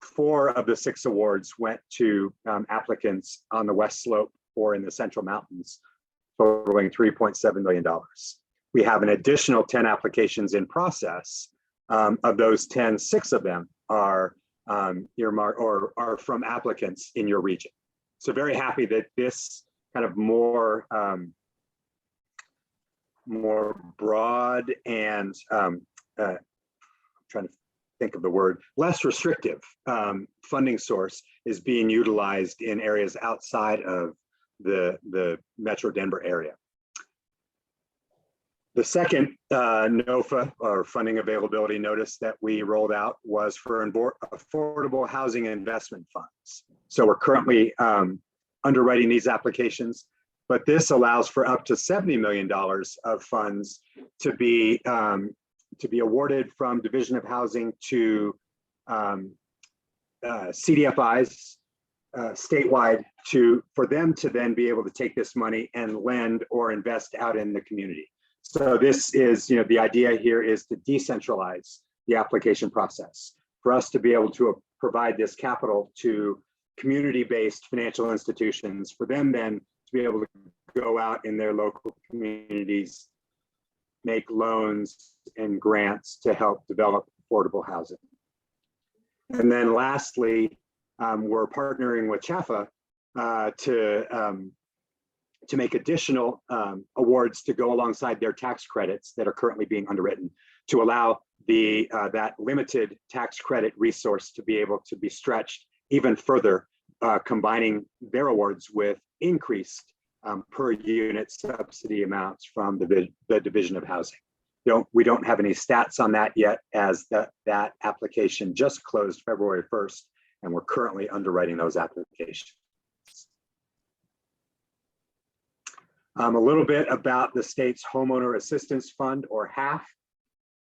4 of the 6 awards went to applicants on the West Slope or in the Central Mountains, totaling $3.7 million. We have an additional 10 applications in process. Of those 10, 6 of them are earmarked or are from applicants in your region. So very happy that this kind of more broad and trying to think of the word, less restrictive funding source is being utilized in areas outside of the Metro Denver area. The second NOFA, or funding availability notice, that we rolled out was for affordable housing investment funds. So we're currently underwriting these applications, but this allows for up to $70 million of funds to be awarded from Division of Housing to CDFIs statewide for them to then be able to take this money and lend or invest out in the community. So this is, the idea here is to decentralize the application process for us to be able to provide this capital to community-based financial institutions, for them then to be able to go out in their local communities, make loans and grants to help develop affordable housing. And then lastly, we're partnering with CHAFA to make additional awards to go alongside their tax credits that are currently being underwritten, to allow that limited tax credit resource to be able to be stretched even further, combining their awards with increased per unit subsidy amounts from the Division of Housing. We don't have any stats on that yet, as that application just closed February 1st, and we're currently underwriting those applications. A little bit about the state's Homeowner Assistance Fund, or HAF.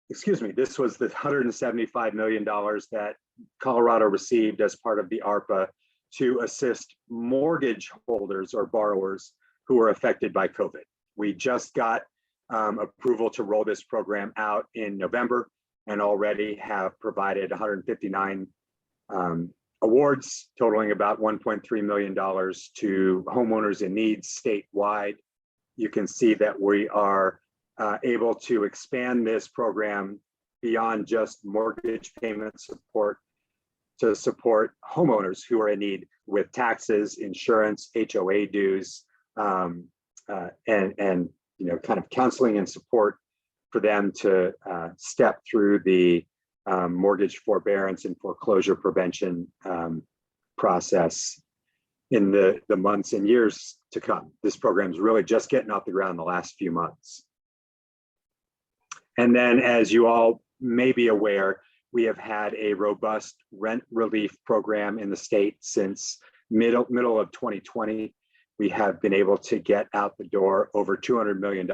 This was the $175 million that Colorado received as part of the ARPA to assist mortgage holders or borrowers who were affected by COVID. We just got approval to roll this program out in November, and already have provided 159 awards totaling about $1.3 million to homeowners in need statewide. You can see that we are able to expand this program beyond just mortgage payment support to support homeowners who are in need with taxes, insurance, HOA dues, and kind of counseling and support for them to step through the mortgage forbearance and foreclosure prevention process in the months and years to come. This program is really just getting off the ground the last few months. And then, as you all may be aware, we have had a robust rent relief program in the state since middle of 2020. We have been able to get out the door over $200 million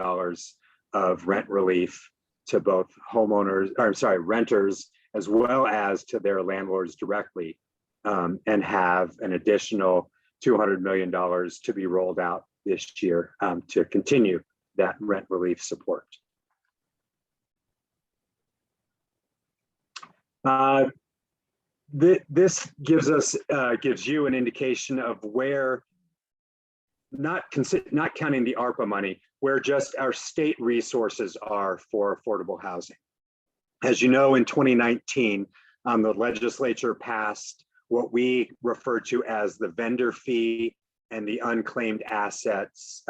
of rent relief to both renters, as well as to their landlords directly, and have an additional $200 million to be rolled out this year to continue that rent relief support. This gives you an indication of where, not counting the ARPA money, where just our state resources are for affordable housing. As you know, in 2019, the legislature passed what we refer to as the vendor fee and the unclaimed assets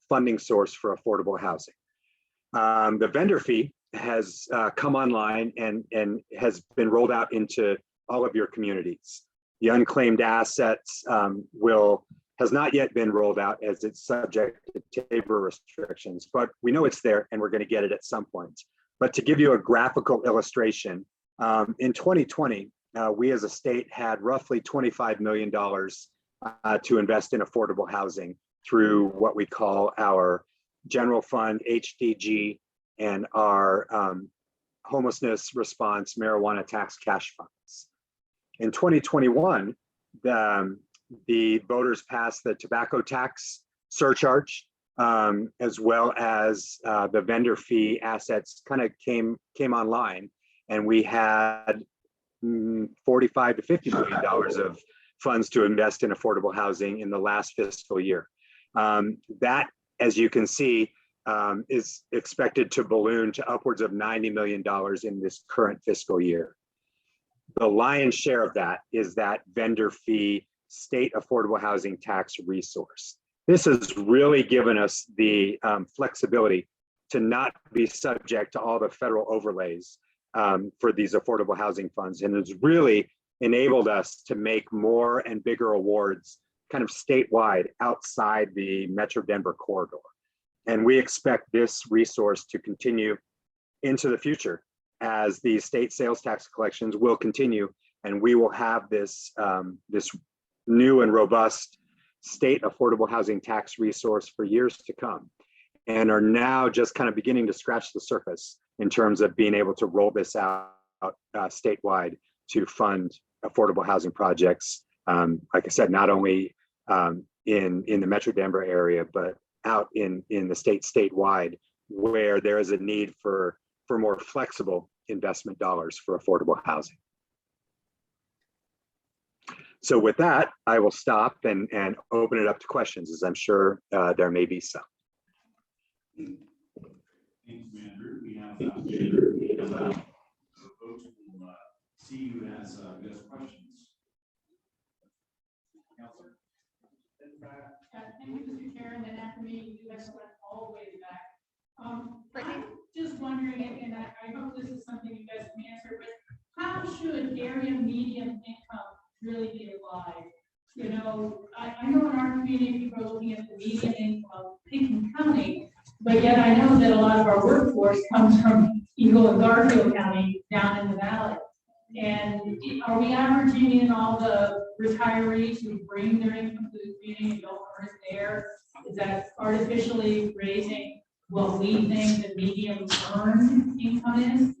funding source for affordable housing. The vendor fee has come online and has been rolled out into all of your communities. The unclaimed assets has not yet been rolled out, as it's subject to TABOR restrictions, but we know it's there and we're going to get it at some point. But to give you a graphical illustration, in 2020, we as a state had roughly $25 million to invest in affordable housing through what we call our general fund, HDG, and our homelessness response marijuana tax cash funds. In 2021, the voters passed the tobacco tax surcharge, as well as the vendor fee assets kind of came online, and we had $45 to $50 million of funds to invest in affordable housing in the last fiscal year. That, as you can see, is expected to balloon to upwards of $90 million in this current fiscal year. The lion's share of that is that vendor fee state affordable housing tax resource. This has really given us the flexibility to not be subject to all the federal overlays for these affordable housing funds, and it's really enabled us to make more and bigger awards kind of statewide outside the Metro Denver corridor. And we expect this resource to continue into the future as the state sales tax collections will continue, and we will have this, this new and robust state affordable housing tax resource for years to come, and are now just kind of beginning to scratch the surface in terms of being able to roll this out statewide to fund affordable housing projects. Like I said, not only in the Metro Denver area, but out in the statewide, where there is a need for more flexible investment dollars for affordable housing. So with that, I will stop and open it up to questions, as I'm sure there may be some. Thank you, Andrew. We have folks who see you as questions. Counselor? Thank you, Mr. Chair, and then after me, you guys went all the way back. I'm just wondering, and I hope this is something you guys can answer, but how should area median income really be applied? You know, I know in our community, people are looking at the median income of Pickens County, but yet I know that a lot of our workforce comes from Eagle and Garfield County down in the valley. And are we averaging in all the retirees who bring their income to the community and don't earn it there? Is that artificially raising what we think the median earned income is?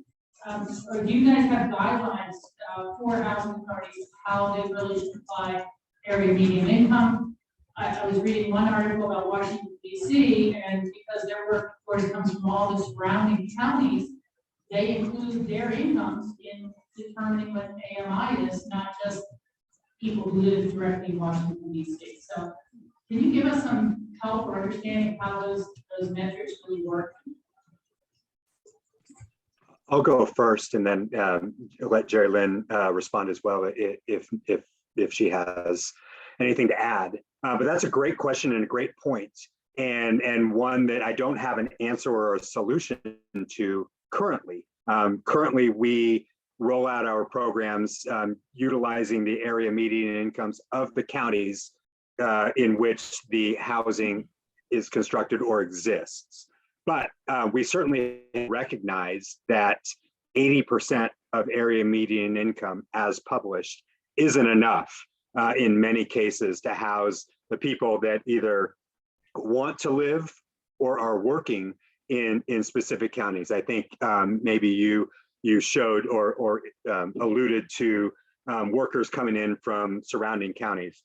Or do you guys have guidelines for housing authorities, how they really should apply area median income? I was reading one article about Washington, D.C., and because their workforce comes from all the surrounding counties, they include their incomes in determining what AMI is, not just people who live directly in Washington, D.C. So can you give us some help or understanding how those metrics really work? I'll go first, and then let Jerry Lynn respond as well if she has anything to add. But that's a great question and a great point, and one that I don't have an answer or a solution to currently. Currently, we roll out our programs utilizing the area median incomes of the counties in which the housing is constructed or exists. But we certainly recognize that 80% of area median income as published isn't enough in many cases to house the people that either want to live or are working in specific counties. I think maybe you showed or alluded to workers coming in from surrounding counties.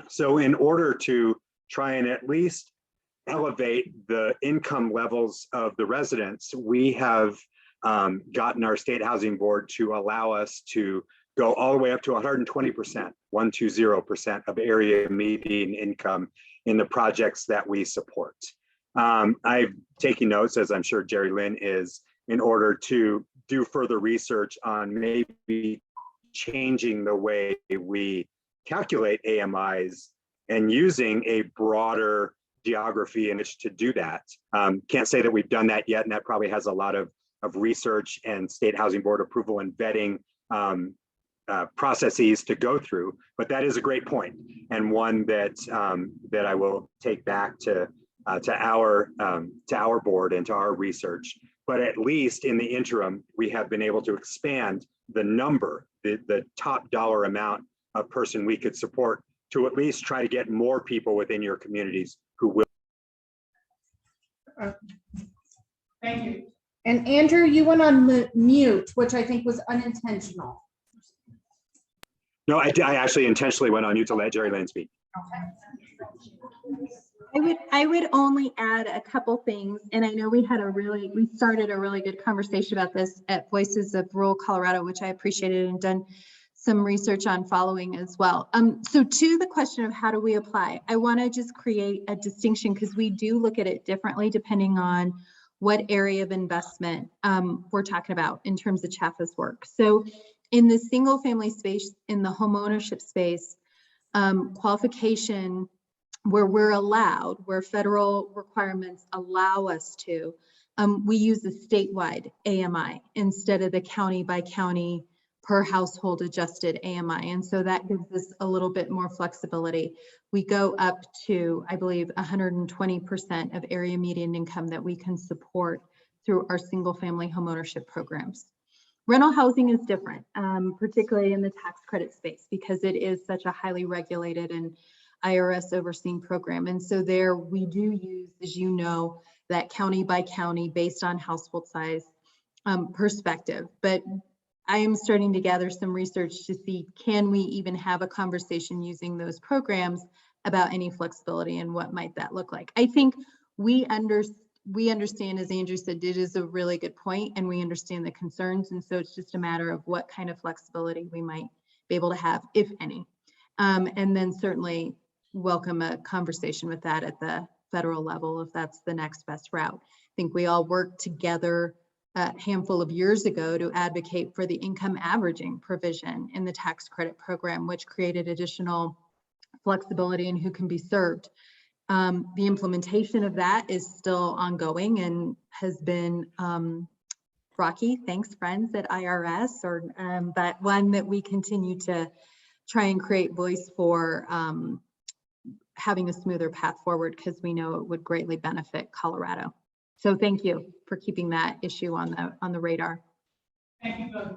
So in order to try and at least elevate the income levels of the residents, we have gotten our state housing board to allow us to go all the way up to 120%, 120% of area median income in the projects that we support. I'm taking notes, as I'm sure Jerry Lynn is, in order to do further research on maybe changing the way we calculate AMIs and using a broader geography in which to do that. Can't say that we've done that yet, and that probably has a lot of research and state housing board approval and vetting processes to go through. But that is a great point, and one that that I will take back to our board and to our research. But at least in the interim, we have been able to expand the number, the top dollar amount of person we could support, to at least try to get more people within your communities who will. Thank you. And Andrew, you went on mute, which I think was unintentional. No, I actually intentionally went on mute to let Jerry Lynn speak. I would only add a couple things, and I know we started a really good conversation about this at Voices of Rural Colorado, which I appreciated and done some research on following as well. So to the question of how do we apply, I want to just create a distinction because we do look at it differently depending on what area of investment we're talking about in terms of CHAFA's work. So in the single family space, in the home ownership space, qualification where we're allowed, where federal requirements allow us to, we use the statewide AMI instead of the county by county per household adjusted AMI. And so that gives us a little bit more flexibility. We go up to, I believe, 120% of area median income that we can support through our single family homeownership programs. Rental housing is different, particularly in the tax credit space, because it is such a highly regulated and IRS overseen program. And so there we do use, as you know, that county by county based on household size perspective. But I am starting to gather some research to see, can we even have a conversation using those programs about any flexibility and what might that look like? I think we understand, as Andrew said, it is a really good point, and we understand the concerns. And so it's just a matter of what kind of flexibility we might be able to have, if any. And then certainly welcome a conversation with that at the federal level, if that's the next best route. I think we all worked together a handful of years ago to advocate for the income averaging provision in the tax credit program, which created additional flexibility in who can be served. The implementation of that is still ongoing and has been rocky. Thanks, friends at IRS, but one that we continue to try and create voice for having a smoother path forward, because we know it would greatly benefit Colorado. So thank you for keeping that issue on the radar. Thank you both.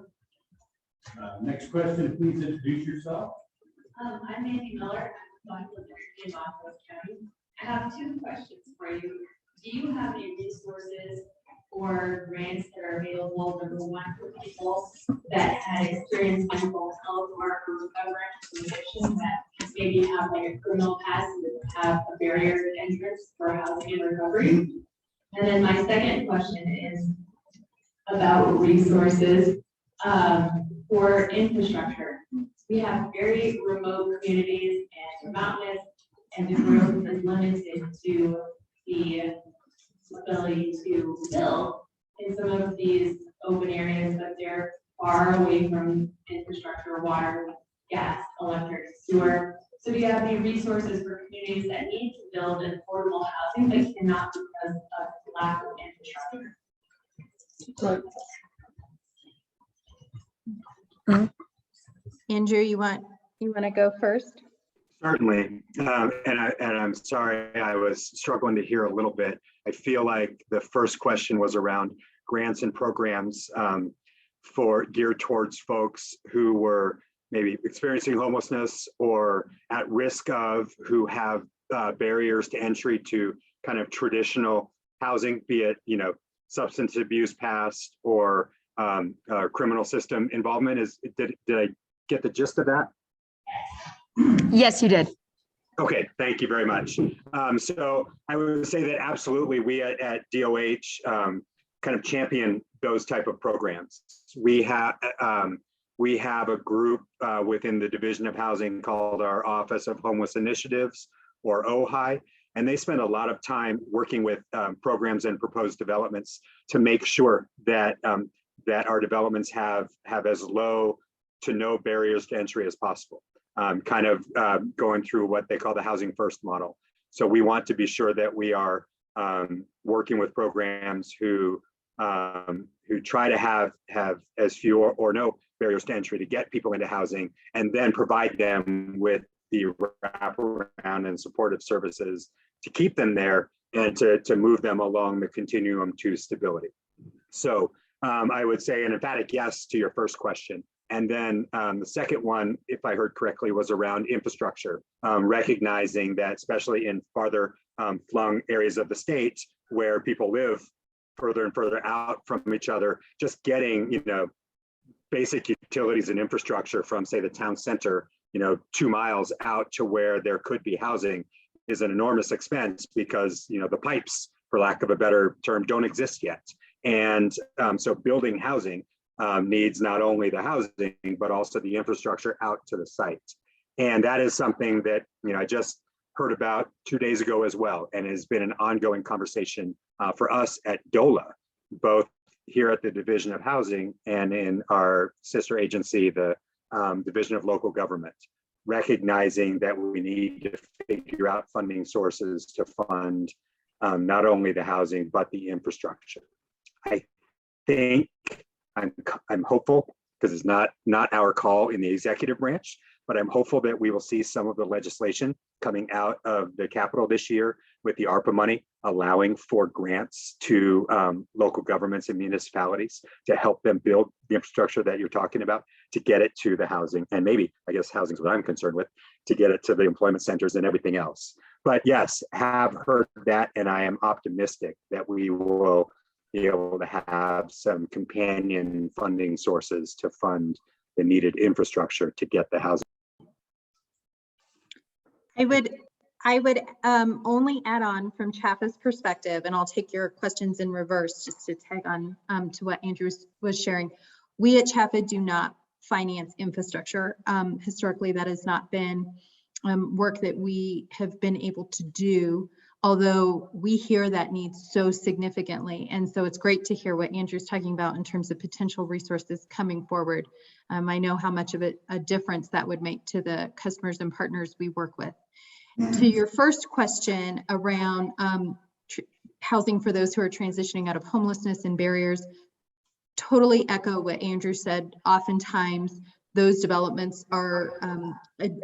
Next question, please introduce yourself. I'm Nancy Miller. I'm in Montrose County. I have two questions for you. Do you have any resources or grants that are available, number one, for people that had experienced mental health or recovering from addiction that maybe have like a criminal past and have a barrier to entrance for housing and recovery? And then my second question is about resources for infrastructure. We have very remote communities and mountainous, and the growth is limited to the ability to build in some of these open areas, but they're far away from infrastructure, water, gas, electric, sewer. So do you have any resources for communities that need to build affordable housing but cannot because of lack of infrastructure? Andrew, you want to go first? Certainly, and I'm sorry, I was struggling to hear a little bit. I feel like the first question was around grants and programs for geared towards folks who were maybe experiencing homelessness or at risk of, who have barriers to entry to kind of traditional housing, be it, you know, substance abuse past or criminal system involvement. Did I get the gist of that? Yes, you did. Okay, thank you very much. So I would say that absolutely we at DOH kind of champion those type of programs. We have a group within the Division of Housing called our Office of Homeless Initiatives, or OHI, and they spend a lot of time working with programs and proposed developments to make sure that that our developments have as low to no barriers to entry as possible. Kind of going through what they call the housing first model. So we want to be sure that we are working with programs who try to have as few or no barriers to entry to get people into housing, and then provide them with the wraparound and supportive services to keep them there and to move them along the continuum to stability. So I would say an emphatic yes to your first question. And then the second one, if I heard correctly, was around infrastructure, recognizing that especially in farther flung areas of the state where people live further and further out from each other, just getting, basic utilities and infrastructure from, say, the town center, 2 miles out to where there could be housing is an enormous expense because, the pipes, for lack of a better term, don't exist yet. And so building housing needs not only the housing, but also the infrastructure out to the site. And that is something that, I just heard about 2 days ago as well, and has been an ongoing conversation for us at DOLA, both here at the Division of Housing and in our sister agency, the Division of Local Government, recognizing that we need to figure out funding sources to fund not only the housing, but the infrastructure. I think I'm hopeful, because it's not our call in the executive branch, but I'm hopeful that we will see some of the legislation coming out of the Capitol this year with the ARPA money, allowing for grants to local governments and municipalities to help them build the infrastructure that you're talking about, to get it to the housing. And maybe, I guess housing is what I'm concerned with, to get it to the employment centers and everything else. But yes, have heard that, and I am optimistic that we will be able to have some companion funding sources to fund the needed infrastructure to get the housing. I would only add on from Chaffa's perspective, and I'll take your questions in reverse just to tag on to what Andrew was sharing. We at Chaffa do not finance infrastructure. Historically, that has not been work that we have been able to do, although we hear that need so significantly. And so it's great to hear what Andrew's talking about in terms of potential resources coming forward. I know how much of a difference that would make to the customers and partners we work with. To your first question around housing for those who are transitioning out of homelessness and barriers, totally echo what Andrew said. Oftentimes, those developments are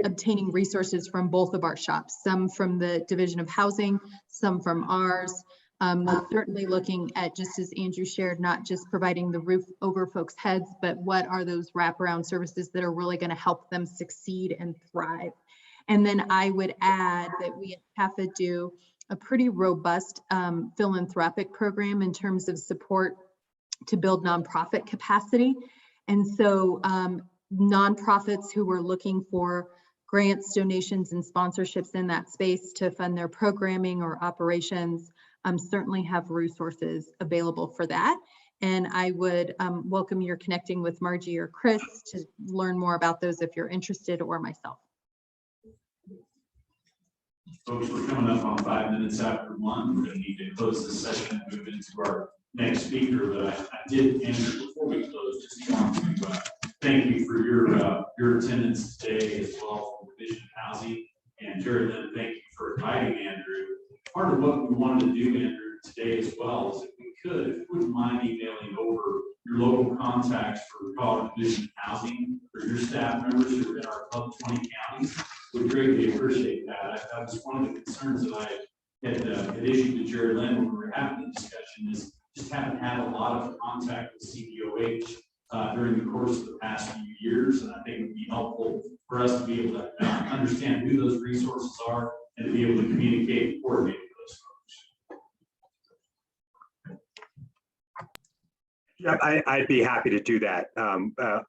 obtaining resources from both of our shops, some from the Division of Housing, some from ours. We're certainly looking at, just as Andrew shared, not just providing the roof over folks' heads, but what are those wraparound services that are really going to help them succeed and thrive. And then I would add that we at CAFA do a pretty robust philanthropic program in terms of support to build nonprofit capacity. And so nonprofits who are looking for grants, donations, and sponsorships in that space to fund their programming or operations certainly have resources available for that. And I would welcome your connecting with Margie or Chris to learn more about those if you're interested, or myself. Folks, we're coming up on 5 minutes after 1. We're going to need to close this session and move into our next speaker. But I did, Andrew, before we close, just want to thank you for your attendance today, as well for Division of Housing. And Jerry Lynn, thank you for inviting Andrew. Part of what we wanted to do, Andrew, today as well is, if we could, if you wouldn't mind emailing over your local contacts for Colorado Division of Housing for your staff members who are in our Club 20 counties. We greatly appreciate that. That was one of the concerns that I had issued to Jerry Lynn when we were having the discussion, is just haven't had a lot of contact with CDOH during the course of the past few years. And I think it would be helpful for us to be able to understand who those resources are and to be able to communicate and coordinate with those folks. Yeah, I'd be happy to do that,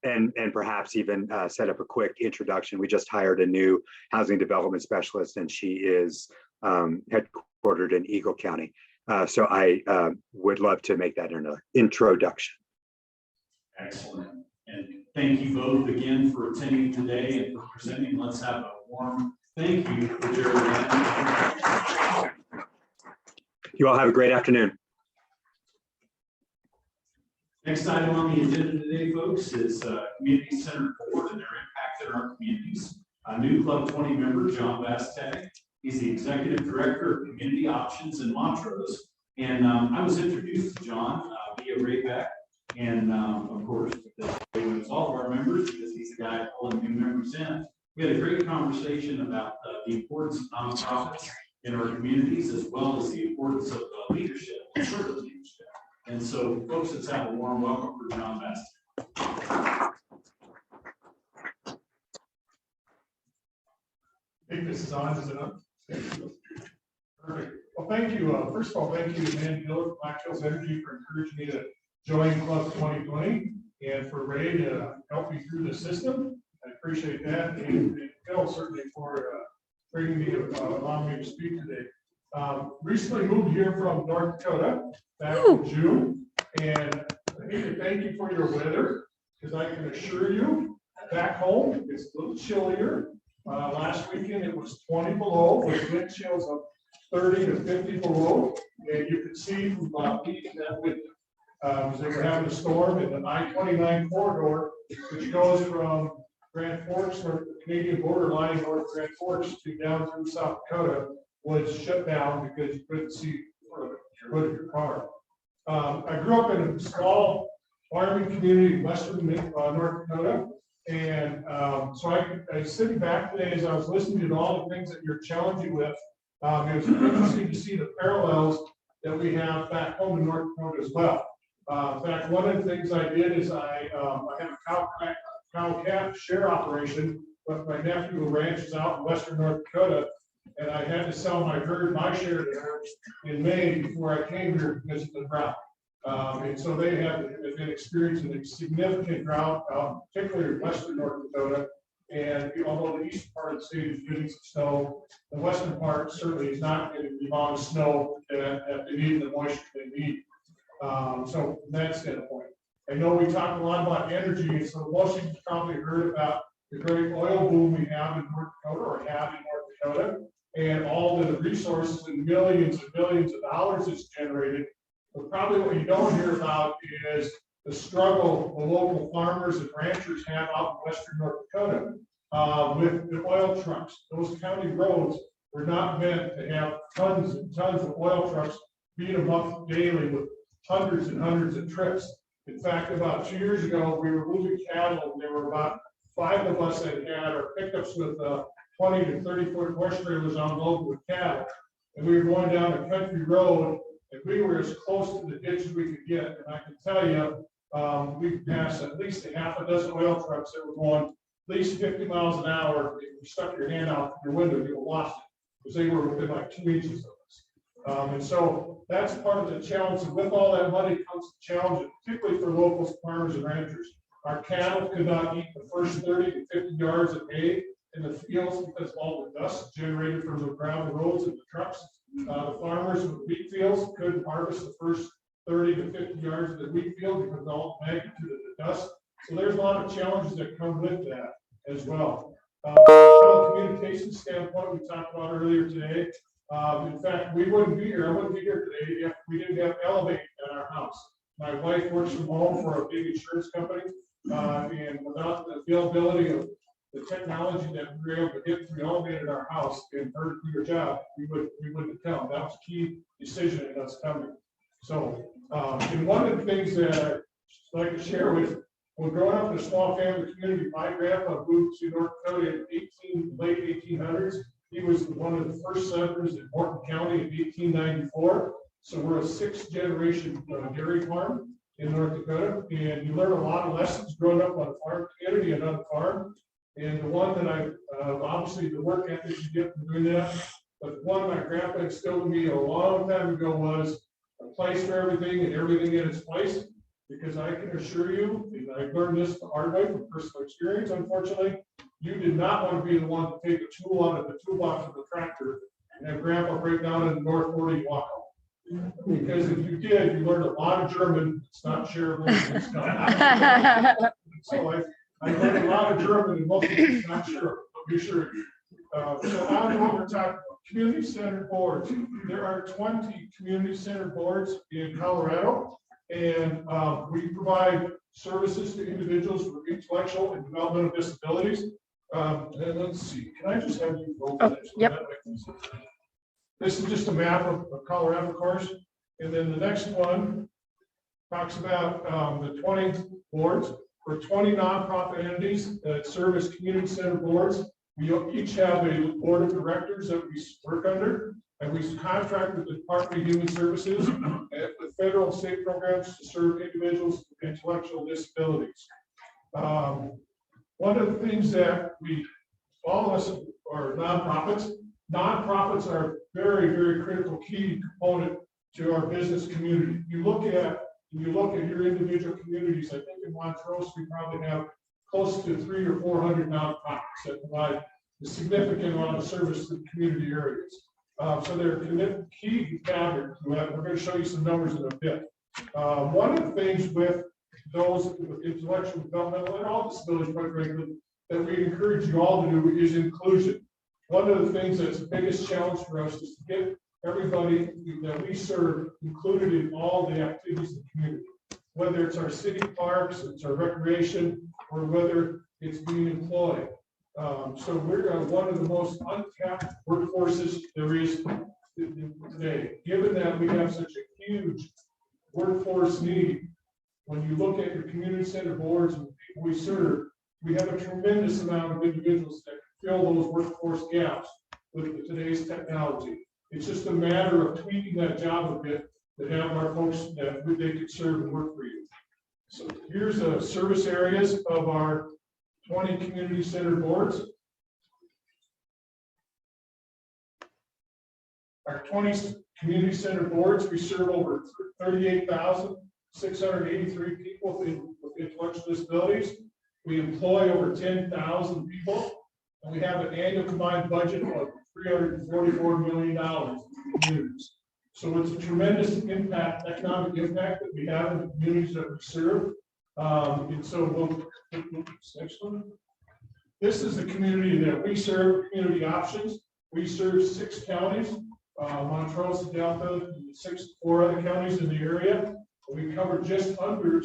and perhaps even set up a quick introduction. We just hired a new housing development specialist, and she is headquartered in Eagle County. So I would love to make that an introduction. Excellent. And thank you both again for attending today and for presenting. Let's have a warm thank you for Jerry. You all have a great afternoon. Next item on the agenda today, folks, is Community Center Board and their impact in our communities. A new Club 20 member, John Bastek. He's the Executive Director of Community Options in Montrose. And I was introduced to John via Rayback. And of course, with all of our members, because he's the guy pulling new members in. We had a great conversation about the importance of nonprofits in our communities, as well as the importance of leadership, assertive leadership. And so, folks, let's have a warm welcome for John Bastek. I think this is on, is it on? Perfect. Well, thank you. First of all, thank you to Mandy Miller from Black Hills Energy for encouraging me to join Club 2020 and for Ray to help me through the system. I appreciate that. And Phil certainly for bringing me, allowing me to speak today. Recently moved here from North Dakota back in June. And I need to thank you for your weather, because I can assure you back home it's a little chillier. Last weekend it was 20 below with wind chills of 30 to 50 below, and you could see from about leaving that window. They were having a storm in the I-29 corridor, which goes from Grand Forks, or the Canadian border line, north Grand Forks, to down through South Dakota, was shut down because you couldn't see the hood of your car. I grew up in a small farming community in western North Dakota, and so I was sitting back today as I was listening to all the things that you're challenging with. It was interesting to see the parallels that we have back home in North Dakota as well. In fact, one of the things I did is I have a cow-calf share operation, but my nephew ranches out in western North Dakota, and I had to sell my share there in May before I came here because of the drought. And so they have been experiencing a significant drought, particularly in western North Dakota. And although the eastern part of the state is getting some snow, the western part certainly is not getting the amount of snow that they need, the moisture they need. So from that standpoint, I know we talked a lot about energy, and so most of you probably heard about the great oil boom we have in North Dakota, or have in North Dakota, and all the resources and millions of dollars it's generated. But probably what you don't hear about is the struggle the local farmers and ranchers have out in western North Dakota with the oil trucks. Those county roads were not meant to have tons and tons of oil trucks beat them up daily with hundreds and hundreds of trips. In fact, about 2 years ago, we were moving cattle, and there were about 5 of us that had our pickups with 20 to 30-foot horse trailers on load with cattle. And we were going down a country road, and we were as close to the ditch as we could get. And I can tell you, we passed at least a half a dozen oil trucks that were going at least 50 miles an hour. If you stuck your hand out your window, you would have lost it, because they were within like 2 inches of us. And so that's part of the challenge. And with all that money comes the challenge, particularly for local farmers and ranchers. Our cattle could not eat the first 30 to 50 yards a day in the fields because of all the dust generated from the gravel roads and the trucks. The farmers with wheat fields couldn't harvest the first 30 to 50 yards of the wheat field because of all the magnitude of the dust. So there's a lot of challenges that come with that as well. From a communication standpoint, we talked about earlier today. In fact, we wouldn't be here. I wouldn't be here today if we didn't have Elevate at our house. My wife works from home for a big insurance company, and without the availability of the technology that we were able to get through Elevate at our house and her to do her job, we wouldn't have come. That was a key decision in us coming. So, and one of the things that I'd like to share with, when growing up in a small family community, my grandpa moved to North Dakota in late 1800s. He was one of the first settlers in Morton County in 1894. So we're a 6th generation dairy farm in North Dakota. And you learn a lot of lessons growing up on a farm community and on a farm. And the one that I, obviously the work ethic you get from doing that, but one my grandpa instilled in me a long time ago was a place for everything and everything in its place. Because I can assure you, and I learned this the hard way from personal experience, unfortunately, you did not want to be the one to take a tool out of the toolbox of the tractor and have grandpa break down in the North 40 and walk home. Because if you did, you learned a lot of German. It's not shareable. It's not. So I learned a lot of German, and most of it's not sure, but be sure. So on to what we're talking about, community-centered boards. There are 20 community-centered boards in Colorado. And we provide services to individuals with intellectual and developmental disabilities. And let's see, can I just have you go over this? Yep. This is just a map of Colorado, of course. And then the next one talks about the 20 boards for 20 nonprofit entities that serve as community-centered boards. We each have a board of directors that we work under. And we contract with the Department of Human Services with federal and state programs to serve individuals with intellectual disabilities. One of the things that all of us are nonprofits. Nonprofits are very critical key component to our business community. You look at your individual communities, I think in Montrose, we probably have close to 300 or 400 nonprofits that provide a significant amount of service to the community areas. So they're a key fabric to that. We're going to show you some numbers in a bit. One of the things with those with intellectual developmental and all disabilities, quite frankly, that we encourage you all to do is inclusion. One of the things that's the biggest challenge for us is to get everybody that we serve included in all the activities of the community, whether it's our city parks, it's our recreation, or whether it's being employed. So we're one of the most untapped workforces there is today. Given that we have such a huge workforce need, when you look at your community center boards and the people we serve, we have a tremendous amount of individuals that fill those workforce gaps with today's technology. It's just a matter of tweaking that job a bit to have our folks that they could serve and work for you. So here's the service areas of our 20 community center boards. Our 20 community center boards, we serve over 38,683 people with intellectual disabilities. We employ over 10,000 people, and we have an annual combined budget of $344 million in communities. So it's a tremendous impact, economic impact that we have in the communities that we serve. And so we'll next one. This is the community that we serve, Community Options. We serve 6 counties, Montrose, Delta, and 4 other counties in the area. We cover just under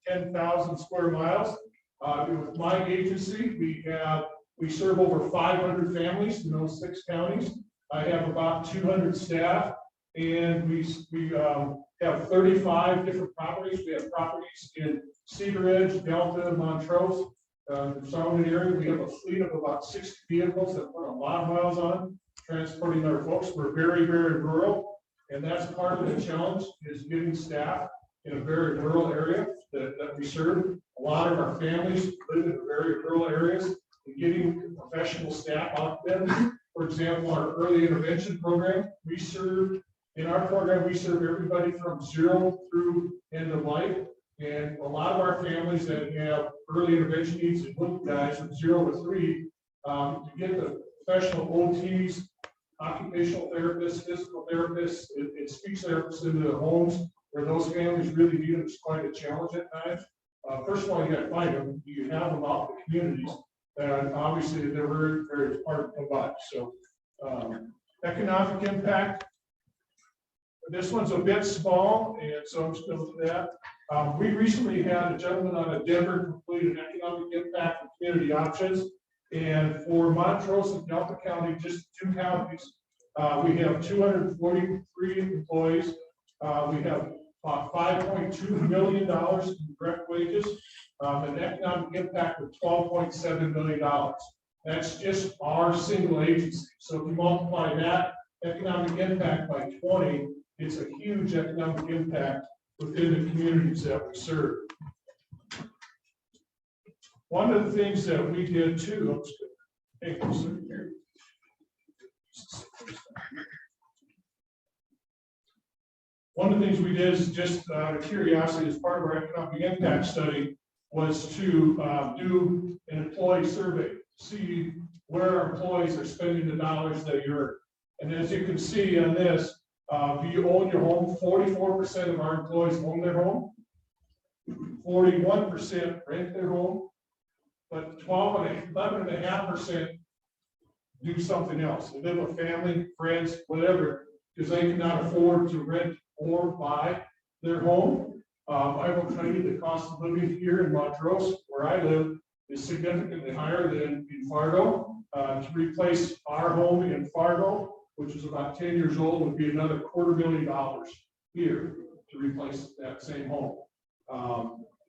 10,000 square miles. With my agency, we serve over 500 families in those 6 counties. I have about 200 staff, and we have 35 different properties. We have properties in Cedar Edge, Delta, Montrose, surrounding area. We have a fleet of about 60 vehicles that put a lot of miles on, transporting our folks. We're very rural, and that's part of the challenge is getting staff in a very rural area that we serve. A lot of our families live in very rural areas, and getting professional staff out there. For example, our early intervention program, we serve everybody from 0 through end of life. And a lot of our families that have early intervention needs and little guys from 0 to 3, to get the professional OTs, occupational therapists, physical therapists, and speech therapists into the homes where those families really need them is quite a challenge at times. First of all, you got to find them. You have them out in the communities. And obviously, they're very hard to provide. So, economic impact. This one's a bit small, and so I'm just going to do that. We recently had a gentleman out of Denver complete an economic impact of Community Options. And for Montrose and Delta County, just 2 counties, we have 243 employees. We have $5.2 million in direct wages, an economic impact of $12.7 million. That's just our single agency. So if you multiply that economic impact by 20, it's a huge economic impact within the communities that we serve. One of the things that we did too, one of the things we did is just out of curiosity as part of our economic impact study was to do an employee survey, see where our employees are spending the dollars they earn. And as you can see on this, do you own your home? 44% of our employees own their home. 41% rent their home, but 11.5% do something else. They live with family, friends, whatever, because they cannot afford to rent or buy their home. I will tell you the cost of living here in Montrose, where I live, is significantly higher than in Fargo. To replace our home in Fargo, which is about 10 years old, would be another $250,000 here to replace that same home.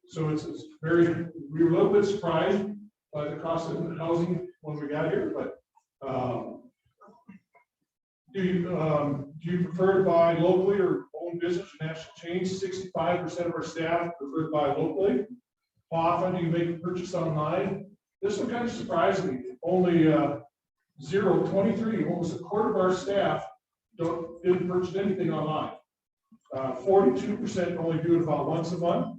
So it's very, we were a little bit surprised by the cost of housing when we got here, but do you prefer to buy locally or own business or national chains? 65% of our staff prefer to buy locally. How often do you make a purchase online? This one kind of surprised me. Only 23, almost a quarter of our staff didn't purchase anything online. 42% only do it about once a month.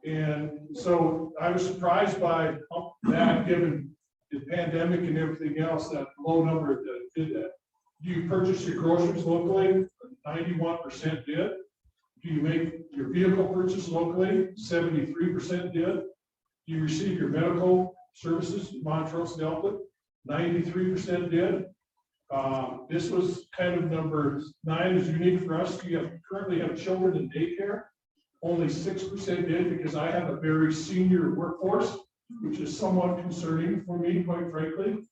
And so I was surprised by that, given the pandemic and everything else, that low number that did that. Do you purchase your groceries locally? 91% did. Do you make your vehicle purchase locally? 73% did. Do you receive your medical services, Montrose Delta? 93% did. This was kind of number 9 is unique for us. We currently have children in daycare. Only 6% did, because I have a very senior workforce, which is somewhat concerning for me, quite frankly.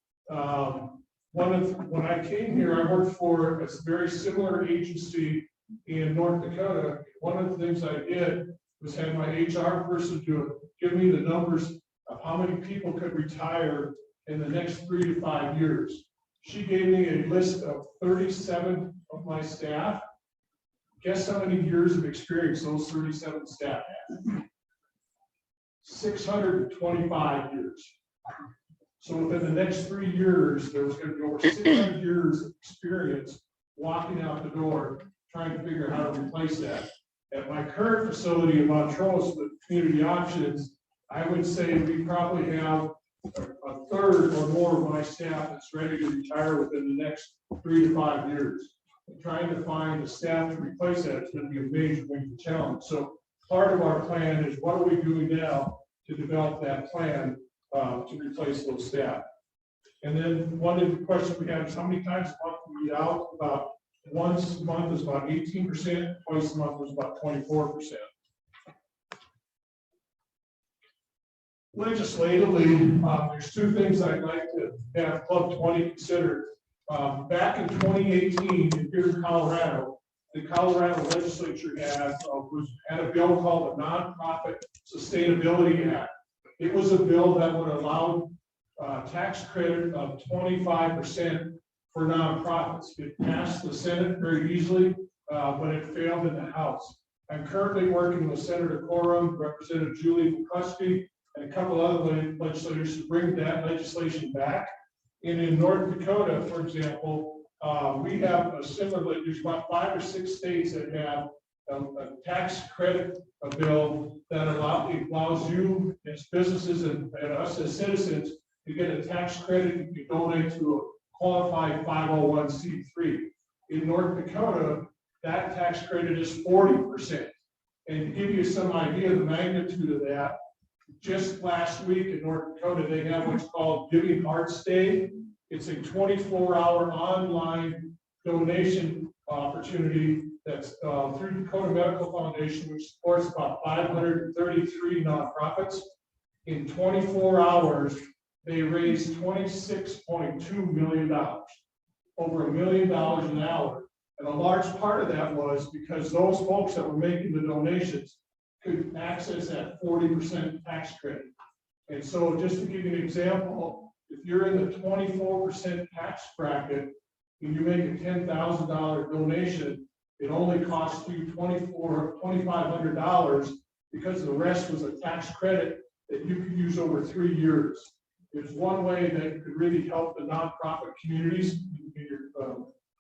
When I came here, I worked for a very similar agency in North Dakota. One of the things I did was have my HR person give me the numbers of how many people could retire in the next 3 to 5 years. She gave me a list of 37 of my staff. Guess how many years of experience those 37 staff had? 625 years. So within the next 3 years, there was going to be over 600 years of experience walking out the door, trying to figure out how to replace that. At my current facility in Montrose with community options, I would say we probably have a third or more of my staff that's ready to retire within the next 3 to 5 years. And trying to find the staff to replace that is going to be a major challenge. So part of our plan is, what are we doing now to develop that plan to replace those staff? And then one of the questions we have is, how many times a month we eat out? About once a month is about 18%, twice a month was about 24%. Legislatively, there's 2 things I'd like to have Club 20 consider. Back in 2018, here in Colorado, the Colorado legislature had a bill called the Nonprofit Sustainability Act. It was a bill that would allow tax credit of 25% for nonprofits. It passed the Senate very easily, but it failed in the House. I'm currently working with Senator Coram, Representative Julie McCluskey, and a couple other legislators to bring that legislation back. And in North Dakota, for example, we have a similar, there's about 5 or 6 states that have a tax credit bill that allows you as businesses and us as citizens to get a tax credit if you donate to a qualified 501c3. In North Dakota, that tax credit is 40%. And to give you some idea of the magnitude of that, just last week in North Dakota, they have what's called Giving Arts Day. It's a 24-hour online donation opportunity that's through Dakota Medical Foundation, which supports about 533 nonprofits. In 24 hours, they raised $26.2 million, over $1 million an hour. And a large part of that was because those folks that were making the donations could access that 40% tax credit. And so just to give you an example, if you're in the 24% tax bracket and you make a $10,000 donation, it only costs you $2,500 because the rest was a tax credit that you could use over 3 years. It's one way that could really help the nonprofit communities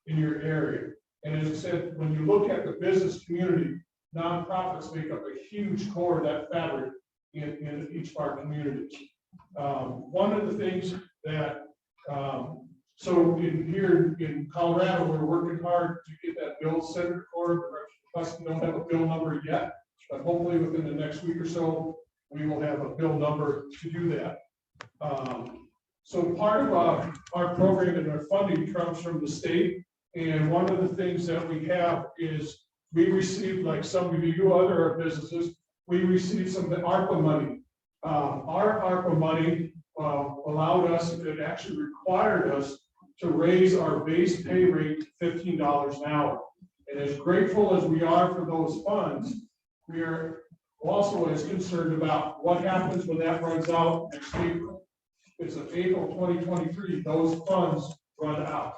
in your area. And as I said, when you look at the business community, nonprofits make up a huge core of that fabric in each of our communities. One of the things that, so here in Colorado, we're working hard to get that bill. Senator Coram, plus we don't have a bill number yet, but hopefully within the next week or so, we will have a bill number to do that. So part of our program and our funding comes from the state. And one of the things that we have is we received, like some of you other businesses, we received some of the ARPA money. Our ARPA money allowed us, it actually required us to raise our base pay rate to $15 an hour. And as grateful as we are for those funds, we are also as concerned about what happens when that runs out next April. It's April 2023, those funds run out.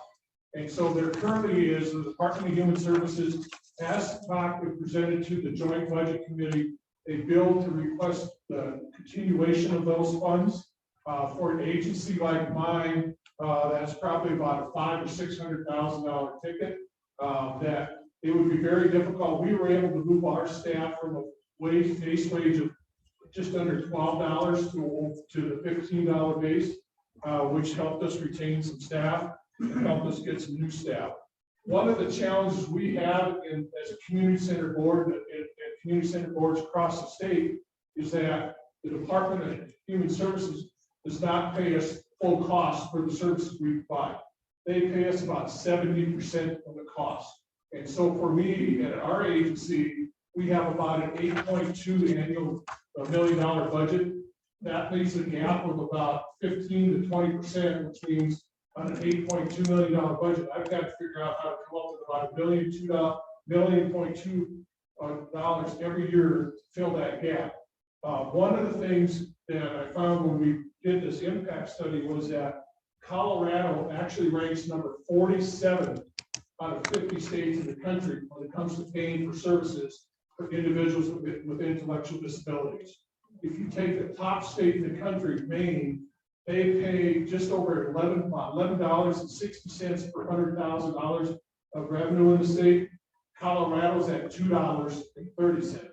And so there currently is, the Department of Human Services has talked and presented to the Joint Budget Committee a bill to request the continuation of those funds. For an agency like mine, That's probably about a $500,000 or $600,000 ticket. That it would be very difficult. We were able to move our staff from a base wage of just under $12 to the $15 base, which helped us retain some staff and helped us get some new staff. One of the challenges we have as a community center board and community center boards across the state is that the Department of Human Services does not pay us full cost for the services we provide. They pay us about 70% of the cost. And so for me, at our agency, we have about an $8.2 annual $1 million budget. That leaves a gap of about 15 to 20%, which means on an $8.2 million budget, I've got to figure out how to come up with about $1.2 million every year to fill that gap. One of the things that I found when we did this impact study was that Colorado actually ranks number 47 out of 50 states in the country when it comes to paying for services for individuals with intellectual disabilities. If you take the top state in the country, Maine, they pay just over $11.60 per $100,000 of revenue in the state. Colorado's at $2.30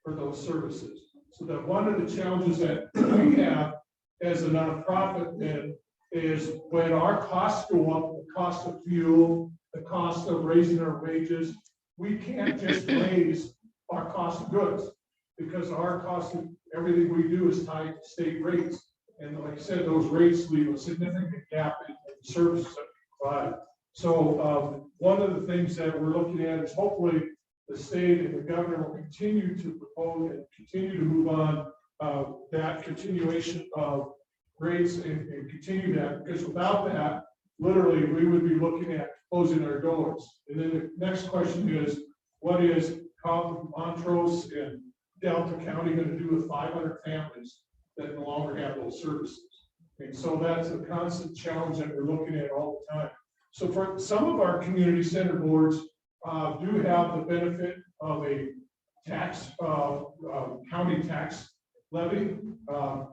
for those services. So that one of the challenges that we have as a nonprofit then is when our costs go up, the cost of fuel, the cost of raising our wages, we can't just raise our cost of goods because our cost of everything we do is tied to state rates. And like I said, those rates leave a significant gap in the services that we provide. So one of the things that we're looking at is hopefully the state and the governor will continue to propose and continue to move on that continuation of rates and continue that, because without that, literally, we would be looking at closing our doors. And then the next question is, what is Montrose and Delta County going to do with 500 families that no longer have those services? And so that's a constant challenge that we're looking at all the time. So for some of our community center boards do have the benefit of a tax, county tax levy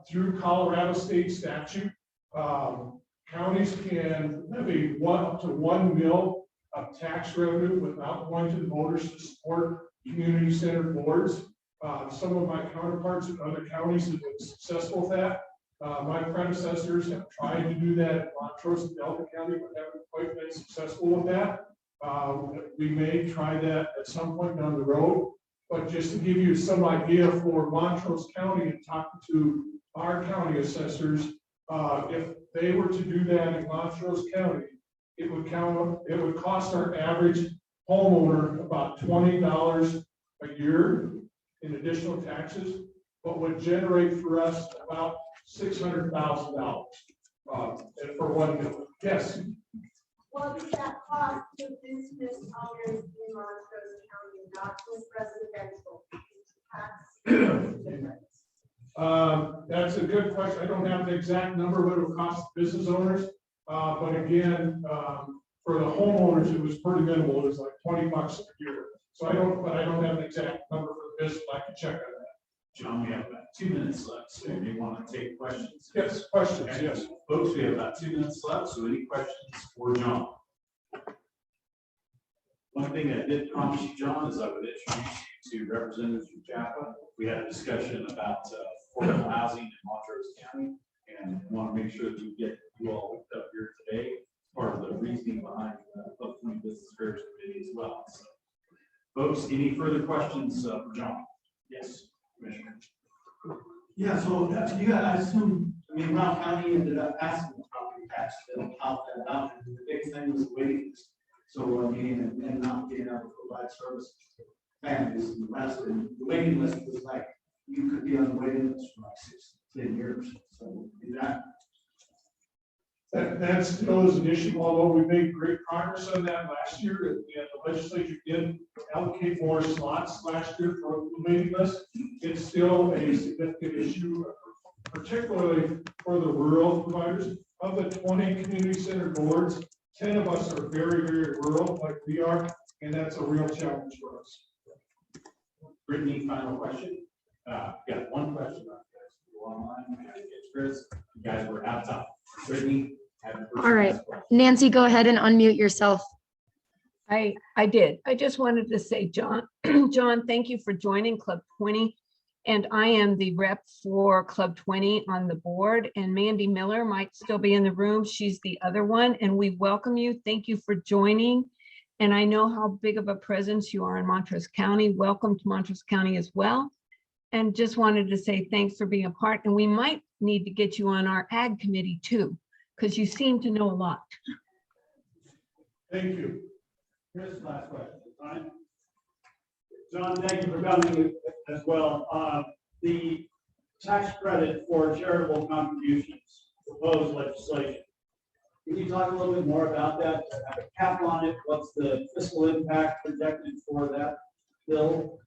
through Colorado state statute. Counties can levy up to 1 mil of tax revenue without going to the voters to support community center boards. Some of my counterparts in other counties have been successful with that. My predecessors have tried to do that in Montrose and Delta County, but haven't quite been successful with that. We may try that at some point down the road, but just to give you some idea for Montrose County and talking to our county assessors, if they were to do that in Montrose County, it would cost our average homeowner about $20 a year in additional taxes, but would generate for us about $600,000 for 1 million. Yes. What does that cost to business owners in Montrose County, not just residential? That's a good question. I don't have the exact number what it would cost business owners, but again, for the homeowners, it was pretty minimal. It was like $20 a year. So I don't have an exact number for the business. I can check on that. John, we have about 2 minutes left, so you may want to take questions. Yes, questions, Okay. yes. Folks, we have about 2 minutes left, so any questions for John? One thing I did promise you, John, is I would introduce you to representatives from CHAPA. We had a discussion about affordable housing in Montrose County, and want to make sure that we get you all hooked up here today, part of the reasoning behind the Public Business Affairs Committee as well. So, folks, any further questions for John? Yes, Commissioner. Yeah, so you got, I assume, I mean, Brown County ended up passing the property tax bill, help that out, and the big thing was waiting list. So, I mean, and not being able to provide services to families and the rest, and the waiting list was like, you could be on the waiting list for like 6 to 10 years. So, That still is an issue, although we made great progress on that last year, and the legislature did allocate more slots last year for the waiting list. It's still a significant issue, particularly for the rural providers. Of the 20 community center boards, 10 of us are very, very rural, like we are, and that's a real challenge for us. Brittany, final question. Got one question on this. Go online. Chris, you guys were out of time. Brittany, All right, Nancy, go ahead and unmute yourself. I did. I just wanted to say, John, John, thank you for joining Club 20. And I am the rep for Club 20 on the board, and Mandy Miller might still be in the room. She's the other one, and we welcome you. Thank you for joining. And I know how big of a presence you are in Montrose County. Welcome to Montrose County as well. And just wanted to say thanks for being a part. And we might need to get you on our ag committee too, because you seem to know a lot. Thank you. Here's the last question. Fine. John, thank you for coming as well. The tax credit for charitable contributions, proposed legislation. Can you talk a little bit more about that? A cap on it, what's the fiscal impact projected for that bill?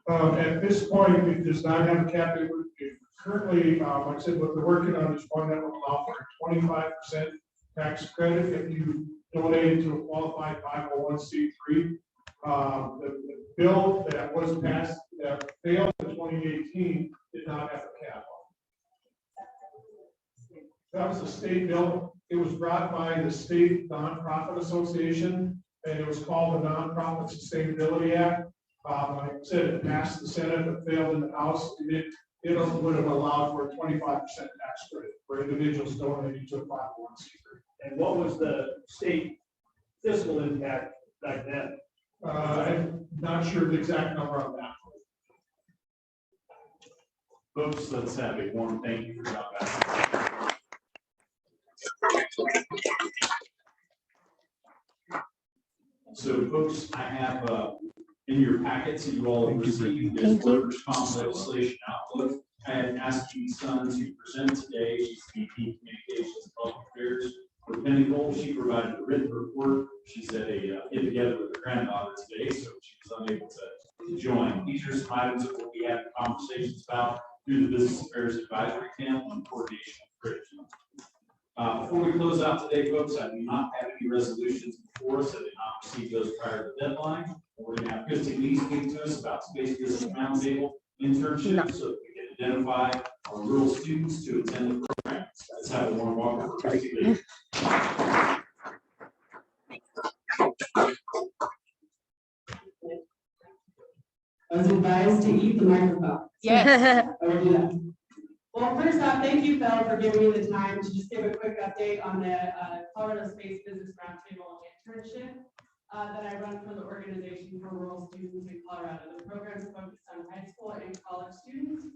At this point, it does not have a cap. It currently, like I said, what we're working on is one that will allow for a 25% tax credit if you donate to a qualified 501c3. The bill that was passed, that failed in 2018, did not have a cap on it. That was a state bill. It was brought by the State Nonprofit Association, and it was called the Nonprofit Sustainability Act. Like I said, it passed the Senate, but failed in the House. It would have allowed for a 25% tax credit for individuals donating to a 501c3. And what was the state fiscal impact back then? I'm not sure the exact number on that. Folks, let's have a warm thank you for John Bass. So folks, I have in your packets that you all have received this workers' comp legislation outlook. I had asked Jean Sun to present today. She's VP Communications and Public Affairs for Pinnacle. She provided a written report. She's at a get together with her granddaughter today, so she was unable to join. These are some items that we'll be having conversations about through the Business Affairs Advisory Panel on coordination with Bridge. Before we close out today, folks, I do not have any resolutions before us. I did not receive those prior to the deadline. We're going to have Christy Lee speak to us about Space Business Roundtable internships so that we can identify our rural students to attend the program. Let's have a warm welcome for Christy Lee. I was advised to eat the microphone. Yes. I will do that. Well, first off, thank you, Phil, for giving me the time to just give a quick update on the Colorado Space Business Roundtable internship that I run for the Organization for Rural Students in Colorado. The program is focused on high school and college students.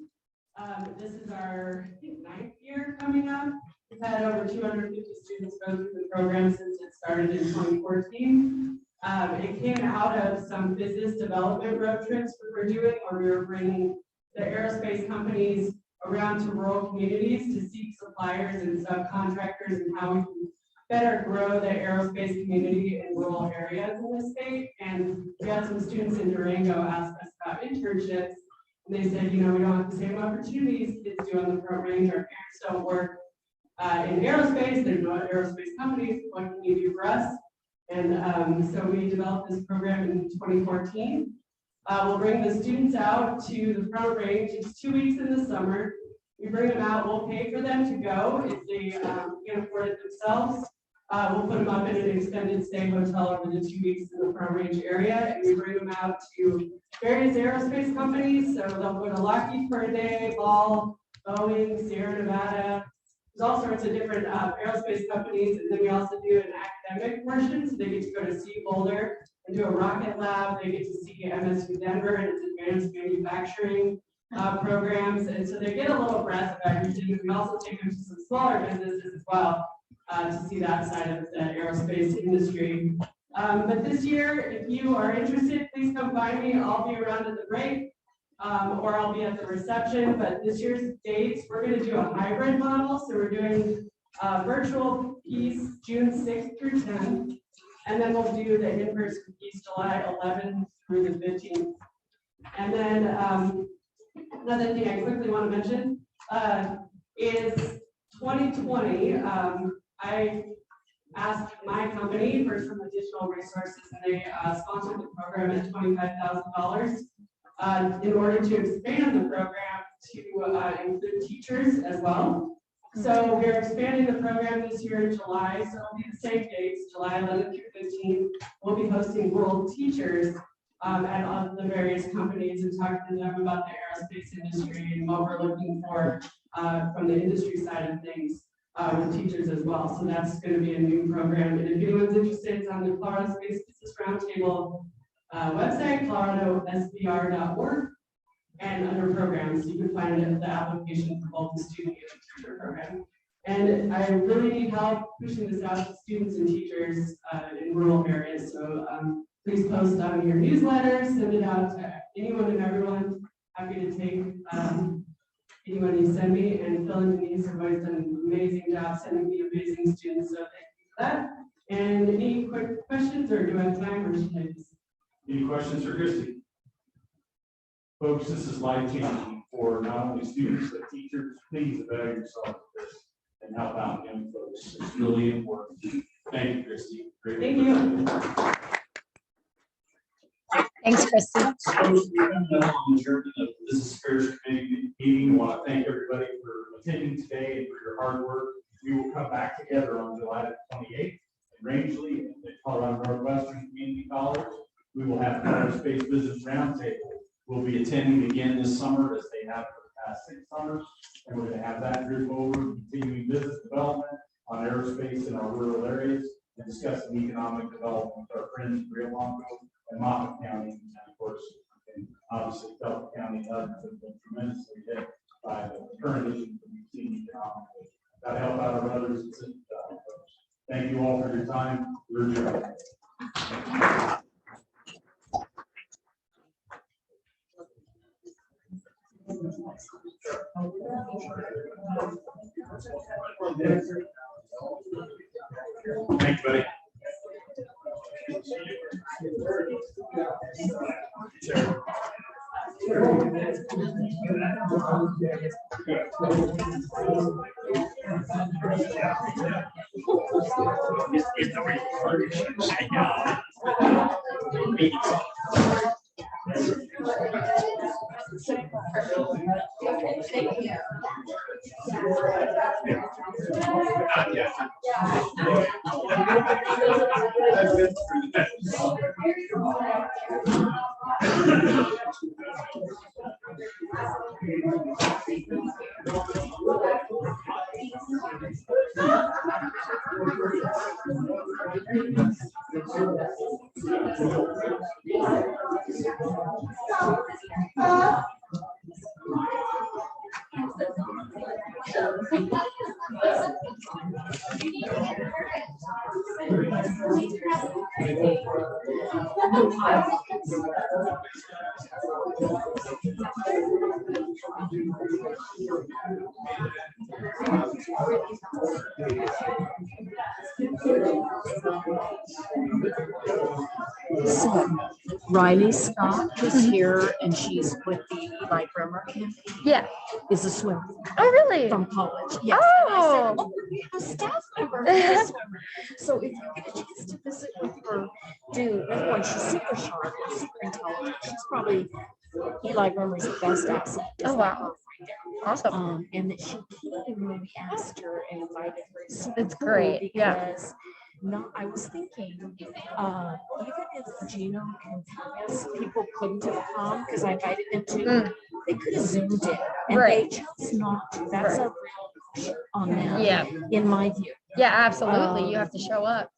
This is our, I think, 9th year coming up. We've had over 250 students go through the program since it started in 2014. It came out of some business development road trips we were doing, where we were bringing the aerospace companies around to rural communities to seek suppliers and subcontractors and how we can better grow the aerospace community in rural areas in the state. And we had some students in Durango ask us about internships. And they said, you know, we don't have the same opportunities kids do on the Front Range. Our parents don't work in aerospace. There's no aerospace companies. What can you do for us? And so we developed this program in 2014. We'll bring the students out to the Front Range. It's 2 weeks in the summer. We bring them out. We'll pay for them to go if they can't afford it themselves. We'll put them up in an extended stay hotel over the 2 weeks in the Front Range area, and we bring them out to various aerospace companies. So they'll go to Lockheed for a day, Ball, Boeing, Sierra Nevada. There's all sorts of different aerospace companies, and then we also do an academic portion. So they get to go to Sea Boulder and do a rocket lab. They get to see MSU Denver and its advanced manufacturing programs. And so they get a little breadth of everything. And we also take them to some smaller businesses as well to see that side of the aerospace industry. But this year, if you are interested, please come find me. I'll be around at the break. Or I'll be at the reception, but this year's dates, we're going to do a hybrid model. So we're doing a virtual piece June 6th through 10th, and then we'll do the in-person piece July 11th through the 15th. And then another thing I quickly want to mention is 2020, I asked my company for some additional resources, and they sponsored the program at $25,000. In order to expand the program to include teachers as well. So we're expanding the program this year in July, so it'll be the same dates, July 11th through 15th. We'll be hosting world teachers at all the various companies and talking to them about the aerospace industry and what we're looking for from the industry side of things with teachers as well. So that's going to be a new program. And if anyone's interested, it's on the Colorado Space Business Roundtable website, coloradosbr.org, and under programs, you can find the application for both the student and the teacher program. And I really need help pushing this out to students and teachers in rural areas. So please post on your newsletters, send it out to anyone and everyone. Happy to take anyone you send me, and Phil and Denise have always done an amazing job sending me amazing students. So thank you for that. And any quick questions, or do I have time, or should I just? Any questions for Christy? Folks, this is life changing for not only students, but teachers. Please avail yourself of this and help out young folks. It's really important. Thank you, Christy. Great. Thank you. Thanks, Christy. Folks, we're coming up on the journey of the Business Affairs Committee meeting. I want to thank everybody for attending today and for your hard work. We will come back together on July 28th in Rangeley at Colorado Northwestern Community College. We will have Colorado Space Business Roundtable. We'll be attending again this summer as they have for the past 6 summers. And we're going to have that group over continuing business development on aerospace in our rural areas and discussing economic development with our friends in Rio Blanco and Moffett County. And of course, and obviously Delta County and others have been tremendously hit by the current issues that we've seen economically. Got to help out our brothers and sisters. Thank you all for your time. We're adjourned. Thanks, buddy. So Riley Scott is here, and she's with the Eli Bremer campaign. Yeah. Is a swimmer. Oh, really? From college. Yes. Oh. And I said, oh, we have a staff member who's a swimmer. So if you get a chance to visit with her, do. Number one, she's super sharp, super intelligent. She's probably Eli Bremer's the best asset. Oh, wow. Awesome. And that she came when we asked her and invited her. It's It's great. Yeah. because I was thinking, even if Gino and Thomas, people couldn't have come because I invited them to, they could have zoomed in, and Right. they chose not to. That's a real pressure on them. Yeah. In my view. Yeah, absolutely. You have to show up.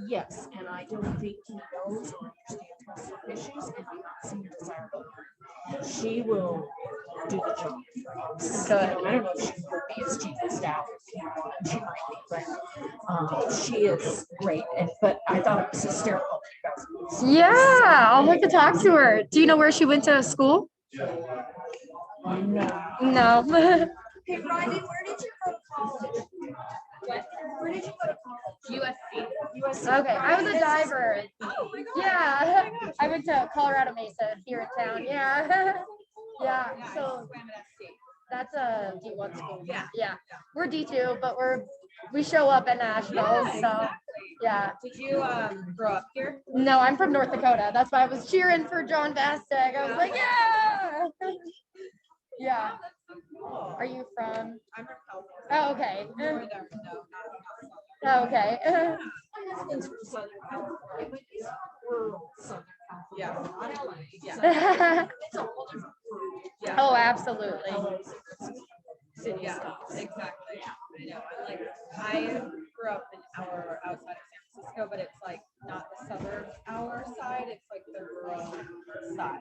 Yes, and I don't think he knows or understands most of the issues, and I'm not seeing a desire to learn. She will do the job. Good. I don't know if she will be as chief of staff if you want, she might be, but she is great. But I thought it was hysterical. Yeah, I'll have to talk to her. Do you know where she went to school? No. No. Hey, Riley, where did you go to college? Where did you go to college? USC. Okay, I was a diver. Oh my God. Yeah, I went to Colorado Mesa here in town. Yeah. Yeah, so that's a D1 school. Yeah. We're D2, but we show up at nationals. So yeah. Did you grow up here? No, I'm from North Dakota. That's why I was cheering for John Vastek. I was like, yeah. Yeah. Are you from? I'm from California. Oh, okay. Or they're, no, Oh, okay. My husband's from Southern California, but he's rural Southern California. Yeah, not LA. Yeah. It's a whole different world. Yeah. Oh, absolutely. City stuff. Exactly. I know. I grew up an hour outside of San Francisco, but it's like not the southern hour side, it's like the rural side.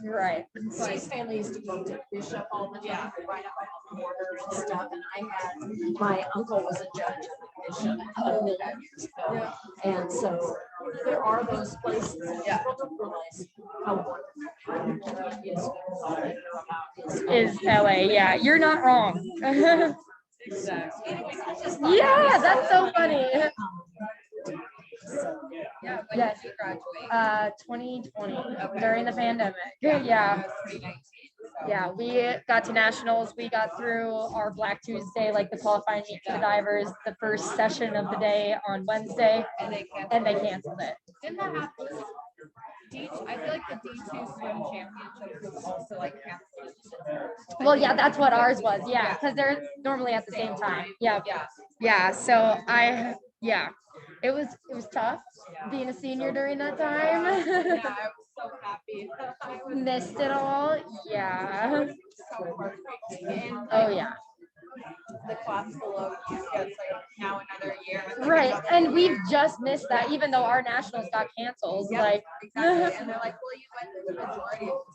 Right. Steve's family used to go to Bishop all the time, right up on the border and stuff, and my uncle was a judge at Bishop a million years ago. And so there are those places, and people don't realize how wonderful it is Is LA, yeah, you're not wrong. Exactly. Anyways, I just Yeah, that's so funny. Yeah, when Yes. did you graduate? 2020 during the pandemic. Yeah. Yeah, we got to nationals. We got through our Black Tuesday, like the qualifying meet for the divers, the first session of the day on Wednesday, and they canceled it. Didn't that happen? I feel like the D2 swim championships was also like canceled. Well, yeah, that's what ours was. Yeah, because they're normally at the same time. Yeah. Yeah. So yeah, it was tough being a senior during that time. Yeah, I was so happy. I was Missed it all. Yeah. so heartbreaking. Oh yeah. The class below you gets like now another year. Right, and we've just missed that, even though our nationals got canceled. Yeah, like, exactly. And they're like, well, you went the majority of the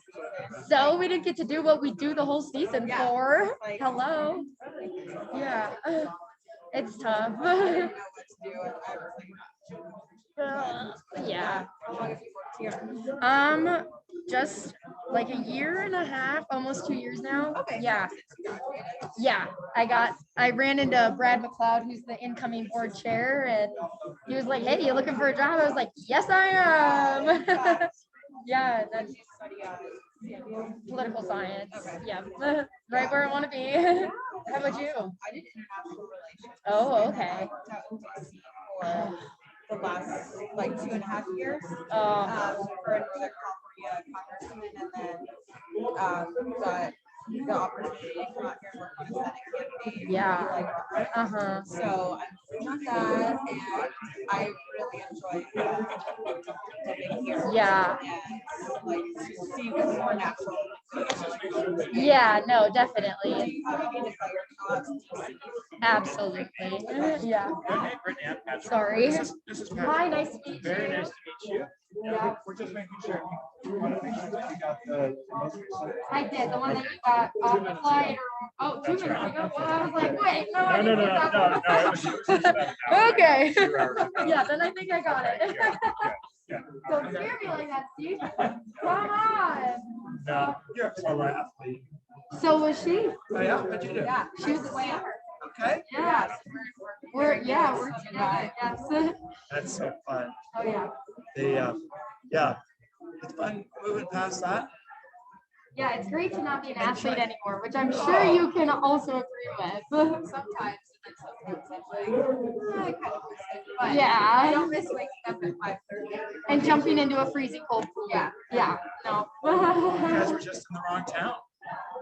season. So we didn't get to do what we do the whole season Yeah. for. Like, Hello. Yeah, it's tough. I didn't know what to do. I was like, Yeah. how long have you worked here? Just like a year and a half, almost 2 years now. Okay. Yeah. Yeah, I ran into Brad McLeod, who's the incoming board chair, and he was like, hey, you looking for a job? I was like, yes, I am. Yeah, that's political science. Yeah, right where I want to be. How about you? I did international relations. Oh, okay. I worked out in DC for the last like 2.5 years for a Northern California congressman, and then got the opportunity to come out here and work on a Senate campaign. Yeah. Like, so I'm doing that, and I really enjoy living here. Yeah. And like to see what's more natural. Yeah, no, definitely. DC. Absolutely. Yeah. Sorry. This is Patrick. Hi, nice to meet you. Very nice to meet you. Yeah. We're just making sure, we want to make sure that you got the most recent. I did, the one that you got off the flight or, 2 minutes ago. Well, I was like, wait, no, I didn't get that one. It was just about an hour. Okay. 2 hours ago. Yeah, then I think I got it. Yeah. Don't scare me like that, Steve. Come on. No, you're a lab athlete. So was she? Oh, yeah, what'd you do? Yeah, she was a swimmer. Okay. Yeah. We're together, yes. That's so fun. Oh, yeah. Yeah, it's fun moving past that. Yeah, it's great to not be an athlete anymore, which I'm sure you can also agree with. Sometimes, and sometimes I'm like, I kind of miss it, but Yeah. I don't miss waking up at 5:30. And jumping into a freezing cold pool. Yeah. Yeah, no. You guys were just in the wrong town.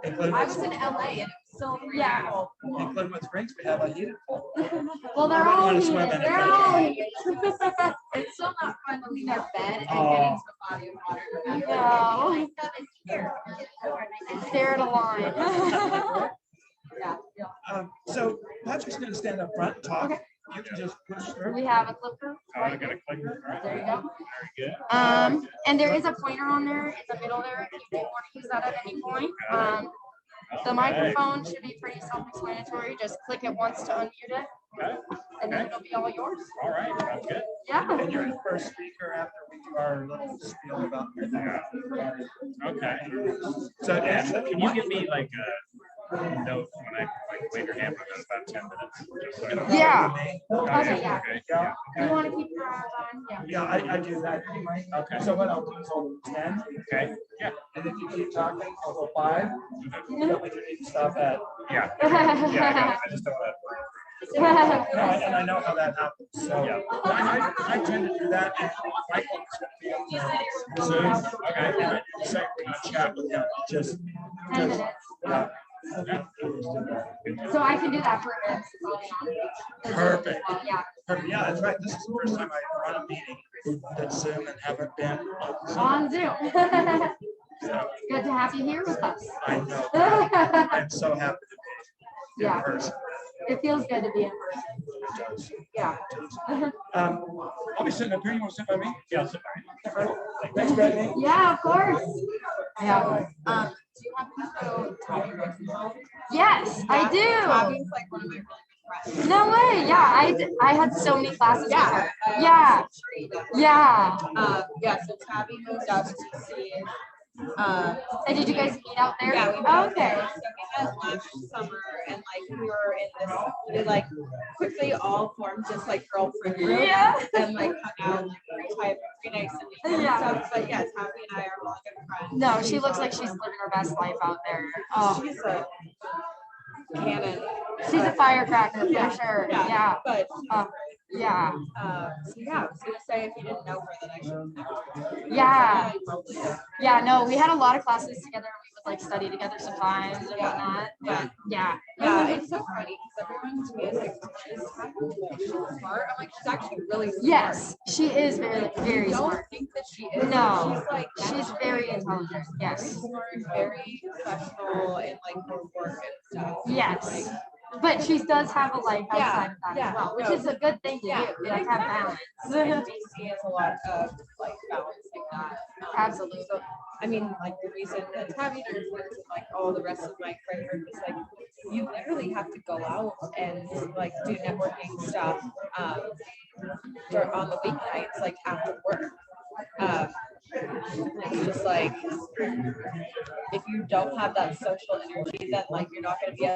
I was in LA and it was still freezing cold. In Glenwood Springs, we have a heated pool. Well, they're I all wanna heated. swim in it. They're all heated. It's still not fun to leave our bed and Oh. get into a body of water. No. Here. And stare at a line. Yeah. So Patrick's gonna stand up front and talk. You can just push through. We have a clicker. I got a clicker. All right. There you go. Very good. And there is a pointer on there in the middle there if you do want to use that at any point. The microphone should be pretty self-explanatory. Just click it once to unmute it, Okay. and then it'll be all yours. All right, sounds good. Yeah. And you're the first speaker after we do our little spiel about. Okay. So can you give me like a note when I like wave your hand for about 10 minutes? Just so I Yeah. know. Okay, yeah. Okay, yeah. You want to keep your eyes on? Yeah. Yeah, I do that anyway. Okay. So what I'll do is hold 10. Okay. Yeah. And if you keep talking, I'll go 5. But we do need to stop at. Yeah. Yeah, I just don't want to. And I know how that happens. So yeah. I tend to do that. And Michael is going to be on Zoom. Okay. And I do the second chat with him. Just. 10 minutes. Yeah. So I can do that for him. Perfect. Yeah. Perfect. Yeah, that's right. This is the first time I run a meeting that's Zoom and haven't been On Zoom. So Good to have you here with us. I know. I'm so happy to be in Yeah. person. It feels good to be in person. Yeah. I'll be sitting up here. You want to sit by me? Yeah, I'll sit by you. Thanks, Brittany. Yeah, of course. Yeah. Do you happen to know Tabby Rosenthal? Yes, I do. Tabby's like one of my really good friends. No way. Yeah, I had so many classes with her. Yeah. Yeah. Yeah, so Tabby moved out to DC. And did you guys meet out there? Yeah, we met Oh, out okay. there. So we met last summer and like we were in this, we like quickly all formed just like girlfriend group. Yeah. And like hung out like pretty nice and weekend Yeah. stuff. But yeah, Tabby and I are really good friends. No, she looks like she's living her best life out there. Oh. She's a cannon. She's a firecracker for Yeah. sure. Yeah. Yeah. But yeah. so yeah, I was gonna say if you didn't know her, then I should know. Yeah. You probably do. Yeah, no, we had a lot of classes together. We would like study together sometimes and whatnot. But yeah. Yeah, it's so funny because everyone to me is like, she's smart. I'm like, she's actually really smart. Yes, she is very, very I don't smart. think that she is. No, She's like, she's very intelligent. very Yes. smart, very professional in like her work and stuff. Yes. Like, But she does have a life Yeah, outside of that yeah, as well, which no. is a good thing to Yeah, do. Like have balance. And DC has a lot of like balancing that. Absolutely. So, I mean, like the reason that Tabby and like all the rest of my friend group is like, you literally have to go out and like do networking stuff on the weeknights, like after work. It's just like, if you don't have that social energy, then like you're not going to be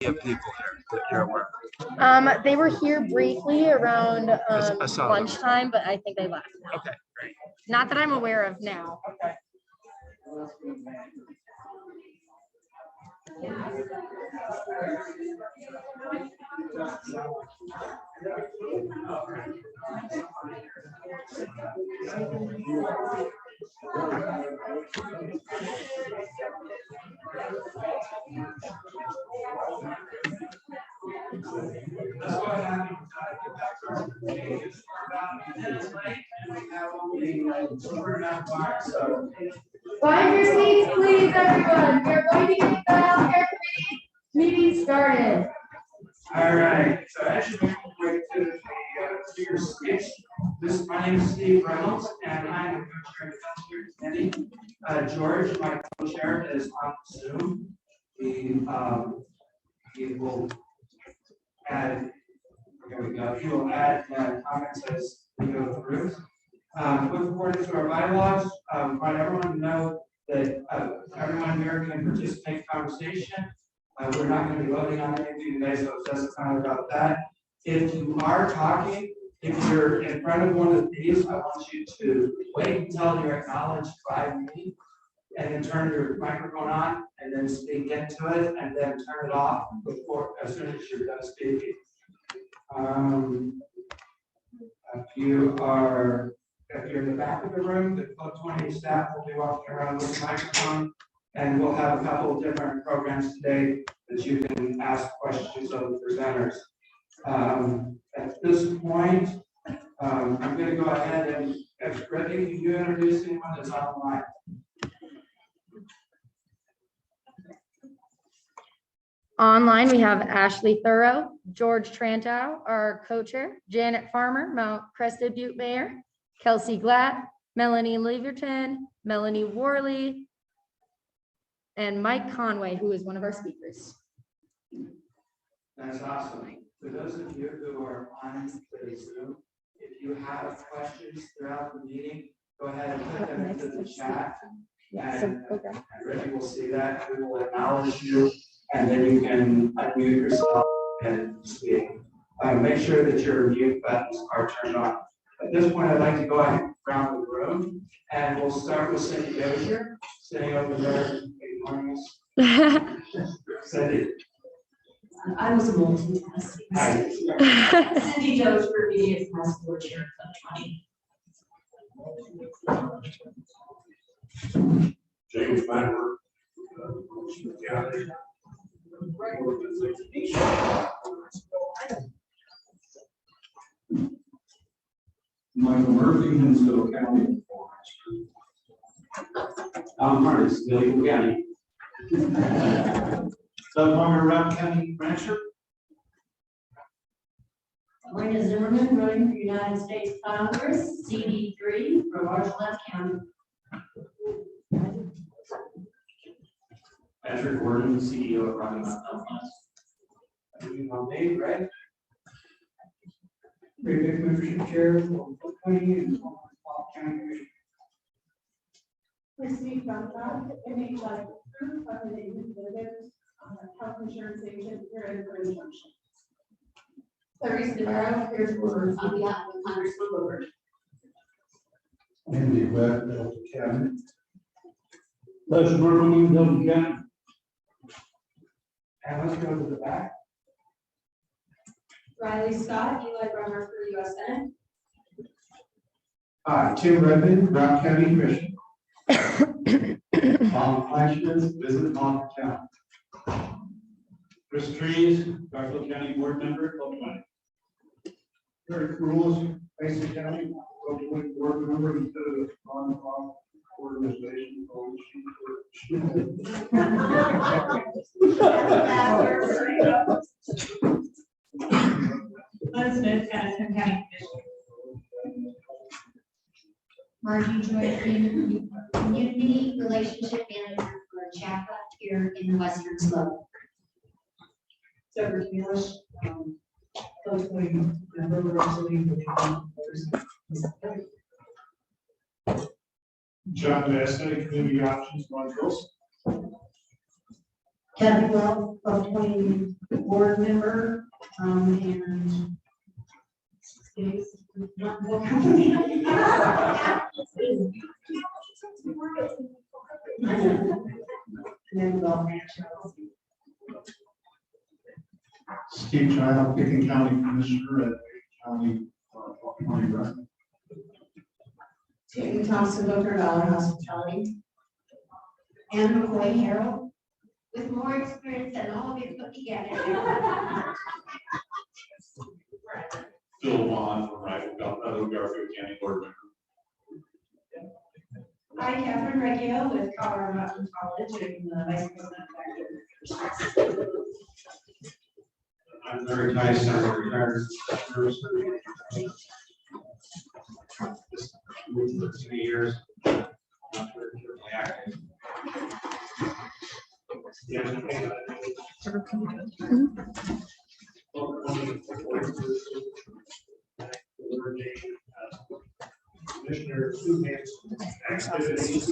People that you're aware of? They were here briefly around I saw them. lunchtime, but I think they left now. Okay, great. Not that I'm aware of now. Okay. Find your seats, please, everyone. We're going to get the healthcare committee meeting started. All right, so as you make your way to your seats, my name is Steve Reynolds, and I'm the co-chair of the healthcare committee. George, my co-chair, is on Zoom. He will add, there we go, he will add comments as we go through. With according to our bylaws, want everyone to know that everyone here can participate in conversation. We're not going to be voting on anything today, so it doesn't matter about that. If you are talking, if you're in front of one of these, I want you to wait until you're acknowledged by me, and then turn your microphone on, and then speak into it, and then turn it off before, as soon as you're done speaking. If you're in the back of the room, the Club 20 staff will be walking around with a microphone, and we'll have a couple of different programs today that you can ask questions of the presenters. At this point, I'm going to go ahead and, if Brittany, can you introduce anyone that's online? Online, we have Ashley Thorough, George Trantow, our co-chair, Janet Farmer, Mount Crested Butte Mayor, Kelsey Glatt, Melanie Leverton, Melanie Worley, and Mike Conway, who is one of our speakers. That's awesome. For those of you who are on the Zoom, if you have questions throughout the meeting, go ahead and put them into the chat. And Reggie will see that. We will acknowledge you, and then you can unmute yourself and speak. Make sure that your mute buttons are turned on. At this point, I'd like to go around the room, and we'll start with Cindy Dozier, sitting over there. Cindy. I was multitasking. Cindy Dozier, Media Task Force Chair, Club 20. James Manor. Michael Murphy, Hinsdale County. Alan Harris, Gilligan County. Doug Palmer, Round County Rancher. Marina Zimmerman, running for United States Congress, CD3 from Archuleta County. Patrick Gordon, CEO of Rocky Mountain Health Plans. Right? Previous membership chair for 20 and County Commission. Christy Dunlap, NHI Group, of the Executive Health Insurance Agent here in Grand Junction. Clarice Navarro, here for on behalf of Congressman Wilbur. Andy Webb, Delta County. Les Merman, Delta County. And let's go to the back. Riley Scott, Eli Brummer for US Senate. Tim Redmond, Brown County Commission. Tom Fleischman, Visit Montgomery County. Chris Trees, Garfield County Board Member, Club 20. Eric Rules, Mason County, Oakland Board Member, instead of the on-off organization. Elizabeth, Madison County Margie Joy, Community Relationship Manager for CHAPA here in the Western Slope. Deborah English, hopefully, member representing John Bassett, Community Options, Montrose. Kathy Well, Club 20 board member, and not the company. And then we'll Steve Child, Pickens County Commissioner at County County Rec. Jamie Thompson, Booker Dollar Hospitality. Anne McCoy Harold, with more experience than all of you put together. Phil Vaughn from Garfield County Board member. Hi, Catherine Reggio with Colorado Mountain College and the Vice President. I'm very nice, I'm a retired nurse. 2 years. Not very active. Commissioner activities.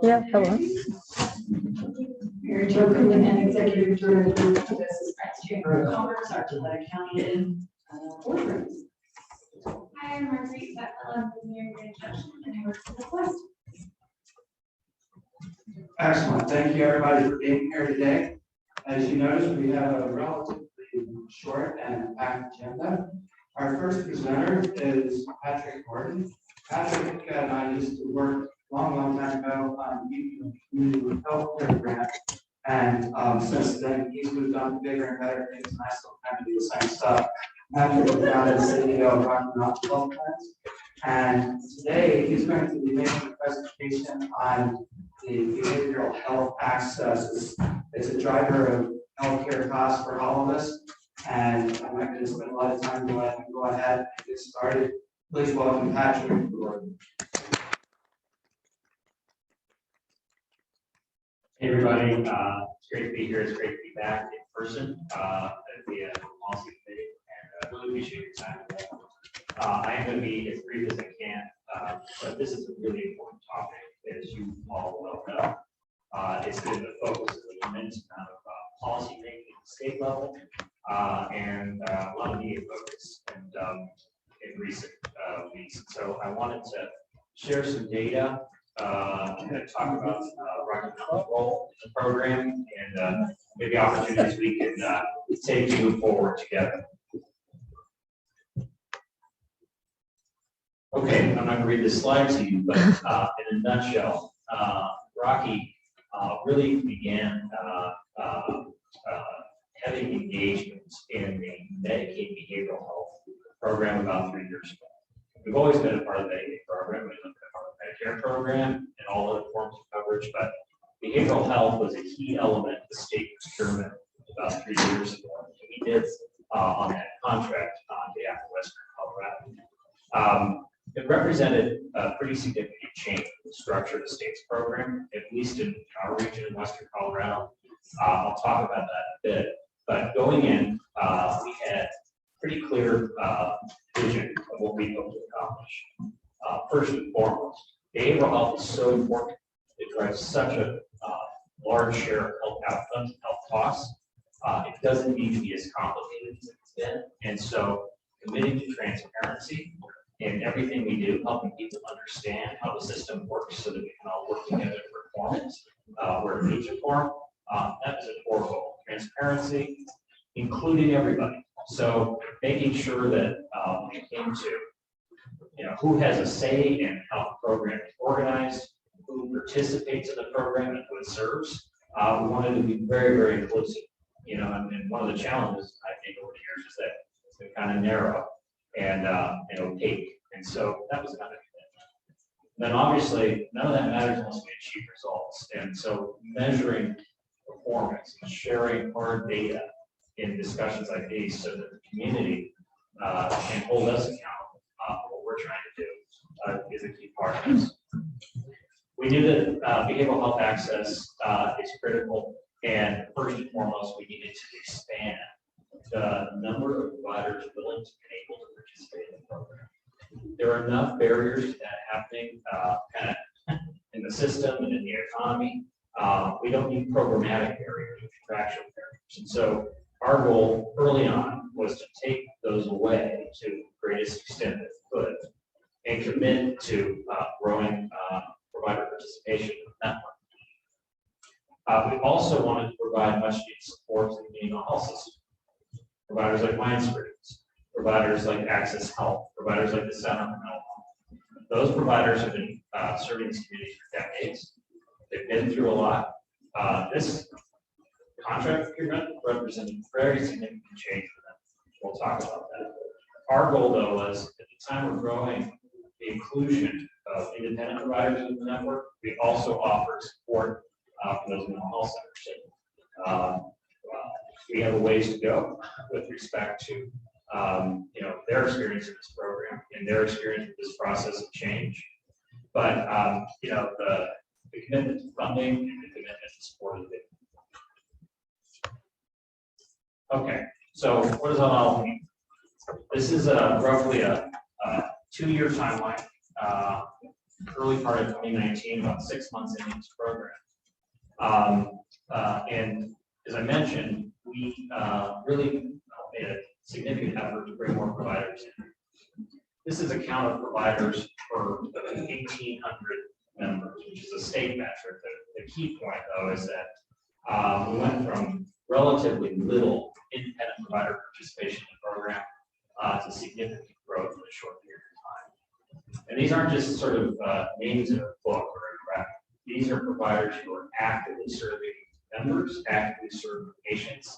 Yeah, hello. Mary Jo Coogan and Executive Director of the Press Chamber of Commerce, Archuleta County boardrooms. Hi, I'm Marguerite Bethel, I'm here in Junction, and I work for the Quest. Excellent. Thank you, everybody, for being here today. As you notice, we have a relatively short and packed agenda. Our first presenter is Patrick Gordon. Patrick and I used to work a long time ago on the community health care grant. And since then, he's moved on to bigger and better things, and I still kind of do the same stuff. Patrick is now the CEO of Rocky Mountain Health Plans. And today, he's going to be making a presentation on the behavioral health access. It's a driver of healthcare costs for all of us. And I'm not going to spend a lot of time, go ahead and get started. Please welcome Patrick Gordon. Hey everybody, it's great to be here. It's great to be back in person at the policy committee, and really appreciate your time today. I am going to be as brief as I can, but this is a really important topic, as you all well know. It's been the focus of a tremendous amount of policy making at the state level, and a lot of media focus and in recent weeks. So I wanted to share some data. I'm going to talk about Rocky Mountain's role in the program and maybe opportunities we can take to move forward together. Okay, I'm not going to read this slide to you, but in a nutshell, Rocky really began heavy engagement in the Medicaid behavioral health program about 3 years ago. We've always been a part of the Medicaid program. We've been a part of the Medicare program and all other forms of coverage, but behavioral health was a key element of the state procurement about 3 years ago. We did on that contract on behalf of Western Colorado. It represented a pretty significant change in the structure of the state's program, at least in our region in Western Colorado. I'll talk about that a bit, but going in, we had pretty clear vision of what we hope to accomplish. First and foremost, behavioral health is so important. It drives such a large share of health outcomes and health costs. It doesn't need to be as complicated as it's been. And so committing to transparency in everything we do, helping people understand how the system works so that we can all work together for performance where it needs reform, that is a core goal. Transparency, including everybody. So making sure that when it came to who has a say in how the program is organized, who participates in the program and who it serves, we wanted to be very, very inclusive. And one of the challenges I think over the years is that it's been kind of narrow and opaque. And so that was another thing. Then obviously none of that matters unless we achieve results. And so measuring performance and sharing hard data in discussions like these so that the community can hold us accountable for what we're trying to do is a key part of this. We knew that behavioral health access is critical, and first and foremost, we needed to expand the number of providers willing to be able to participate in the program. There are enough barriers to that happening kind of in the system and in the economy. We don't need programmatic barriers or contractual barriers. And so our goal early on was to take those away to the greatest extent that we could and commit to growing provider participation in the network. We also wanted to provide much needed support to the community health system. Providers like Mindscreens, providers like Access Health, providers like the Center for Mental Health. Those providers have been serving this community for decades. They've been through a lot. This contract agreement represented very significant change for them. We'll talk about that. Our goal, though, was at the time we're growing the inclusion of independent providers in the network, we also offer support for those mental health centers. We have a ways to go with respect to their experience in this program and their experience with this process of change. But the commitment to funding and the commitment to support of it. Okay, so what does that all mean? This is roughly a 2-year timeline. Early part of 2019, about 6 months into this program. And as I mentioned, we really made a significant effort to bring more providers in. This is a count of providers for 1,800 members, which is a state metric. The key point, though, is that we went from relatively little independent provider participation in the program to significant growth in a short period of time. And these aren't just sort of names in a book or a graphic. These are providers who are actively serving members, actively serving patients,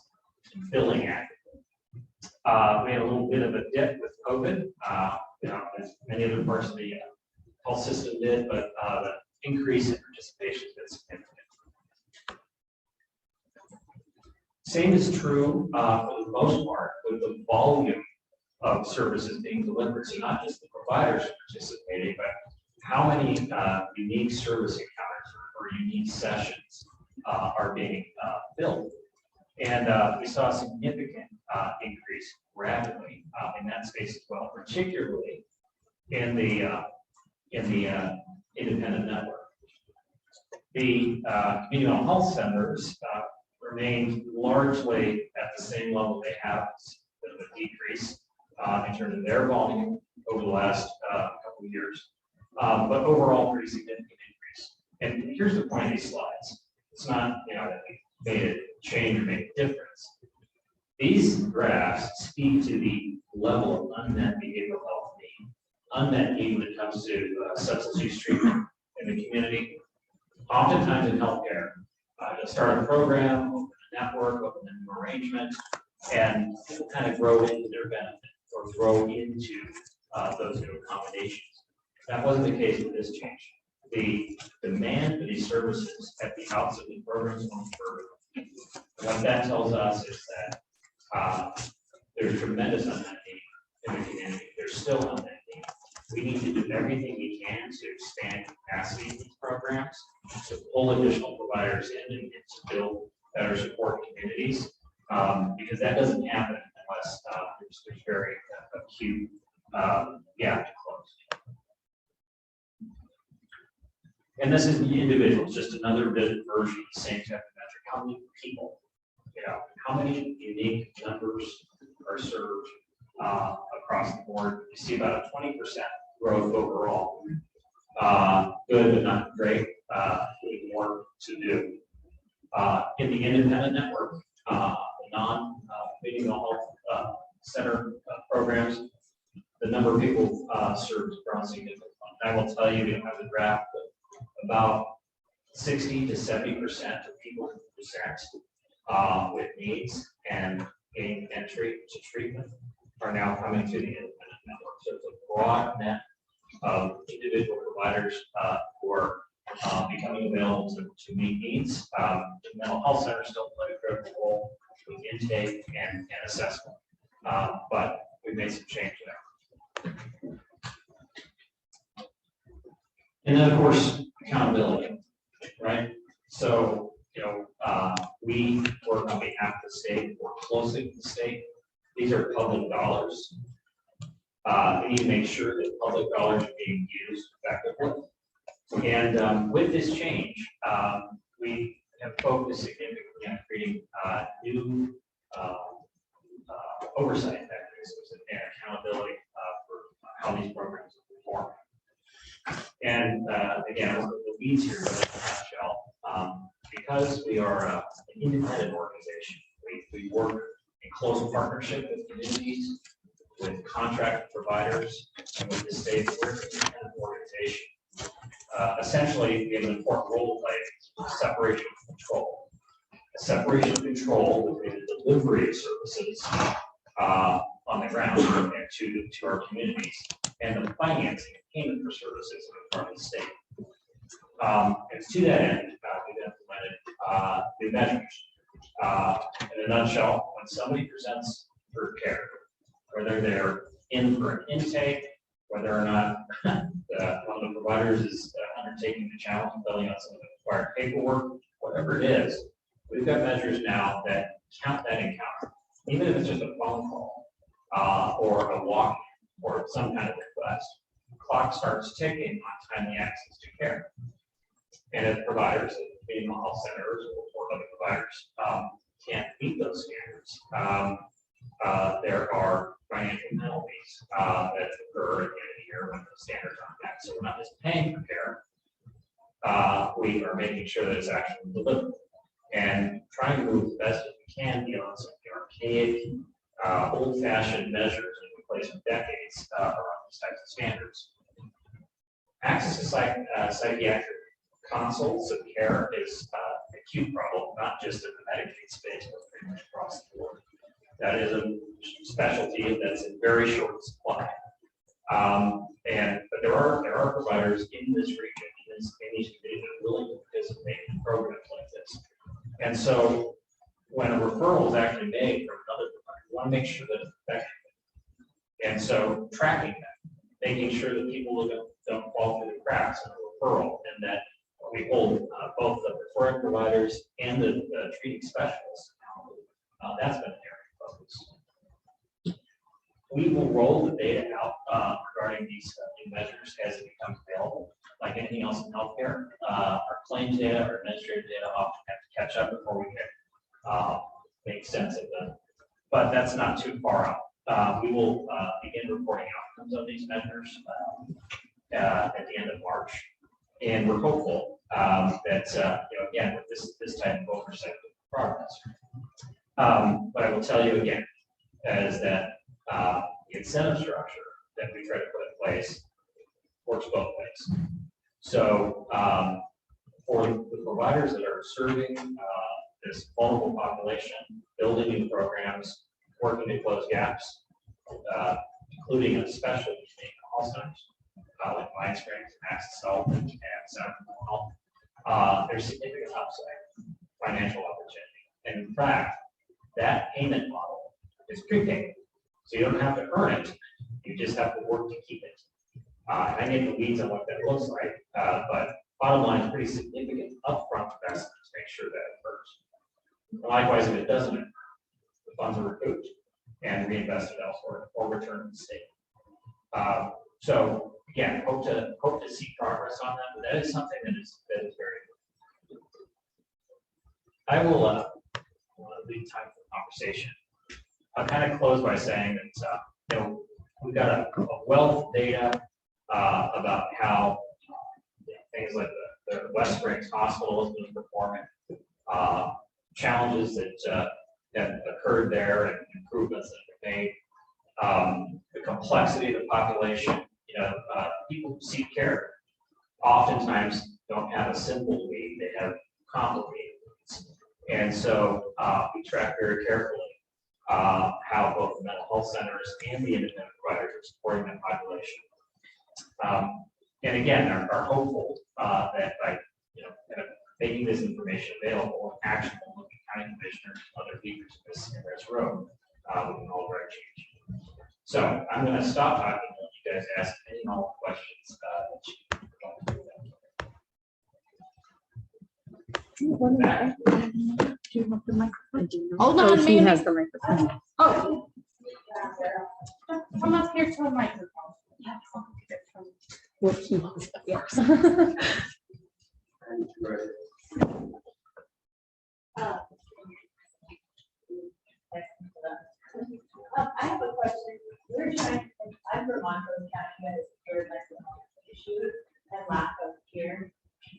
and filling actively. We had a little bit of a dip with COVID, as many other parts of the health system did, but the increase in participation has been significant. Same is true for the most part with the volume of services being delivered. So not just the providers participating, but how many unique service encounters or unique sessions are being filled. And we saw a significant increase rapidly in that space as well, particularly in the independent network. The community mental health centers remained largely at the same level they have, a bit of a decrease in terms of their volume over the last couple of years, but overall pretty significant increase. And here's the point of these slides. It's not that we made a change or made a difference. These graphs speak to the level of unmet behavioral health need, unmet need when it comes to substance use treatment in the community. Oftentimes in healthcare, you'll start a program, open a network, open an arrangement, and people kind of grow into their benefit or grow into those new accommodations. That wasn't the case with this change. The demand for these services at the outset of the programs went further. What that tells us is that there's tremendous unmet need in the community. There's still unmet need. We need to do everything we can to expand capacity in these programs, to pull additional providers in and to build better support communities, because that doesn't happen unless there's very acute gap to close. And this is the individuals, just another version of the same type of metric. How many people, how many unique members are served across the board? You see about a 20% growth overall. Good, but not great. More to do. In the independent network, the non-community health center programs, the number of people served is growing significantly. I will tell you, we don't have the graph, but about 60 to 70% of people who present with needs and gain entry to treatment are now coming to the independent network. So it's a broad net of individual providers who are becoming available to meet needs. The mental health centers still play a critical role with intake and assessment, but we've made some change there. And then, of course, accountability, right? So, we work on behalf of the state, work closely with the state. These are public dollars. They need to make sure that public dollars are being used effectively. And with this change, we have focused significantly on creating new oversight mechanisms and accountability for how these programs are performing. And again, I'll go to the weeds here, but in a nutshell, because we are an independent organization, we work in close partnership with communities, with contract providers, and with the state. We're an independent organization. Essentially, we have an important role to play: separation of control. A separation of control between the delivery of services on the ground and to our communities, and the financing and payment for services from the state. And to that end, we've implemented new measures. In a nutshell, when somebody presents for care, whether they're in for an intake, whether or not one of the providers is undertaking the challenge of filling out some of the required paperwork, whatever it is, we've got measures now that count that encounter, even if it's just a phone call or a walk or some kind of request. The clock starts ticking on timely access to care. And if providers, being health centers or other providers, can't meet those standards, there are financial penalties that occur at the end of the year when the standards aren't met. So we're not just paying for care, we are making sure that it's actually delivered and trying to move the best that we can beyond some of the archaic, old-fashioned measures in place for decades around these types of standards. Access to psychiatric consults of care is an acute problem, not just in the Medicaid space, but pretty much across the board. That is a specialty that's in very short supply. But there are providers in this region, in these communities, that are willing to participate in programs like this. And so when a referral is actually made from another provider, we want to make sure that it's effective. And so tracking that, making sure that people don't fall through the cracks in a referral, and that we hold both the referring providers and the treating specialists accountable. That's been an area of focus. We will roll the data out regarding these new measures as it becomes available. Like anything else in healthcare, our claims data, our administrative data often have to catch up before we can make sense of them. But that's not too far out. We will begin reporting outcomes of these measures at the end of March. And we're hopeful that, again, with this type of oversight of progress. But I will tell you again, is that the incentive structure that we try to put in place works both ways. So for the providers that are serving this vulnerable population, building new programs, working to close gaps, including especially in call centers, like my experience in Access Health and Center Health, there's significant upside, financial opportunity. And in fact, that payment model is prepaid. So you don't have to earn it, you just have to work to keep it. And I get the weeds on what that looks like, but bottom line is pretty significant upfront investment to make sure that it occurs. Likewise, if it doesn't occur, the funds are recouped and reinvested elsewhere or returned to the state. So again, hope to see progress on that, but that is something that is very important. I will leave time for conversation. I'll kind of close by saying that we've got a wealth of data about how things like the West Springs Hospital has been performing, challenges that have occurred there, and improvements that have been made, the complexity of the population. People who seek care oftentimes don't have a simple need; they have complicated needs, and so we track very carefully how both the mental health centers and the independent providers are supporting that population. And again, are hopeful that by kind of making this information available and actionable, looking county commissioners, other leaders in this room, we can all drive change. So I'm going to stop talking and let you guys ask any and all questions that you Do you have the microphone? Hold on, He Mandy. has the microphone. Oh. come up here to a microphone. With keys, yes. I have a question. We're trying, I'm from Montrose County, that is very mental health issue and lack of care.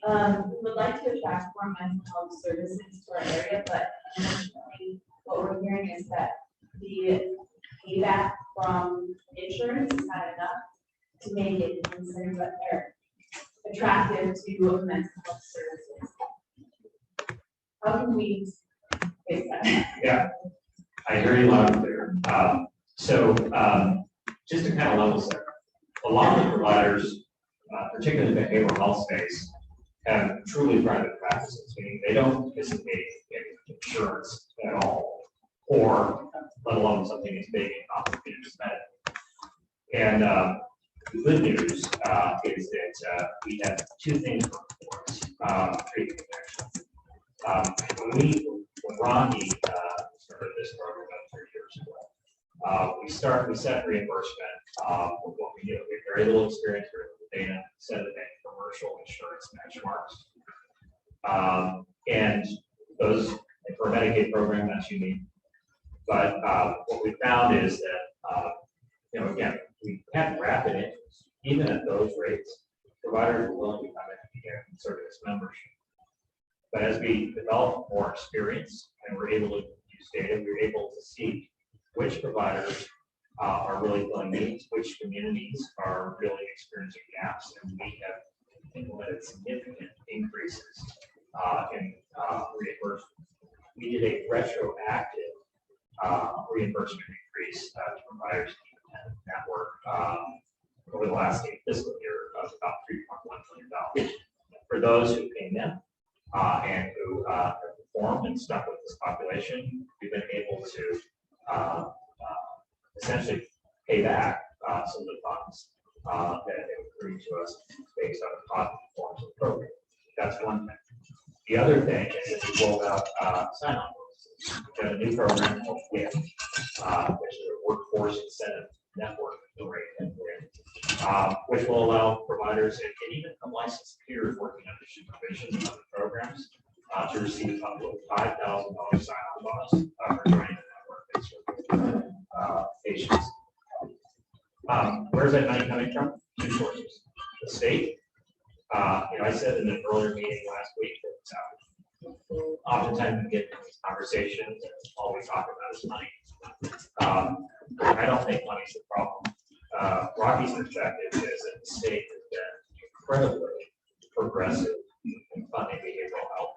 We would like to attract more mental health services to our area, but unfortunately, what we're hearing is that the payback from insurance is not enough to make it considered that they're attractive to mental health services. How can we fix that? Yeah, I hear you loud and clear. Just to kind of level set, a lot of the providers, particularly in the behavioral health space, have truly private practices, meaning they don't participate in insurance at all, or let alone something as big and complicated as medical. And the good news is that we have two things going for us. When Rocky started this program about 3 years ago, we set reimbursement with what we do. We have very little experience with the data, set of commercial insurance benchmarks. And those, for a Medicaid program, that's unique. But what we found is that, again, we have rapid interest. Even at those rates, providers are willing to come in and serve as membership. But as we develop more experience and we're able to use data, we're able to see which providers are really filling needs, which communities are really experiencing gaps, and we have implemented significant increases in reimbursement. We did a retroactive reimbursement increase to providers in the network over the last 8 fiscal year of about $3.1 million. For those who came in and who have performed and stuck with this population, we've been able to essentially pay back some of the funds that they accrued to us based on the positive performance of the program. That's one thing. The other thing is that we rolled out sign-on bonuses. We've got a new program called WIP, which is a workforce incentive network which will allow providers and even licensed peers working under supervision of other programs to receive up to $5,000 sign-on bonus for joining the network patients. Where's that money coming from? Two sources. The state. I said in an earlier meeting last week that oftentimes we get in these conversations and all we talk about is money. I don't think money's the problem. Rocky's perspective is that the state has been incredibly progressive in funding behavioral health,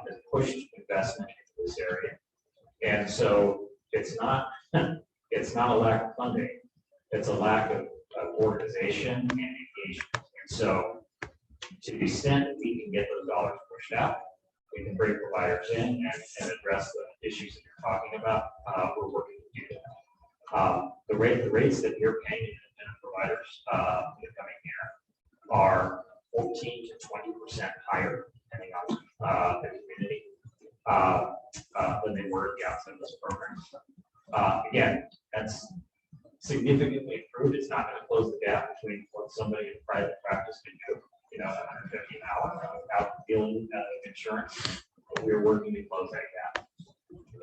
has pushed investment into this area. And so it's not a lack of funding, it's a lack of organization and engagement. And so to the extent that we can get those dollars pushed out, we can bring providers in and address the issues that you're talking about. We're working to do that. The rates that you're paying independent providers in the coming year are 14 to 20% higher, depending on the community, than they were at the outset of this program. Again, that's significantly improved. It's not going to close the gap between what somebody in private practice can do, $150 an hour without dealing with insurance. But we're working to close that gap.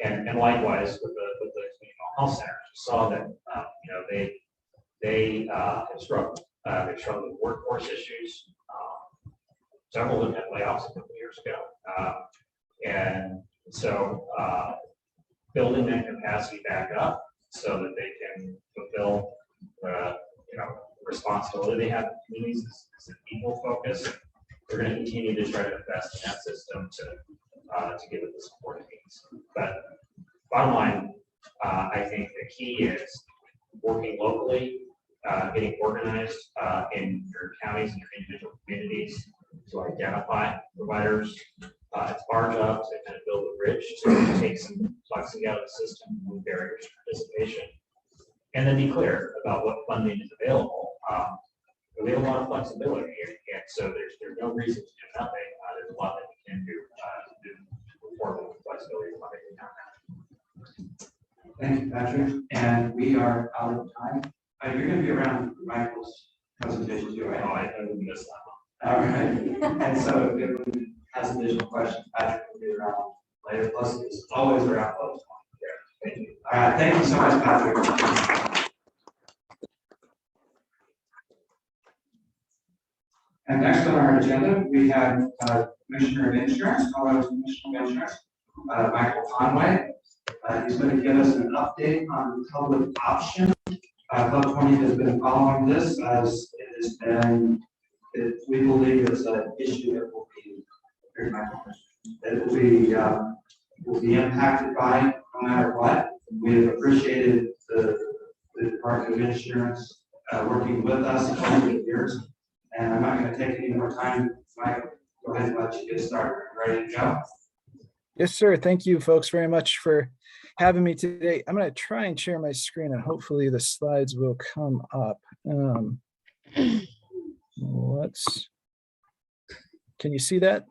And likewise with the health centers, you saw that they have struggled. They struggled with workforce issues. Several of them had layoffs a couple of years ago, and so building that capacity back up so that they can fulfill the responsibility they have in communities is a people focus. We're going to continue to try to invest in that system to give it the support it needs. But bottom line, I think the key is working locally, getting organized in your counties and your individual communities to identify providers. It's our job to kind of build a bridge to take some complexity out of the system, move barriers to participation, and then be clear about what funding is available. We have a lot of flexibility here, and so there's no reason to do nothing. There's a lot that we can do to afford the flexibility of funding. Thank you, Patrick. And we are out of time. You're going to be around for Michael's presentation too, right? Oh, I would miss that one. All right. And so if anyone has additional questions, Patrick will be around later. Plus, it's always around close. Thank you. All right. Thank you so much, Patrick. And next on our agenda, we have Commissioner of Insurance, Colorado Commissioner of Insurance, Michael Conway. He's going to give us an update on the public option. Club 20 has been following this as it has been, we believe it's an issue that will be impacted by no matter what. We have appreciated the Department of Insurance working with us over the years. And I'm not going to take any more time. Mike, go ahead and let you get started. Ready to go? Yes, sir. Thank you, folks, very much for having me today. I'm going to try and share my screen, and hopefully the slides will come up. Can you see that?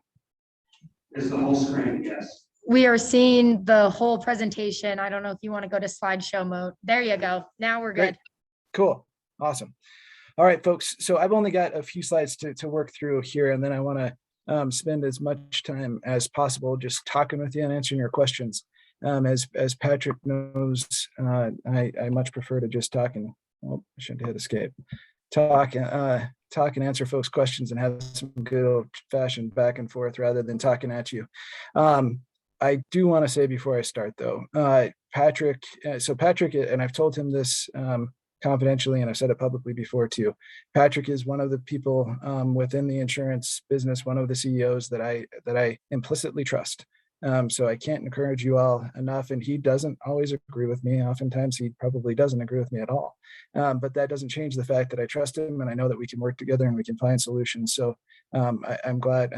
It's the whole screen, yes. We are seeing the whole presentation. I don't know if you want to go to slideshow mode. There you go. Now we're good. Great. Cool. Awesome. All right, folks. So I've only got a few slides to work through here, and then I want to spend as much time as possible just talking with you and answering your questions. As Patrick knows, I much prefer to just talk and, oh, I shouldn't hit escape. Talk and answer folks' questions and have some good old-fashioned back and forth rather than talking at you. I do want to say before I start, though, Patrick, and I've told him this confidentially, and I've said it publicly before too. Patrick is one of the people within the insurance business, one of the CEOs that I implicitly trust. So I can't encourage you all enough, and he doesn't always agree with me. Oftentimes he probably doesn't agree with me at all. But that doesn't change the fact that I trust him and I know that we can work together and we can find solutions. So I'm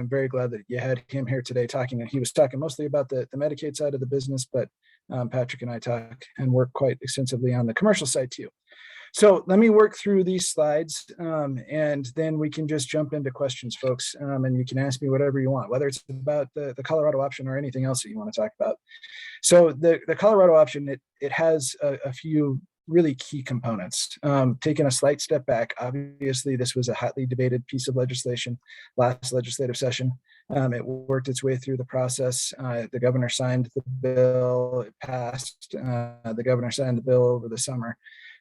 very glad that you had him here today talking, and he was talking mostly about the Medicaid side of the business, but Patrick and I talk and work quite extensively on the commercial side too. So let me work through these slides and then we can just jump into questions, folks. And you can ask me whatever you want, whether it's about the Colorado option or anything else that you want to talk about. So the Colorado option, it has a few really key components. Taking a slight step back, obviously this was a hotly debated piece of legislation last legislative session. It worked its way through the process. The governor signed the bill, it passed. The governor signed the bill over the summer.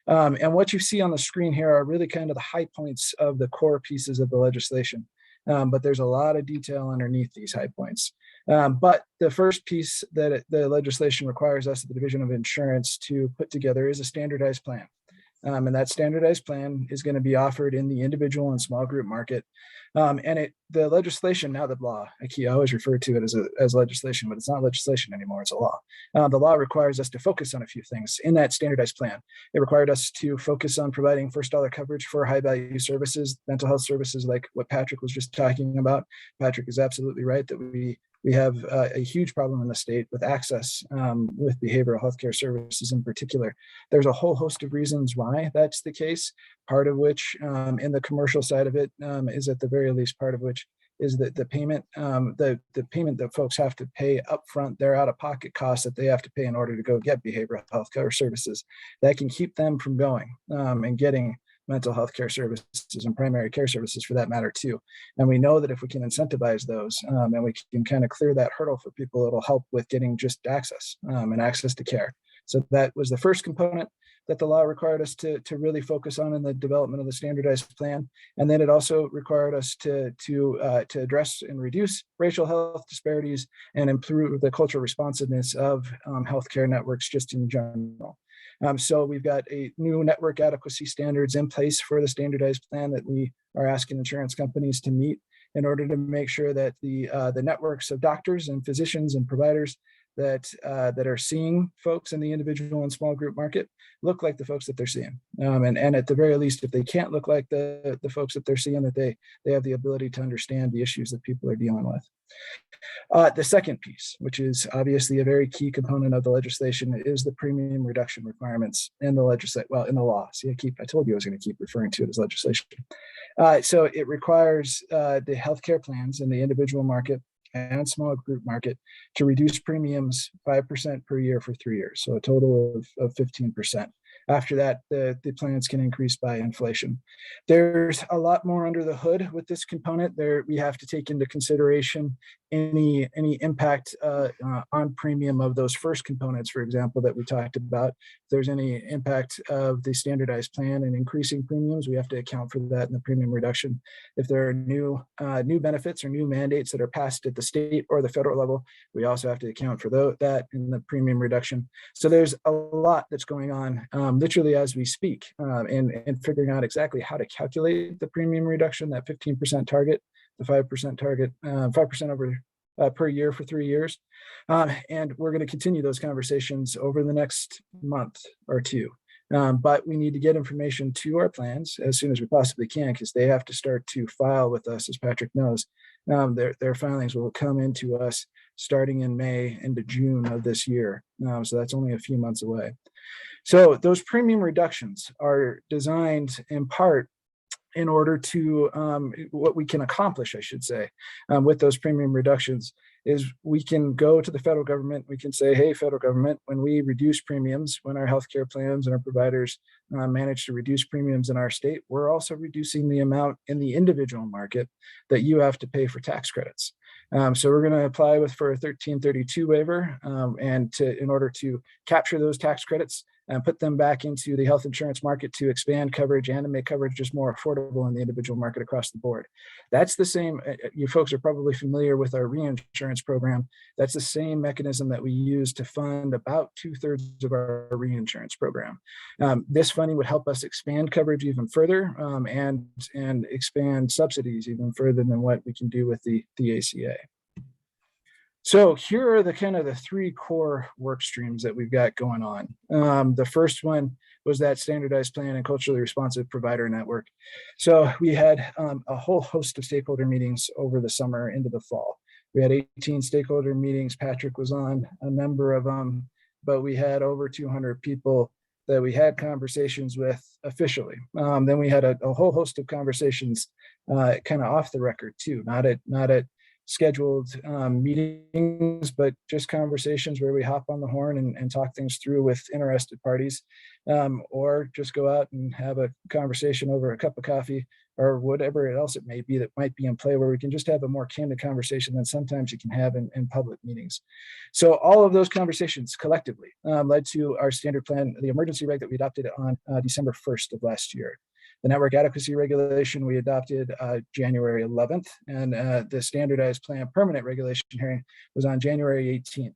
And what you see on the screen here are really kind of the high points of the core pieces of the legislation. But there's a lot of detail underneath these high points. But the first piece that the legislation requires us at the Division of Insurance to put together is a standardized plan. And that standardized plan is going to be offered in the individual and small group market. And the legislation, now the law, I always refer to it as legislation, but it's not legislation anymore, it's a law. The law requires us to focus on a few things in that standardized plan. It required us to focus on providing first dollar coverage for high value services, mental health services like what Patrick was just talking about. Patrick is absolutely right that we have a huge problem in the state with access with behavioral healthcare services in particular. There's a whole host of reasons why that's the case, part of which in the commercial side of it is at the very least part of which is that the payment that folks have to pay upfront, their out-of-pocket costs that they have to pay in order to go get behavioral healthcare services, that can keep them from going and getting mental health care services and primary care services for that matter too. And we know that if we can incentivize those and we can kind of clear that hurdle for people, it'll help with getting just access and access to care. So that was the first component that the law required us to really focus on in the development of the standardized plan. And then it also required us to address and reduce racial health disparities and improve the cultural responsiveness of healthcare networks just in general. So we've got a new network adequacy standards in place for the standardized plan that we are asking insurance companies to meet in order to make sure that the networks of doctors and physicians and providers that are seeing folks in the individual and small group market look like the folks that they're seeing. And at the very least, if they can't look like the folks that they're seeing, that they have the ability to understand the issues that people are dealing with. The second piece, which is obviously a very key component of the legislation, is the premium reduction requirements in the in the law. See, I told you I was going to keep referring to it as legislation. So it requires the healthcare plans in the individual market and small group market to reduce premiums 5% per year for 3 years. So a total of 15%. After that, the plans can increase by inflation. There's a lot more under the hood with this component. There, we have to take into consideration any impact on premium of those first components, for example, that we talked about. If there's any impact of the standardized plan and increasing premiums, we have to account for that in the premium reduction. If there are new benefits or new mandates that are passed at the state or the federal level, we also have to account for that in the premium reduction. So there's a lot that's going on literally as we speak, and figuring out exactly how to calculate the premium reduction, that 15% target, the 5% target, 5% over per year for 3 years. And we're going to continue those conversations over the next month or two. But we need to get information to our plans as soon as we possibly can, because they have to start to file with us, as Patrick knows. Their filings will come into us starting in May into June of this year. So that's only a few months away. So those premium reductions are designed in part in order to, what we can accomplish, I should say, with those premium reductions is we can go to the federal government. We can say, hey, federal government, when we reduce premiums, when our healthcare plans and our providers manage to reduce premiums in our state, we're also reducing the amount in the individual market that you have to pay for tax credits. So we're going to apply for a 1332 waiver in order to capture those tax credits and put them back into the health insurance market to expand coverage and to make coverage just more affordable in the individual market across the board. That's the same, you folks are probably familiar with our reinsurance program. That's the same mechanism that we use to fund about 2/3 of our reinsurance program. This funding would help us expand coverage even further and expand subsidies even further than what we can do with the ACA. So here are the kind of the three core work streams that we've got going on. The first one was that standardized plan and culturally responsive provider network. So we had a whole host of stakeholder meetings over the summer into the fall. We had 18 stakeholder meetings. Patrick was on a number of them, but we had over 200 people that we had conversations with officially. Then we had a whole host of conversations kind of off the record too, not at scheduled meetings, but just conversations where we hop on the horn and talk things through with interested parties, or just go out and have a conversation over a cup of coffee or whatever else it may be that might be in play, where we can just have a more candid conversation than sometimes you can have in public meetings. So all of those conversations collectively led to our standard plan, the emergency reg that we adopted on December 1st of last year. The network adequacy regulation we adopted January 11th, and the standardized plan permanent regulation hearing was on January 18th.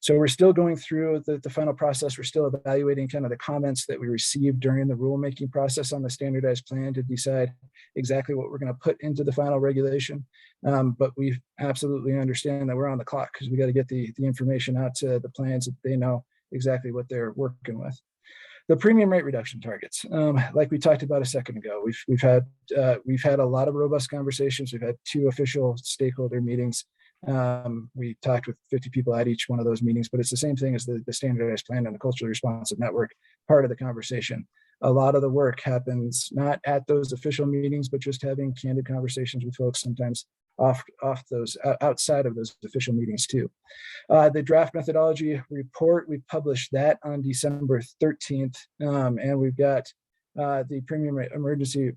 So we're still going through the final process. We're still evaluating kind of the comments that we received during the rulemaking process on the standardized plan to decide exactly what we're going to put into the final regulation. But we absolutely understand that we're on the clock because we got to get the information out to the plans so that they know exactly what they're working with. The premium rate reduction targets, like we talked about a second ago, we've had a lot of robust conversations. We've had 2 official stakeholder meetings. We talked with 50 people at each one of those meetings, but it's the same thing as the standardized plan and the culturally responsive network part of the conversation. A lot of the work happens not at those official meetings, but just having candid conversations with folks, sometimes outside of those official meetings too. The draft methodology report, we published that on December 13th, and we've got the premium reduction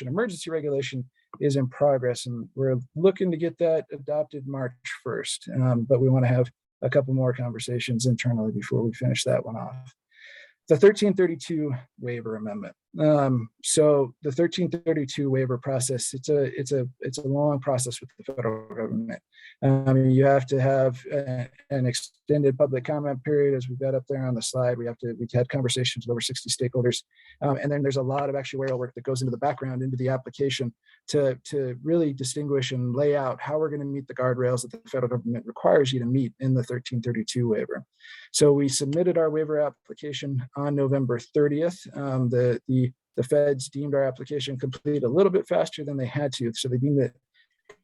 emergency regulation is in progress, and we're looking to get that adopted March 1st, but we want to have a couple more conversations internally before we finish that one off. The 1332 waiver amendment. So the 1332 waiver process, it's a long process with the federal government. You have to have an extended public comment period, as we've got up there on the slide. We've had conversations with over 60 stakeholders, and then there's a lot of actuarial work that goes into the background, into the application, to really distinguish and lay out how we're going to meet the guardrails that the federal government requires you to meet in the 1332 waiver. So we submitted our waiver application on November 30th. The feds deemed our application complete a little bit faster than they had to, so they deemed it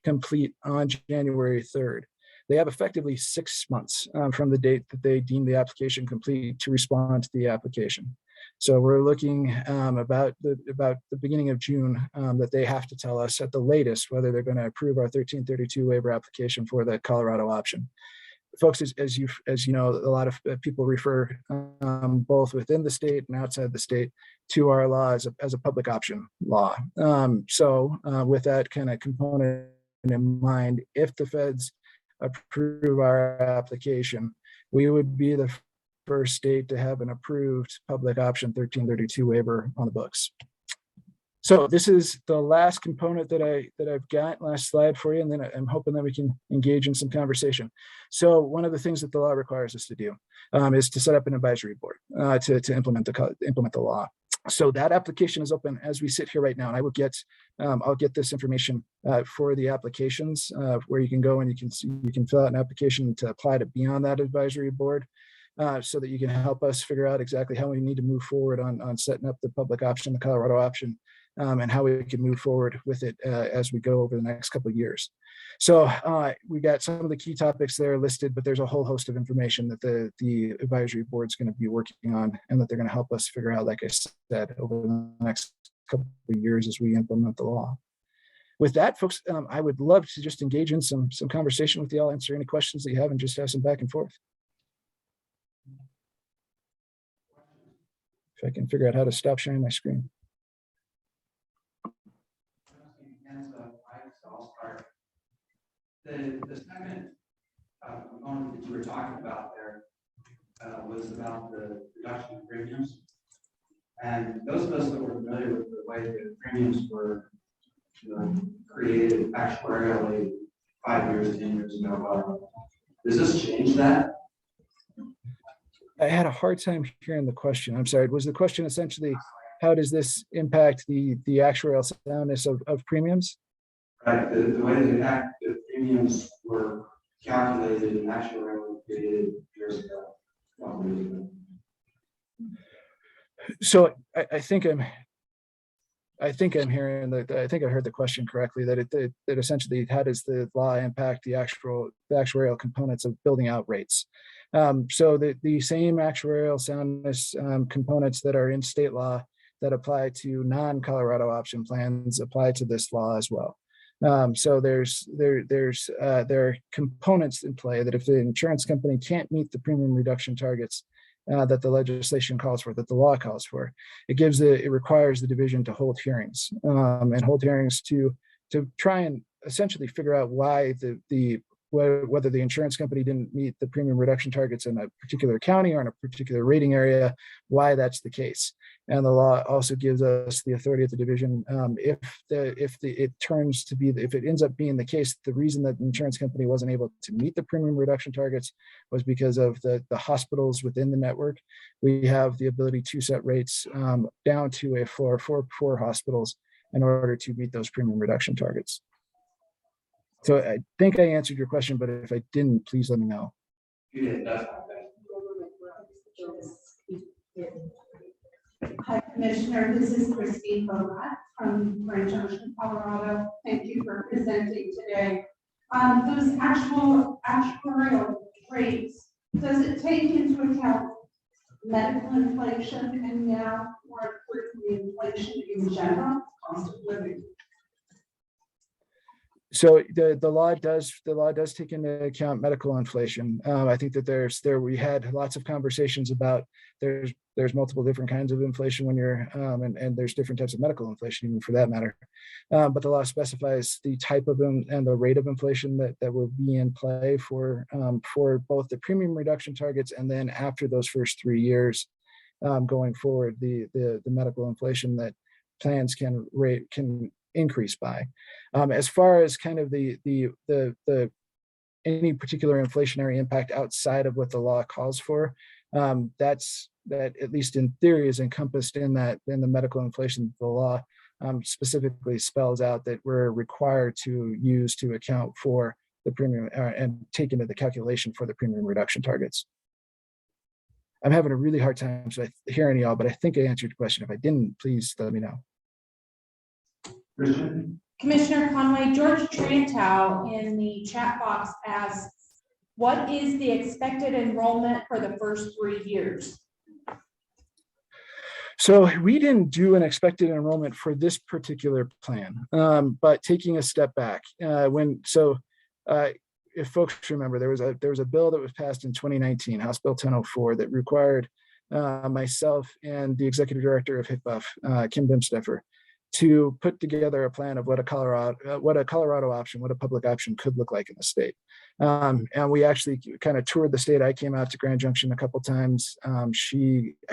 complete on January 3rd. They have effectively 6 months from the date that they deemed the application complete to respond to the application. So we're looking about the beginning of June that they have to tell us at the latest whether they're going to approve our 1332 waiver application for the Colorado option. Folks, as you know, a lot of people refer both within the state and outside the state to our law as a public option law. So with that kind of component in mind, if the feds approve our application, we would be the first state to have an approved public option 1332 waiver on the books. So this is the last component that I've got, last slide for you, and then I'm hoping that we can engage in some conversation. So one of the things that the law requires us to do is to set up an advisory board to implement the law. So that application is open as we sit here right now, and I will I'll get this information for the applications where you can go and you can fill out an application to apply to be on that advisory board. So that you can help us figure out exactly how we need to move forward on setting up the public option, the Colorado option, and how we can move forward with it as we go over the next couple of years. So we got some of the key topics there listed, but there's a whole host of information that the advisory board is going to be working on and that they're going to help us figure out, like I said, over the next couple of years as we implement the law. With that, folks, I would love to just engage in some conversation with you all, answer any questions that you have, and just have some back and forth. If I can figure out how to stop sharing my screen. I'll start. The second component that you were talking about there was about the reduction of premiums. And those of us that were familiar with the way that premiums were created actuarially 5 years, 10 years ago, does this change that? I had a hard time hearing the question. I'm sorry. Was the question essentially, how does this impact the actuarial soundness of premiums? Right. The way that the premiums were calculated and actuarially created years ago. So I think I'm hearing that. I think I heard the question correctly. That essentially, how does the law impact the actuarial components of building out rates? So the same actuarial soundness components that are in state law that apply to non-Colorado option plans apply to this law as well. So there are components in play that if the insurance company can't meet the premium reduction targets that the legislation calls for, that the law calls for, it requires the division to hold hearings and hold hearings to try and essentially figure out why whether the insurance company didn't meet the premium reduction targets in a particular county or in a particular rating area, why that's the case. And the law also gives us the authority at the division if it ends up being the case, the reason that the insurance company wasn't able to meet the premium reduction targets was because of the hospitals within the network. We have the ability to set rates down to a floor for hospitals in order to meet those premium reduction targets. So I think I answered your question, but if I didn't, please let me know. Hi, Commissioner. This is Christine Bogart from Grand Junction, Colorado. Thank you for presenting today. Those actuarial rates, does it take into account medical inflation and now more importantly, inflation in general, cost of living? So the law does take into account medical inflation. I think that we had lots of conversations about there's multiple different kinds of inflation when you're and there's different types of medical inflation even for that matter. But the law specifies the type of and the rate of inflation that will be in play for both the premium reduction targets and then after those first 3 years going forward, the medical inflation that plans can increase by. As far as kind of the any particular inflationary impact outside of what the law calls for, that at least in theory is encompassed in the medical inflation the law specifically spells out that we're required to use to account for the premium and take into the calculation for the premium reduction targets. I'm having a really hard time hearing y'all, but I think I answered your question. If I didn't, please let me know. Commissioner Conway, George Trantow in the chat box asks, what is the expected enrollment for the first 3 years? So we didn't do an expected enrollment for this particular plan, but taking a step back, if folks remember, there was a bill that was passed in 2019, House Bill 1004, that required myself and the executive director of HIPAA, Kim Bimsteffer, to put together a plan of what a Colorado option, what a public option could look like in the state. And we actually kind of toured the state. I came out to Grand Junction a couple times. I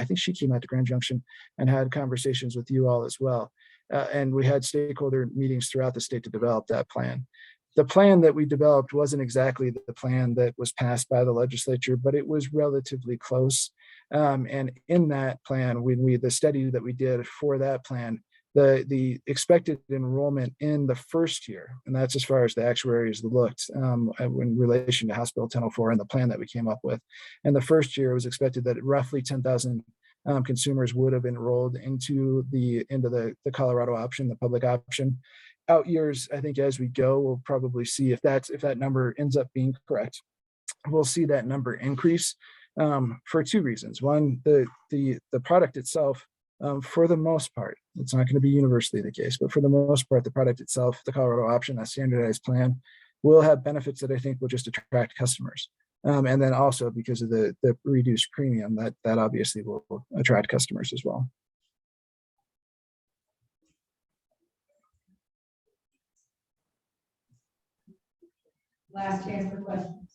think she came out to Grand Junction and had conversations with you all as well. And we had stakeholder meetings throughout the state to develop that plan. The plan that we developed wasn't exactly the plan that was passed by the legislature, but it was relatively close. And in that plan, the study that we did for that plan, the expected enrollment in the first year, and that's as far as the actuaries looked in relation to House Bill 1004 and the plan that we came up with. And the first year, it was expected that roughly 10,000 consumers would have enrolled into the Colorado option, the public option. Out years, I think as we go, we'll probably see if that number ends up being correct. We'll see that number increase for two reasons. One, the product itself, for the most part, it's not going to be universally the case, but for the most part, the product itself, the Colorado option, that standardized plan, will have benefits that I think will just attract customers. And then also because of the reduced premium, that obviously will attract customers as well. Last chance for questions.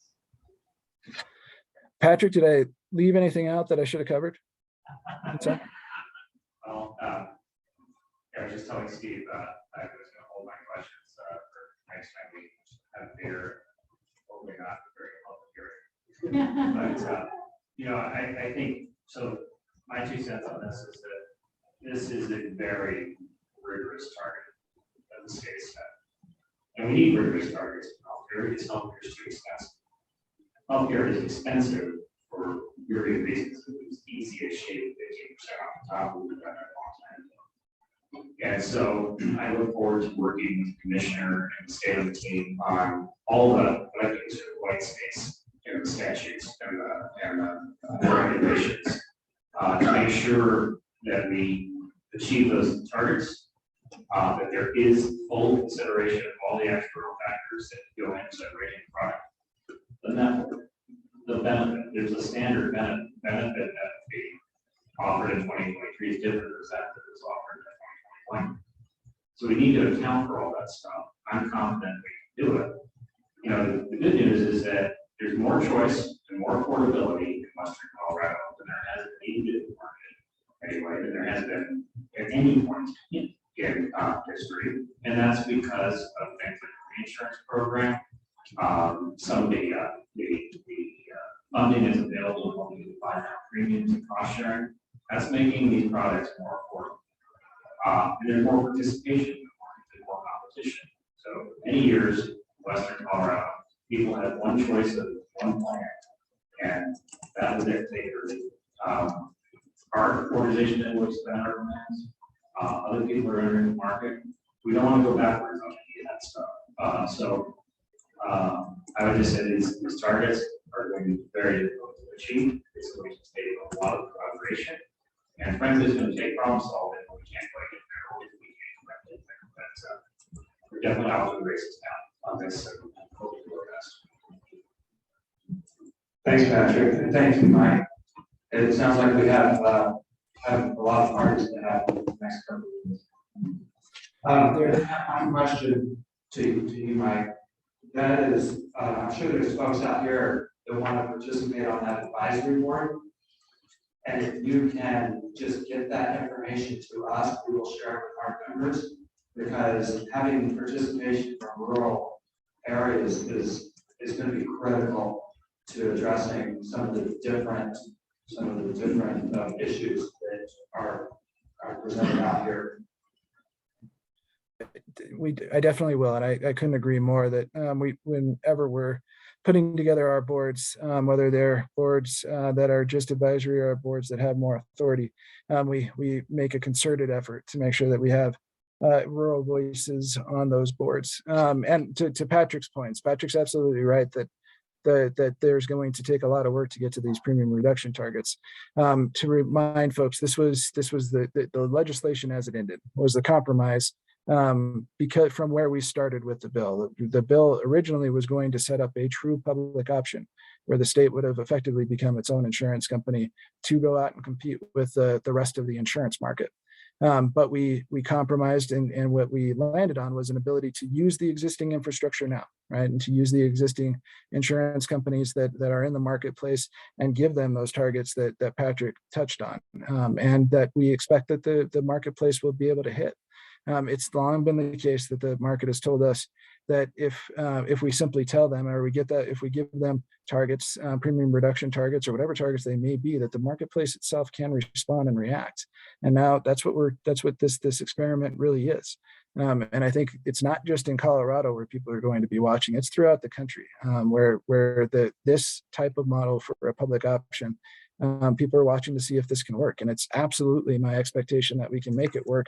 Patrick, did I leave anything out that I should have covered? Well, I was just telling Steve I was going to hold my questions for next time we have beer. Hopefully not very public hearing. But I think so. My 2 cents on this is that this is a very rigorous target that the state set. And we need rigorous targets in healthcare because healthcare is too expensive. Healthcare is expensive for very reasons. It's easy to shave 15% off the top. We've done that a long time ago. And so I look forward to working with the commissioner and the state of the team on all the what I think is white space in the statutes and the regulations to make sure that we achieve those targets. That there is full consideration of all the actuarial factors that go into rating the product. The benefit, there's a standard benefit that we offered in 2023 is different than that was offered in 2021. So we need to account for all that stuff. I'm confident we can do it. The good news is that there's more choice and more affordability in Western Colorado than there has been in the market anyway, than there has been at any point in history, and that's because of things like the reinsurance program. Some of the funding is available when we buy out premiums and cost sharing. That's making these products more affordable. And there's more participation in the market, there's more competition. So many years, Western Colorado, people had one choice of one plan, and that was their favorite. Our organization didn't look at our plans. Other people are entering the market. We don't want to go backwards on any of that stuff. I would just say these targets are going to be very difficult to achieve. It's going to take a lot of collaboration. And frankly, it's going to take problem solving when we can't quite get there or if we can't correct it there. But we're definitely out to the races now on this. And hope to do our best. Thanks, Patrick. And thank you, Mike. It sounds like we have a lot of parties to have in the next couple of years. My question to you, Mike, that is, I'm sure there's folks out here that want to participate on that advisory board. And if you can just get that information to us, we will share it with our members, because having participation from rural areas is going to be critical to addressing some of the different issues that are presented out here. I definitely will, and I couldn't agree more that whenever we're putting together our boards, whether they're boards that are just advisory or boards that have more authority, we make a concerted effort to make sure that we have rural voices on those boards. And to Patrick's points, Patrick's absolutely right that that there's going to take a lot of work to get to these premium reduction targets. To remind folks, this was the legislation as it ended was the compromise, because from where we started with the bill originally was going to set up a true public option where the state would have effectively become its own insurance company to go out and compete with the rest of the insurance market. But we compromised, and what we landed on was an ability to use the existing infrastructure now, right? And to use the existing insurance companies that are in the marketplace and give them those targets that Patrick touched on, and that we expect that the marketplace will be able to hit. It's long been the case that the market has told us that if we simply tell them, or if we give them targets, premium reduction targets, or whatever targets they may be, that the marketplace itself can respond and react. And now that's what this experiment really is. And I think it's not just in Colorado where people are going to be watching; it's throughout the country, where this type of model for a public option, people are watching to see if this can work. And it's absolutely my expectation that we can make it work,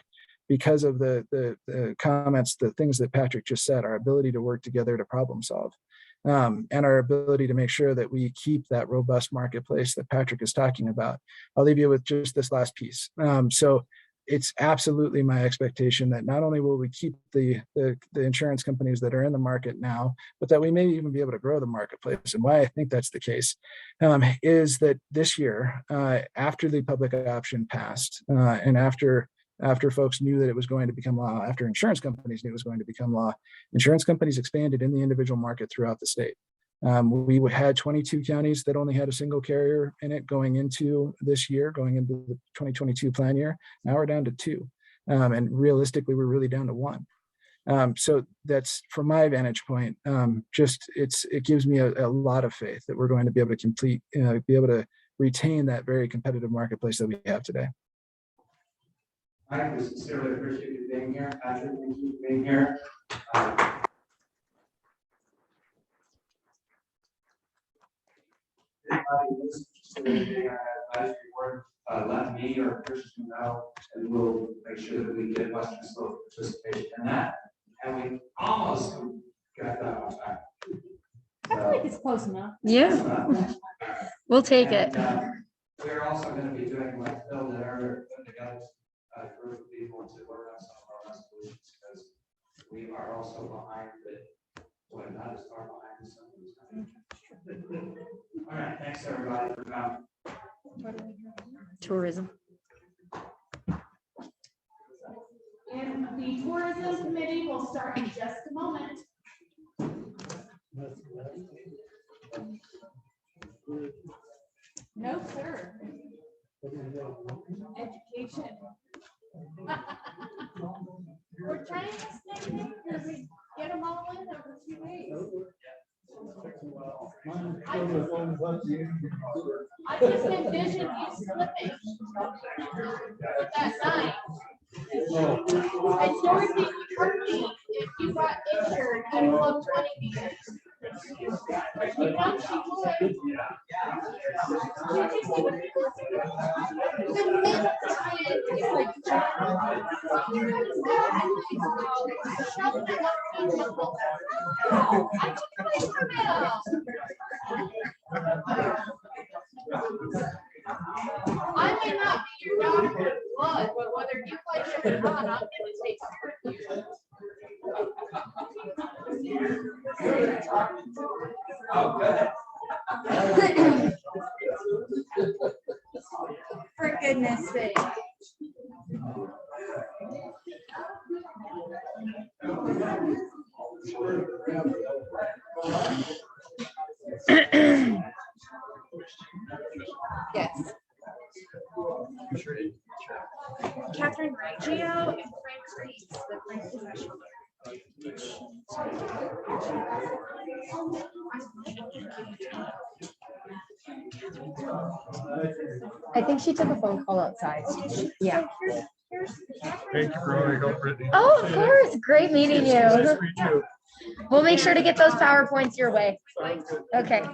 because of the comments, the things that Patrick just said, our ability to work together to problem solve, and our ability to make sure that we keep that robust marketplace that Patrick is talking about. I'll leave you with just this last piece. So it's absolutely my expectation that not only will we keep the insurance companies that are in the market now, but that we may even be able to grow the marketplace. And why I think that's the case is that this year, after the public option passed, and after folks knew that it was going to become law, after insurance companies knew it was going to become law, insurance companies expanded in the individual market throughout the state. We had 22 counties that only had a single carrier in it going into this year, going into the 2022 plan year. Now we're down to 2. And realistically, we're really down to 1. So that's, from my vantage point, it gives me a lot of faith that we're going to be able to be able to retain that very competitive marketplace that we have today. I sincerely appreciate you being here. Patrick, thank you for being here. Anybody who's interested in being our advisory board, let me or Christian know, and we'll make sure that we get Western Slope participation in that. And we almost got that on track. I feel like it's close enough. Yeah. We'll take it. We're also going to be doing like Phil did earlier, putting together a group of people to work on some of our resolutions, because we are also behind not as far behind as some of these. All right, thanks everybody for coming. Tourism. And the tourism committee will start in just a moment. No, sir. Education. We're trying to stay because we get them all in over 2 days. I just envisioned you slipping with that knife. And Dorothy would hurt me if you got injured in Club 20 meetings. You know she would. I may not be your doctor of blood, but whether you like it or not, I'm going to take care of you. Oh, good. For goodness sake. Yes. Catherine Reggio and Frank Reese, the Frank professional. I think she took a phone call outside. Yeah. Thank you for all your help, Brittany. Oh, of course. Great meeting you. Nice to meet you. We'll make sure to get those PowerPoints your way. Okay.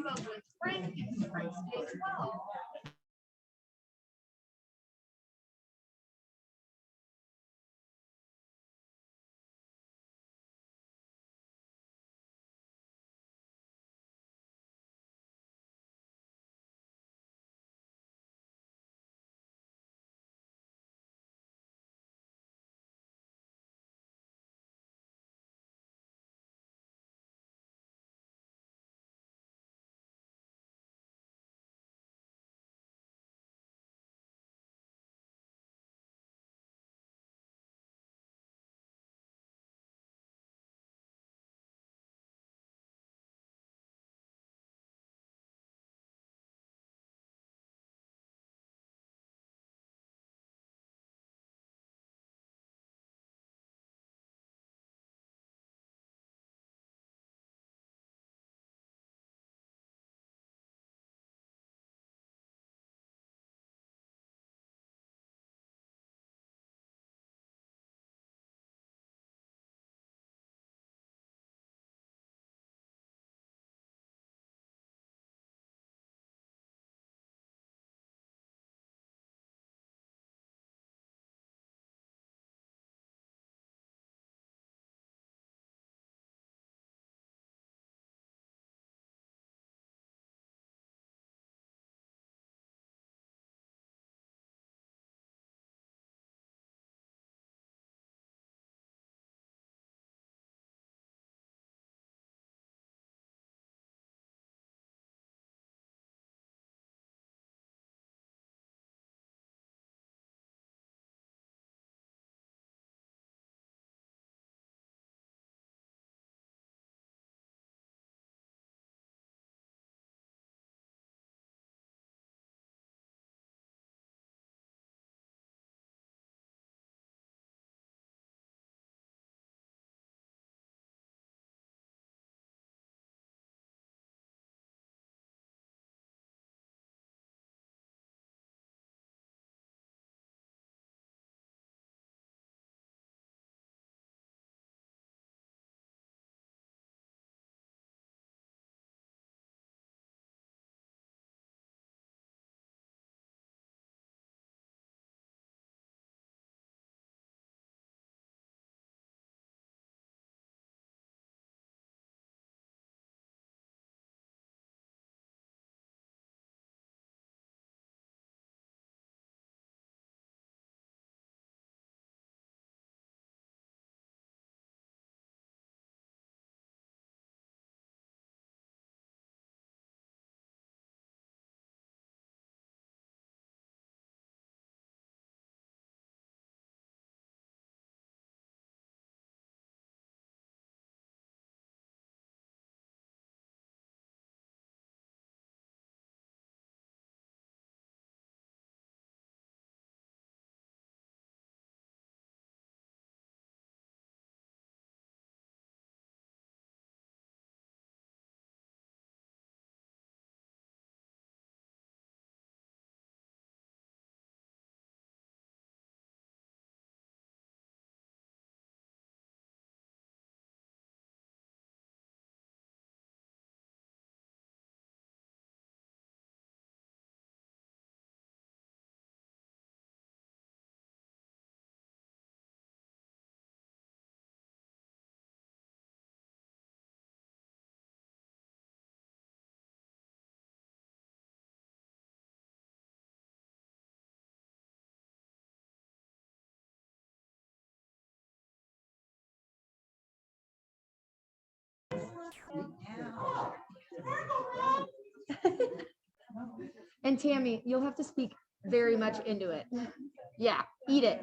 And Tammy, you'll have to speak very much into it. Yeah, eat it.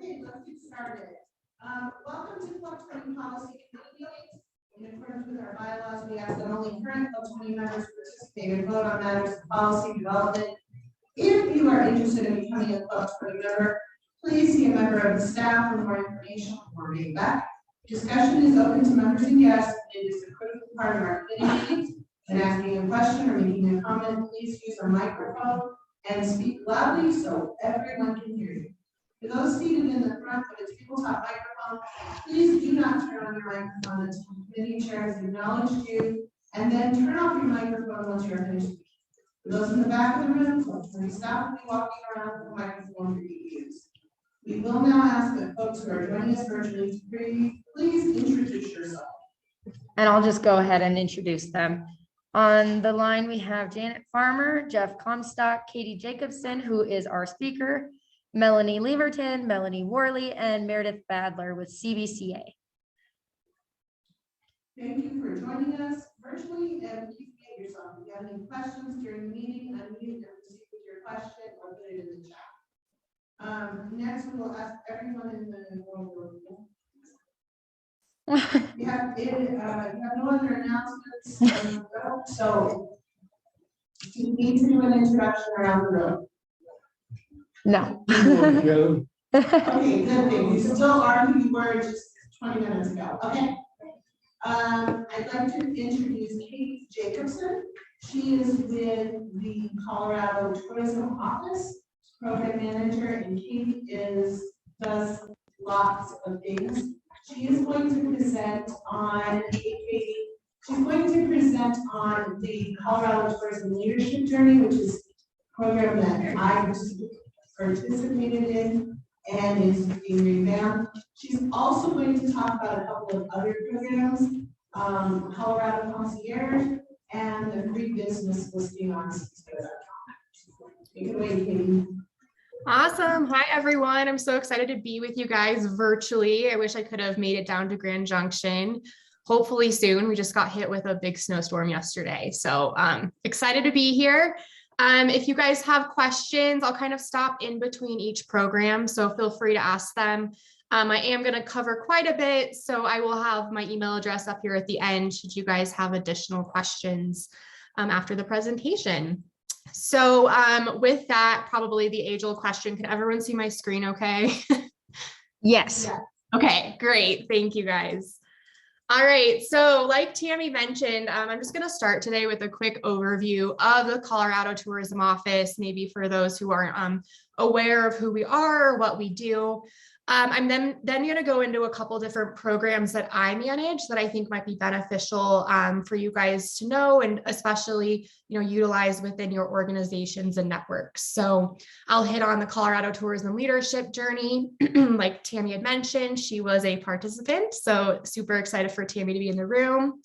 Okay, let's get started. Welcome to Club 20 Policy Committee meetings. In accordance with our bylaws, we ask that only current Club 20 members participate and vote on matters of policy development. If you are interested in becoming a Club 20 member, please see a member of the staff for more information before being back. Discussion is open to members and guests, and it is a critical part of our committee meetings. When asking a question or making a comment, please use a microphone and speak loudly so everyone can hear you. For those seated in the front of the tabletop microphone, please do not turn on your microphone until the committee chair has acknowledged you, and then turn off your microphone once you're finished speaking. For those in the back of the room, please stop walking around with the microphone for you to use. We will now ask that folks who are joining us virtually to please introduce yourself. And I'll just go ahead and introduce them. On the line, we have Janet Farmer, Jeff Comstock, Katie Jacobson, who is our speaker, Melanie Leverton, Melanie Worley, and Meredith Badler with CBCA. Thank you for joining us virtually, and please mute yourself. If you have any questions during the meeting, unmute and proceed with your question or put it in the chat. Next, we will ask everyone in the room. You have no other announcements, so you need to do an introduction around the room. No. Okay, good thing. You still are who you were just 20 minutes ago. Okay. I'd like to introduce Katie Jacobson. She is with the Colorado Tourism Office, program manager, and Katie does lots of things. She is going to present on the Colorado Tourism Leadership Journey, which is a program that I participated in and is being revamped. She's also going to talk about a couple of other programs, Colorado Concierge and the free business listing on CBCA.com. Take it away, Katie. Awesome. Hi, everyone. I'm so excited to be with you guys virtually. I wish I could have made it down to Grand Junction. Hopefully soon. We just got hit with a big snowstorm yesterday. So excited to be here. If you guys have questions, I'll kind of stop in between each program, so feel free to ask them. I am going to cover quite a bit, so I will have my email address up here at the end should you guys have additional questions after the presentation. So with that, probably the age-old question, can everyone see my screen okay? Yes. Yeah. Okay, great. Thank you, guys. All right, so like Tammy mentioned, I'm just going to start today with a quick overview of the Colorado Tourism Office, maybe for those who aren't aware of who we are or what we do. I'm then going to go into a couple different programs that I manage that I think might be beneficial for you guys to know, and especially, utilize within your organizations and networks. So I'll hit on the Colorado Tourism Leadership Journey. Like Tammy had mentioned, she was a participant, so super excited for Tammy to be in the room.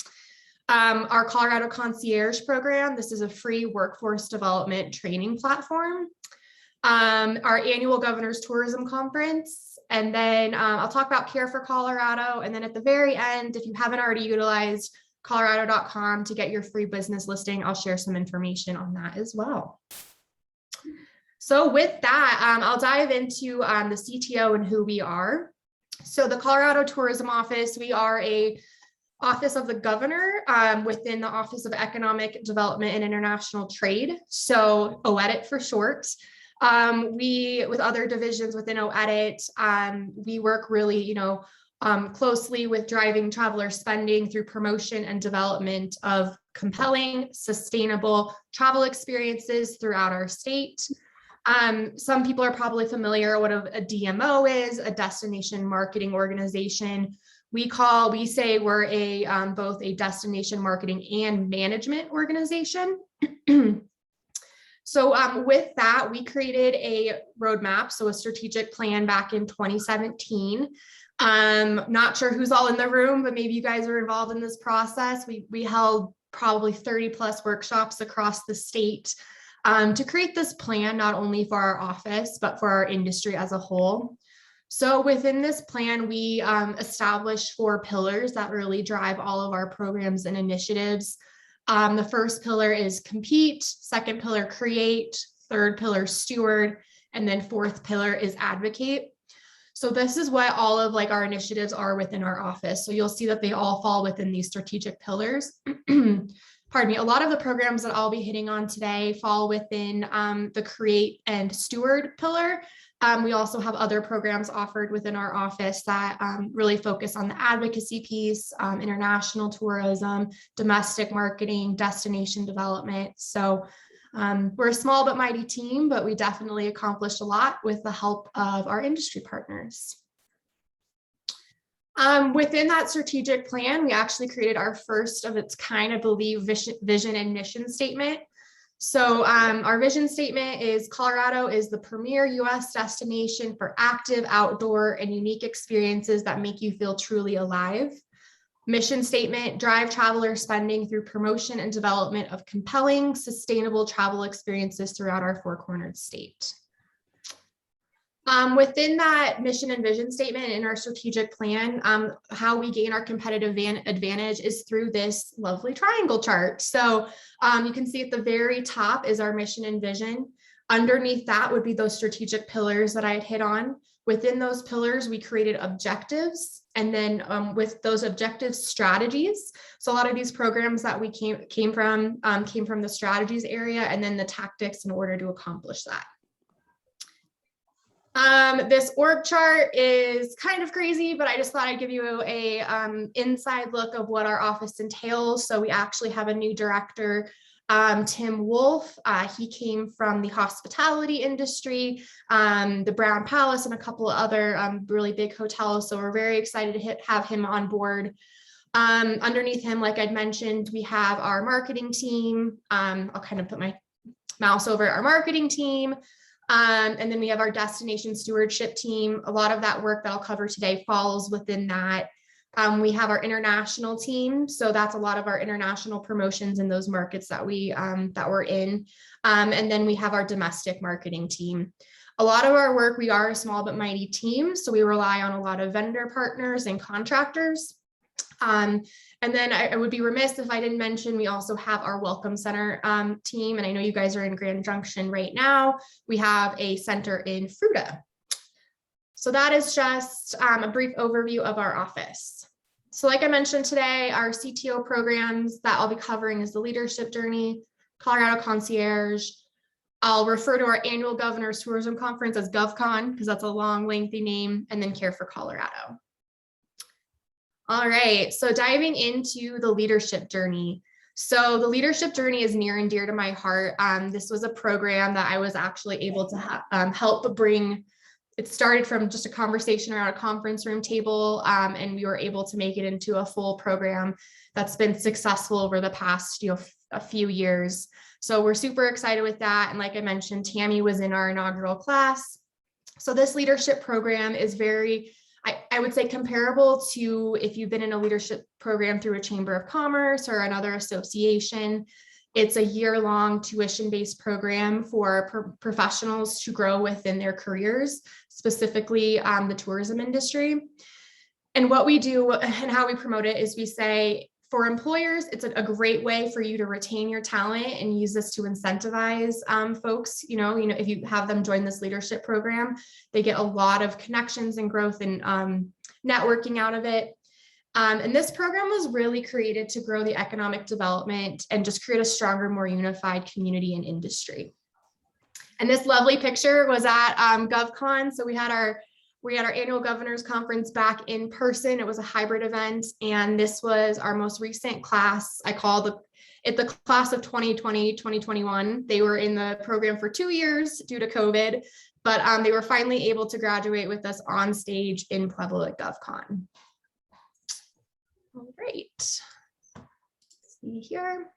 Our Colorado Concierge program, this is a free workforce development training platform. Our annual Governor's Tourism Conference. And then I'll talk about Care for Colorado. And then at the very end, if you haven't already utilized colorado.com to get your free business listing, I'll share some information on that as well. So with that, I'll dive into the CTO and who we are. So the Colorado Tourism Office, we are a Office of the Governor within the Office of Economic Development and International Trade. So OEDIT for short. We, with other divisions within OEDIT, we work really, closely with driving traveler spending through promotion and development of compelling, sustainable travel experiences throughout our state. Some people are probably familiar what a DMO is, a destination marketing organization. We say we're both a destination marketing and management organization. So with that, we created a roadmap, so a strategic plan back in 2017. Not sure who's all in the room, but maybe you guys are involved in this process. We held probably 30+ workshops across the state to create this plan, not only for our office, but for our industry as a whole. So within this plan, we established 4 pillars that really drive all of our programs and initiatives. The first pillar is compete, second pillar, create, third pillar, steward, and then fourth pillar is advocate. So this is what all of like our initiatives are within our office. So you'll see that they all fall within these strategic pillars. Pardon me, a lot of the programs that I'll be hitting on today fall within the create and steward pillar. We also have other programs offered within our office that really focus on the advocacy piece, international tourism, domestic marketing, destination development. So we're a small but mighty team, but we definitely accomplished a lot with the help of our industry partners. Within that strategic plan, we actually created our first of its kind, I believe, vision and mission statement. So our vision statement is Colorado is the premier U.S. destination for active, outdoor, and unique experiences that make you feel truly alive. Mission statement, drive traveler spending through promotion and development of compelling, sustainable travel experiences throughout our four-cornered state. Within that mission and vision statement in our strategic plan, how we gain our competitive advantage is through this lovely triangle chart. So you can see at the very top is our mission and vision. Underneath that would be those strategic pillars that I had hit on. Within those pillars, we created objectives, and then with those objectives, strategies. So a lot of these programs that we came from the strategies area, and then the tactics in order to accomplish that. This org chart is kind of crazy, but I just thought I'd give you a inside look of what our office entails. So we actually have a new director, Tim Wolf. He came from the hospitality industry, the Brown Palace, and a couple of other really big hotels. So we're very excited to have him on board. Underneath him, like I'd mentioned, we have our marketing team. I'll kind of put my mouse over our marketing team. And then we have our destination stewardship team. A lot of that work that I'll cover today falls within that. We have our international team. So that's a lot of our international promotions in those markets that we're in. And then we have our domestic marketing team. A lot of our work, we are a small but mighty team. So we rely on a lot of vendor partners and contractors. And then I would be remiss if I didn't mention, we also have our Welcome Center team. And I know you guys are in Grand Junction right now. We have a center in Fruita. So that is just a brief overview of our office. So like I mentioned today, our CTO programs that I'll be covering is the Leadership Journey, Colorado Concierge. I'll refer to our annual Governor's Tourism Conference as GovCon because that's a long, lengthy name, and then Care for Colorado. All right, so diving into the leadership journey. So the leadership journey is near and dear to my heart. This was a program that I was actually able to help bring. It started from just a conversation around a conference room table, and we were able to make it into a full program that's been successful over the past a few years. So we're super excited with that. And like I mentioned, Tammy was in our inaugural class. So this leadership program is very, I would say, comparable to if you've been in a leadership program through a chamber of commerce or another association. It's a year-long tuition-based program for professionals to grow within their careers, specifically the tourism industry. And what we do and how we promote it is we say, for employers, it's a great way for you to retain your talent and use this to incentivize folks. You know, if you have them join this leadership program, they get a lot of connections and growth and networking out of it. And this program was really created to grow the economic development and just create a stronger, more unified community and industry. And this lovely picture was at GovCon. So we had our annual Governor's Conference back in person. It was a hybrid event, and this was our most recent class. I call it the class of 2020-2021. They were in the program for 2 years due to COVID, but they were finally able to graduate with us on stage in Pueblo at GovCon. All right. see here.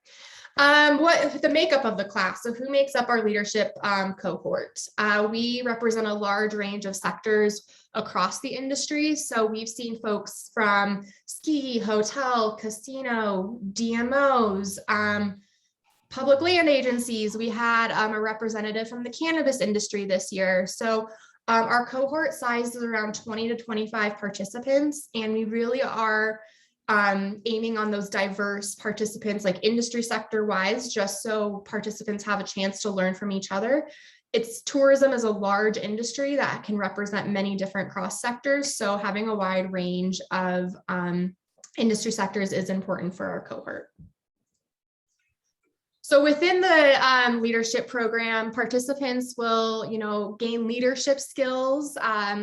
What the makeup of the class. So who makes up our leadership cohort? We represent a large range of sectors across the industry. So we've seen folks from ski, hotel, casino, DMOs, public land agencies. We had a representative from the cannabis industry this year. So our cohort size is around 20 to 25 participants, and we really are aiming on those diverse participants, like industry sector wise, just so participants have a chance to learn from each other. Tourism is a large industry that can represent many different cross sectors. So having a wide range of industry sectors is important for our cohort. So within the leadership program, participants will, gain leadership skills.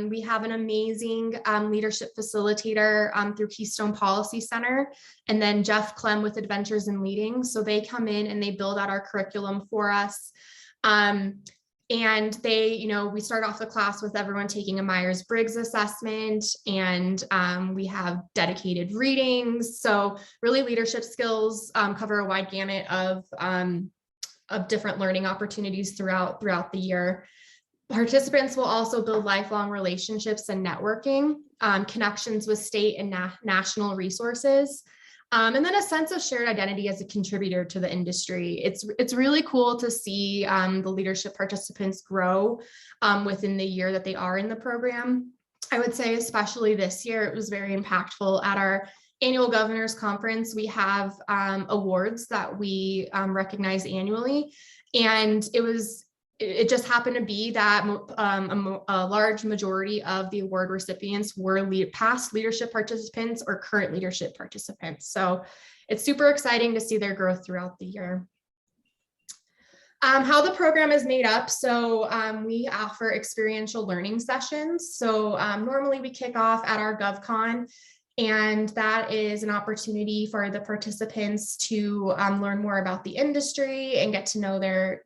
We have an amazing leadership facilitator through Keystone Policy Center, and then Jeff Clem with Adventures in Leading. So they come in and they build out our curriculum for us. And we start off the class with everyone taking a Myers-Briggs assessment, and we have dedicated readings. So really leadership skills cover a wide gamut of different learning opportunities throughout the year. Participants will also build lifelong relationships and networking, connections with state and national resources. And then a sense of shared identity as a contributor to the industry. It's really cool to see the leadership participants grow within the year that they are in the program. I would say especially this year, it was very impactful. At our annual governors conference, we have awards that we recognize annually. And it just happened to be that a large majority of the award recipients were past leadership participants or current leadership participants. So it's super exciting to see their growth throughout the year. How the program is made up. So we offer experiential learning sessions. So normally we kick off at our GovCon, and that is an opportunity for the participants to learn more about the industry and get to know their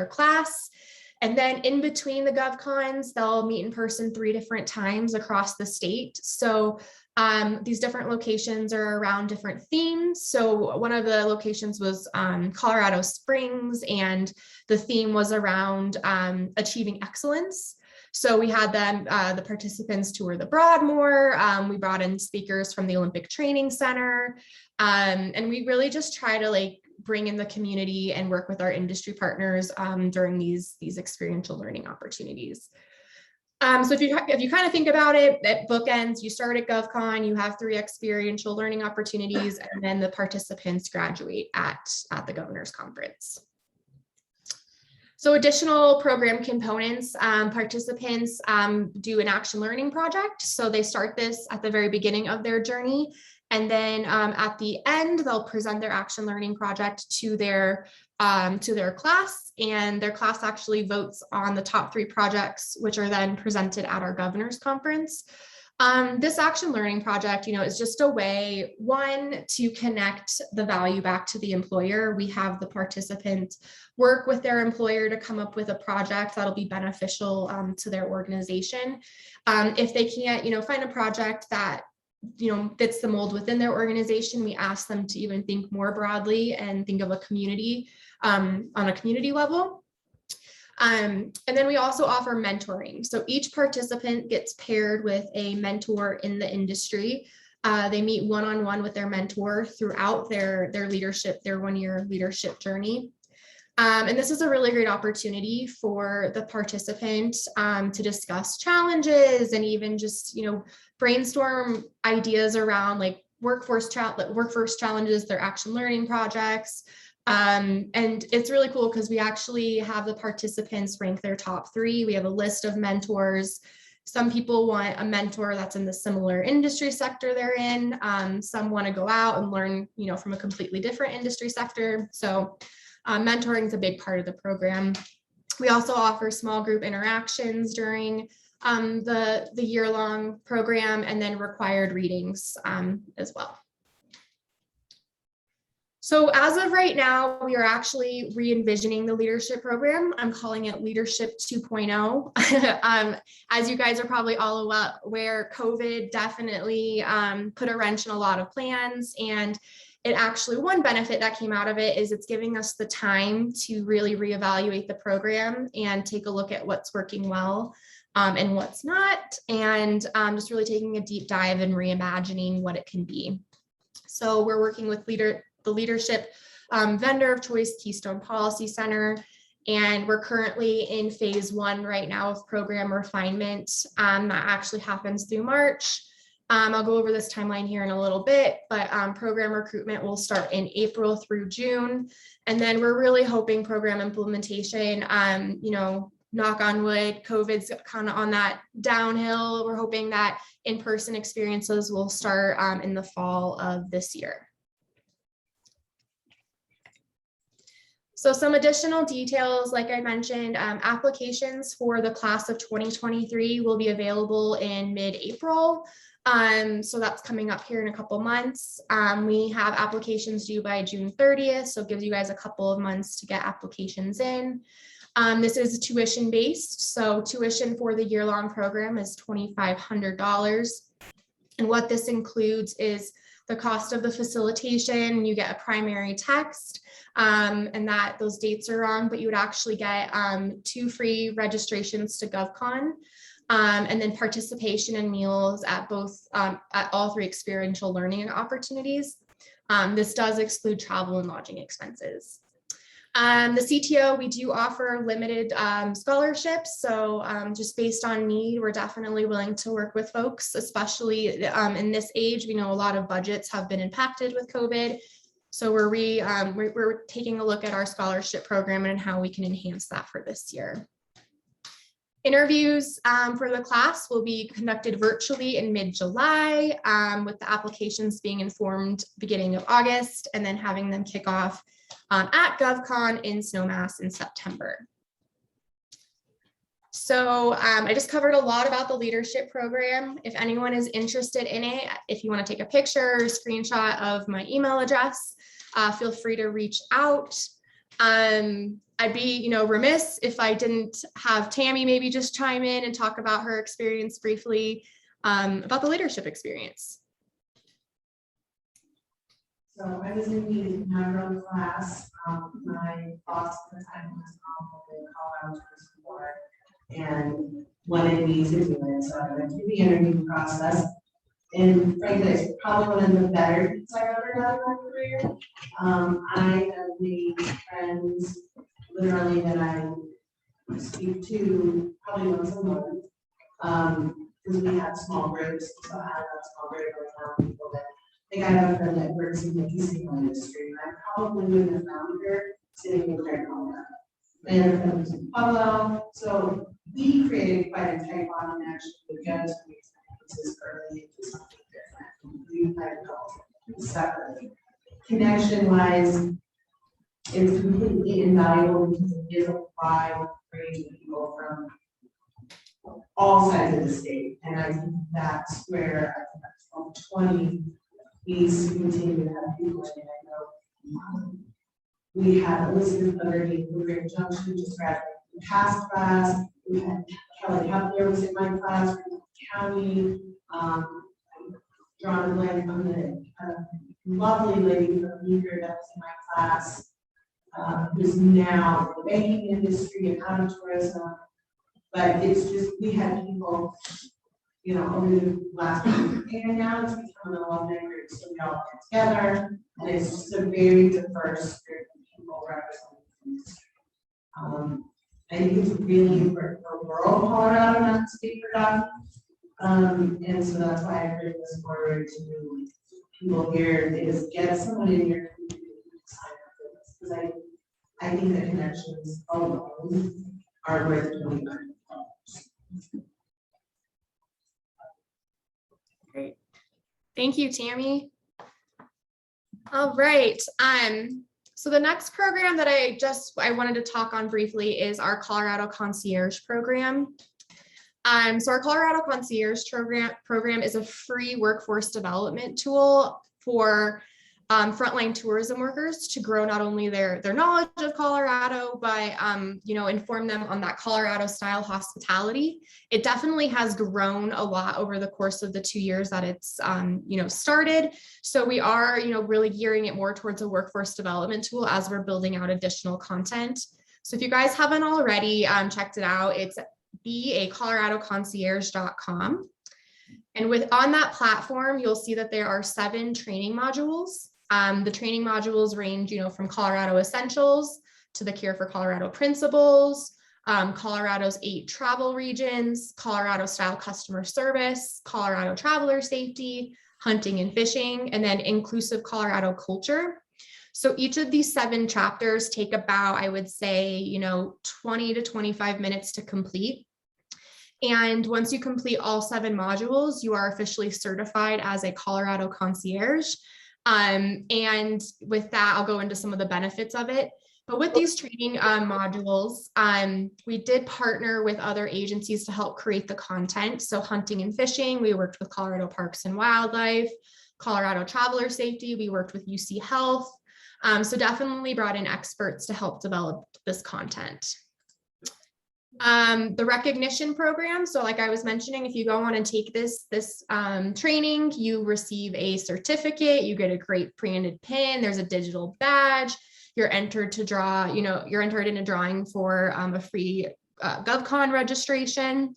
class. And then in between the GovCons, they'll meet in person 3 different times across the state. So these different locations are around different themes. So one of the locations was Colorado Springs, and the theme was around achieving excellence. So we had them, the participants tour the Broadmoor. We brought in speakers from the Olympic Training Center. And we really just try to bring in the community and work with our industry partners during these experiential learning opportunities. So if you kind of think about it, at bookends, you start at GovCon, you have 3 experiential learning opportunities, and then the participants graduate at the Governor's Conference. So additional program components, participants do an action learning project. So they start this at the very beginning of their journey. And then at the end, they'll present their action learning project to their class, and their class actually votes on the top 3 projects, which are then presented at our Governor's Conference. This action learning project, is just a way, one, to connect the value back to the employer. We have the participant work with their employer to come up with a project that'll be beneficial to their organization. If they can't, find a project that fits the mold within their organization, we ask them to even think more broadly and think of a community on a community level. And then we also offer mentoring. So each participant gets paired with a mentor in the industry. They meet one-on-one with their mentor throughout their leadership, their 1-year leadership journey. And this is a really great opportunity for the participant to discuss challenges and even just, brainstorm ideas around workforce challenges, their action learning projects. And it's really cool because we actually have the participants rank their top 3. We have a list of mentors. Some people want a mentor that's in the similar industry sector they're in. Some want to go out and learn, from a completely different industry sector. So mentoring is a big part of the program. We also offer small group interactions during the year-long program, and then required readings as well. So as of right now, we are actually re-envisioning the leadership program. I'm calling it Leadership 2.0. As you guys are probably all aware, COVID definitely put a wrench in a lot of plans, and one benefit that came out of it is it's giving us the time to really reevaluate the program and take a look at what's working well and what's not, and just really taking a deep dive and reimagining what it can be. So we're working with the leadership vendor of choice, Keystone Policy Center, and we're currently in phase 1 right now of program refinement. That actually happens through March. I'll go over this timeline here in a little bit, but program recruitment will start in April through June. And then we're really hoping program implementation, you know, knock on wood, COVID's kind of on that downhill. We're hoping that in-person experiences will start in the fall of this year. So some additional details, like I mentioned, applications for the class of 2023 will be available in mid-April. So that's coming up here in a couple months. We have applications due by June 30th, so it gives you guys a couple of months to get applications in. This is tuition based, so tuition for the year-long program is $2,500. And what this includes is the cost of the facilitation. You get a primary text, and that those dates are wrong, but you would actually get 2 free registrations to GovCon. And then participation in meals at all 3 experiential learning opportunities. This does exclude travel and lodging expenses. The CTO, we do offer limited scholarships. So just based on need, we're definitely willing to work with folks, especially in this age. We know a lot of budgets have been impacted with COVID. So we're taking a look at our scholarship program and how we can enhance that for this year. Interviews for the class will be conducted virtually in mid-July, with the applications being informed beginning of August, and then having them kick off at GovCon in Snowmass in September. So I just covered a lot about the leadership program. If anyone is interested in it, if you want to take a picture or screenshot of my email address, feel free to reach out. I'd be, remiss if I didn't have Tammy maybe just chime in and talk about her experience briefly, about the leadership experience. So I was in the inaugural class. My boss at the time was on the Colorado Tourism Board and wanted me to do it. So I went through the interview process. And frankly, it's probably one of the better things I've ever done in my career. I have made friends literally that I speak to probably once a month. Because we have small groups, so I have a small group of people that I think I have a friend that works in the casino industry, and I probably wouldn't have found her sitting in Craig, Colorado. And a friend was in Pueblo, so we created quite a tight bond and actually we go to these experiences early into something different. We kind of go separately. Connection wise, it's completely invaluable because it is a wide range of people from all sides of the state. And I think that's where I think from 20 needs to continue to have people in it. I know we had Elizabeth underneath the Great Junction just graduated from the past class. We had Kelly Hepler was in my class from the county. Drawing a blank on the lovely lady from Meeker that was in my class, who's now in the banking industry and out of tourism. But it's just, we had people, over the last week, and now it's become an alumni group, so we all get together, and it's just a very diverse group of people representing the industry. I think it's really important for rural Colorado not to be forgotten. And so that's why I bring this forward to people here, is get someone in your community to sign up for this, because I think the connections alone are worth doing. Great. Thank you, Tammy. All right. So the next program that I wanted to talk on briefly is our Colorado Concierge program. So our Colorado Concierge program is a free workforce development tool for frontline tourism workers to grow not only their knowledge of Colorado, but inform them on that Colorado style hospitality. It definitely has grown a lot over the course of the 2 years that it's started. So we are really gearing it more towards a workforce development tool as we're building out additional content. So if you guys haven't already checked it out, it's beacoloradoconcierge.com. And on that platform, you'll see that there are 7 training modules. The training modules range, from Colorado Essentials to the Care for Colorado Principles, Colorado's 8 travel regions, Colorado style customer service, Colorado traveler safety, hunting and fishing, and then inclusive Colorado culture. So each of these 7 chapters take about, I would say, 20 to 25 minutes to complete. And once you complete all 7 modules, you are officially certified as a Colorado concierge. And with that, I'll go into some of the benefits of it. But with these training modules, we did partner with other agencies to help create the content. So hunting and fishing, we worked with Colorado Parks and Wildlife, Colorado Traveler Safety, we worked with UC Health. So definitely brought in experts to help develop this content. The recognition program. So like I was mentioning, if you go on and take this training, you receive a certificate, you get a great branded pin, there's a digital badge, you're entered to draw, you're entered in a drawing for a free GovCon registration.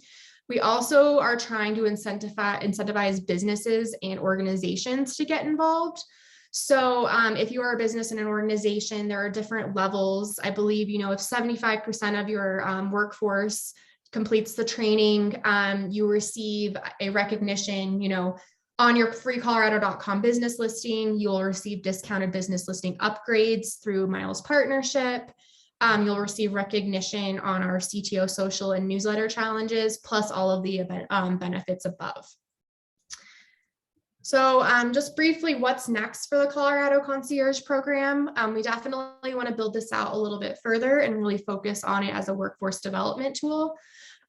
We also are trying to incentivize businesses and organizations to get involved. So if you are a business and an organization, there are different levels. I believe, if 75% of your workforce completes the training, you receive a recognition, on your freecolorado.com business listing. You'll receive discounted business listing upgrades through Miles Partnership. You'll receive recognition on our CTO social and newsletter challenges, plus all of the benefits above. So just briefly, what's next for the Colorado Concierge Program? We definitely want to build this out a little bit further and really focus on it as a workforce development tool.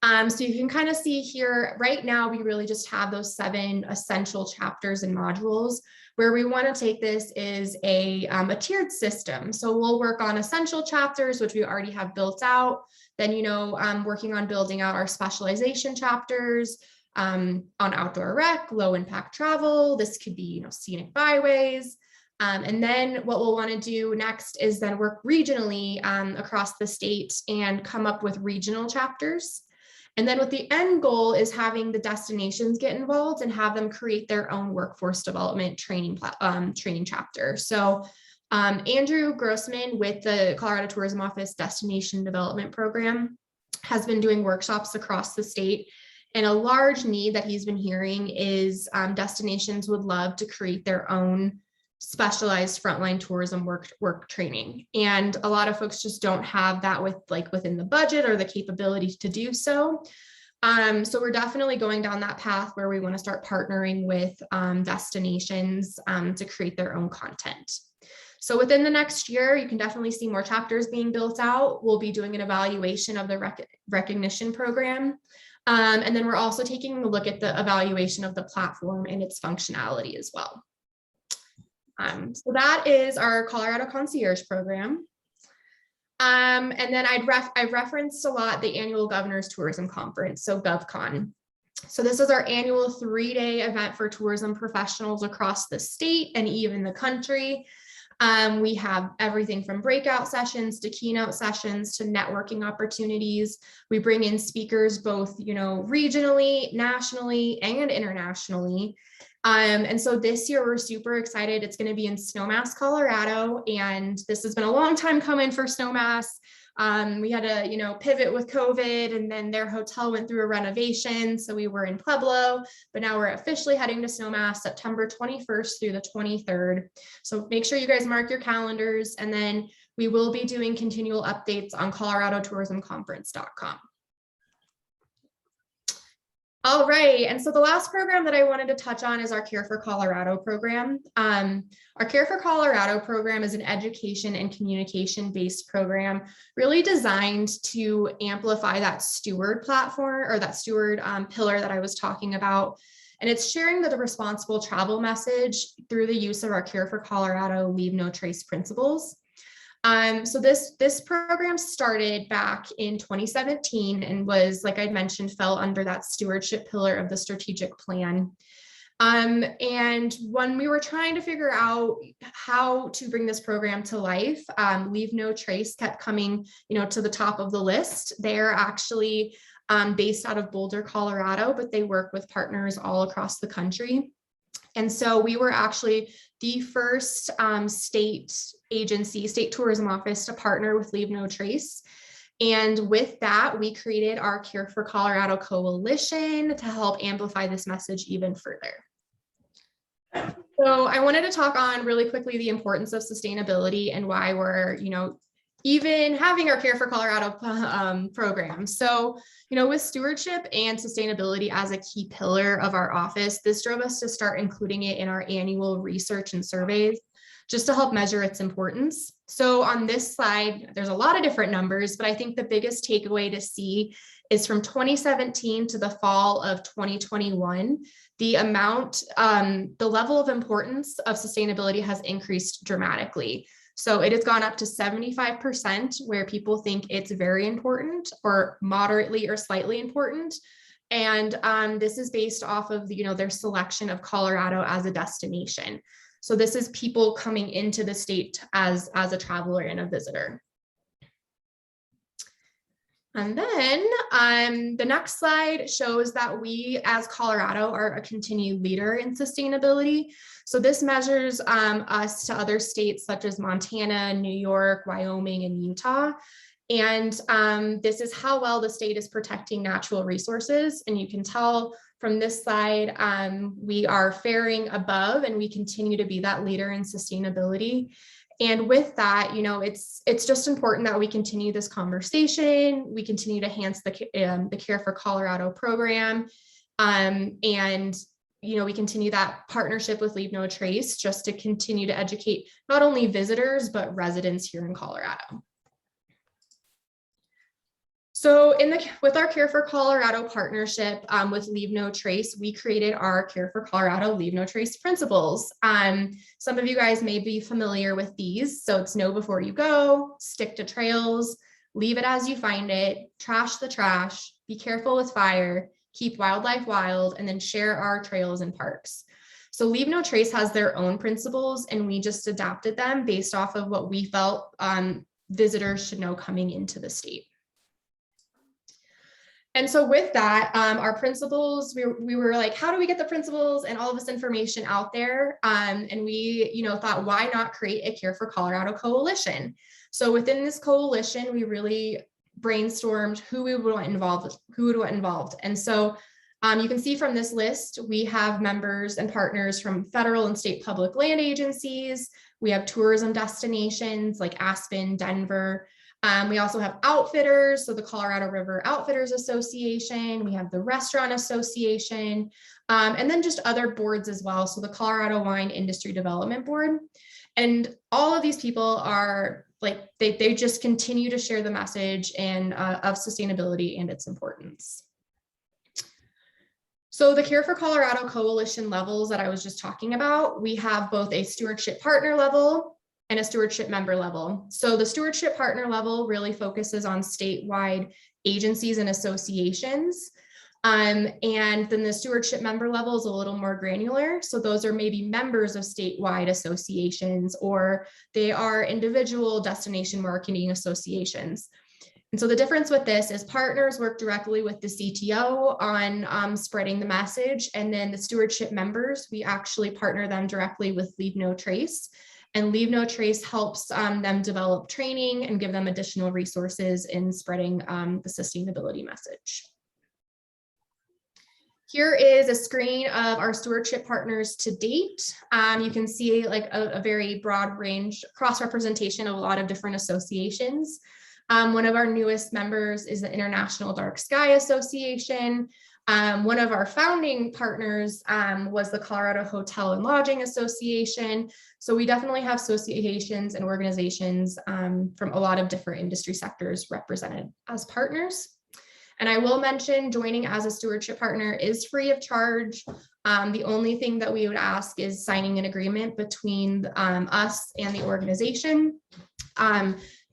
So you can kind of see here, right now, we really just have those 7 essential chapters and modules. Where we want to take this is a tiered system. So we'll work on essential chapters, which we already have built out. Then, working on building out our specialization chapters, on outdoor rec, low impact travel. This could be, scenic byways. And then what we'll want to do next is then work regionally across the state and come up with regional chapters. And then what the end goal is having the destinations get involved and have them create their own workforce development training chapter. So Andrew Grossman with the Colorado Tourism Office Destination Development Program has been doing workshops across the state. And a large need that he's been hearing is destinations would love to create their own specialized frontline tourism work training. And a lot of folks just don't have that within the budget or the capability to do so. So we're definitely going down that path where we want to start partnering with destinations to create their own content. So within the next year, you can definitely see more chapters being built out. We'll be doing an evaluation of the recognition program. And then we're also taking a look at the evaluation of the platform and its functionality as well. So that is our Colorado Concierge Program. And then I've referenced a lot the annual Governor's Tourism Conference, so GovCon. So this is our annual 3-day event for tourism professionals across the state and even the country. We have everything from breakout sessions to keynote sessions to networking opportunities. We bring in speakers both, regionally, nationally, and internationally. And so this year we're super excited. It's going to be in Snowmass, Colorado, and this has been a long time coming for Snowmass. We had to, pivot with COVID, and then their hotel went through a renovation. So we were in Pueblo, but now we're officially heading to Snowmass September 21st through the 23rd. So make sure you guys mark your calendars, and then we will be doing continual updates on coloradotourismconference.com. All right, and so the last program that I wanted to touch on is our Care for Colorado program. Our Care for Colorado program is an education and communication-based program really designed to amplify that steward platform or that steward pillar that I was talking about. And it's sharing the responsible travel message through the use of our Care for Colorado Leave No Trace principles. So this program started back in 2017 and was, like I mentioned, fell under that stewardship pillar of the strategic plan. And when we were trying to figure out how to bring this program to life, Leave No Trace kept coming, to the top of the list. They're actually based out of Boulder, Colorado, but they work with partners all across the country. And so we were actually the first state tourism office to partner with Leave No Trace. And with that, we created our Care for Colorado Coalition to help amplify this message even further. So I wanted to talk on really quickly the importance of sustainability and why we're, even having our Care for Colorado program. So, with stewardship and sustainability as a key pillar of our office, this drove us to start including it in our annual research and surveys, just to help measure its importance. So on this slide, there's a lot of different numbers, but I think the biggest takeaway to see is from 2017 to the fall of 2021, the level of importance of sustainability has increased dramatically. So it has gone up to 75% where people think it's very important or moderately or slightly important. And this is based off of, their selection of Colorado as a destination. So this is people coming into the state as a traveler and a visitor. And then the next slide shows that we as Colorado are a continued leader in sustainability. So this measures us to other states such as Montana, New York, Wyoming, and Utah. And this is how well the state is protecting natural resources. And you can tell from this slide, we are faring above and we continue to be that leader in sustainability. And with that, it's just important that we continue this conversation. We continue to enhance the Care for Colorado program. And we continue that partnership with Leave No Trace just to continue to educate not only visitors, but residents here in Colorado. So with our Care for Colorado partnership with Leave No Trace, we created our Care for Colorado Leave No Trace principles. Some of you guys may be familiar with these. So it's know before you go, stick to trails, leave it as you find it, trash the trash, be careful with fire, keep wildlife wild, and then share our trails and parks. So Leave No Trace has their own principles and we just adapted them based off of what we felt visitors should know coming into the state. And so with that, our principles, we were like, how do we get the principles and all of this information out there? And we, thought, why not create a Care for Colorado coalition? So within this coalition, we really brainstormed who we would want involved. And so you can see from this list, we have members and partners from federal and state public land agencies. We have tourism destinations like Aspen, Denver. We also have outfitters, so the Colorado River Outfitters Association, we have the Restaurant Association, and then just other boards as well. So the Colorado Wine Industry Development Board. And all of these people are like, they just continue to share the message and of sustainability and its importance. So the Care for Colorado coalition levels that I was just talking about, we have both a stewardship partner level and a stewardship member level. So the stewardship partner level really focuses on statewide agencies and associations. And then the stewardship member level is a little more granular. So those are maybe members of statewide associations, or they are individual destination marketing associations. And so the difference with this is partners work directly with the CTO on spreading the message. And then the stewardship members, we actually partner them directly with Leave No Trace. And Leave No Trace helps them develop training and give them additional resources in spreading the sustainability message. Here is a screen of our stewardship partners to date. You can see like a very broad range, cross-representation of a lot of different associations. One of our newest members is the International Dark Sky Association. One of our founding partners was the Colorado Hotel and Lodging Association. So we definitely have associations and organizations from a lot of different industry sectors represented as partners. And I will mention joining as a stewardship partner is free of charge. The only thing that we would ask is signing an agreement between us and the organization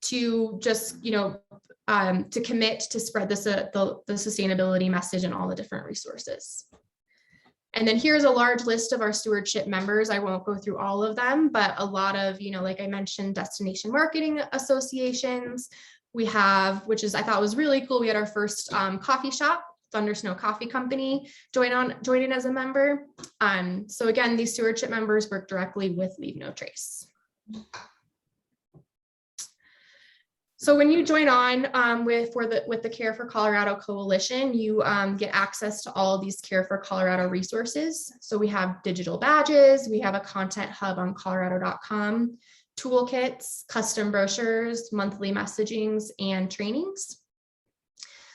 to just, to commit to spread this, the sustainability message and all the different resources. And then here's a large list of our stewardship members. I won't go through all of them, but a lot of, like I mentioned, destination marketing associations. We have, which is, I thought was really cool. We had our first coffee shop, Thunder Snow Coffee Company, joining as a member. So again, these stewardship members work directly with Leave No Trace. So when you join on with the Care for Colorado Coalition, you get access to all of these Care for Colorado resources. So we have digital badges, we have a content hub on colorado.com, toolkits, custom brochures, monthly messagings, and trainings.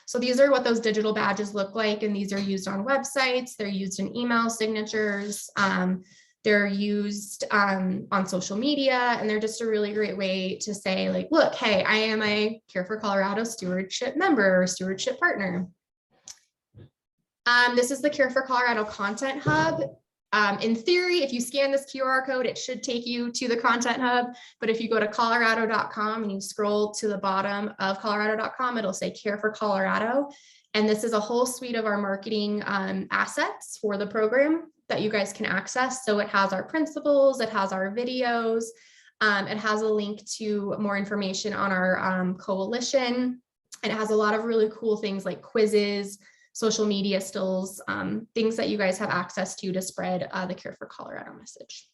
So these are what those digital badges look like, and these are used on websites, they're used in email signatures, they're used on social media, and they're just a really great way to say, like, look, hey, I am a Care for Colorado stewardship member or stewardship partner. This is the Care for Colorado Content Hub. In theory, if you scan this QR code, it should take you to the Content Hub. But if you go to colorado.com and you scroll to the bottom of colorado.com, it'll say Care for Colorado. And this is a whole suite of our marketing assets for the program that you guys can access. So it has our principles, it has our videos, it has a link to more information on our coalition. And it has a lot of really cool things like quizzes, social media stills, things that you guys have access to spread the Care for Colorado message.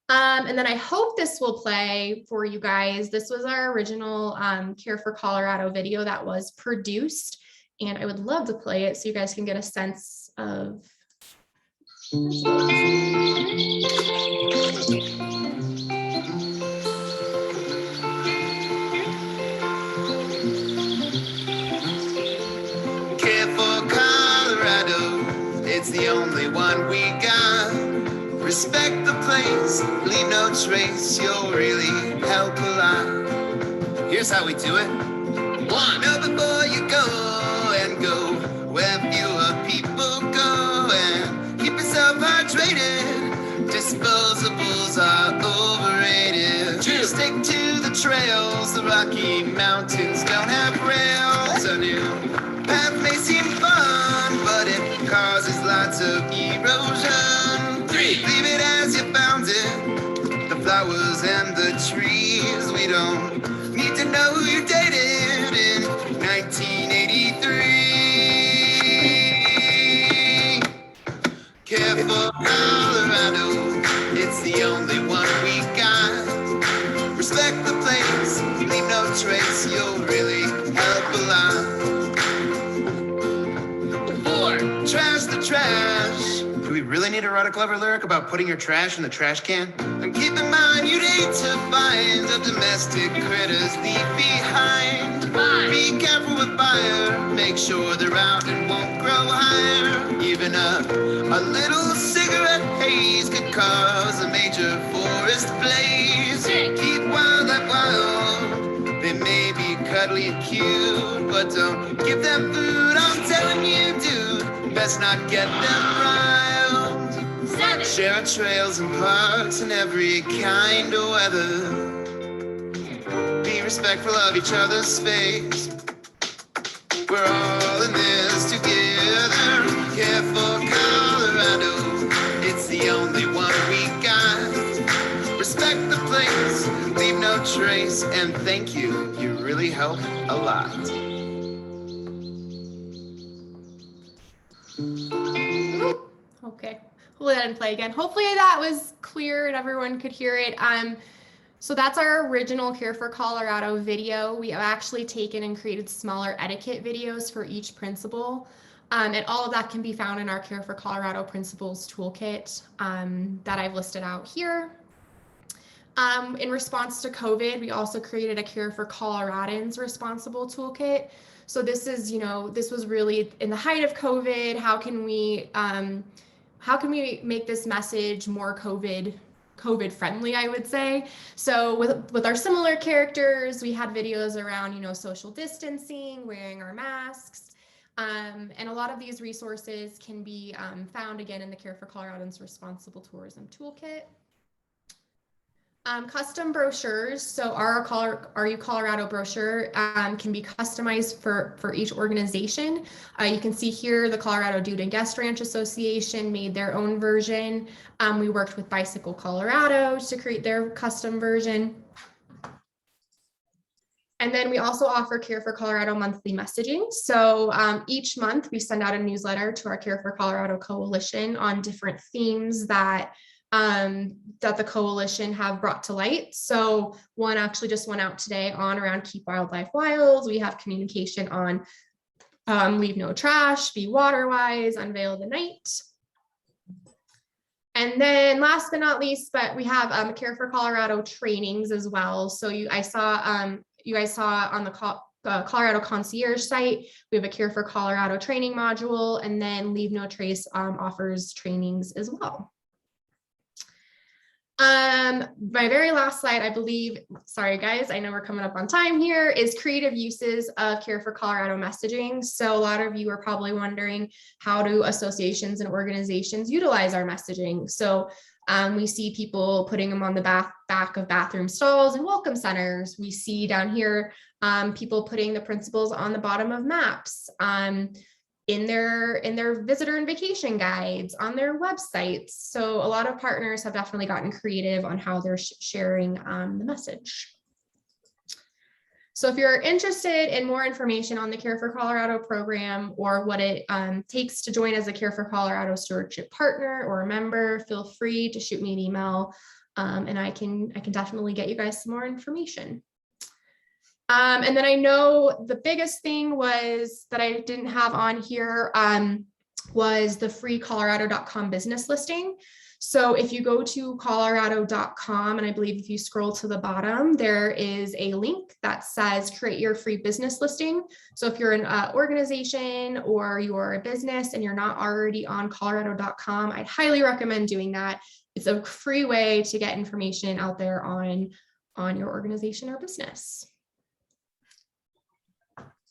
And then I hope this will play for you guys. This was our original Care for Colorado video that was produced, and I would love to play it so you guys can get a sense of. Care for Colorado, it's the only one we got. Respect the place, leave no trace, you'll really help a lot. Here's how we do it. 1, know before you go, and go where fewer people go, and keep yourself hydrated. Disposables are overrated. 2, stick to the trails, the Rocky Mountains don't have rails. A new path may seem fun, but it causes lots of erosion. 3, leave it as you found it, the flowers and the trees. We don't need to know who you dated in 1983. Care for Colorado, it's the only one we got. Respect the place, leave no trace, you'll really help a lot. 4, trash the trash. Do we really need to write a clever lyric about putting your trash in the trash can? And keep in mind, you'd hate to find the domestic critters leave behind. 5, be careful with fire, make sure they're out and won't grow higher. Even a little cigarette haze could cause a major forest blaze. 6, keep wildlife wild, they may be cuddly and cute, but don't give them food, I'm telling you, dude, best not get them riled. 7, share trails and parks in every kind of weather. Be respectful of each other's space. We're all in this together. Care for Colorado, it's the only one we got. Respect the place, leave no trace, and thank you. You really help a lot. Okay, hopefully that didn't play again. Hopefully that was clear and everyone could hear it. So that's our original Care for Colorado video. We have actually taken and created smaller etiquette videos for each principal. And all of that can be found in our Care for Colorado Principles Toolkit that I've listed out here. In response to COVID, we also created a Care for Coloradans Responsible Toolkit. So this is, this was really in the height of COVID. How can we make this message more COVID COVID friendly, I would say. So with our similar characters, we had videos around, social distancing, wearing our masks. And a lot of these resources can be found again in the Care for Coloradans Responsible Tourism Toolkit. Custom brochures. So our Are You Colorado brochure can be customized for each organization. You can see here the Colorado Dude and Guest Ranch Association made their own version. We worked with Bicycle Colorado to create their custom version. And then we also offer Care for Colorado monthly messaging. So each month we send out a newsletter to our Care for Colorado Coalition on different themes that the coalition have brought to light. So one actually just went out today on around Keep Wildlife Wild. We have communication on Leave No Trash, Be Water Wise, Unveil the Night. And then last but not least, but we have Care for Colorado trainings as well. So you guys saw on the Colorado Concierge site, we have a Care for Colorado training module, and then Leave No Trace offers trainings as well. My very last slide, I believe, sorry guys, I know we're coming up on time here, is creative uses of Care for Colorado messaging. So a lot of you are probably wondering, how do associations and organizations utilize our messaging? So we see people putting them on the back of bathroom stalls and welcome centers. We see down here people putting the principles on the bottom of maps, in their visitor and vacation guides, on their websites. So a lot of partners have definitely gotten creative on how they're sharing the message. So if you're interested in more information on the Care for Colorado program or what it takes to join as a Care for Colorado stewardship partner or a member, feel free to shoot me an email and I can definitely get you guys some more information. And then I know the biggest thing was that I didn't have on here was the free Colorado.com business listing. So if you go to Colorado.com, and I believe if you scroll to the bottom, there is a link that says create your free business listing. So if you're an organization or you're a business and you're not already on Colorado.com, I'd highly recommend doing that. It's a free way to get information out there on your organization or business.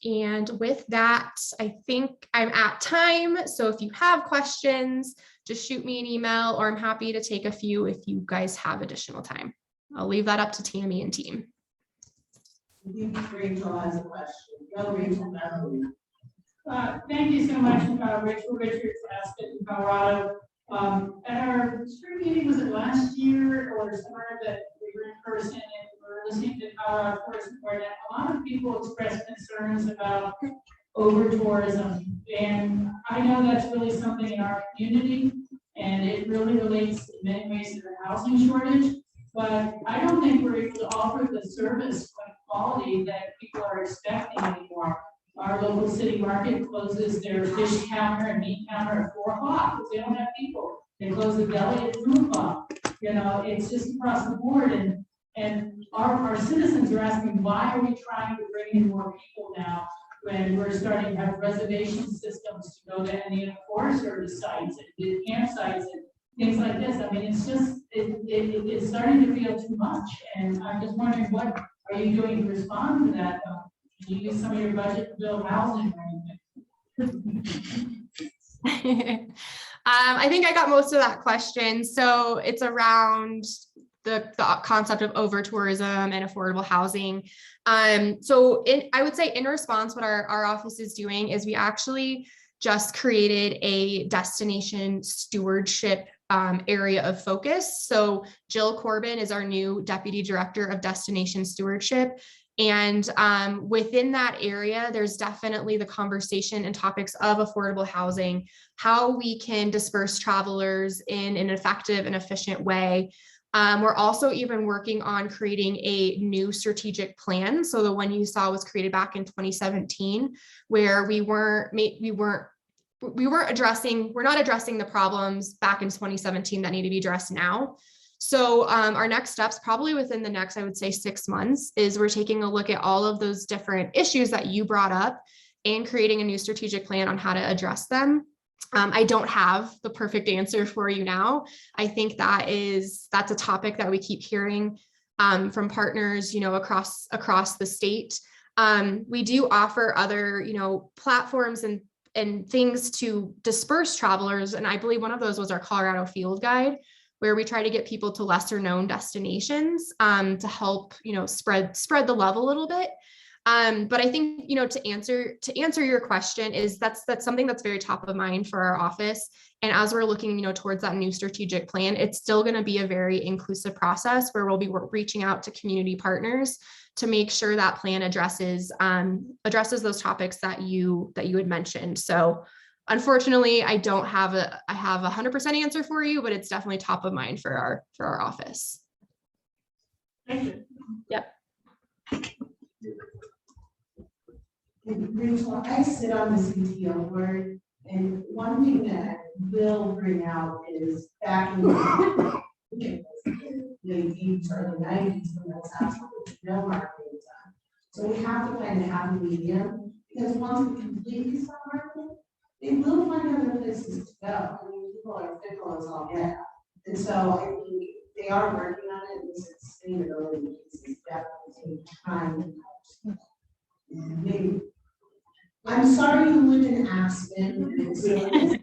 And with that, I think I'm at time. So if you have questions, just shoot me an email, or I'm happy to take a few if you guys have additional time. I'll leave that up to Tammy and team. I think Rachel has a question. Go, Rachel. Thank you so much, Rachel Richards, Aspen, Colorado. At our spring meeting, was it last year or summer that we were in person and we were listening to Colorado Tourism Board? A lot of people expressed concerns about over tourism, and I know that's really something in our community, and it really relates in many ways to the housing shortage. But I don't think we're able to offer the service and quality that people are expecting anymore. Our local city market closes their fish counter and meat counter at 4 o'clock because they don't have people. They close the deli at 2 o'clock. You know, it's just across the board. And our citizens are asking, why are we trying to bring in more people now when we're starting to have reservation systems to go to any of the Forest Service sites and campsites and things like this? I mean, it's just, it's starting to feel too much. And I'm just wondering, what are you doing to respond to that? Can you use some of your budget to build housing or anything? I think I got most of that question. So it's around the concept of over tourism and affordable housing. I would say in response, what our office is doing is we actually just created a destination stewardship area of focus. So Jill Corbin is our new Deputy Director of Destination Stewardship. And within that area, there's definitely the conversation and topics of affordable housing, how we can disperse travelers in an effective and efficient way. We're also even working on creating a new strategic plan. So the one you saw was created back in 2017, where we're not addressing the problems back in 2017 that need to be addressed now. So our next steps, probably within the next, I would say 6 months, is we're taking a look at all of those different issues that you brought up and creating a new strategic plan on how to address them. I don't have the perfect answer for you now. I think that's a topic that we keep hearing from partners, across the state. We do offer other, platforms and things to disperse travelers. And I believe one of those was our Colorado Field Guide, where we try to get people to lesser known destinations to help, spread the love a little bit. But I think, to answer your question is that's something that's very top of mind for our office. And as we're looking, towards that new strategic plan, it's still going to be a very inclusive process where we'll be reaching out to community partners to make sure that plan addresses those topics that you had mentioned. So unfortunately, I have a 100% answer for you, but it's definitely top of mind for our office. Thank you. Yep. Rachel, I sit on the CTO board, and one thing that we'll bring out is back in the late 80s, early 90s, when there was absolutely no marketing done. So we have to find a happy medium, because once we completely stop marketing, they will find other places to go. I mean, people are fickle as all get out. And so I think they are working on it, and this sustainability piece is definitely taking time. Maybe. I'm sorry you live in Aspen, and so if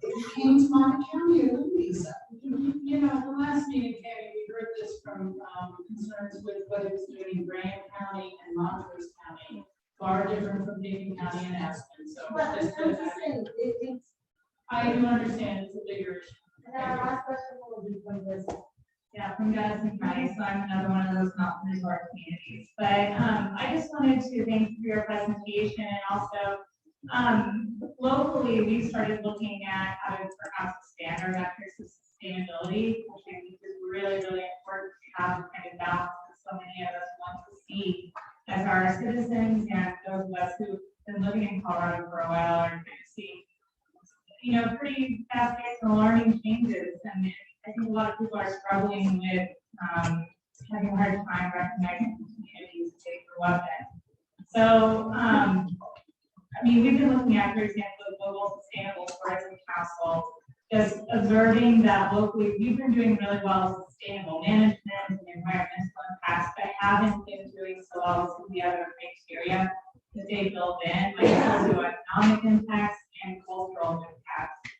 you came to Monmouth County, it would be so. The last meeting, Tammy, we heard this from concerns with what it was doing in Graham County and Montrose County, far different from Dayton County and Aspen. So But just I'm just saying, I do understand it's a bigger issue. and our last question will be from this. Yeah, from Madison County, so I'm another one of those mountain resort communities. But I just wanted to thank you for your presentation, and also locally, we started looking at how to perhaps expand our metrics of sustainability, which I think is really, really important to have kind of balance that so many of us want to see as our citizens and those of us who've been living in Colorado for a while are kind of seeing, pretty fast paced and alarming changes. And I think a lot of people are struggling with having a hard time recognizing communities as safe for weapons. So, we've been looking at, for example, the Global Sustainable Tourism Council, just observing that locally we've been doing really well with sustainable management and environmental impacts, but haven't been doing so well with some of the other criteria that they build in, like socioeconomic impacts and cultural impacts.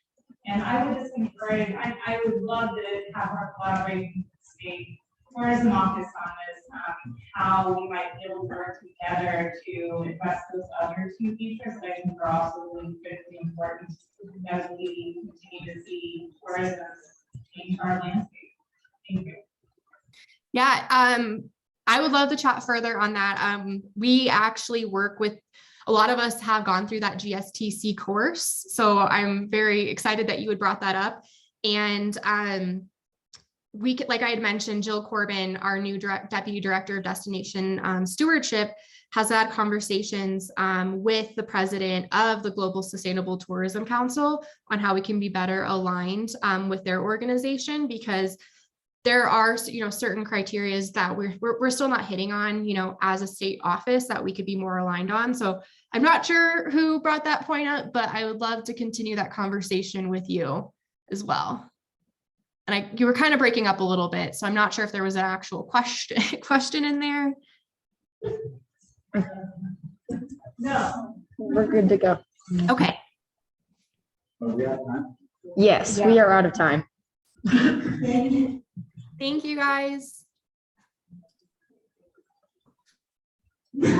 And I would just encourage, I would love to have our collaboration with the state tourism office on this, how we might be able to work together to address those other two features that I think are also really critically important as we continue to see tourism change our landscape. Thank you. Yeah, I would love to chat further on that. We actually work with, a lot of us have gone through that GSTC course. So I'm very excited that you had brought that up. And like I had mentioned, Jill Corbin, our new Deputy Director of Destination Stewardship, has had conversations with the president of the Global Sustainable Tourism Council on how we can be better aligned with their organization, because there are, certain criteria that we're still not hitting on, as a state office that we could be more aligned on. So I'm not sure who brought that point up, but I would love to continue that conversation with you as well. And you were kind of breaking up a little bit, so I'm not sure if there was an actual question in there. No. We're good to go. Okay. Yes, we are out of time. Thank you, guys. We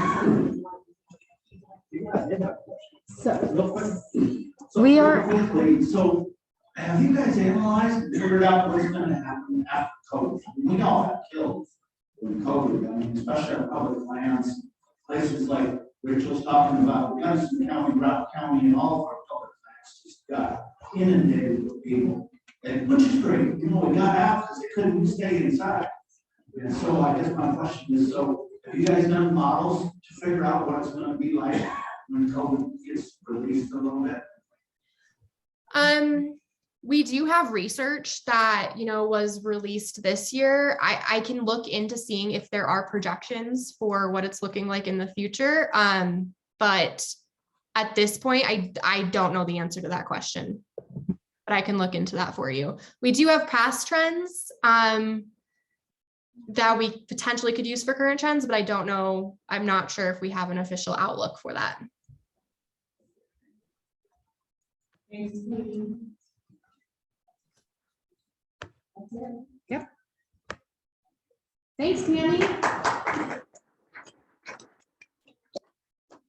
are. So have you guys analyzed and figured out what's going to happen after COVID? We all got killed with COVID. I mean, especially our public lands, places like Rachel's talking about, Gunnison County, Rock County, and all of our public lands just got inundated with people. And which is great, we got out because they couldn't stay inside. And so I guess my question is, so have you guys done models to figure out what it's going to be like when COVID gets released a little bit? We do have research that, was released this year. I can look into seeing if there are projections for what it's looking like in the future. But at this point, I don't know the answer to that question, but I can look into that for you. We do have past trends that we potentially could use for current trends, but I don't know. I'm not sure if we have an official outlook for that. Thanks, Katie. Yep. Thanks, Tammy.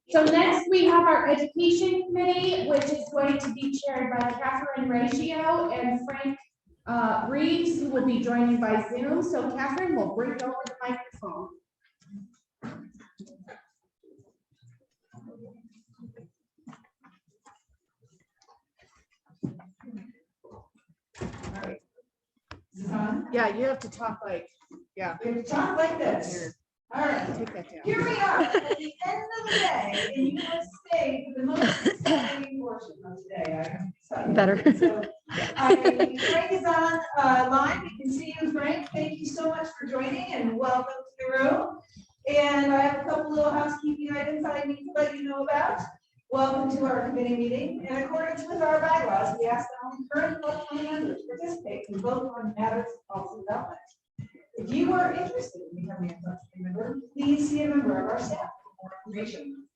So next we have our education committee, which is going to be chaired by Catherine Ratio and Frank Reeves, who will be joining by Zoom. So Catherine will bring over the microphone. All right. Yeah, you have to talk like, yeah. We have to talk like this. All right. Take that down. Here we are at the end of the day, and you must stay for the most exciting portion of today. Better. So, Frank is on line. We can see you, Frank. Thank you so much for joining and welcome to the room. And I have a couple little housekeeping items I need to let you know about. Welcome to our committee meeting. In accordance with our bylaws, we ask that only current Telecom members participate and vote on matters of policy development. If you are interested in becoming a Telecom member, please see a member of our staff for more information.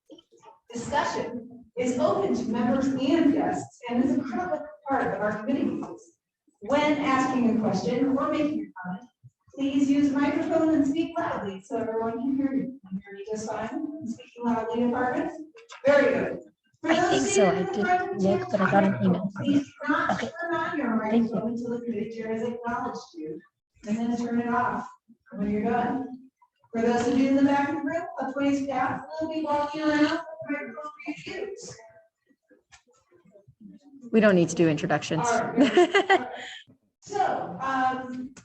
Discussion is open to members and guests and is a critical part of our committee meetings. When asking a question or making a comment, please use the microphone and speak loudly so everyone can hear you. Can you hear me just fine? Speaking loudly, department? Very good. For I those think so. I seated in the did front of the look, but I got an email from please it. do not Okay. turn on your Thank microphone until the committee chair has acknowledged you, and then turn it off when you're done. For those of you in the back of the room, a 20 staff will be walking around with the microphone for you to use. We don't need to do introductions. All right. So,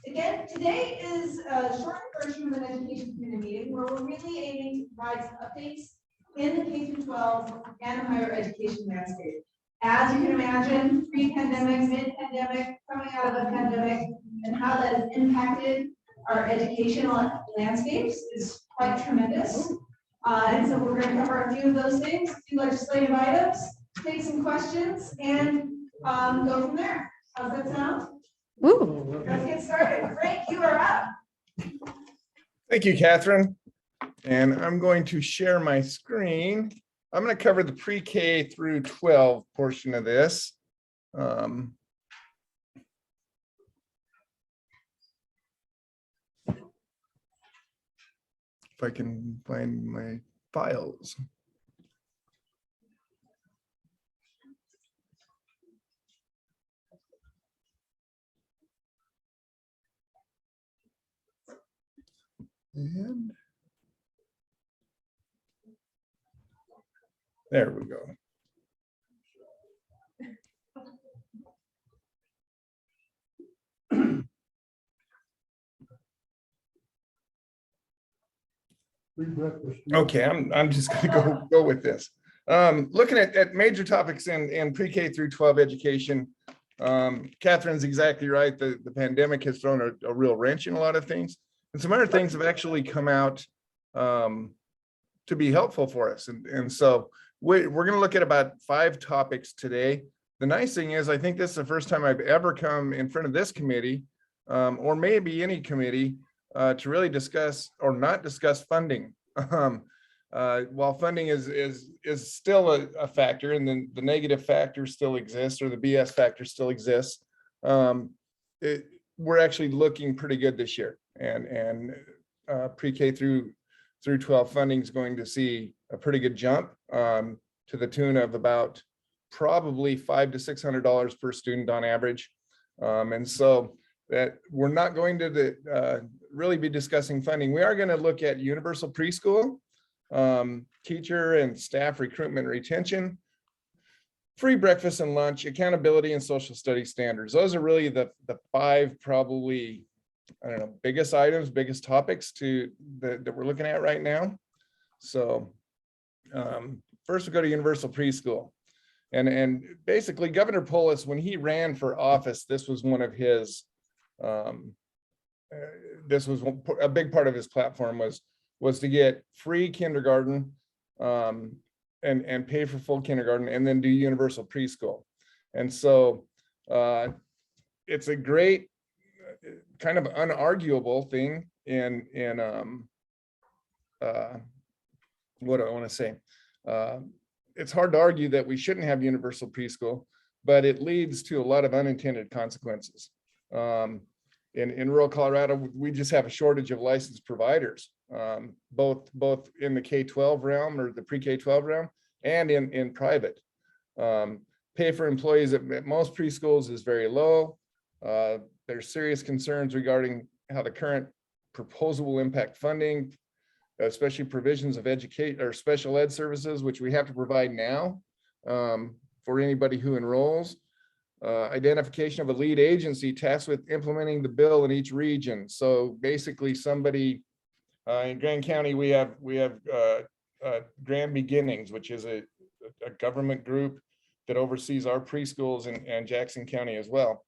again, today is a short version of an education committee meeting where we're really aiming to provide some updates in the K-12 and higher education landscape. As you can imagine, pre-pandemic, mid-pandemic, coming out of the pandemic, and how that has impacted our educational landscapes is quite tremendous. And so we're going to cover a few of those things, a few legislative items, take some questions, and go from there. How's that sound? Ooh. Let's get started. Frank, you are up. Thank you, Catherine. And I'm going to share my screen. I'm going to cover the pre-K through 12 portion of this. If I can find my files. And there we go. Okay, I'm just gonna go with this. Looking at major topics in pre-K through 12 education, Catherine's exactly right. The pandemic has thrown a real wrench in a lot of things. And some other things have actually come out to be helpful for us. And so we're going to look at about 5 topics today. The nice thing is, I think this is the first time I've ever come in front of this committee, or maybe any committee, to really discuss or not discuss funding. While funding is still a factor, and then the negative factor still exists, or the BS factor still exists, we're actually looking pretty good this year. And pre-K through 12 funding is going to see a pretty good jump to the tune of about probably $500 to $600 per student on average. And so that we're not going to really be discussing funding. We are going to look at universal preschool, teacher and staff recruitment and retention, free breakfast and lunch, accountability, and social studies standards. Those are really the 5 probably, I don't know, biggest items, biggest topics that we're looking at right now. So first we go to universal preschool. And basically Governor Polis, when he ran for office, this was one of his, this was a big part of his platform was to get free kindergarten and pay for full kindergarten and then do universal preschool. And so it's a great kind of unarguable thing in what do I want to say? It's hard to argue that we shouldn't have universal preschool, but it leads to a lot of unintended consequences. In rural Colorado, we just have a shortage of licensed providers, both in the K-12 realm or the pre-K-12 realm and in private. Pay for employees at most preschools is very low. There's serious concerns regarding how the current proposal will impact funding, especially provisions of educate or special ed services, which we have to provide now for anybody who enrolls. Identification of a lead agency tasked with implementing the bill in each region. So basically somebody in Grand County, we have Grand Beginnings, which is a government group that oversees our preschools and Jackson County as well.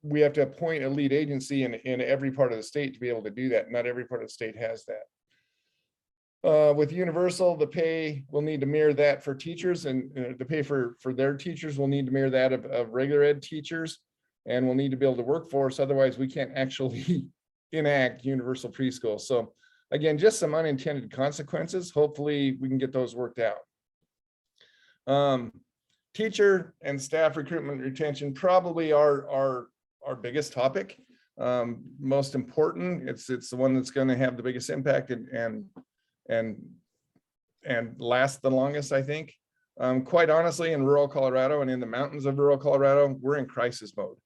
We have to appoint a lead agency in every part of the state to be able to do that. Not every part of the state has that. With universal, the pay will need to mirror that for teachers, and the pay for their teachers will need to mirror that of regular ed teachers, and we'll need to be able to workforce. Otherwise, we can't actually enact universal preschool. So again, just some unintended consequences. Hopefully we can get those worked out. Teacher and staff recruitment retention probably are our biggest topic, most important. It's the one that's going to have the biggest impact and last the longest, I think. Quite honestly, in rural Colorado and in the mountains of rural Colorado, we're in crisis mode.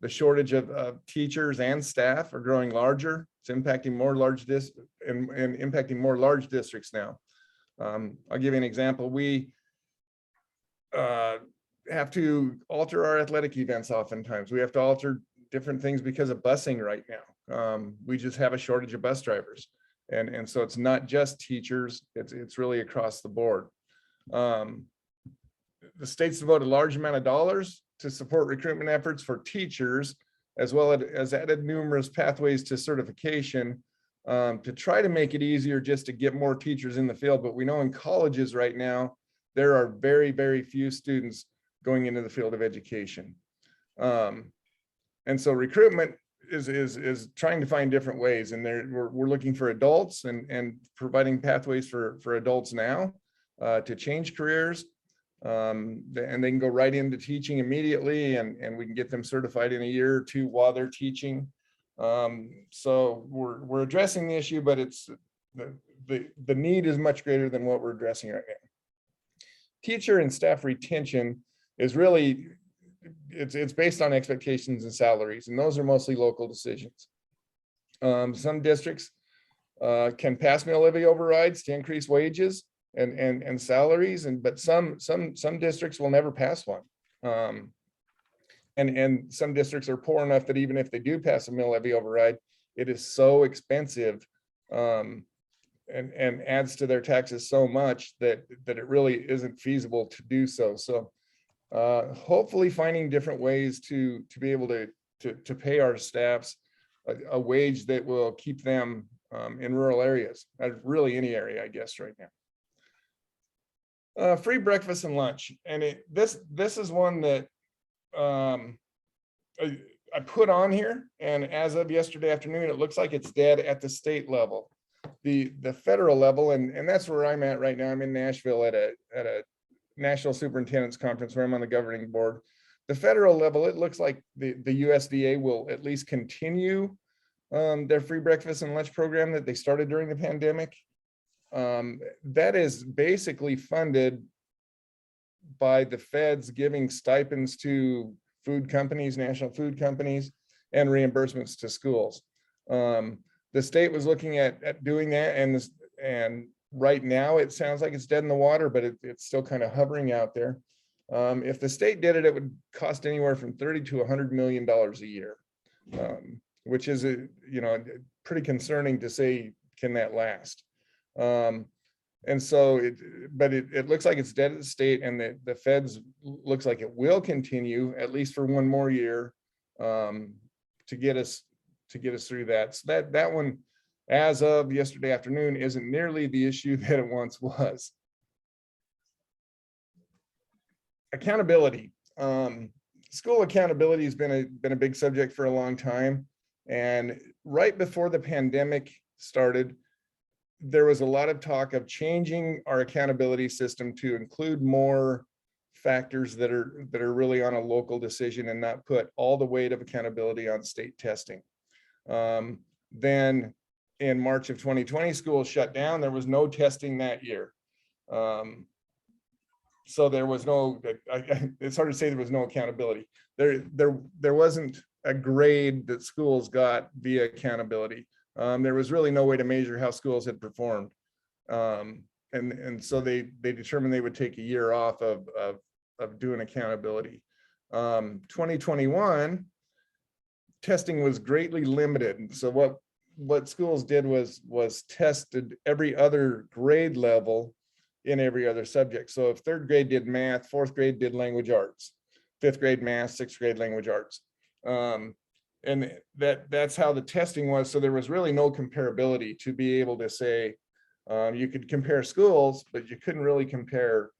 The shortage of teachers and staff are growing larger. It's impacting more large impacting more large districts now. I'll give you an example. We have to alter our athletic events oftentimes. We have to alter different things because of busing right now. We just have a shortage of bus drivers. And so it's not just teachers, it's really across the board. The state's devoted a large amount of dollars to support recruitment efforts for teachers, as well as added numerous pathways to certification to try to make it easier just to get more teachers in the field. But we know in colleges right now, there are very, very few students going into the field of education. And so recruitment is trying to find different ways, and we're looking for adults and providing pathways for adults now to change careers, and they can go right into teaching immediately, and we can get them certified in a year or two while they're teaching. So we're addressing the issue, but it's the need is much greater than what we're addressing right now. Teacher and staff retention is really, it's based on expectations and salaries, and those are mostly local decisions. Some districts can pass meal levy overrides to increase wages and salaries, but some districts will never pass one. And some districts are poor enough that even if they do pass a meal levy override, it is so expensive and adds to their taxes so much that it really isn't feasible to do so. So hopefully finding different ways to be able to pay our staffs a wage that will keep them in rural areas, really any area, I guess, right now. Free breakfast and lunch. And this is one that I put on here, and as of yesterday afternoon, it looks like it's dead at the state level. The federal level, and that's where I'm at right now. I'm in Nashville at a National Superintendent's Conference where I'm on the governing board. The federal level, it looks like the USDA will at least continue their free breakfast and lunch program that they started during the pandemic. That is basically funded by the feds giving stipends to food companies, national food companies, and reimbursements to schools. The state was looking at doing that, and right now it sounds like it's dead in the water, but it's still kind of hovering out there. If the state did it, it would cost anywhere from $30 to $100 million a year, which is pretty concerning to say, can that last? And so it looks like it's dead at the state, and the feds looks like it will continue at least for one more year to get us through that. So that one, as of yesterday afternoon isn't nearly the issue that it once was. Accountability. School accountability has been a big subject for a long time. And right before the pandemic started, there was a lot of talk of changing our accountability system to include more factors that are really on a local decision and not put all the weight of accountability on state testing. Then in March of 2020, schools shut down. There was no testing that year. So there was no, it's hard to say there was no accountability. There wasn't a grade that schools got via accountability. There was really no way to measure how schools had performed. And so they determined they would take a year off of doing accountability. 2021, testing was greatly limited. So what schools did was tested every other grade level in every other subject. So if third grade did math, fourth grade did language arts, fifth grade math, sixth grade language arts. And that's how the testing was. So there was really no comparability to be able to say, you could compare schools, but you couldn't really compare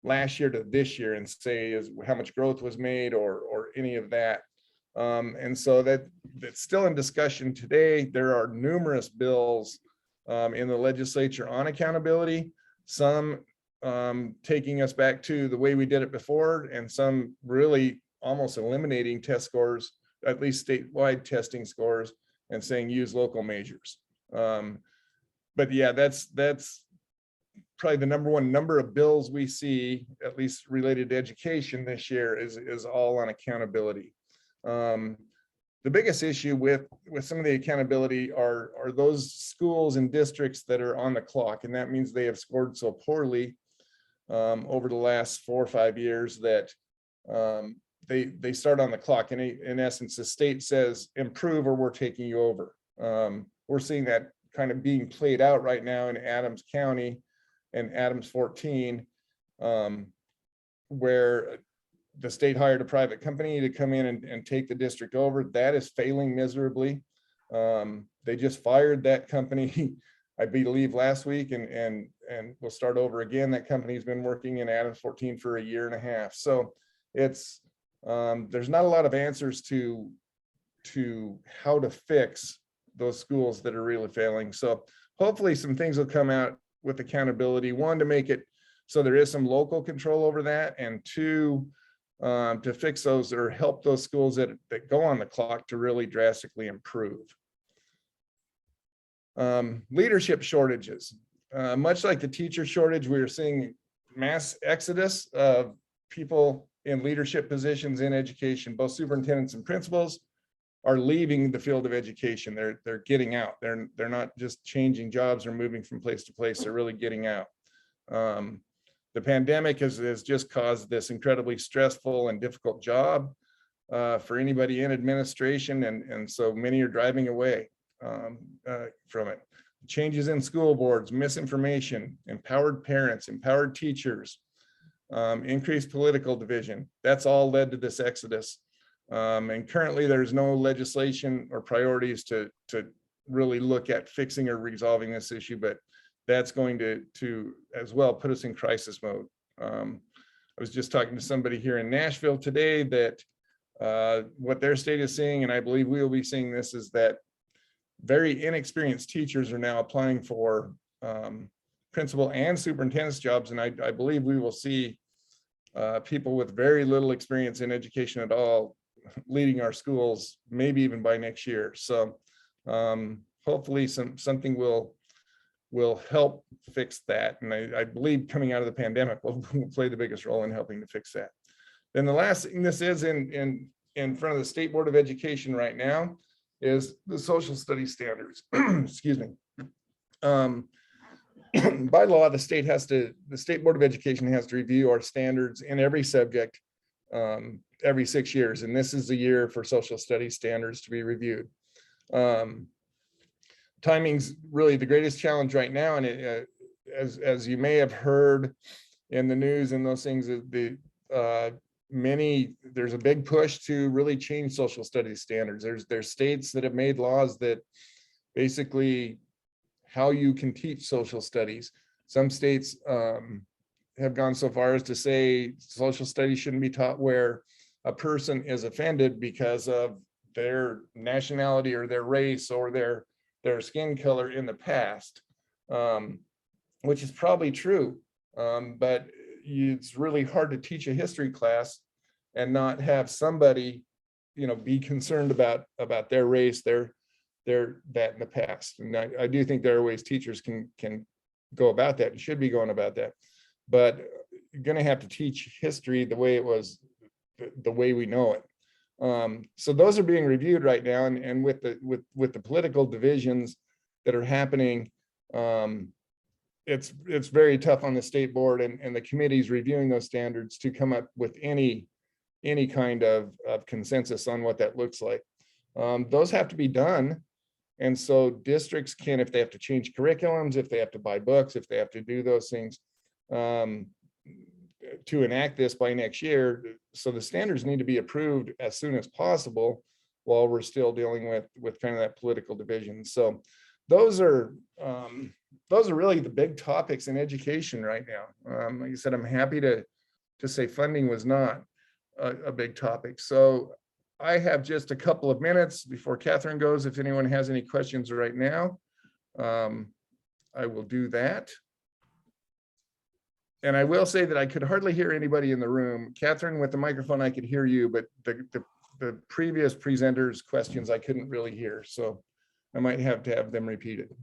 last year to this year and say how much growth was made or any of that. And so that's still in discussion today. There are numerous bills in the legislature on accountability, some taking us back to the way we did it before, and some really almost eliminating test scores, at least statewide testing scores, and saying use local measures. But yeah, that's probably the number of bills we see, at least related to education this year, is all on accountability. The biggest issue with some of the accountability are those schools and districts that are on the clock, and that means they have scored so poorly over the last 4 or 5 years that they start on the clock. And in essence, the state says improve or we're taking you over. We're seeing that kind of being played out right now in Adams County and Adams 14, where the state hired a private company to come in and take the district over. That is failing miserably. They just fired that company, I believe, last week, and we'll start over again. That company's been working in Adams 14 for 1.5 years. So it's there's not a lot of answers to how to fix those schools that are really failing. So hopefully some things will come out with accountability. One, to make it so there is some local control over that, and two, to fix those or help those schools that go on the clock to really drastically improve. Leadership shortages. Much like the teacher shortage, we are seeing mass exodus of people in leadership positions in education. Both superintendents and principals are leaving the field of education. They're getting out. They're not just changing jobs or moving from place to place. They're really getting out. The pandemic has just caused this incredibly stressful and difficult job for anybody in administration, and so many are driving away from it. Changes in school boards, misinformation, empowered parents, empowered teachers, increased political division. That's all led to this exodus. And currently there's no legislation or priorities to really look at fixing or resolving this issue, but that's going to as well put us in crisis mode. I was just talking to somebody here in Nashville today that what their state is seeing, and I believe we will be seeing this, is that very inexperienced teachers are now applying for principal and superintendent's jobs, and I believe we will see people with very little experience in education at all leading our schools, maybe even by next year. So hopefully something will help fix that. And I believe coming out of the pandemic will play the biggest role in helping to fix that. Then the last thing this is in front of the State Board of Education right now is the social studies standards. Excuse me. By law, the State Board of Education has to review our standards in every subject every 6 years. And this is the year for social studies standards to be reviewed. Timing's really the greatest challenge right now. And as you may have heard in the news and those things, there's a big push to really change social studies standards. There's states that have made laws that basically how you can teach social studies. Some states have gone so far as to say social studies shouldn't be taught where a person is offended because of their nationality or their race or their skin color in the past, which is probably true. But it's really hard to teach a history class and not have somebody, be concerned about their race, that in the past. And I do think there are ways teachers can go about that and should be going about that. But you're going to have to teach history the way it was, the way we know it. So those are being reviewed right now, and with the political divisions that are happening, it's very tough on the state board and the committees reviewing those standards to come up with any kind of consensus on what that looks like. Those have to be done. And so districts can, if they have to change curriculums, if they have to buy books, if they have to do those things, to enact this by next year. So the standards need to be approved as soon as possible while we're still dealing with kind of that political division. So those are really the big topics in education right now. Like I said, I'm happy to say funding was not a big topic. So I have just a couple of minutes before Catherine goes. If anyone has any questions right now, I will do that. And I will say that I could hardly hear anybody in the room. Catherine, with the microphone, I could hear you, but the previous presenters' questions I couldn't really hear. So I might have to have them repeated.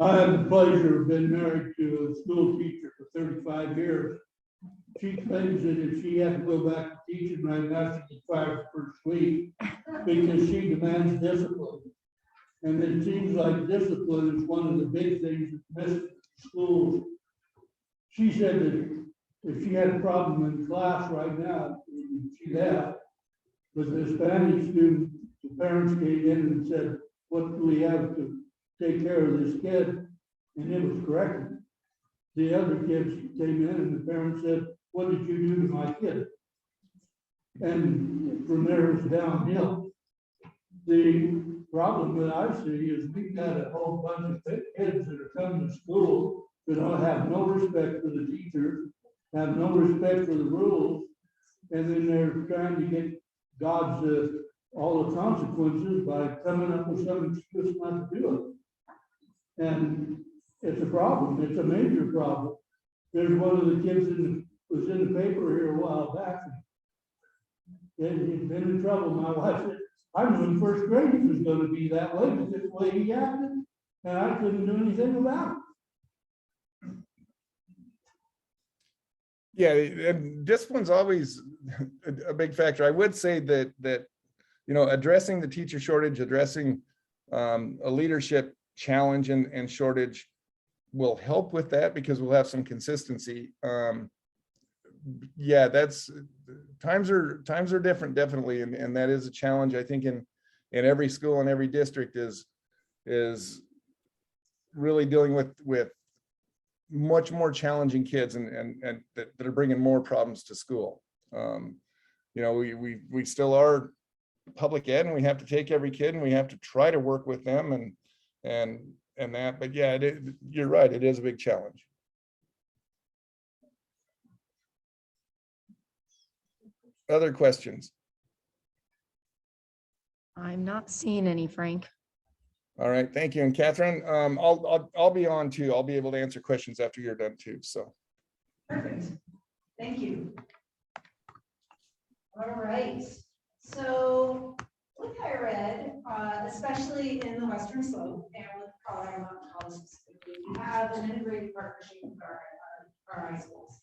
I have the pleasure of being married to a school teacher for 35 years. She claims that if she had to go back to teaching right now, she'd get fired the first week because she demands discipline. And it seems like discipline is one of the big things that's missing in schools. She said that if she had a problem in class right now, she'd have, with the Spanish student, the parents came in and said, what do we have to take care of this kid? And it was corrected. The other kids came in and the parents said, what did you do to my kid? And from there it was downhill. The problem that I see is we've got a whole bunch of kids that are coming to school that don't have no respect for the teachers, have no respect for the rules, and then they're trying to get God's all the consequences by coming up with some excuse not to do it. And it's a problem. It's a major problem. There's one of the kids was in the paper here a while back. And he's been in trouble. My wife said, I knew in first grade he was going to be that way, but this way he acted, and I couldn't do anything about it. Yeah, and discipline's always a big factor. I would say that addressing the teacher shortage, addressing a leadership challenge and shortage will help with that because we'll have some consistency. Yeah, times are different, definitely, and that is a challenge. I think in every school and every district is really dealing with much more challenging kids and that are bringing more problems to school. We still are public ed, and we have to take every kid and we have to try to work with them and that. But yeah, you're right, it is a big challenge. Other questions? I'm not seeing any, Frank. All right, thank you. And Catherine, I'll be on too. I'll be able to answer questions after you're done too. So. Perfect. Thank you. All right. So with higher ed, especially in the Western Slope and with Colorado Mountain College specifically, we have an integrated partnership with our high schools.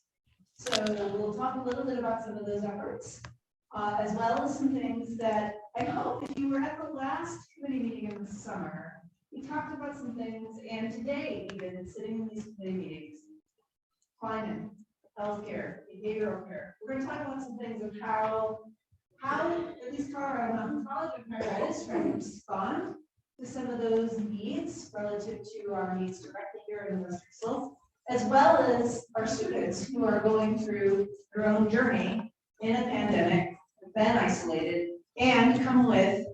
So we'll talk a little bit about some of those efforts, as well as some things that I hope if you were at the last committee meeting in the summer, we talked about some things, and today even sitting in these committee meetings, climate, healthcare, behavioral care. We're going to talk about some things of how at least Colorado Mountain College and higher ed is trying to respond to some of those needs relative to our needs directly here in the Western Slope, as well as our students who are going through their own journey in a pandemic been isolated and come with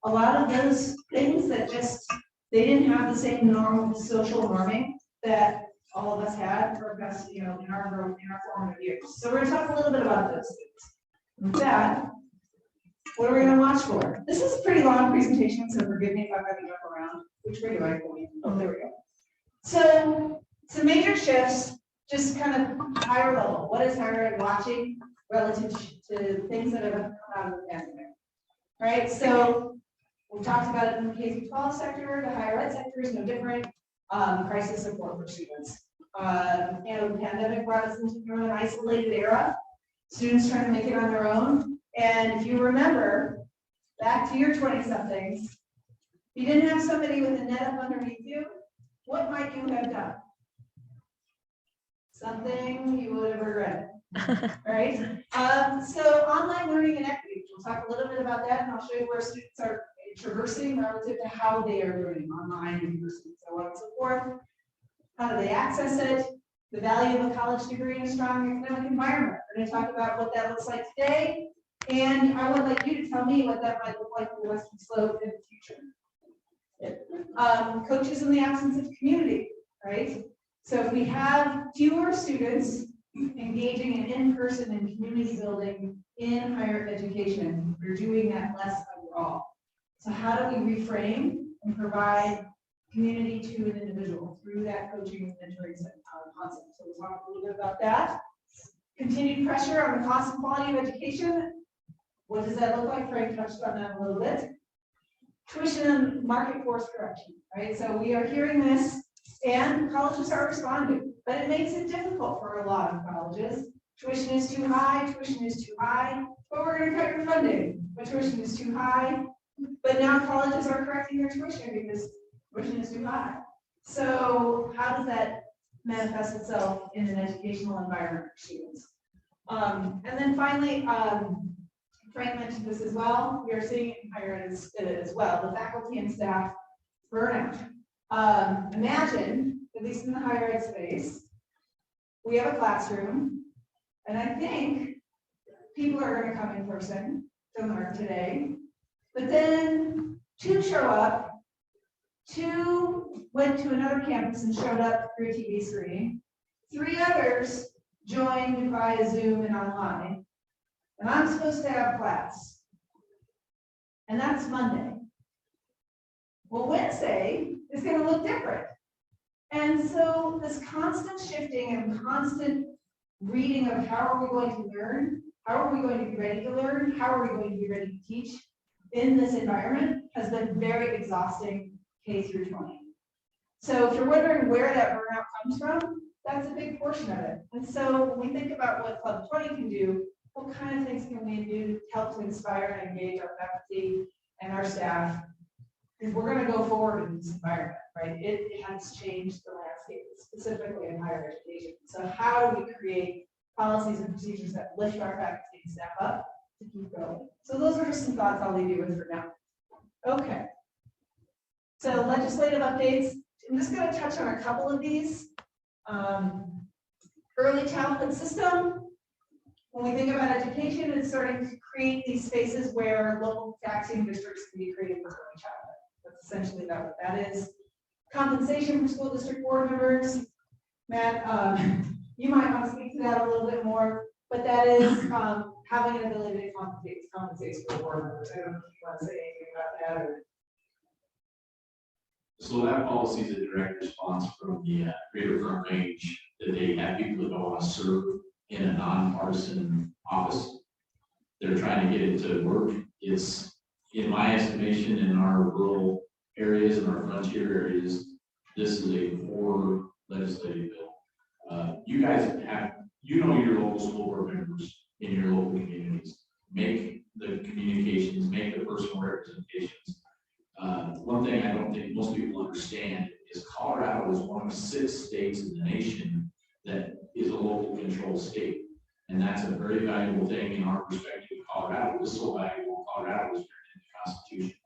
a lot of those things that just, they didn't have the same norm, social norming that all of us had for best, in our growth, in our formative years. So we're gonna talk a little bit about those things. With that, what are we gonna watch for? This is a pretty long presentation, so forgive me if I've got to jump around. Which way do I go? Oh, there we go. So some major shifts, just kind of higher level. What is higher ed watching relative to things that have come out of the pandemic? Right, so we talked about it in the K-12 sector, the higher ed sector is no different. Crisis support for students. The pandemic brought us into an isolated era. Students trying to make it on their own. And if you remember, back to your 20-somethings, if you didn't have somebody with a net up underneath you, what might you have done? Something you would have regretted, right? So online learning and equity, we'll talk a little bit about that, and I'll show you where students are traversing relative to how they are learning online, and so on and so forth. How do they access it? The value of a college degree in a strong academic environment. We're going to talk about what that looks like today, and I would like you to tell me what that might look like for the Western Slope in the future. Coaches in the absence of community, right? So if we have fewer students engaging in-person and community building in higher education, we're doing that less overall. So how do we reframe and provide community to an individual through that coaching and mentoring concept? So we'll talk a little bit about that. Continued pressure on the cost and quality of education. What does that look like? Frank touched on that a little bit. Tuition and market force correction, right? So we are hearing this and colleges are responding, but it makes it difficult for a lot of colleges. Tuition is too high, but we're going to cut your funding. But tuition is too high, but now colleges are correcting their tuition because tuition is too high. So how does that manifest itself in an educational environment for students? And then finally, Frank mentioned this as well. We are seeing it in higher ed as well, the faculty and staff burnout. Imagine, at least in the higher ed space, we have a classroom, and I think people are going to come in person to learn today, but then 2 show up, 2 went to another campus and showed up through a TV screen, 3 others joined via Zoom and online, and I'm supposed to have class, and that's Monday. Well, Wednesday is going to look different. And so this constant shifting and constant reading of how are we going to learn, how are we going to be ready to learn, how are we going to be ready to teach in this environment has been very exhausting K through 20. So if you're wondering where that burnout comes from, that's a big portion of it. And so when we think about what Club 20 can do, what kind of things can we do to help to inspire and engage our faculty and our staff? Because we're going to go forward in this environment, right? It has changed the landscape, specifically in higher education. So how do we create policies and procedures that lift our faculty and staff up to keep going? So those are just some thoughts I'll leave you with for now. Okay. So legislative updates. I'm just going to touch on a couple of these. Early childhood system. When we think about education, it's starting to create these spaces where local taxing districts can be created for early childhood. That's essentially about what that is. Compensation for school district board members. Matt, you might want to speak to that a little bit more, but that is having an ability to compensate school board members. I don't know if you want to say anything about that. Or... So that policy is a direct response from the Greater Front Range that they have people that don't want to serve in a nonpartisan office. They're trying to get it to work. It's, in my estimation, in our rural areas and our frontier areas, this is a poor legislative bill. You guys have, your local school board members in your local communities. Make the communications, make the personal representations. One thing I don't think most people understand is Colorado is one of 6 states in the nation that is a local control state. And that's a very valuable thing in our perspective in Colorado. It's so valuable in Colorado is written in the Constitution.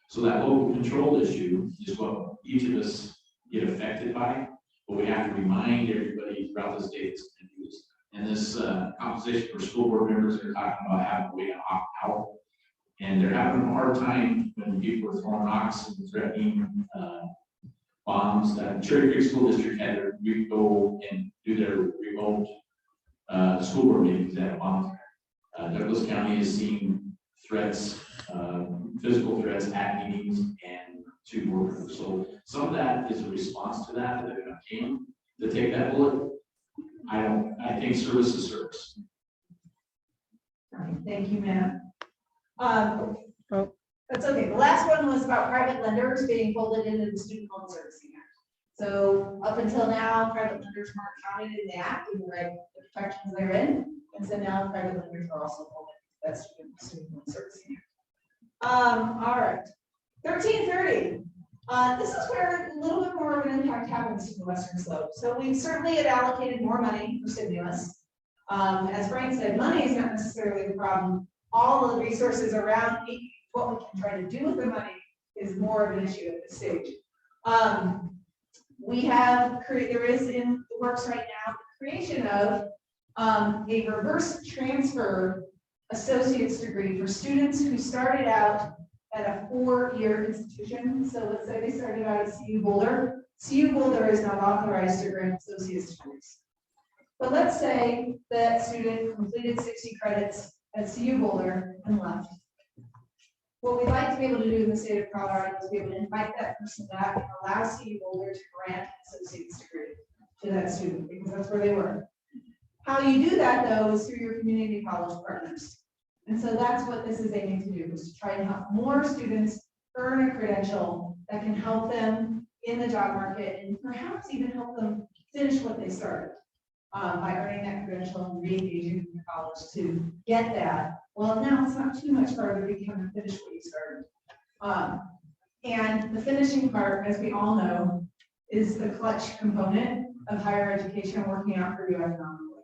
So that local control issue is what each of us get affected by, but we have to remind everybody throughout the state that's going to do this. And this compensation for school board members, they're talking about having a way to opt out. And they're having a hard time when people are throwing rocks and threatening bombs. That Cherry Creek School District had to go and do their remote school board meetings at a bomb threat. Douglas County is seeing threats, physical threats at meetings and to workers. So some of that is a response to that they're going to aim to take that bullet. I think service is service. All right, thank you, ma'am. That's okay. The last one was about private lenders being folded into the Student Loan Servicing Act. So up until now, private lenders weren't counted in the act in the protections they're in. And so now private lenders are also folded into that Student Loan Servicing Act. All right. 1330. This is where a little bit more of an impact happens to the Western Slope. So we certainly had allocated more money for stimulus. As Frank said, money is not necessarily the problem. All of the resources around what we can try to do with the money is more of an issue at this stage. There is in the works right now the creation of a reverse transfer associate's degree for students who started out at a 4-year institution. So let's say they started out at CU Boulder. CU Boulder is not authorized to grant associate's degrees. But let's say that student completed 60 credits at CU Boulder and left. What we'd like to be able to do in the state of Colorado is be able to invite that person back and allow CU Boulder to grant an associate's degree to that student because that's where they were. How you do that though is through your community college partners. And so that's what this is aiming to do, is to try and help more students earn a credential that can help them in the job market and perhaps even help them finish what they started by earning that credential and re-engaging in college to get that. Well, now it's not too much farther to come and finish what you started. And the finishing part, as we all know, is the clutch component of higher education working out for you economically.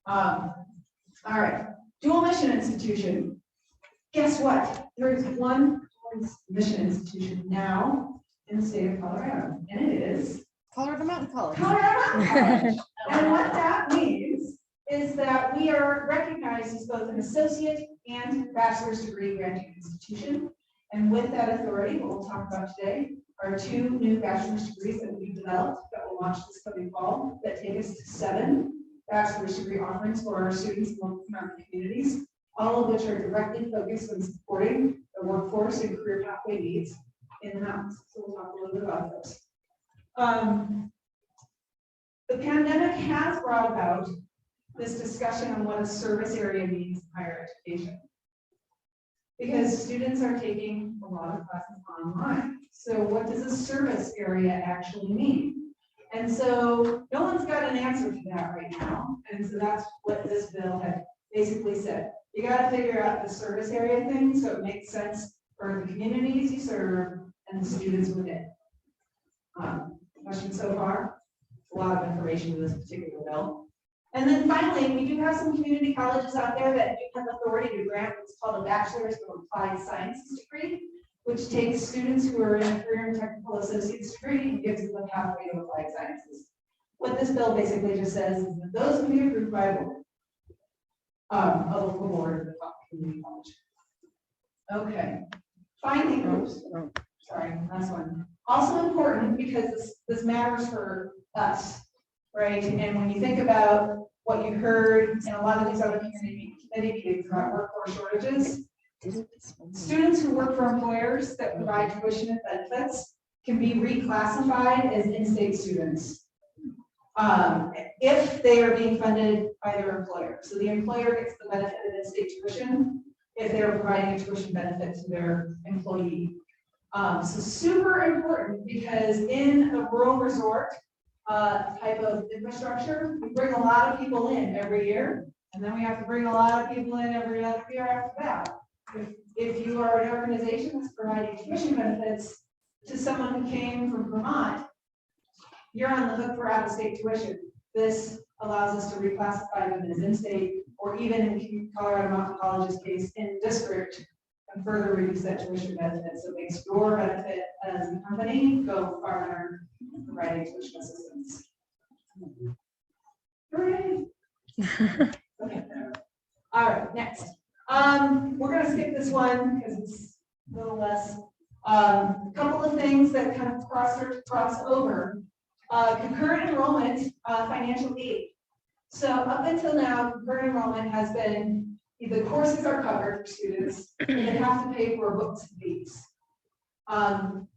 All right. Dual mission institution. Guess what? There is one mission institution now in the state of Colorado, and it is Colorado Mountain College. Colorado Mountain College. And what that means is that we are recognized as both an associate and bachelor's degree granting institution. And with that authority, what we'll talk about today are 2 new bachelor's degrees that we've developed that will launch this coming fall that take us to 7 bachelor's degree offerings for our students in local communities, all of which are directly focused on supporting the workforce and career pathway needs in the mountains. So we'll talk a little bit about those. The pandemic has brought about this discussion on what a service area means in higher education. Because students are taking a lot of classes online. So what does a service area actually mean? And so no one's got an answer to that right now. And so that's what this bill had basically said. You got to figure out the service area thing so it makes sense for the communities you serve and the students within. Questions so far? A lot of information in this particular bill. And then finally, we do have some community colleges out there that do have authority to grant what's called a bachelor's of applied sciences degree, which takes students who are in a career and technical associate's degree and gives them a pathway to applied sciences. What this bill basically just says is that those can be approved by a board, a local board of the community college. Okay. Finally, sorry, last one. Also important because this matters for us, right? And when you think about what you heard in a lot of these other community meetings about workforce shortages, students who work for employers that provide tuition and benefits can be reclassified as in-state students if they are being funded by their employer. So the employer gets the benefit of in-state tuition if they're providing a tuition benefit to their employee. So super important because in a rural resort type of infrastructure, we bring a lot of people in every year, and then we have to bring a lot of people in every other year after that. If you are an organization that's providing tuition benefits to someone who came from Vermont, you're on the hook for out-of-state tuition. This allows us to reclassify them as in-state, or even in Colorado Mountain College's case, in district, and further reduce that tuition benefit. So it makes your benefit as a company go farther providing tuition assistance. Hooray. Okay. All right, next. We're gonna skip this one because it's a little less. Couple of things that kind of cross over. Concurrent enrollment, financial aid. So up until now, concurrent enrollment has been, the courses are covered for students, and they have to pay for books and fees.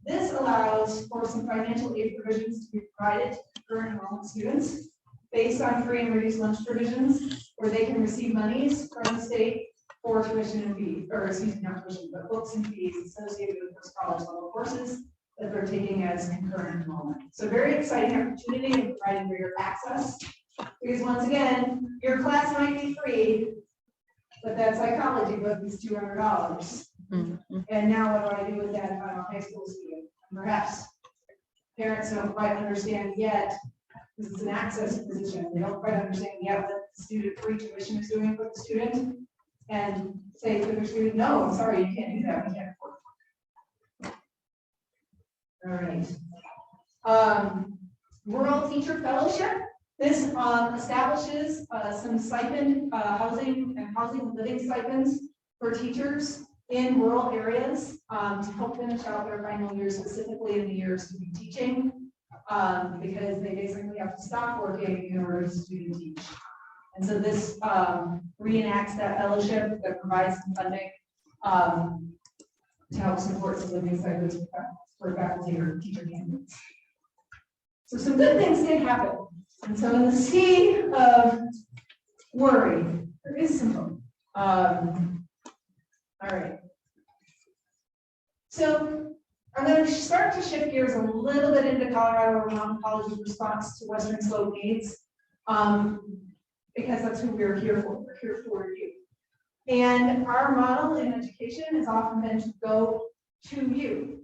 This allows for some financial aid provisions to be provided to concurrent enrollment students based on free and reduced lunch provisions, where they can receive monies from the state for tuition and fees, or excuse me, not tuition, but books and fees associated with those college level courses that they're taking as concurrent enrollment. So very exciting opportunity in providing greater access. Because once again, your class might be free, but that psychology book is $200. And now what do I do with that if I'm a high school student? Perhaps parents don't quite understand yet, because it's an access position. They don't quite understand yet what the student free tuition is doing for the student. And say to the student, no, I'm sorry, you can't do that. We can't afford it. All right. Rural Teacher Fellowship. This establishes some stipend, housing and living stipends for teachers in rural areas to help finish out their final years, specifically in the years to be teaching, because they basically have to stop working in order to student teach. And so this reenacts that fellowship that provides some funding to help support some living stipends for faculty or teacher candidates. So some good things did happen. And so in the sea of worry, there is some hope. All right. So I'm going to start to shift gears a little bit into Colorado Mountain College's response to Western Slope needs, because that's who we're here for. We're here for you. And our model in education is often been to go to you.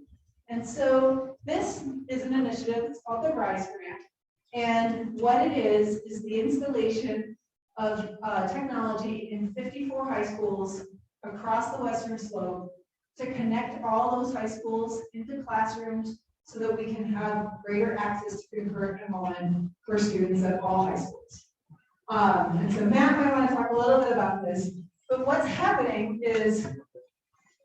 And so this is an initiative. It's called the RISE Grant. And what it is the installation of technology in 54 high schools across the Western Slope to connect all those high schools into classrooms so that we can have greater access to concurrent enrollment for students at all high schools. And so Matt might want to talk a little bit about this, but what's happening is,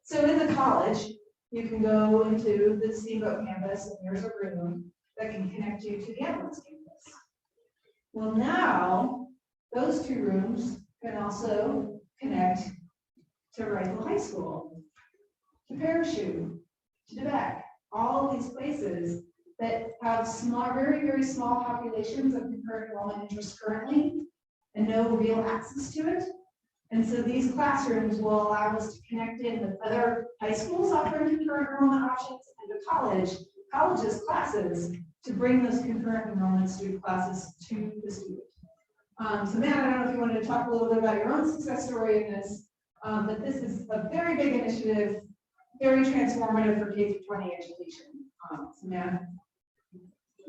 so in the college, you can go into the Steamboat campus and there's a room that can connect you to the Ambulance campus. Well, now those two rooms can also connect to Rifle High School, to Parachute, to DeBeck, all of these places that have small, very, very small populations of concurrent enrollment interest currently and no real access to it. And so these classrooms will allow us to connect in with other high schools offering concurrent enrollment options and the colleges classes to bring those concurrent enrollment student classes to the student. So Matt, I don't know if you wanted to talk a little bit about your own success story in this, but this is a very big initiative, very transformative for K-20 education. So Matt.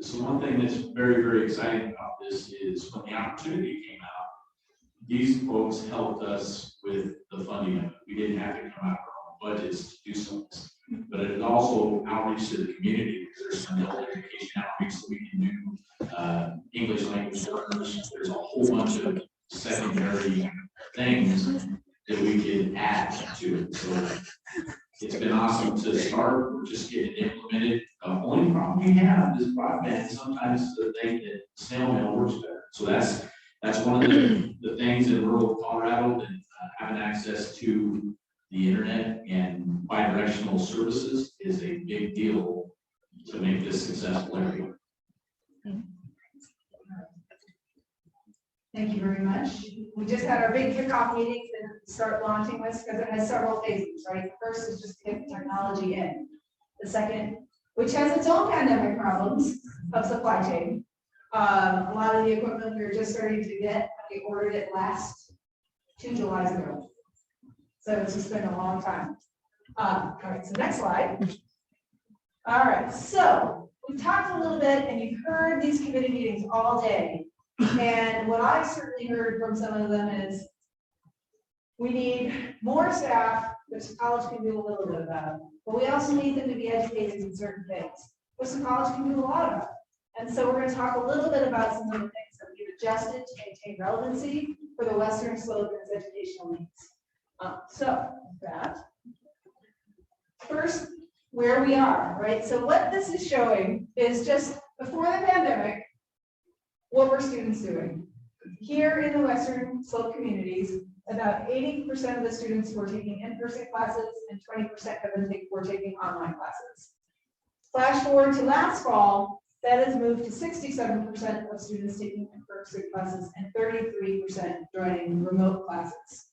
So one thing that's very, very exciting about this is when the opportunity came out, these folks helped us with the funding of it. We didn't have to come out of our own budgets to do some of this, but it is also outreach to the community. There's some adult education outreach that we can do, English language learners. There's a whole bunch of secondary things that we can add to it. So it's been awesome to start. We're just getting it implemented. The only problem we have is broadband. Sometimes the thing that snail mail works better. So that's one of the things in rural Colorado, that having access to the internet and bidirectional services is a big deal to make this successful area. Thank you very much. We just had our big kickoff meetings and start launching this because it has several phases, right? The first is just to get the technology in. The second, which has its own pandemic problems of supply chain. A lot of the equipment we were just starting to get, we ordered it last 2 Julys ago. So it's just been a long time. All right, so next slide. All right, so we talked a little bit and you've heard these committee meetings all day. And what I certainly heard from some of them is we need more staff, which the college can do a little bit about, but we also need them to be educated in certain things, which the college can do a lot about. And so we're going to talk a little bit about some of the things that we've been adjusted to maintain relevancy for the Western Slope and its educational needs. So that first, where we are, right? So what this is showing is just before the pandemic, what were students doing? Here in the Western Slope communities, about 80% of the students were taking in-person classes and 20% of them were taking online classes. Flash forward to last fall, that has moved to 67% of students taking in-person classes and 33% joining remote classes.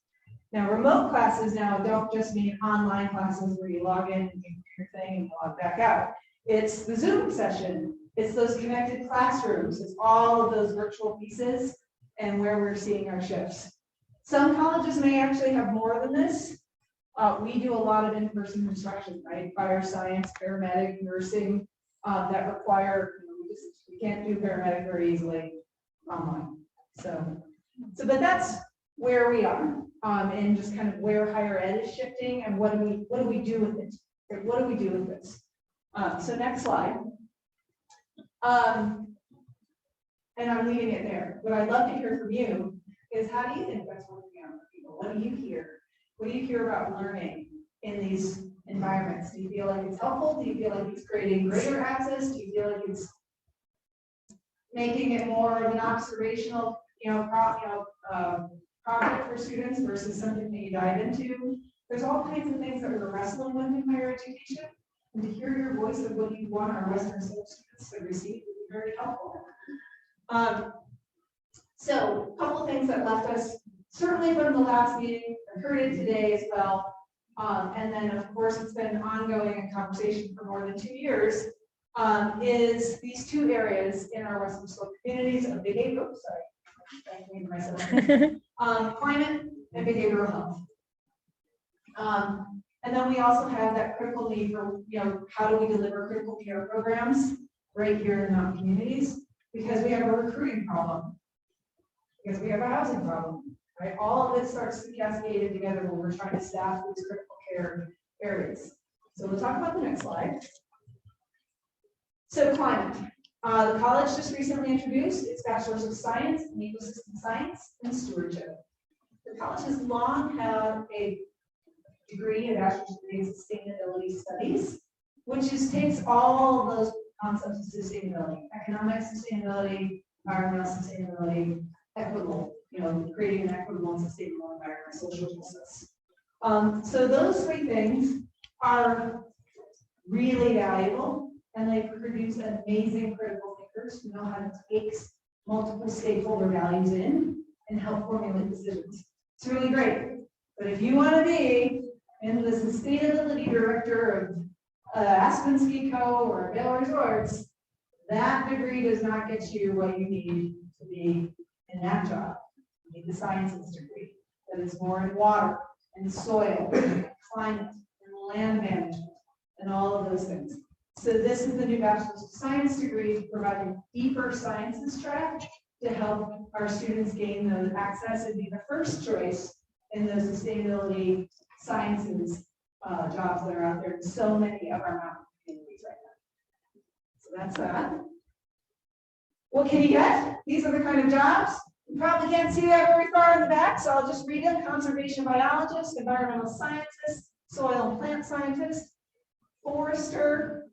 Now, remote classes now don't just mean online classes where you log in and do your thing and log back out. It's the Zoom session. It's those connected classrooms. It's all of those virtual pieces and where we're seeing our shifts. Some colleges may actually have more than this. We do a lot of in-person instruction, right? Fire science, paramedic, nursing, that require, we can't do paramedic very easily online. But that's where we are, and just kind of where higher ed is shifting and what do we do with it? What do we do with this? So next slide. And I'm leaving it there. What I'd love to hear from you is how do you think that's working out for people? What do you hear? What do you hear about learning in these environments? Do you feel like it's helpful? Do you feel like it's creating greater access? Do you feel like it's making it more of an observational, project for students versus something that you dive into? There's all kinds of things that we're wrestling with in higher education, and to hear your voice of what you want our Western Slope students to receive would be very helpful. So a couple of things that left us, certainly from the last meeting, I heard it today as well. And then of course, it's been ongoing in conversation for more than 2 years, is these two areas in our Western Slope communities of behavioral, climate and behavioral health. And then we also have that critical need for, how do we deliver critical care programs right here in our communities? Because we have a recruiting problem, because we have a housing problem, right? All of this starts to cascade together when we're trying to staff these critical care areas. So we'll talk about the next slide. So climate. The college just recently introduced its Bachelor's of Science in Ecosystem Science and Stewardship. The college has long had a degree, a bachelor's degree in sustainability studies, which takes all of those concepts of sustainability, economic sustainability, environmental sustainability, equitable, creating an equitable and sustainable environment, social justice. So those three things are really valuable, and they produce amazing critical thinkers who know how to take multiple stakeholder values in and help formulate decisions. It's really great. But if you want to be in the sustainability director of Aspen Ski Co. or Vail Resorts, that degree does not get you what you need to be in that job. You need the sciences degree that is more in water and soil, and climate, and land management, and all of those things. So this is the new Bachelor's of Science degree, providing deeper sciences track to help our students gain those access and be the first choice in those sustainability sciences jobs that are out there in so many of our mountain communities right now. So that's that. What can you get? These are the kind of jobs. You probably can't see that very far in the back, so I'll just read them. Conservation biologist, environmental scientist, soil and plant scientist, forester,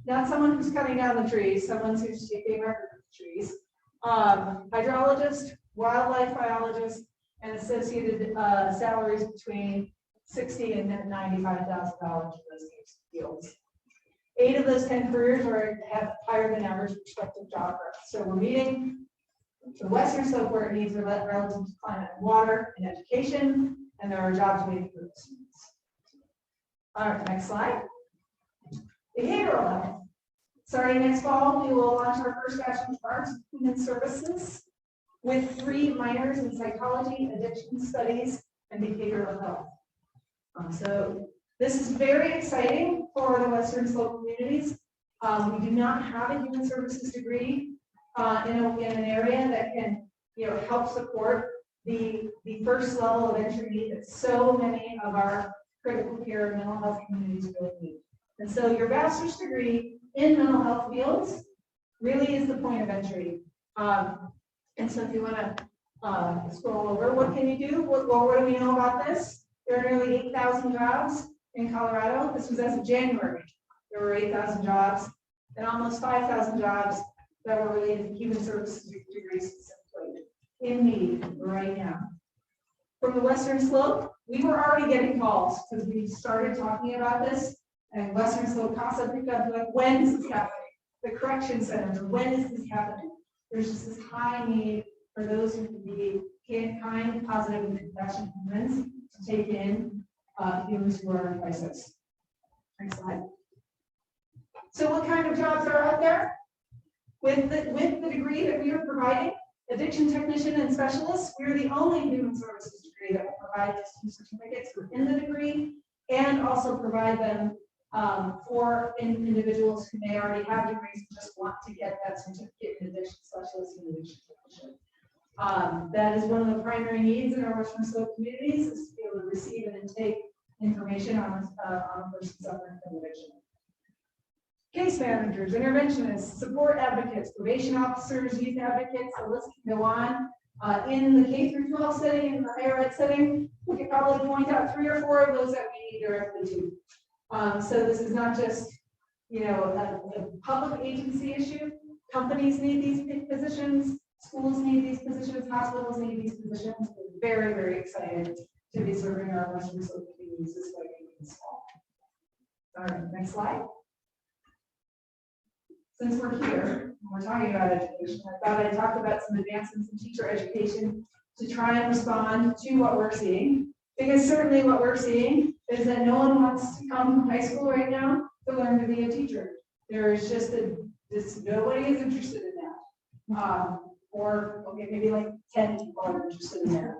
not someone who's cutting down the trees, someone who's taking record of the trees, hydrologist, wildlife biologist, and associated salaries between $60,000 and $95,000 for those fields. 8 of those 10 careers have higher than average prospective job growth. So we're meeting the Western Slope where it needs relative to climate and water and education, and there are jobs waiting for the students. All right, next slide. Behavioral health. Starting next fall, we will launch our first bachelor's of arts in human services with 3 minors in psychology, addiction studies, and behavioral health. So this is very exciting for the Western Slope communities. We do not have a human services degree in an area that can help support the first level of entry need that so many of our critical care mental health communities really need. And so your bachelor's degree in mental health fields really is the point of entry. And so if you want to scroll over, what can you do? What do we know about this? There are nearly 8,000 jobs in Colorado. This was as of January. There were 8,000 jobs and almost 5,000 jobs that were related to human services degrees specifically in need right now. From the Western Slope, we were already getting calls because we started talking about this, and Western Slope CASA picked up like, when is this happening? The correction centers, when is this happening? There's just this high need for those who can be kind, positive, and compassionate humans to take in humans who are in crisis. Next slide. So what kind of jobs are out there? With the degree that we are providing, addiction technician and specialist, we're the only human services degree that will provide these two certificates within the degree and also provide them for individuals who may already have degrees and just want to get that certificate in addiction specialist and addiction technician. That is one of the primary needs in our Western Slope communities, is to be able to receive and intake information on a person suffering from addiction. Case managers, interventionists, support advocates, probation officers, youth advocates, the list can go on. In the K through 12 setting, in the higher ed setting, we could probably point out 3 or 4 of those that we need directly to. So this is not just, a public agency issue. Companies need these positions, schools need these positions, hospitals need these positions. We're very, very excited to be serving our Western Slope communities this way in small. All right, next slide. Since we're here, and we're talking about education, I thought I'd talk about some advancements in teacher education to try and respond to what we're seeing. Because certainly what we're seeing is that no one wants to come from high school right now to learn to be a teacher. There is just nobody is interested in that. Or okay, maybe like 10 people are interested in that.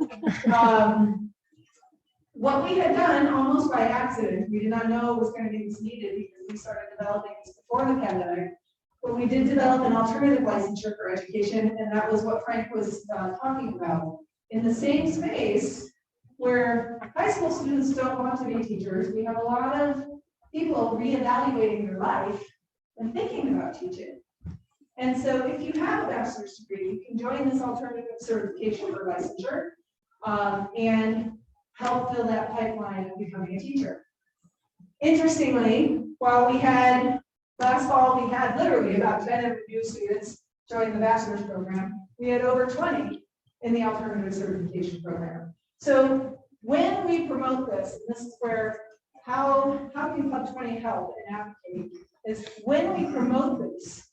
What we had done almost by accident, we did not know it was going to be this needed because we started developing this before the pandemic. But we did develop an alternative licensure for education, and that was what Frank was talking about. In the same space where high school students don't want to be teachers, we have a lot of people reevaluating their life and thinking about teaching. And so if you have a bachelor's degree, you can join this alternative certification for licensure and help fill that pipeline of becoming a teacher. Interestingly, while we had last fall, we had literally about 10 new students join the bachelor's program. We had over 20 in the alternative certification program. So when we promote this, and this is where how can Club 20 help and advocate, is when we promote this,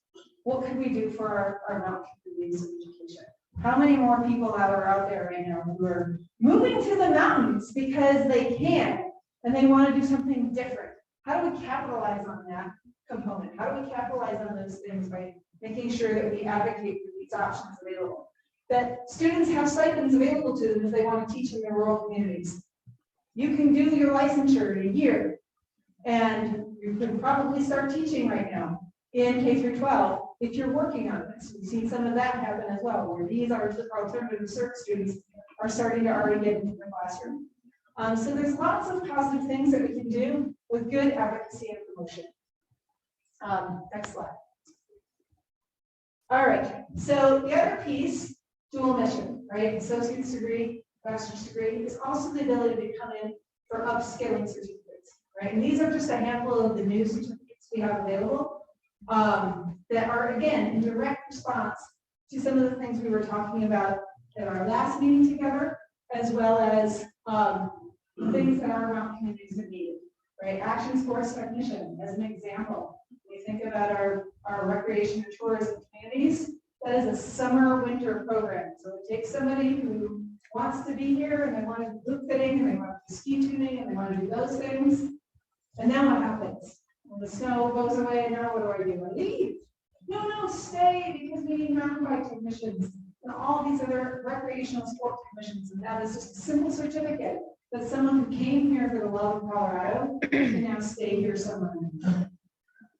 what can we do for our mountain communities of education? How many more people are out there right now who are moving to the mountains because they can and they want to do something different? How do we capitalize on that component? How do we capitalize on those things by making sure that we advocate for these options available? That students have stipends available to them if they want to teach in their rural communities. You can do your licensure in a year, and you could probably start teaching right now in K through 12 if you're working on this. We've seen some of that happen as well, where these are alternative cert students are starting to already get into the classroom. So there's lots of positive things that we can do with good advocacy and promotion. Next slide. All right, so the other piece, dual mission, right? Associate's degree, bachelor's degree, is also the ability to come in for upskilling certificates, right? And these are just a handful of the new certificates we have available that are, again, in direct response to some of the things we were talking about at our last meeting together, as well as things that our mountain communities have needed, right? Action sports technician, as an example. We think about our recreation and tourism communities. That is a summer-winter program. So it takes somebody who wants to be here and they want to do loop fitting and they want to do ski tuning and they want to do those things. And then what happens? When the snow goes away, now what do? I leave. No, stay, because we need mountain bike technicians and all these other recreational sport technicians. And that is just a simple certificate that someone who came here for the love of Colorado can now stay here somewhere.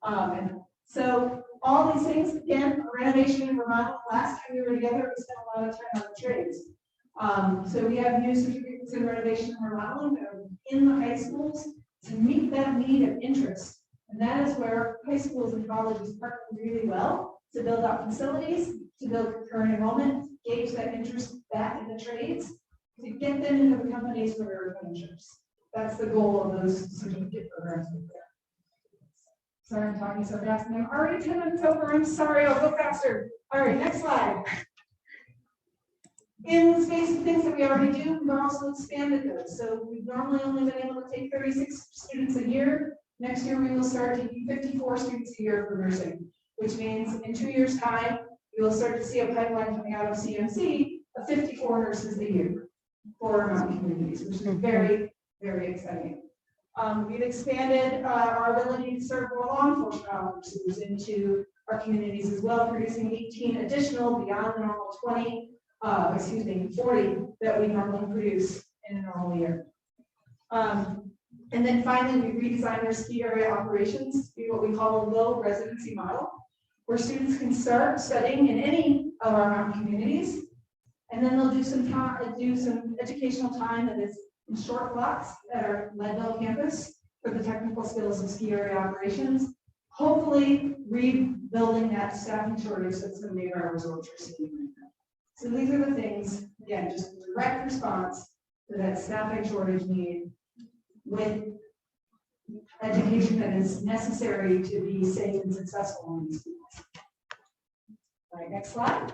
And so all these things, again, renovation and remodel. Last time we were together, we spent a lot of time on the trades. So we have new certificates in renovation and remodeling that are in the high schools to meet that need of interest. And that is where high schools and colleges partner really well to build out facilities, to build concurrent enrollment, gauge that interest back in the trades, to get them into the companies for their internships. That's the goal of those certificate programs. Sorry, I'm talking so fast, and I'm already 10 minutes over. I'm sorry, I'll go faster. All right, next slide. In the space of things that we already do, we've also expanded those. So we've normally only been able to take 36 students a year. Next year, we will start taking 54 students a year for nursing, which means in 2 years' time, you will start to see a pipeline coming out of CMC of 54 nurses a year for our mountain communities, which is very, very exciting. We've expanded our ability to serve more law enforcement officers into our communities as well, producing 18 additional beyond the normal 40 that we normally produce in a normal year. And then finally, we redesigned our ski area operations to be what we call a low residency model, where students can start studying in any of our mountain communities, and then they'll do some educational time that is in short blocks at our Leadville campus for the technical skills of ski area operations, hopefully rebuilding that staffing shortage that's going to make our resorts receiving. So these are the things, again, just a direct response to that staffing shortage need with education that is necessary to be safe and successful in these schools. All right, next slide.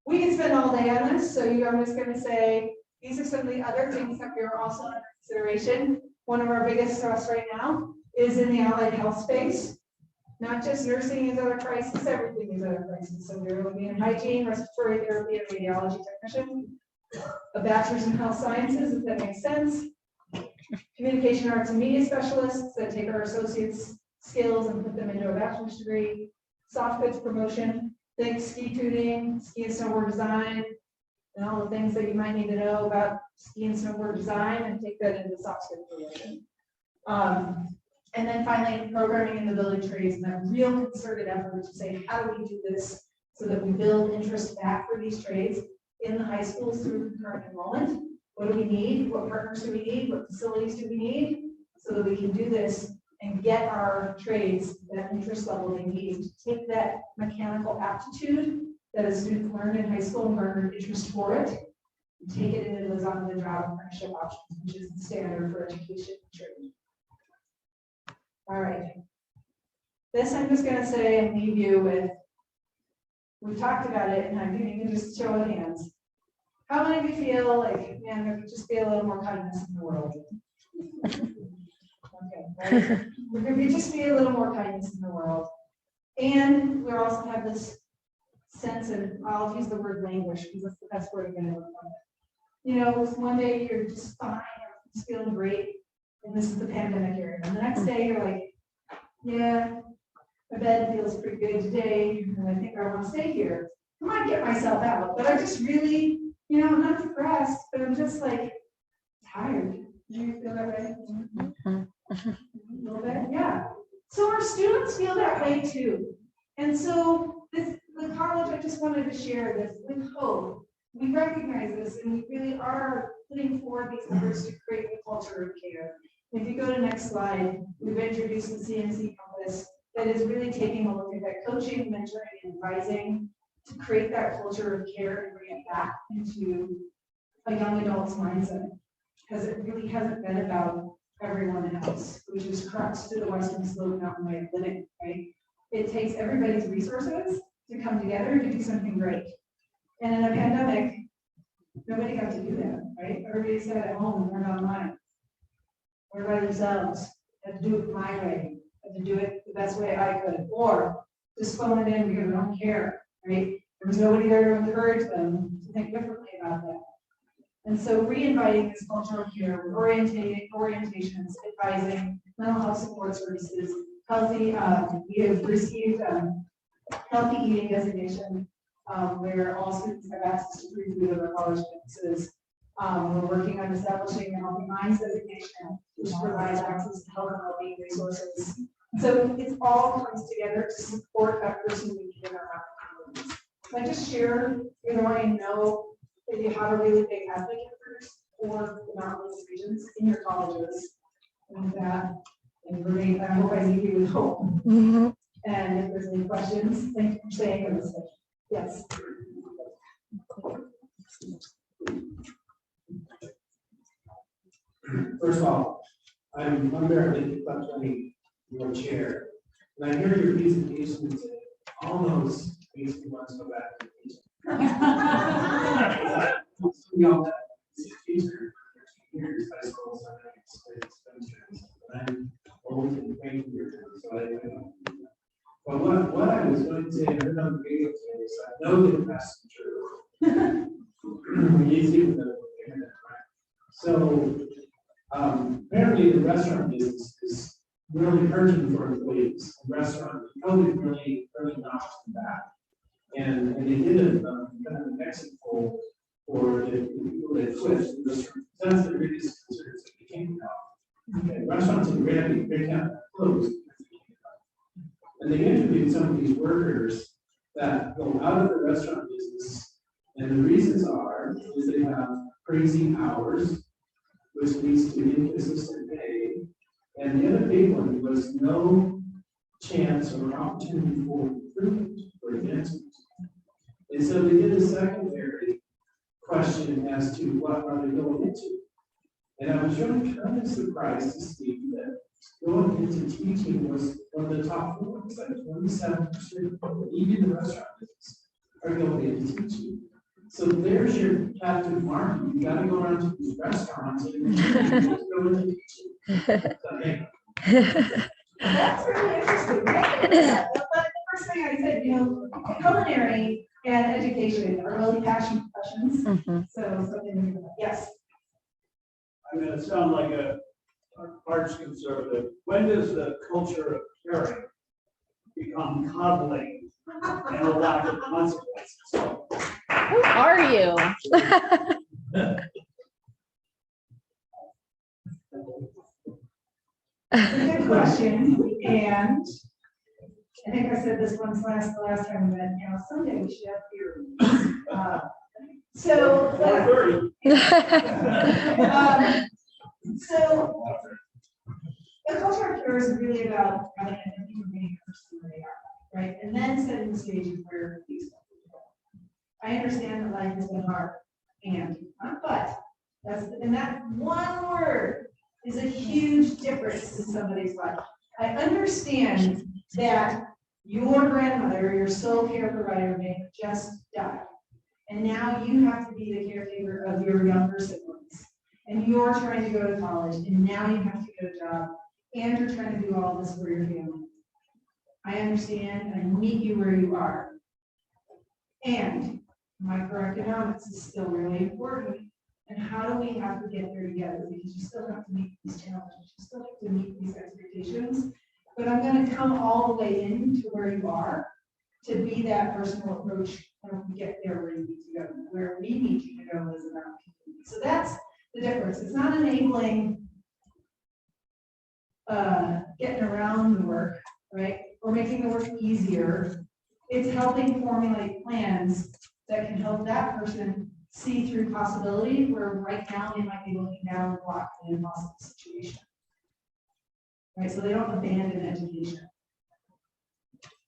We can spend all day on this, so I'm just going to say these are some of the other things that we are also under consideration. One of our biggest thrusts right now is in the allied health space. Not just nursing is at a crisis, everything is at a crisis. So we're looking at hygiene, respiratory therapy, and radiology technician, a bachelor's in health sciences, if that makes sense. Communication arts and media specialists that take our associates' skills and put them into a bachelor's degree. Soft goods promotion, think ski tuning, ski and snowboard design, and all the things that you might need to know about ski and snowboard design, and take that into soft goods promotion. And then finally, programming and the building trades, and that real concerted effort to say, how do we do this so that we build interest back for these trades in the high schools through concurrent enrollment? What do we need? What partners do we need? What facilities do we need? So that we can do this and get our trades that interest level they need to take that mechanical aptitude that a student learned in high school and garnered interest for it, and take it into those on-the-job apprenticeship options, which is the standard for education and trade. All right. This I'm just going to say and leave you with, we've talked about it, and I'm giving you just show of hands. How many of you feel like, man, there could just be a little more kindness in the world? Okay, right? There could just be a little more kindness in the world. And we also have this sense of, I'll use the word languish because that's the best word I'm going to look for. You know, one day you're just fine, you're just feeling great, and this is the pandemic era. And the next day you're like, yeah, my bed feels pretty good today, and I think I want to stay here. I might get myself out, but I just really, you know, I'm not depressed, but I'm just like tired. Do you feel that way? A little bit, yeah. So our students feel that way too. And so the college, I just wanted to share this with hope. We recognize this, and we really are putting forward these efforts to create a culture of care. If you go to next slide, we've introduced the CNC compass that is really taking a look at that coaching, mentoring, and advising to create that culture of care and bring it back into a young adult's mindset, because it really hasn't been about everyone else, which is crux to the Western Slope Mountain way of living, right? It takes everybody's resources to come together to do something great. And in a pandemic, nobody got to do that, right? Everybody sat at home and learned online. Learned by themselves, had to do it my way, had to do it the best way I could, or just phone it in because I don't care, right? There was nobody there to encourage them to think differently about that. And so re-inviting this cultural care with orientations, advising, mental health support services, healthy, we have received healthy eating designation, where all students have access to free food at our college campuses. We're working on establishing a Healthy Minds designation, which provides access to health and well-being resources. So it all comes together to support that person we need in our communities. So I just share, you know, I know that you have a really big advocate for the mountainous regions in your colleges, and that, and really, I hope I leave you with hope. And if there's any questions, thank you for staying in this. Yes. First of all, I'm unbearably fluctuating your chair. When I hear your presentation today, all those makes me want to go back to teaching. We all have teacher years, I suppose, I'm old and thank you. So but what I was going to say, I heard on the radio today, so I know that that's true. You see the internet, right? So apparently the restaurant business is really hurting for employees. The restaurant, COVID really knocked them back. And they did a kind of an exit poll for the people that switched. That's the biggest concerns that they came about. Okay, restaurants in Granby, they can't close. And they interviewed some of these workers that go out of the restaurant business. And the reasons are, is they have crazy hours, which leads to inconsistent pay. And the other big one was no chance or opportunity for improvement or advancement. And so they did a secondary question as to what are they going into. And I was really kind of surprised to see that going into teaching was one of the top four. It's like 27% of people, even the restaurant business, are going into teaching. So there's your captive market. You got to go around to these restaurants and go into teaching. That's really interesting. Right? But the first thing I said, culinary and education are really passion professions. So something, yes. I'm going to sound like a arch conservative. When does the culture of caring become coddling and a lack of consequences? Who are you? Good question. And I think I said this the last time that, someday we should have beer. So the culture of care is really about having an information person where they are, right? And then setting the stage of where these go. I understand that life has been hard, but that one word is a huge difference in somebody's life. I understand that your grandmother, your sole care provider, may have just died. And now you have to be the caretaker of your younger siblings. And you're trying to go to college, and now you have to get a job, and you're trying to do all this for your family. I understand, and I meet you where you are. And microeconomics is still really important. And how do we have to get there together? Because you still have to meet these challenges, you still have to meet these expectations. But I'm going to come all the way into where you are to be that personal approach when we get there where you need to go, where we need you to go as an community. So that's the difference. It's not enabling getting around the work, right? Or making the work easier. It's helping formulate plans that can help that person see through possibility where right now they might be looking down the block in an impossible situation. Right, so they don't abandon education.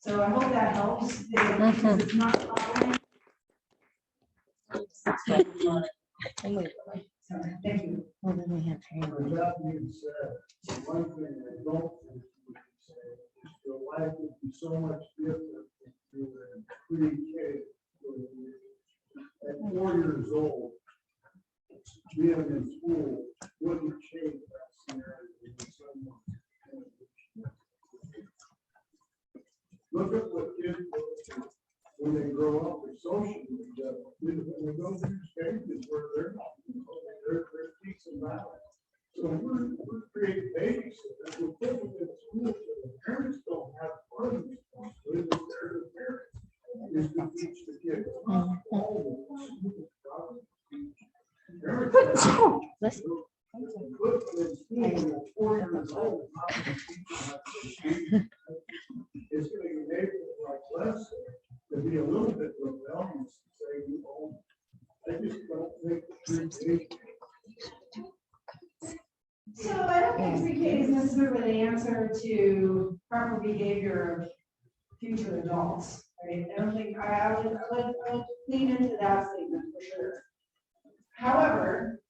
So I hope that helps. Because it's not following. Sorry, thank you. Well, then we have With that being said, one thing I don't think we can say is your life would be so much different if you were in pre-K. At 4 years old, being in school wouldn't change that scenario in someone. Look at what kids go through when they grow up with social media. When they go through stages where they're not, they're peaks and valleys. So we're creating babies that we're putting in school, so the parents don't have part of the responsibility, they're the parents. Is to teach the kids. It's going to enable like less to be a little bit rebellious and say, I just don't think. So I don't think pre-K is necessarily the answer to proper behavior of future adults, right? I don't think, I would lean into that statement for sure. However,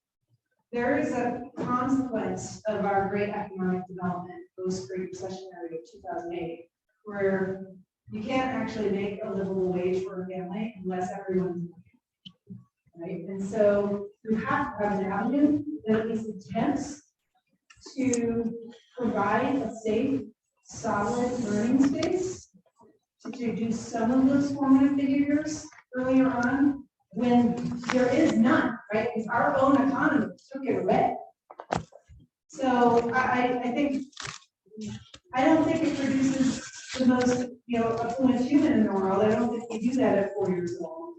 there is a consequence of our great economic development, post-Great Recession area of 2008, where you can't actually make a livable wage for a family unless everyone's working, right? And so you have to have an avenue that at least attempts to provide a safe, solid learning space to do some of those formative behaviors earlier on when there is none, right? Because our own economy took it away. So I think, I don't think it produces the most, affluent human in the world. I don't think you do that at 4 years old.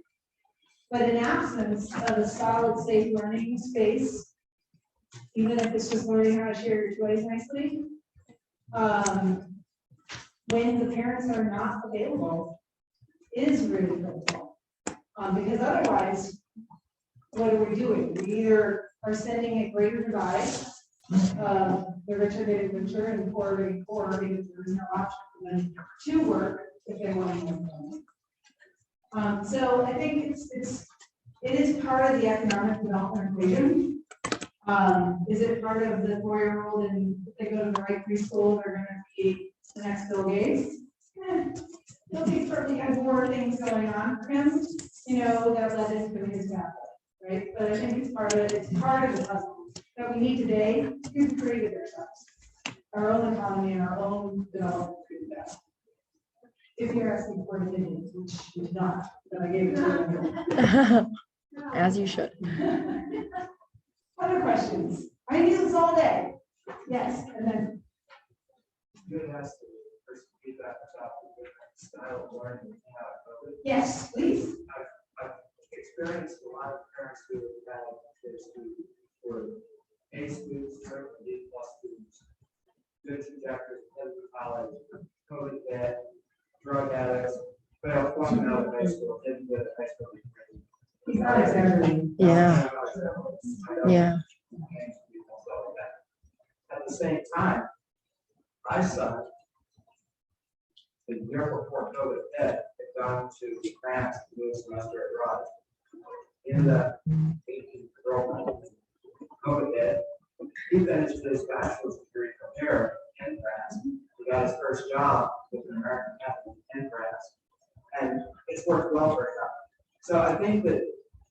But in absence of a solid, safe learning space, even if it's just learning how to share your toys nicely, when the parents are not available, is really critical. Because otherwise, what are we doing? We either are sending a greater divide, the richer getting richer and the poorer getting poorer because there is no option for them to work if they want to work. So I think it is part of the economic development equation. Is it part of the 4-year-old and if they go to the right preschool, they're going to be the next Bill Gates? He certainly has more things going on for him, that led into his pathway, right? But I think it's part of the puzzle that we need today to create it ourselves. Our own economy and our own development to do that. If you're asking for opinions, which you did not, but I gave it to you. As you should. Other questions? I use this all day. Yes, and then. You had asked the person feedback about the different style of learning we have. Yes, please. I've experienced a lot of parents who have had kids who were A students, or B+ students, good trajectories, headed to college, COVID debt, drug addicts, failed walking out of high school, didn't get a high school degree. He's not exaggerating. Yeah. Yeah. At the same time, my son, the year before COVID hit, had gone to France to do a semester abroad. In the 18th girlfriend, COVID hit. He finished his bachelor's degree from here in France. He got his first job with an American company in France, and it's worked well for him. So I think that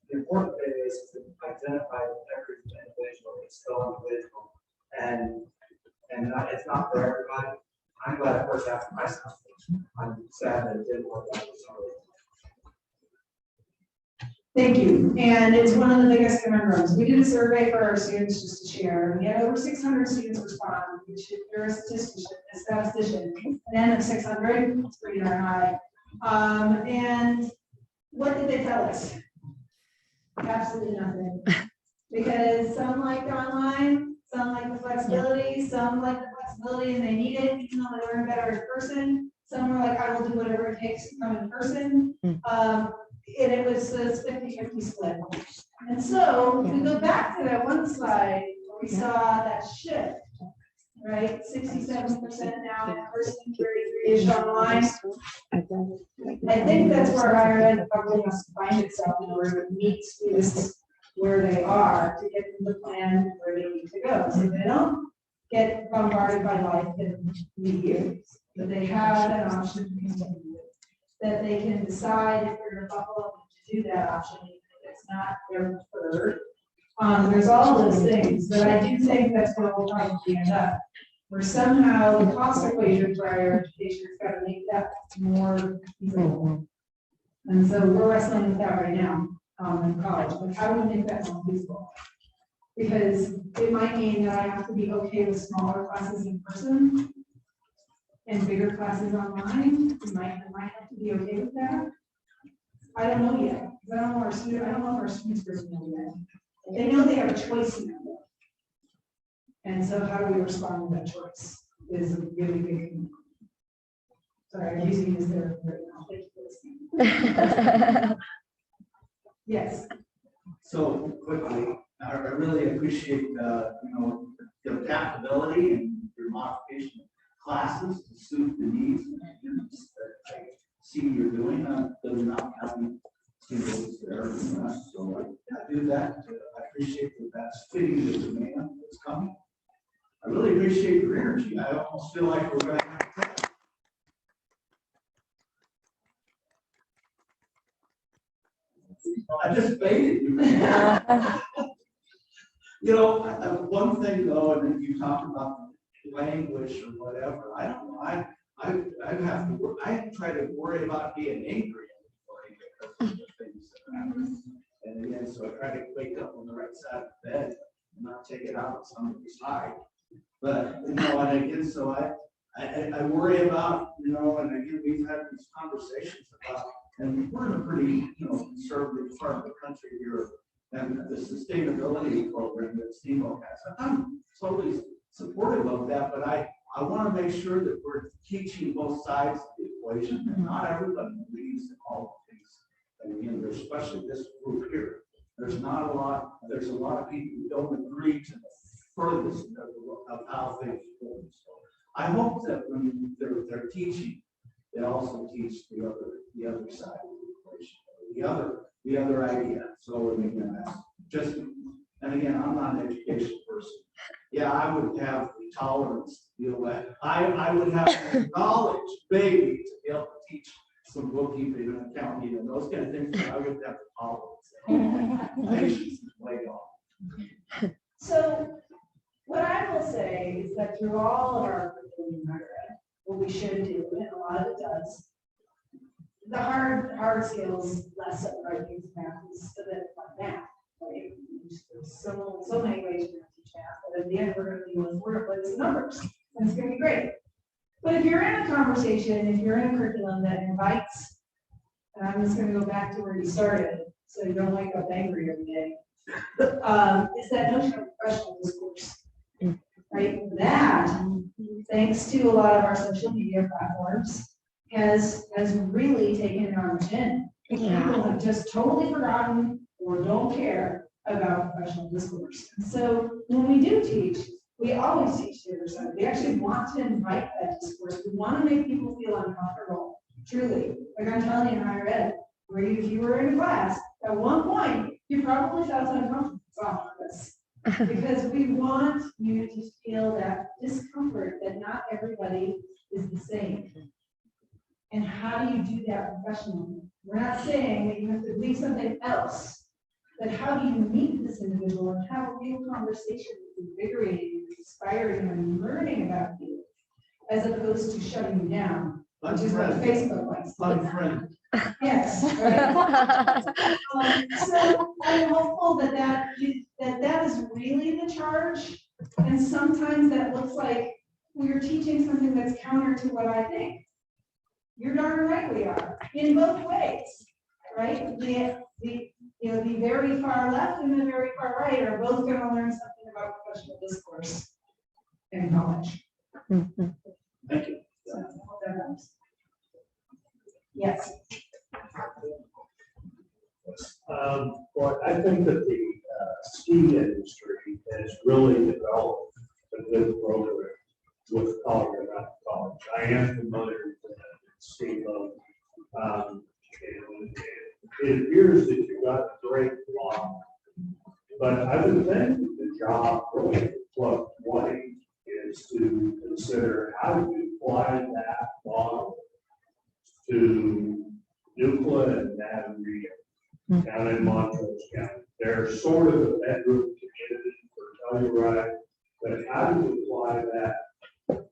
the important thing is to identify that every individual is still individual, and it's not for everybody. I'm glad it worked out for myself. I'm sad that it didn't work out for somebody. Thank you. And it's one of the biggest conundrums. We did a survey for our students just to share. We had over 600 students respond, which if you're a statistician, an N of 600, it's pretty darn high. And what did they tell us? Absolutely nothing. Because some liked online, some like the flexibility, some like the flexibility and they need it, even though they learn better in person. Some were like, I will do whatever it takes to come in person. And it was this 50-50 split. And so we go back to that one slide where we saw that shift, right? 67% now in person, 33-ish online. I think that's where higher ed probably has to find itself in order to meet students where they are to get them to plan where they need to go. So they don't get bombarded by life in years, but they have an option to continue that they can decide if they're going to buckle up to do that option, even if it's not their preferred. There's all those things, but I do think that's where we'll probably end up. Where somehow the cost equation for higher education has got to make that more feasible. And so we're wrestling with that right now in college. Like, how do we make that more feasible? Because it might mean that I have to be okay with smaller classes in person and bigger classes online. I might have to be okay with that. I don't know yet. I don't know if our students really know yet. They know they have a choice now. And so how do we respond to that choice is a really big thing. Sorry, I'm using this there right now. Thank you for listening. Yes. So quickly, I really appreciate your adaptability and your modification of classes to suit the needs of the students. I singles there. So I do that. I appreciate that that's fitting the demand that's coming. I really appreciate your energy. I almost feel like we're going to. I just baited you. You know, one thing though, and then you talk about language or whatever. I don't know. I have to. I try to worry about being angry because of the things that happen. And again, so I try to wake up on the right side of the bed and not take it out on somebody's side. But you know, and again, so I worry about, you know, and again, we've had these conversations about, and we're in a pretty, you know, conservative part of the country here, and the sustainability program that STEAMO has. I'm totally supportive of that, but I want to make sure that we're teaching both sides of the equation, and not everybody believes in all of these. And again, there's especially this group here. There's a lot of people who don't agree to the furthest of how things go. So I hope that when they're teaching, they also teach the other side of the equation, the other idea. So again, that's just, and again, I'm not an education person. Yeah, I would have the tolerance to deal with. I would have the knowledge, baby, to be able to teach some bookkeeping and accounting and those kind of things. But I would have the tolerance. Patience is way off. So what I will say is that through all of our curriculum in higher ed, what we should do, and a lot of it does, the hard skills lesson, right? Math is a bit like math, right? There's so many ways to teach math, but at the end, we're going to deal with numbers, and it's going to be great. But if you're in a conversation, if you're in a curriculum that invites, and I'm just going to go back to where you started, so you don't wake up angry every day, is that notion of professional discourse, right? That, thanks to a lot of our social media platforms, has really taken it on the chin. People have just totally forgotten or don't care about professional discourse. So when we do teach, we always teach the other side. We actually want to invite that discourse. We want to make people feel uncomfortable, truly. Like I'm telling you in higher ed, where if you were in a class, at one point, you probably felt uncomfortable. It's on purpose. Because we want you to feel that discomfort that not everybody is the same. And how do you do that professionally? We're not saying that you have to believe something else, but how do you meet this individual and have a real conversation that's invigorating, inspiring, and learning about you, as opposed to shutting you down, which is what Facebook likes. Unfriend. Yes. Right. So I'm hopeful that is really the charge, and sometimes that looks like we're teaching something that's counter to what I think. You're darn right we are, in both ways, right? The very far left and the very far right are both going to learn something about professional discourse in college. Thank you. So, I hope that helps. Yes. Well, I think that the ski industry has really developed a good program with Colorado College. I am familiar with the ski load. It appears that you've got a great law, but I would think the job really what is to consider how do you apply that law to Euclid and Navarrete down in Montrose County. They're sort of a bedroom community for Telluride, but how do you apply that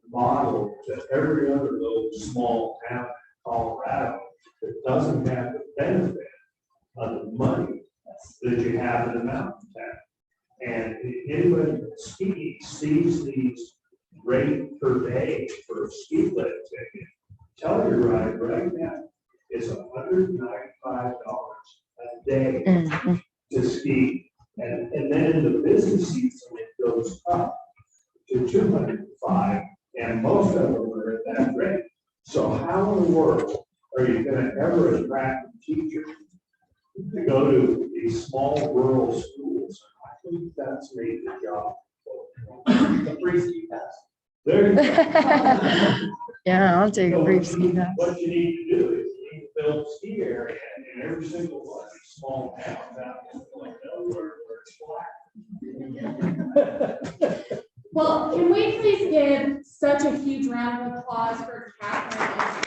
model to every other little small town in Colorado that doesn't have the benefit of the money that you have in a mountain town? And anybody that skis sees these rate per day for a ski lift ticket. Telluride right now is $195 a day to ski. And then in the busy season, it goes up to $205, and most of them are at that rate. So how in the world are you going to ever attract teachers to go to these small rural schools? I think that's made the job. The free ski pass. There you go. Yeah, I'll take a brief ski pass. What you need to do is you need to build a ski area in every single one. small town, like, where it's Well, can we please give such a huge round of applause for Catherine?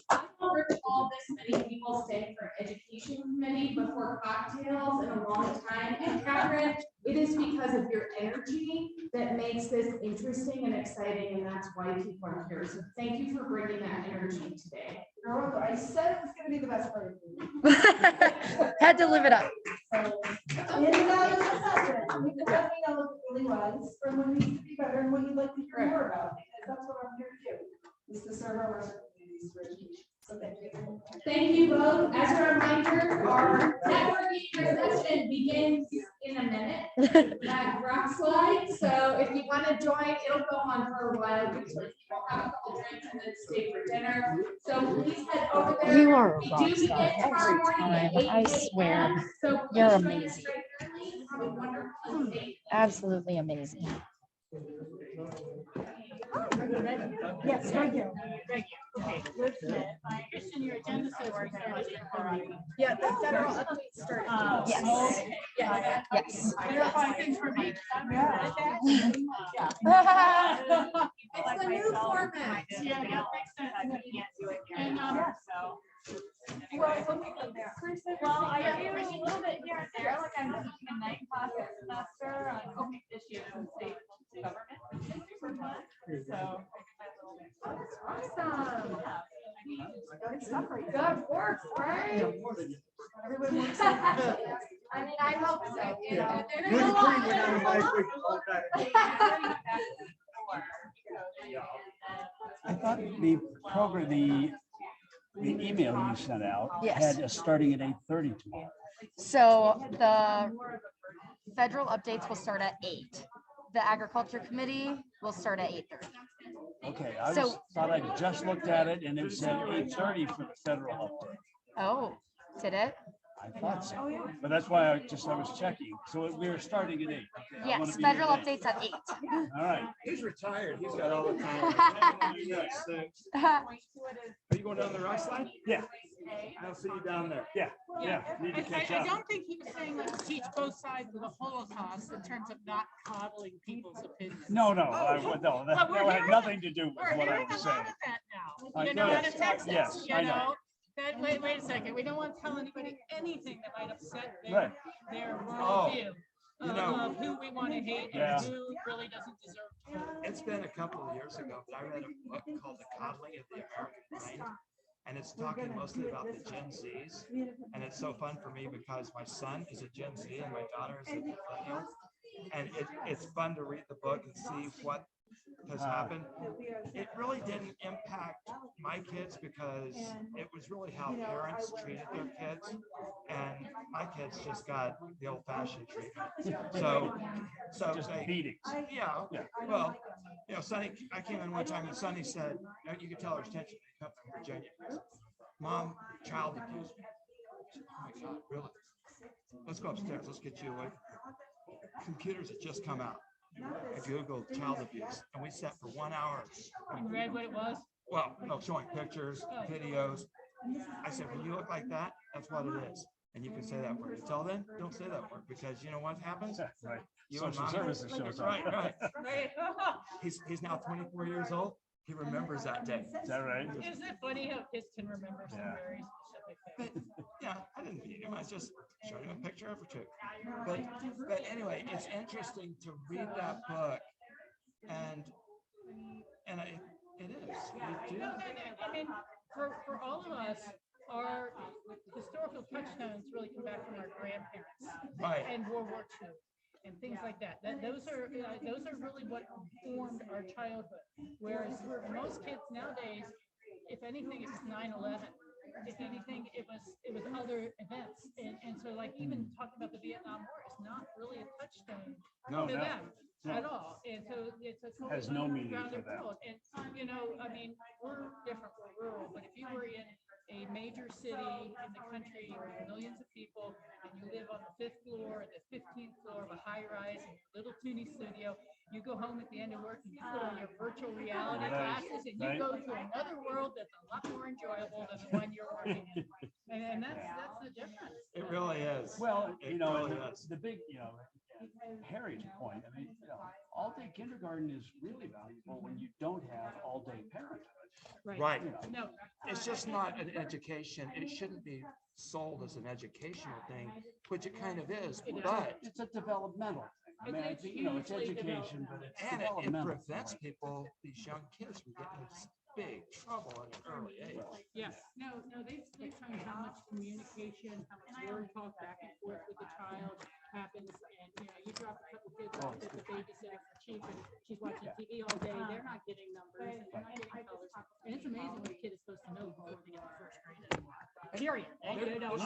I've never recalled this many people staying for education committee before cocktails in a long time. And Catherine, it is because of your energy that makes this interesting and exciting, and that's why people are here. So thank you for bringing that energy today. I said it was gonna be the best part of the meeting. Had to live it up. And assessment, you can let me know what it really was, or what needs to be better, and what you'd like to hear more about, because that's what I'm here to do, is to serve our Western communities for education. So thank you. Thank you both. As a reminder, our networking session begins in a minute at Rock Slide. So if you want to join, it'll go on for a while because people have a couple drinks and then stay for dinner. So please head over there. You are a We rock do star begin tomorrow every morning at time. 8 I swear. a.m. So please You're join us amazing. regularly. Have a wonderful day. Absolutely amazing. Yes, thank you. Thank you. Okay, listen, I understand your agenda says we're starting already. Yeah, the federal update started. Yes. Okay. Yes. Yes. Clarify things for me. Yeah. It's the new format. Yeah, that makes sense. I can't do it here. And, so. Well, I do a little bit here and there, like I'm teaching a night class this semester on issues in state government, which is super fun. So. Awesome. Good stuff, right? Good work, right? Everyone works. I mean, I hope so. You know, Good cream went on last week. All back. I thought the program, the email you sent out Yes. had us starting at 8:30 tomorrow. So the federal updates will start at 8. The agriculture committee will start at 8:30. Okay, I So- thought I just looked at it and it said 8:30 for the federal update. Oh, did it? I thought so, but that's why I was checking. So we were starting at 8. Okay, I wanna Yes, be federal at 8. updates at 8. All right. He's retired. He's got all the time. You got 6. Are you going down the rock slide? Yeah. I'll see you down there. Yeah, yeah. Need to catch I up. don't think he was saying like teach both sides of the Holocaust in terms of not coddling people's opinions. No, Well, that we're had hearing- nothing to do with We're what I hearing was a lot saying. of that now. I You know, know. out of Texas, Yes, you I know. know. That, wait a second. We don't want to tell anybody anything that might upset Right. their Oh, worldview you know. of who we want to hate Yeah. and who really doesn't deserve to. It's been a couple of years ago, but I read a book called The Coddling of the American Mind. And it's talking mostly about the Gen Zs. And it's so fun for me because my son is a Gen Z and my daughter is a millennial. And it's fun to read the book and see what has happened. It really didn't impact my kids because it was really how parents treated their kids. And my kids just got the old fashioned treatment. So Just they, beatings. yeah, Yeah. well, you know, Sonny, I came in one time and Sonny said, you could tell her attention, he come from Virginia. He goes, Mom, child abused me. I said, oh my God, really? Let's go upstairs. Let's get you away. Computers had just come out. I Googled child abuse and we sat for 1 hour. You read what it was? Well, no, showing pictures, videos. I said, when you look like that, that's what it is. And you can say that word. Until then, don't say that word because you know what happens? Right. You Social and Mom- services shows up. Right. He's now 24 years old. He remembers that day. Is that right? Isn't it funny how kids can remember some Yeah. very specific things? Yeah, I didn't beat him. I just showed him a picture of a chick. But anyway, it's interesting to read that book, and it is. You do. I mean, for all of us, our historical touchstones really come back from our grandparents. Right. And World War II and things like that. Those are really what formed our childhood. Whereas for most kids nowadays, if anything, it was 9/11. If anything, it was other events. And so like even talking about the Vietnam War is not really a touchstone No, to no, them no. at all. And so it's a totally Has no meaning ungrounded for them. world. And you know, I mean, we're different, we're rural, but if you were in a major city in the country with millions of people, and you live on the 5th floor or the 15th floor of a high rise in a little teeny studio, you go home at the end of work and you put on your virtual reality glasses and you go to another world that's a lot more enjoyable than the one you're working in. And that's the difference. It really is. Well, It you know, really the- is. the big, you know, Harry's point, I mean, you know, all-day kindergarten is really valuable when you don't have all-day parenthood. Right. You know. No. It's just not an education. It shouldn't be sold as an educational thing, which it kind of is, but. It's a developmental thing. I mean, I think, you know, it's education, but it's And it developmental. prevents people, these young kids from getting in big trouble at an early age. Yeah, no, they've shown how much communication, how much word talk back and forth with the child happens. And, you know, you drop a couple kids off at the babysitter for cheap and she's watching TV all day. They're not getting numbers and they're not getting colors. And it's amazing what a kid is supposed to know before they get to first grade anymore. Period. They don't know.